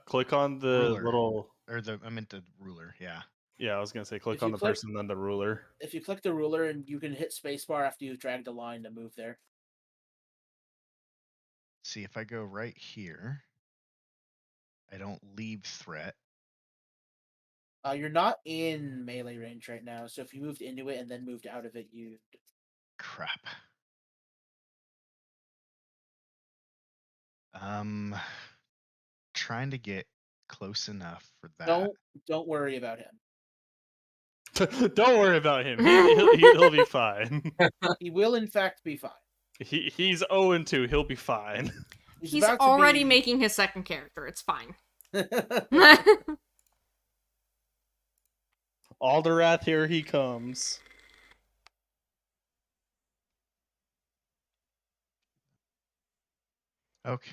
Click on the Ruler. little. I meant the ruler. Yeah. Yeah, I was gonna say click If on you the click- person, then the ruler. If you click the ruler, and you can hit spacebar after you've dragged a line to move there. See, if I go right here, I don't leave threat. You're not in melee range right now, so if you moved into it and then moved out of it, you. Crap. Trying to get close enough for that. Don't worry about him. Don't worry about him. He'll be fine. He will, in fact, be fine. He's 0-2. He'll be fine. He's about to already be- making his second character. It's fine. Alderath, here he comes. Okay.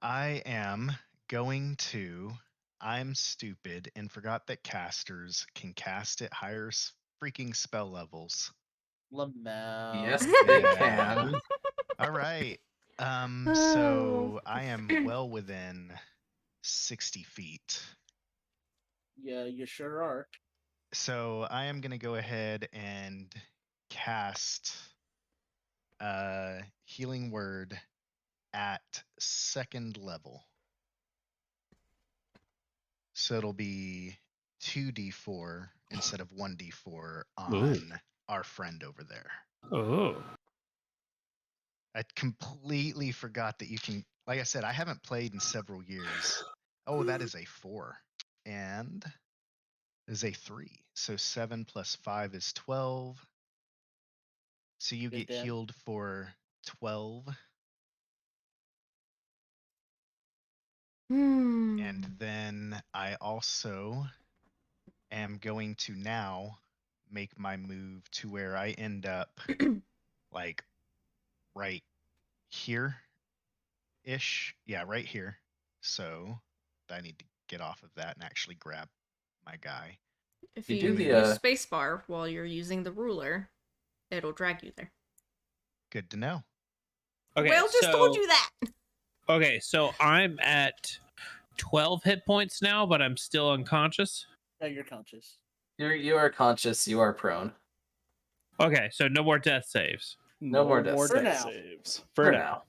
I am going to. I'm stupid and forgot that casters can cast at higher freaking spell levels. Lamau. Yes, they Yeah. can. All right. Oh. So I am well within 60 feet. Yeah, you sure are. So I am gonna go ahead and cast Healing Word at 2nd level. So it'll be 2d4 instead of 1d4 on our friend over there. Oh. I completely forgot that you can, like I said, I haven't played in several years. Oh, that is a 4. And is a 3. So 7 plus 5 is 12. So you Good get dad. healed for 12. And then I also am going to now make my move to where I end up like right here ish. Yeah, right here. So I need to get off of that and actually grab my guy. If You you do the, use spacebar while you're using the ruler, it'll drag you there. Good to know. Okay, Will just told you that. Okay, so I'm at 12 hit points now, but I'm still unconscious. No, you're conscious. You are conscious. You are prone. Okay, so no more death saves. No more death For death now. saves. For now.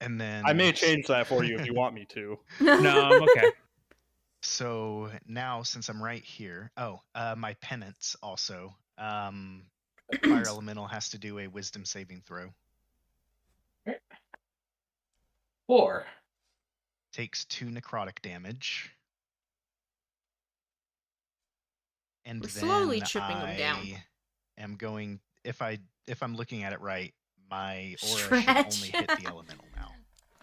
And then I may change that for you if you want me to. No, I'm okay. So now, since I'm right here, my penance also. Fire Elemental has to do a Wisdom saving throw. 4. Takes 2 necrotic damage. And We're then slowly chipping him down. I am going. If I'm looking at it right, my aura Stretch. should only hit the elemental now.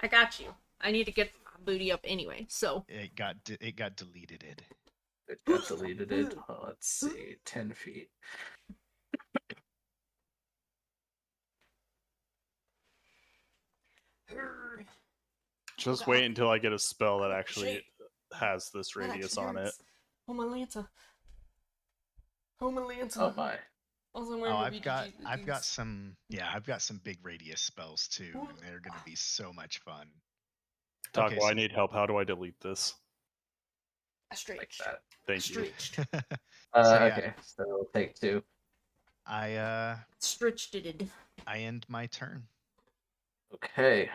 I got you. I need to get my booty up anyway, so. It got deleted. It got deleted. Let's see. 10 feet. Just wait until I get a spell that actually has this radius on it. Oh my Lancer. Oh my Lancer. Oh my. I've got some big radius spells too, and they're gonna be so much fun. Taco, Okay, I need help. How do I delete this? Like that. Thank you. Okay, so we'll take 2. I Stretched it. I end my turn. Okay.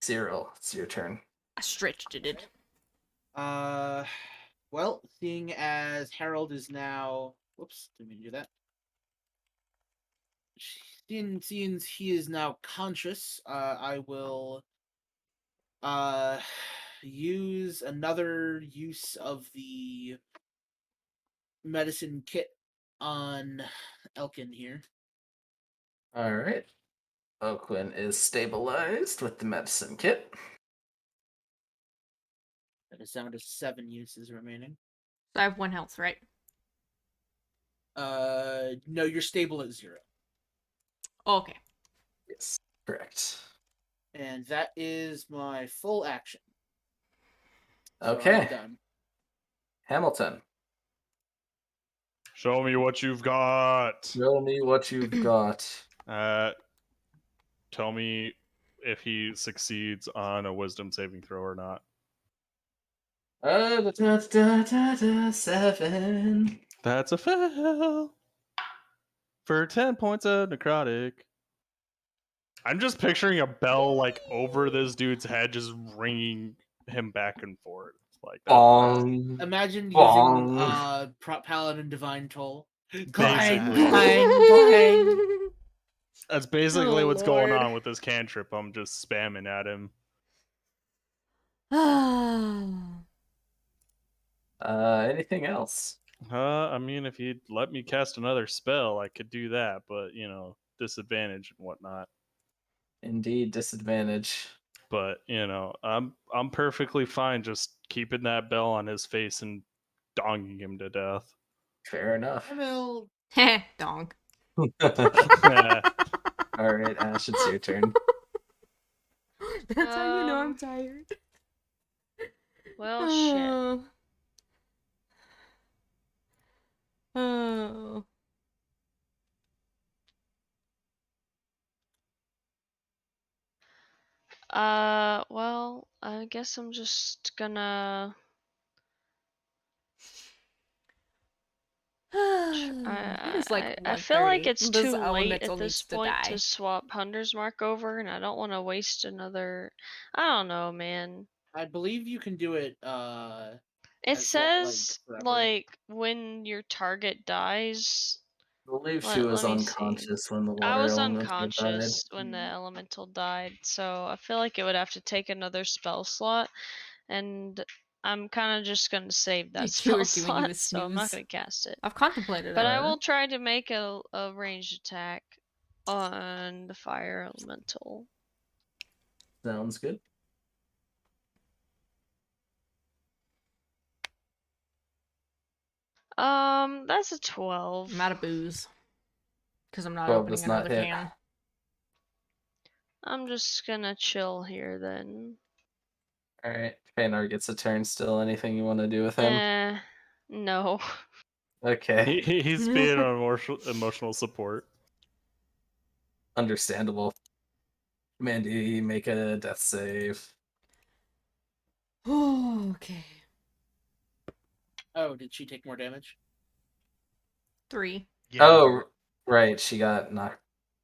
Cyril, it's your turn. I stretched it. Well, seeing as Harold is now. Whoops, didn't mean to do that. Since he is now conscious, I will use another use of the medicine kit on Elkin here. All right. Oaquin is stabilized with the medicine kit. That is down to 7 uses remaining. So I have 1 health, right? No, you're stable at 0. Oh, okay. Yes, correct. And that is my full action. So Okay. I'm done. Hamilton, Show me what you've got. show me what you've got. Tell me if he succeeds on a wisdom saving throw or not. 7. That's a fail. For 10 points of necrotic. I'm just picturing a bell like over this dude's head, just ringing him back and forth. Like that. Bong. Imagine Bong. using Paladin Divine Toll. Basically. Clang. That's basically Oh, what's going Lord. on with this cantrip. I'm just spamming at him. Anything else? I mean, if he'd let me cast another spell, I could do that, but disadvantage and whatnot. Indeed, disadvantage. But I'm perfectly fine just keeping that bell on his face and donging him to death. Fair enough. Emil. Heh, dong. All right, Ash, it's your turn. That's how you know I'm tired. Well, shit. Oh. Well, I guess I'm just gonna. It is like I feel like 1:30. it's This too late elemental at this needs to point die. to swap Hunter's Mark over, and I don't want to waste another. I don't know, man. I believe you can do it. It as says forever. when your target dies. I believe she was Let me see. unconscious when the I water was elemental died. unconscious when the elemental died, so I feel like it would have to take another spell slot, and I'm kind of just gonna save that You were spell doing you slot, a so I'm not snooze. gonna cast it. I've contemplated But it. I will try to make a ranged attack on the fire elemental. Sounds good. That's a 12. I'm out of booze. Because I'm not 12 opening does not another hit. can. I'm just gonna chill here then. All right, Feanor gets a turn still. Anything you want to do with him? No. Okay, He's being on emotional support. understandable. Mandy, make a death save. Okay. Oh, did she take more damage? 3. Yeah, Oh, right, she got knocked.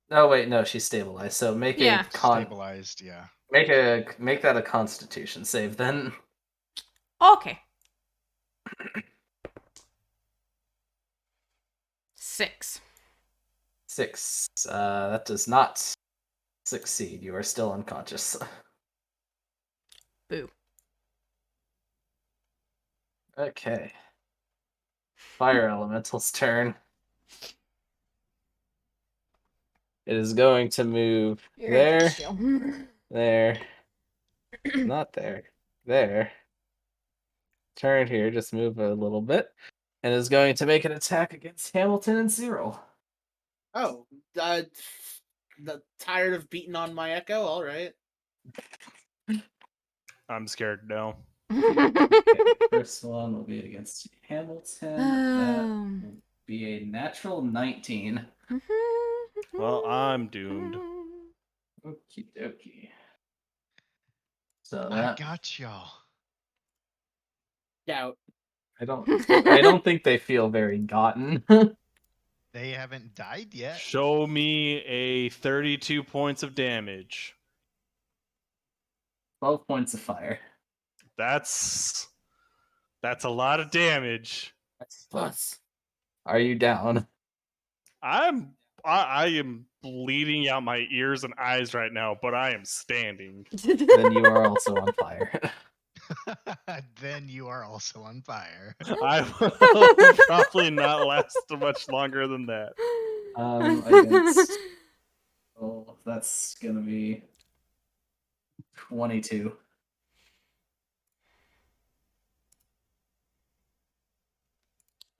Oh wait, no, she's stabilized. So make Yeah. a con. stabilized. Yeah. Make that a Constitution save then. Okay. 6. 6. That does not succeed. You are still unconscious. Boo. Okay. Fire Elemental's turn. It is going to move there, there, not there, there. Turn here, just move a little bit, and is going to make an attack against Hamilton and Cyril. Oh, tired of beating on my echo? All right. I'm scared now. Okay, first one will be against Hamilton. That will be a natural 19. Well, I'm doomed. Okie dokie. So I that got y'all. Doubt. I don't think they feel very gotten. They haven't died yet. Show me a 32 points of damage. 12 points of fire. That's a lot of damage. That's plus. Are you down? I am bleeding out my ears and eyes right now, but I am standing. Then you are also on fire. Then you are also on fire. I will probably not last much longer than that. Against that's gonna be 22.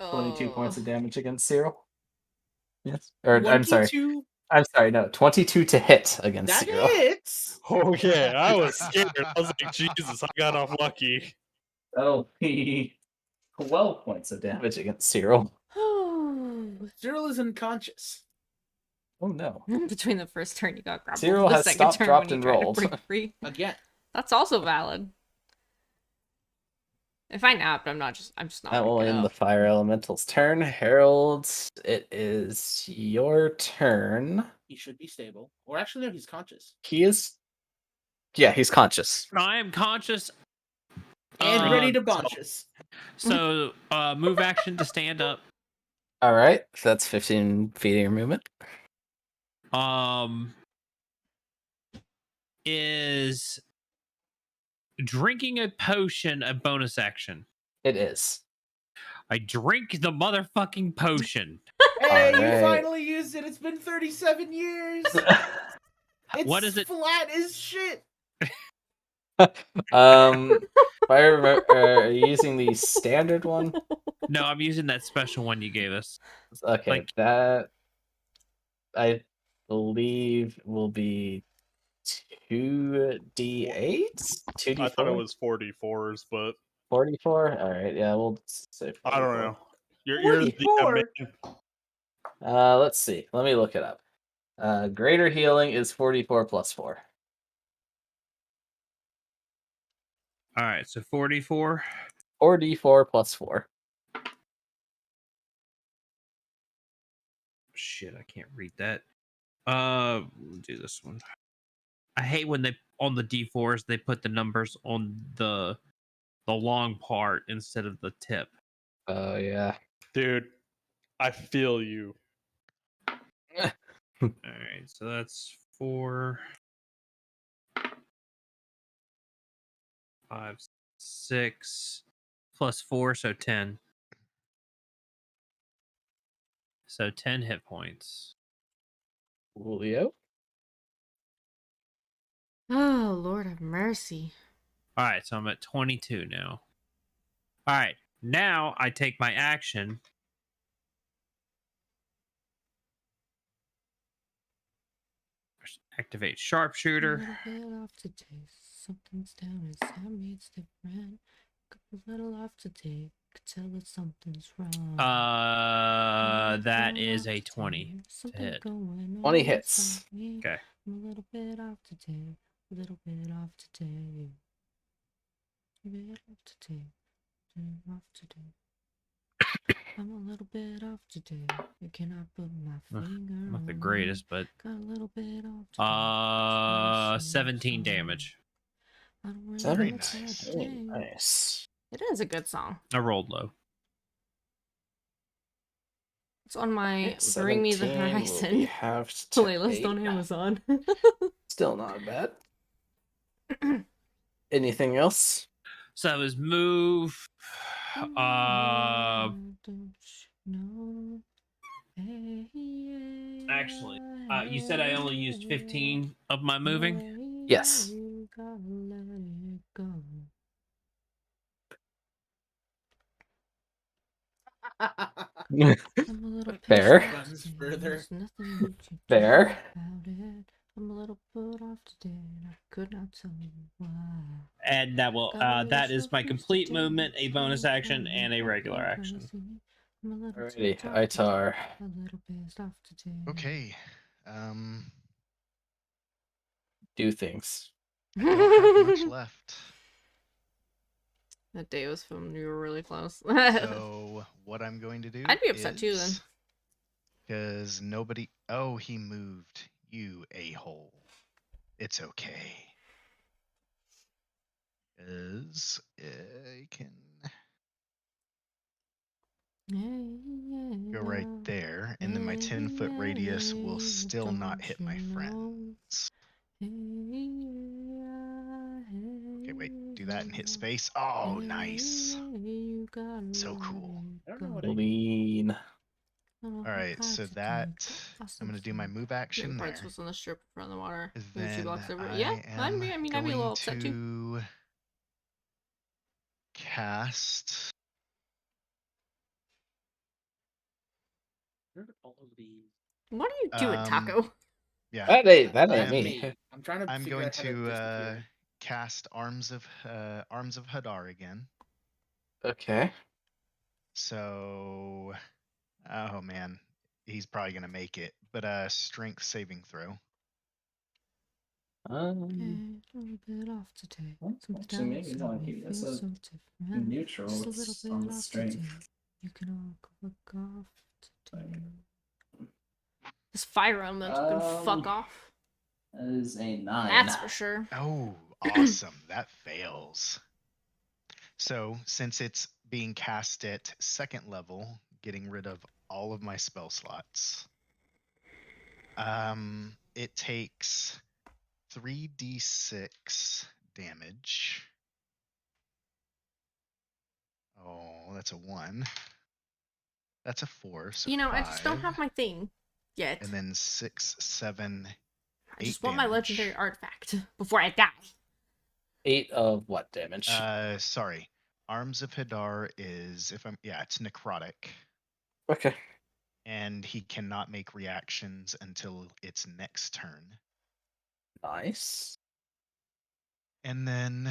22 points of Oh. damage against Cyril. Yes. Or I'm sorry. 22. I'm sorry. No, 22 to hit against That Cyril. hits. Okay, I was scared. I was like, Jesus, I got off lucky. That'll be 12 points of damage against Cyril. Cyril is unconscious. Oh no. Between the first turn you got grappled, Cyril the has second stopped, turn dropped, when you and tried rolled. to break free. Again. That's also valid. If I napped, I'm just not. That will waking end the up. fire elemental's turn. Harold, it is your turn. He should be stable. Or actually, no, he's conscious. He is. Yeah, he's conscious. I am conscious. And ready to bunches. So, move action to stand up. All right, so that's 15 feet of your movement. Is drinking a potion a bonus action? It is. I drink the motherfucking potion. Hey, you Alright. finally used it. It's been 37 years. It's What is it? flat as shit. If I remember, are you using the standard one? No, I'm using that special one you gave us. Okay, Like- that I believe will be 2d8? 2d4? I thought it was 44s, but 44? Alright, yeah, we'll say 44. I don't know. You're the 44? man. Let's see. Let me look it up. Greater healing is 44 plus 4. All right, so 44. 4d4 plus 4. Shit, I can't read that. We'll do this one. I hate when they on the D4s they put the numbers on the long part instead of the tip. Oh, yeah. Dude, I feel you. All right, so that's 4, 5, 6 plus 4, so 10. So 10 hit points. Julio? Oh, Lord have mercy. All right, so I'm at 22 now. All right, now I take my action. Activate sharpshooter. A little bit off today. Something's down inside me. It's different. A little off today. Could tell that something's wrong. That is a 20 to hit. 20 hits. Okay. I'm a little bit off today. A little bit off today. A bit off today. Off today. I'm a little bit off today. I cannot put my finger on Not the it. greatest, but Got a little bit off today. 17 damage. I don't really Very know nice. what to Very do. nice. It is a good song. I rolled low. It's on my Okay, Bring Me the 17 will be Horizon halved to playlist 8. on Amazon. Still not bad. Anything else? So it was move. Actually, you said I only used 15 of my moving. Yes. Fair. Runs further. Fair. I'm a little put off today, and I could not tell you why. And that will that is my complete movement, a bonus action, and a regular action. Alrighty, Itar. Okay. Do things. I don't have much left. That day was when you were really close. So what I'm going to do? I'd be upset too then. Because nobody. Oh, he moved. You a-hole. It's okay. Because I can go right there, and then my 10-foot radius will still not hit my friends. Okay, wait. Do that and hit space. Oh, nice. So cool. I don't know what I Lean. Alright, so that I'm gonna do my move action there. Parts was on the strip in front of the water. Then She walks over. I Yeah, I am mean, I'd be a little upset too. to cast Where are all of these? What are you doing, Taco? Yeah. That ain't That's me. me. I'm trying to I'm figure going out how to to disappear. cast Arms of Hadar again. Okay. So, oh man, he's probably gonna make it, but strength saving throw. Hey, a little bit off today. Well, Something actually, maybe else not. made me That's feel a so different. neutral. Just a It's little on bit the off strength. today. You can all look off today. Okay. This fire elemental can fuck off. That is a 9. That's for sure. Oh, awesome! That fails. So, since it's being cast at 2nd level, getting rid of all of my spell slots, it takes 3d6 damage. Oh, that's a 1. That's a 4, so You know, 5. I just don't have my thing yet. And then 6, 7, 8 I just want my damage. legendary artifact before I die. 8 of what damage? Sorry. Arms of Hadar is it's necrotic. Okay. And he cannot make reactions until its next turn. Nice. And then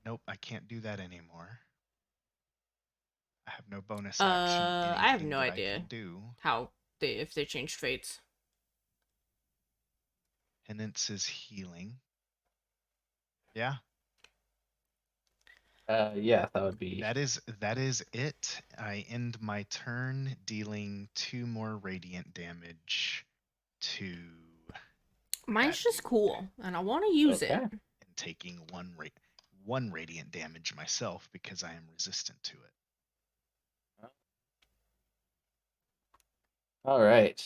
nope, I can't do that anymore. I have no bonus action. I have no that idea I can do. if they changed fates. Penance is healing. Yeah. Yeah, that would be. That is it. I end my turn dealing 2 more radiant damage to. Mine's just dude. cool, and I want to use it. And taking 1 radiant damage myself because I am resistant to it. All right.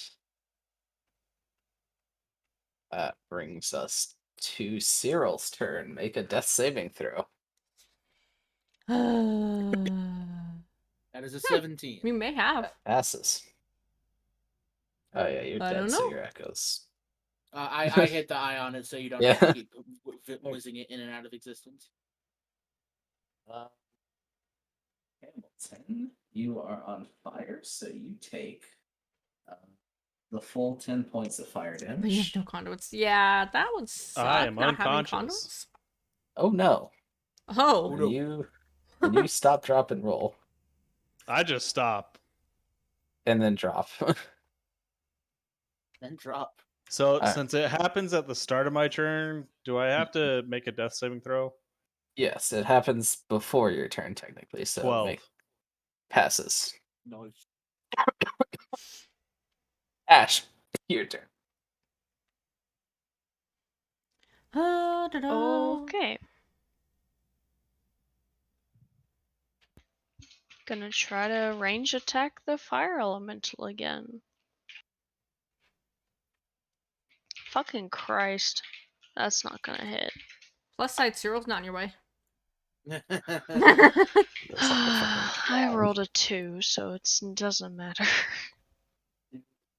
That brings us to Cyril's turn. Make a death saving throw. That is a 17. We may have. That passes. Oh yeah, you're I dead, don't so know. your echoes. I hit the eye on it so you don't Yeah. have to keep whizzing it in and out of existence. Hamilton, you are on fire, so you take the full 10 points of fire But you have damage. no conduits. Yeah, that would suck. I am not having unconscious. conduits. Oh no. Oh. When you stop, drop, and roll. I just stop. And then drop. Then drop. So Alright. since it happens at the start of my turn, do I have to make a death saving throw? Yes, it happens before your turn, technically, so 12. passes. No. Ash, your turn. Okay. Gonna try to range attack the fire elemental again. Fucking Christ. That's not gonna hit. Plus side, Cyril's not in your way. I rolled a 2, so it doesn't matter.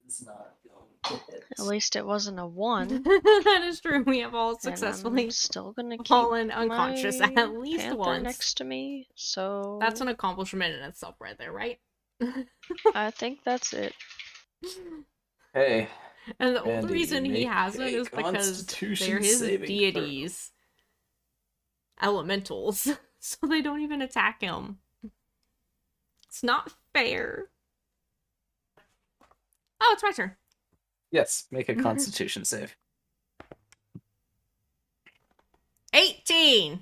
It's not going to hit. At least it wasn't a 1. That is true. We have all successfully And I'm still gonna keep fallen unconscious my at least panther once. next to me. So That's an accomplishment in itself, right there, right? I think that's it. Hey. And the only Andy, reason he make hasn't a is because Constitution they're his saving deities, elementals, so they don't even attack him. It's not fair. Oh, it's my turn. Yes, make a Constitution save. 18!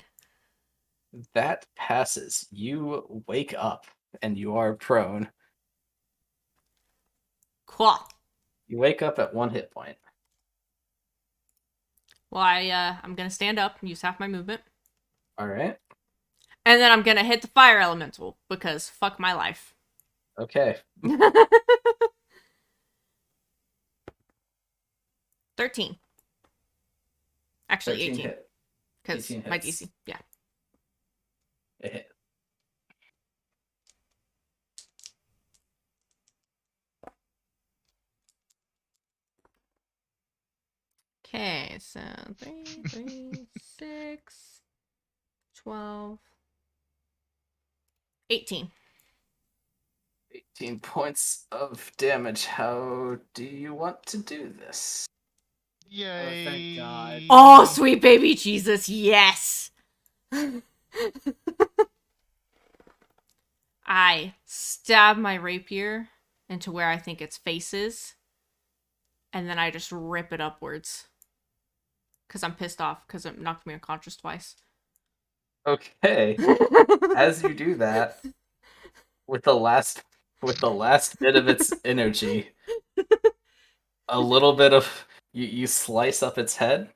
That passes. You wake up and you are prone. Cool. You wake up at 1 hit point. Well, I'm gonna stand up and use half my movement. Alright. And then I'm gonna hit the fire elemental, because fuck my life. Okay. 13. Actually, 13 18. hit. Because 18 my hits. DC. Yeah. It hit. Okay, so 3, 6, 12, 18. 18 points of damage. How do you want to do this? Yay! thank God. Oh, sweet baby Jesus, yes! I stab my rapier into where I think its face is, and then I just rip it upwards. Because I'm pissed off, because it knocked me unconscious twice. Okay. As you do that, with the last bit of its energy, a little bit of you slice up its head,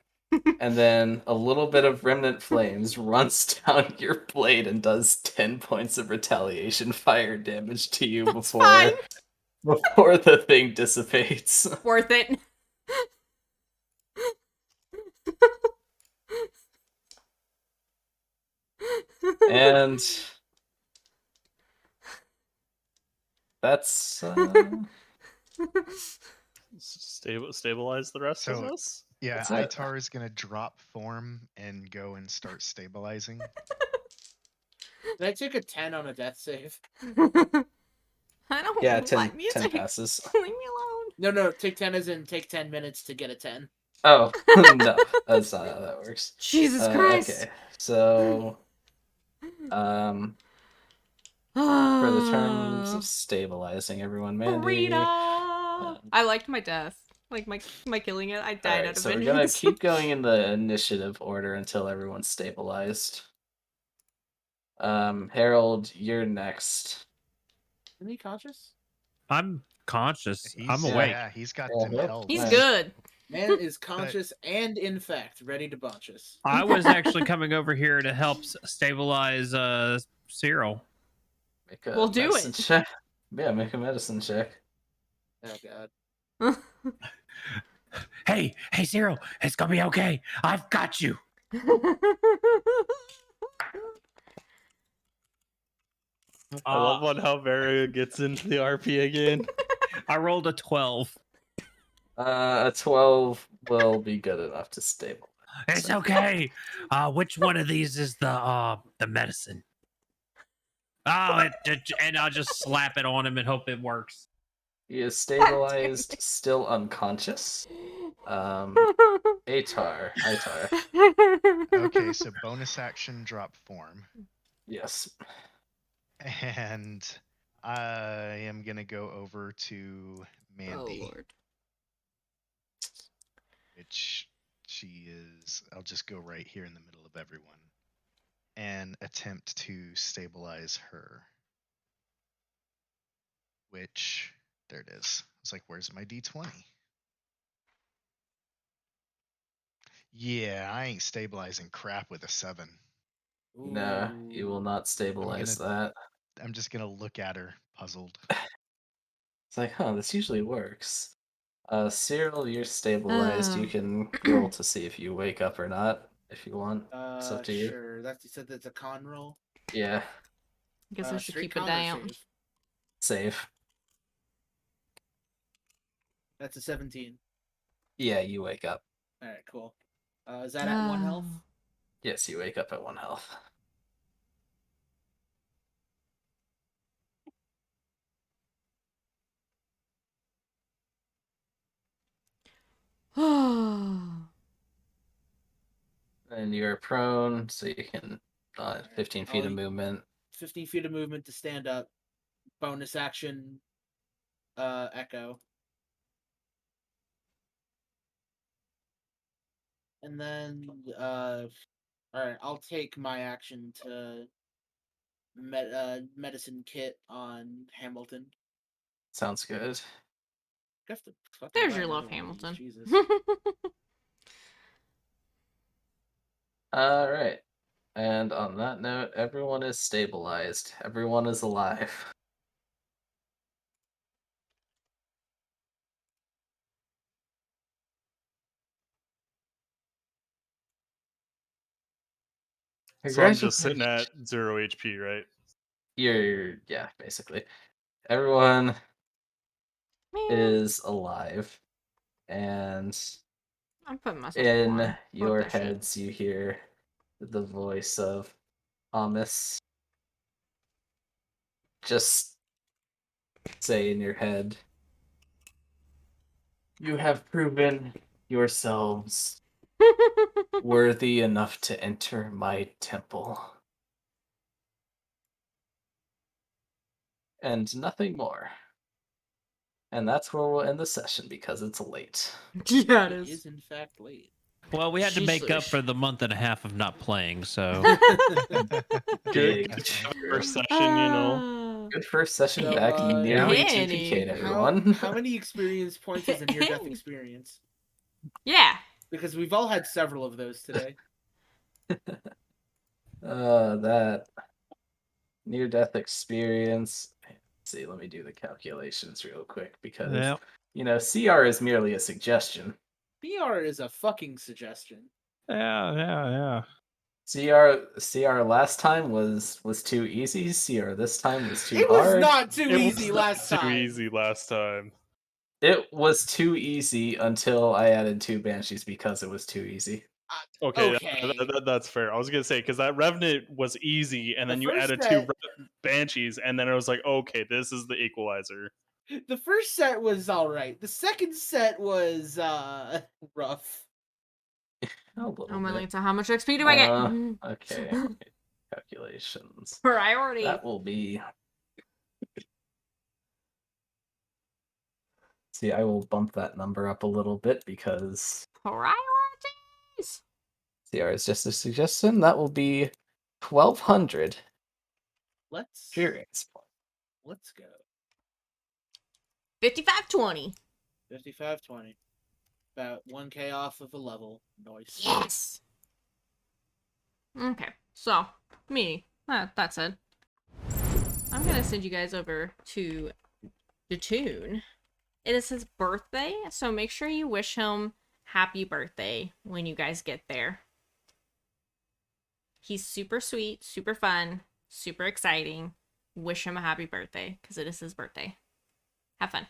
and then a little bit of remnant flames runs down your blade and does 10 points of retaliation fire damage to you That's fine. before the thing dissipates. Worth it. And that's Stabilize the rest of So- us. Yeah, That's it. Itar is gonna drop form and go and start stabilizing. Did I take a 10 on a death save? I don't yeah, like 10 music. passes. Leave me alone. No, take 10 as in take 10 minutes to get a 10. Oh, no, that's not how that works. Jesus Christ. Okay, so for the terms of stabilizing everyone, Mandy. Rita! I liked my death. Like my killing it. I died Alright, out of so we're vengeance. gonna keep going in the initiative order until everyone's stabilized. Harold, you're next. Isn't he conscious? I'm conscious. I'm He's- awake. Yeah, he's got Yeah, them yep. held. He's Nice. good. Man is conscious and, in fact, ready to bunch us. I was actually coming over here to help stabilize Cyril. Make a We'll do medicine it. check. Yeah, make a medicine check. Oh, God. Hey, Cyril, it's gonna be okay. I've got you. I love on how Vera gets into the RP again. I rolled a 12. A 12 will be good enough to stabilize. It's okay. Which one of these is the medicine? Oh, and I'll just slap it on him and hope it works. He is stabilized, still unconscious. Itar. Okay, so bonus action drop form. Yes. And I am gonna go over to Mandy, Oh Lord. which she is. I'll just go right here in the middle of everyone and attempt to stabilize her. Which, there it is. It's like, where's my d20? Yeah, I ain't stabilizing crap with a 7. No, you will not stabilize that. I'm just gonna look at her, puzzled. It's like, this usually works. Cyril, you're stabilized. You Oh. can roll to see if you wake up or not, if you want. It's up to you. Sure. You said that's a con roll? Yeah, I guess I should Straight keep it con or down. save? save. That's a 17. Yeah, you wake up. Alright, cool. Is that at 1 health? Yes, you wake up at 1 health. Oh. And you're prone, so you can 15 feet of Oh, movement. 15 feet of movement to stand up. Bonus action, echo. And then, alright, I'll take my action to medicine kit on Hamilton. Sounds good. I have to fucking There's buy your another love, one of these, Hamilton. Jesus. All right. And on that note, everyone is stabilized. Everyone is alive. So I'm just sitting at 0 HP, right? Yeah, basically. Everyone is alive. And I'm putting myself in on. your Fuck that shit. heads, you hear the voice of Amos. just say in your head, "You have proven yourselves worthy enough to enter my temple." And nothing more. And that's where we'll end the session because it's late. Yeah, it It is. is in fact late. Well, we had to make up Sheesh. for the month and a half of not playing, so Big. Good first session, you know. Good first session So, back. Nearly Henny. 2PK'd How everyone. how many experience points is a near-death experience? Yeah. Because we've all had several of those today. That near-death experience. Let's see, let me do the calculations real quick because Yep. CR is merely a suggestion. BR is a fucking suggestion. yeah. CR last time was too easy. CR this time was too It was hard. not too It easy was last not time. too easy last time. It was too easy until I added 2 banshees because it was too easy. Okay, Okay. that's fair. I was gonna say because that Revenant was easy, and The then you first added set- 2 Banshees, and then it was like, okay, this is the equalizer. The first set was alright. The second set was rough. A little Oh my bit. link to how much XP do I get? Okay. Calculations. Priority. That will be. See, I will bump that number up a little bit because Priorities. CR is just a suggestion. That will be 1,200 Let's experience points. let's go. 5520. 5520. About 1k off of a level. Nice. Yes. Okay, so that said, I'm gonna send you guys over to the tune. It is his birthday, so make sure you wish him happy birthday when you guys get there. He's super sweet, super fun, super exciting. Wish him a happy birthday because it is his birthday. Have fun.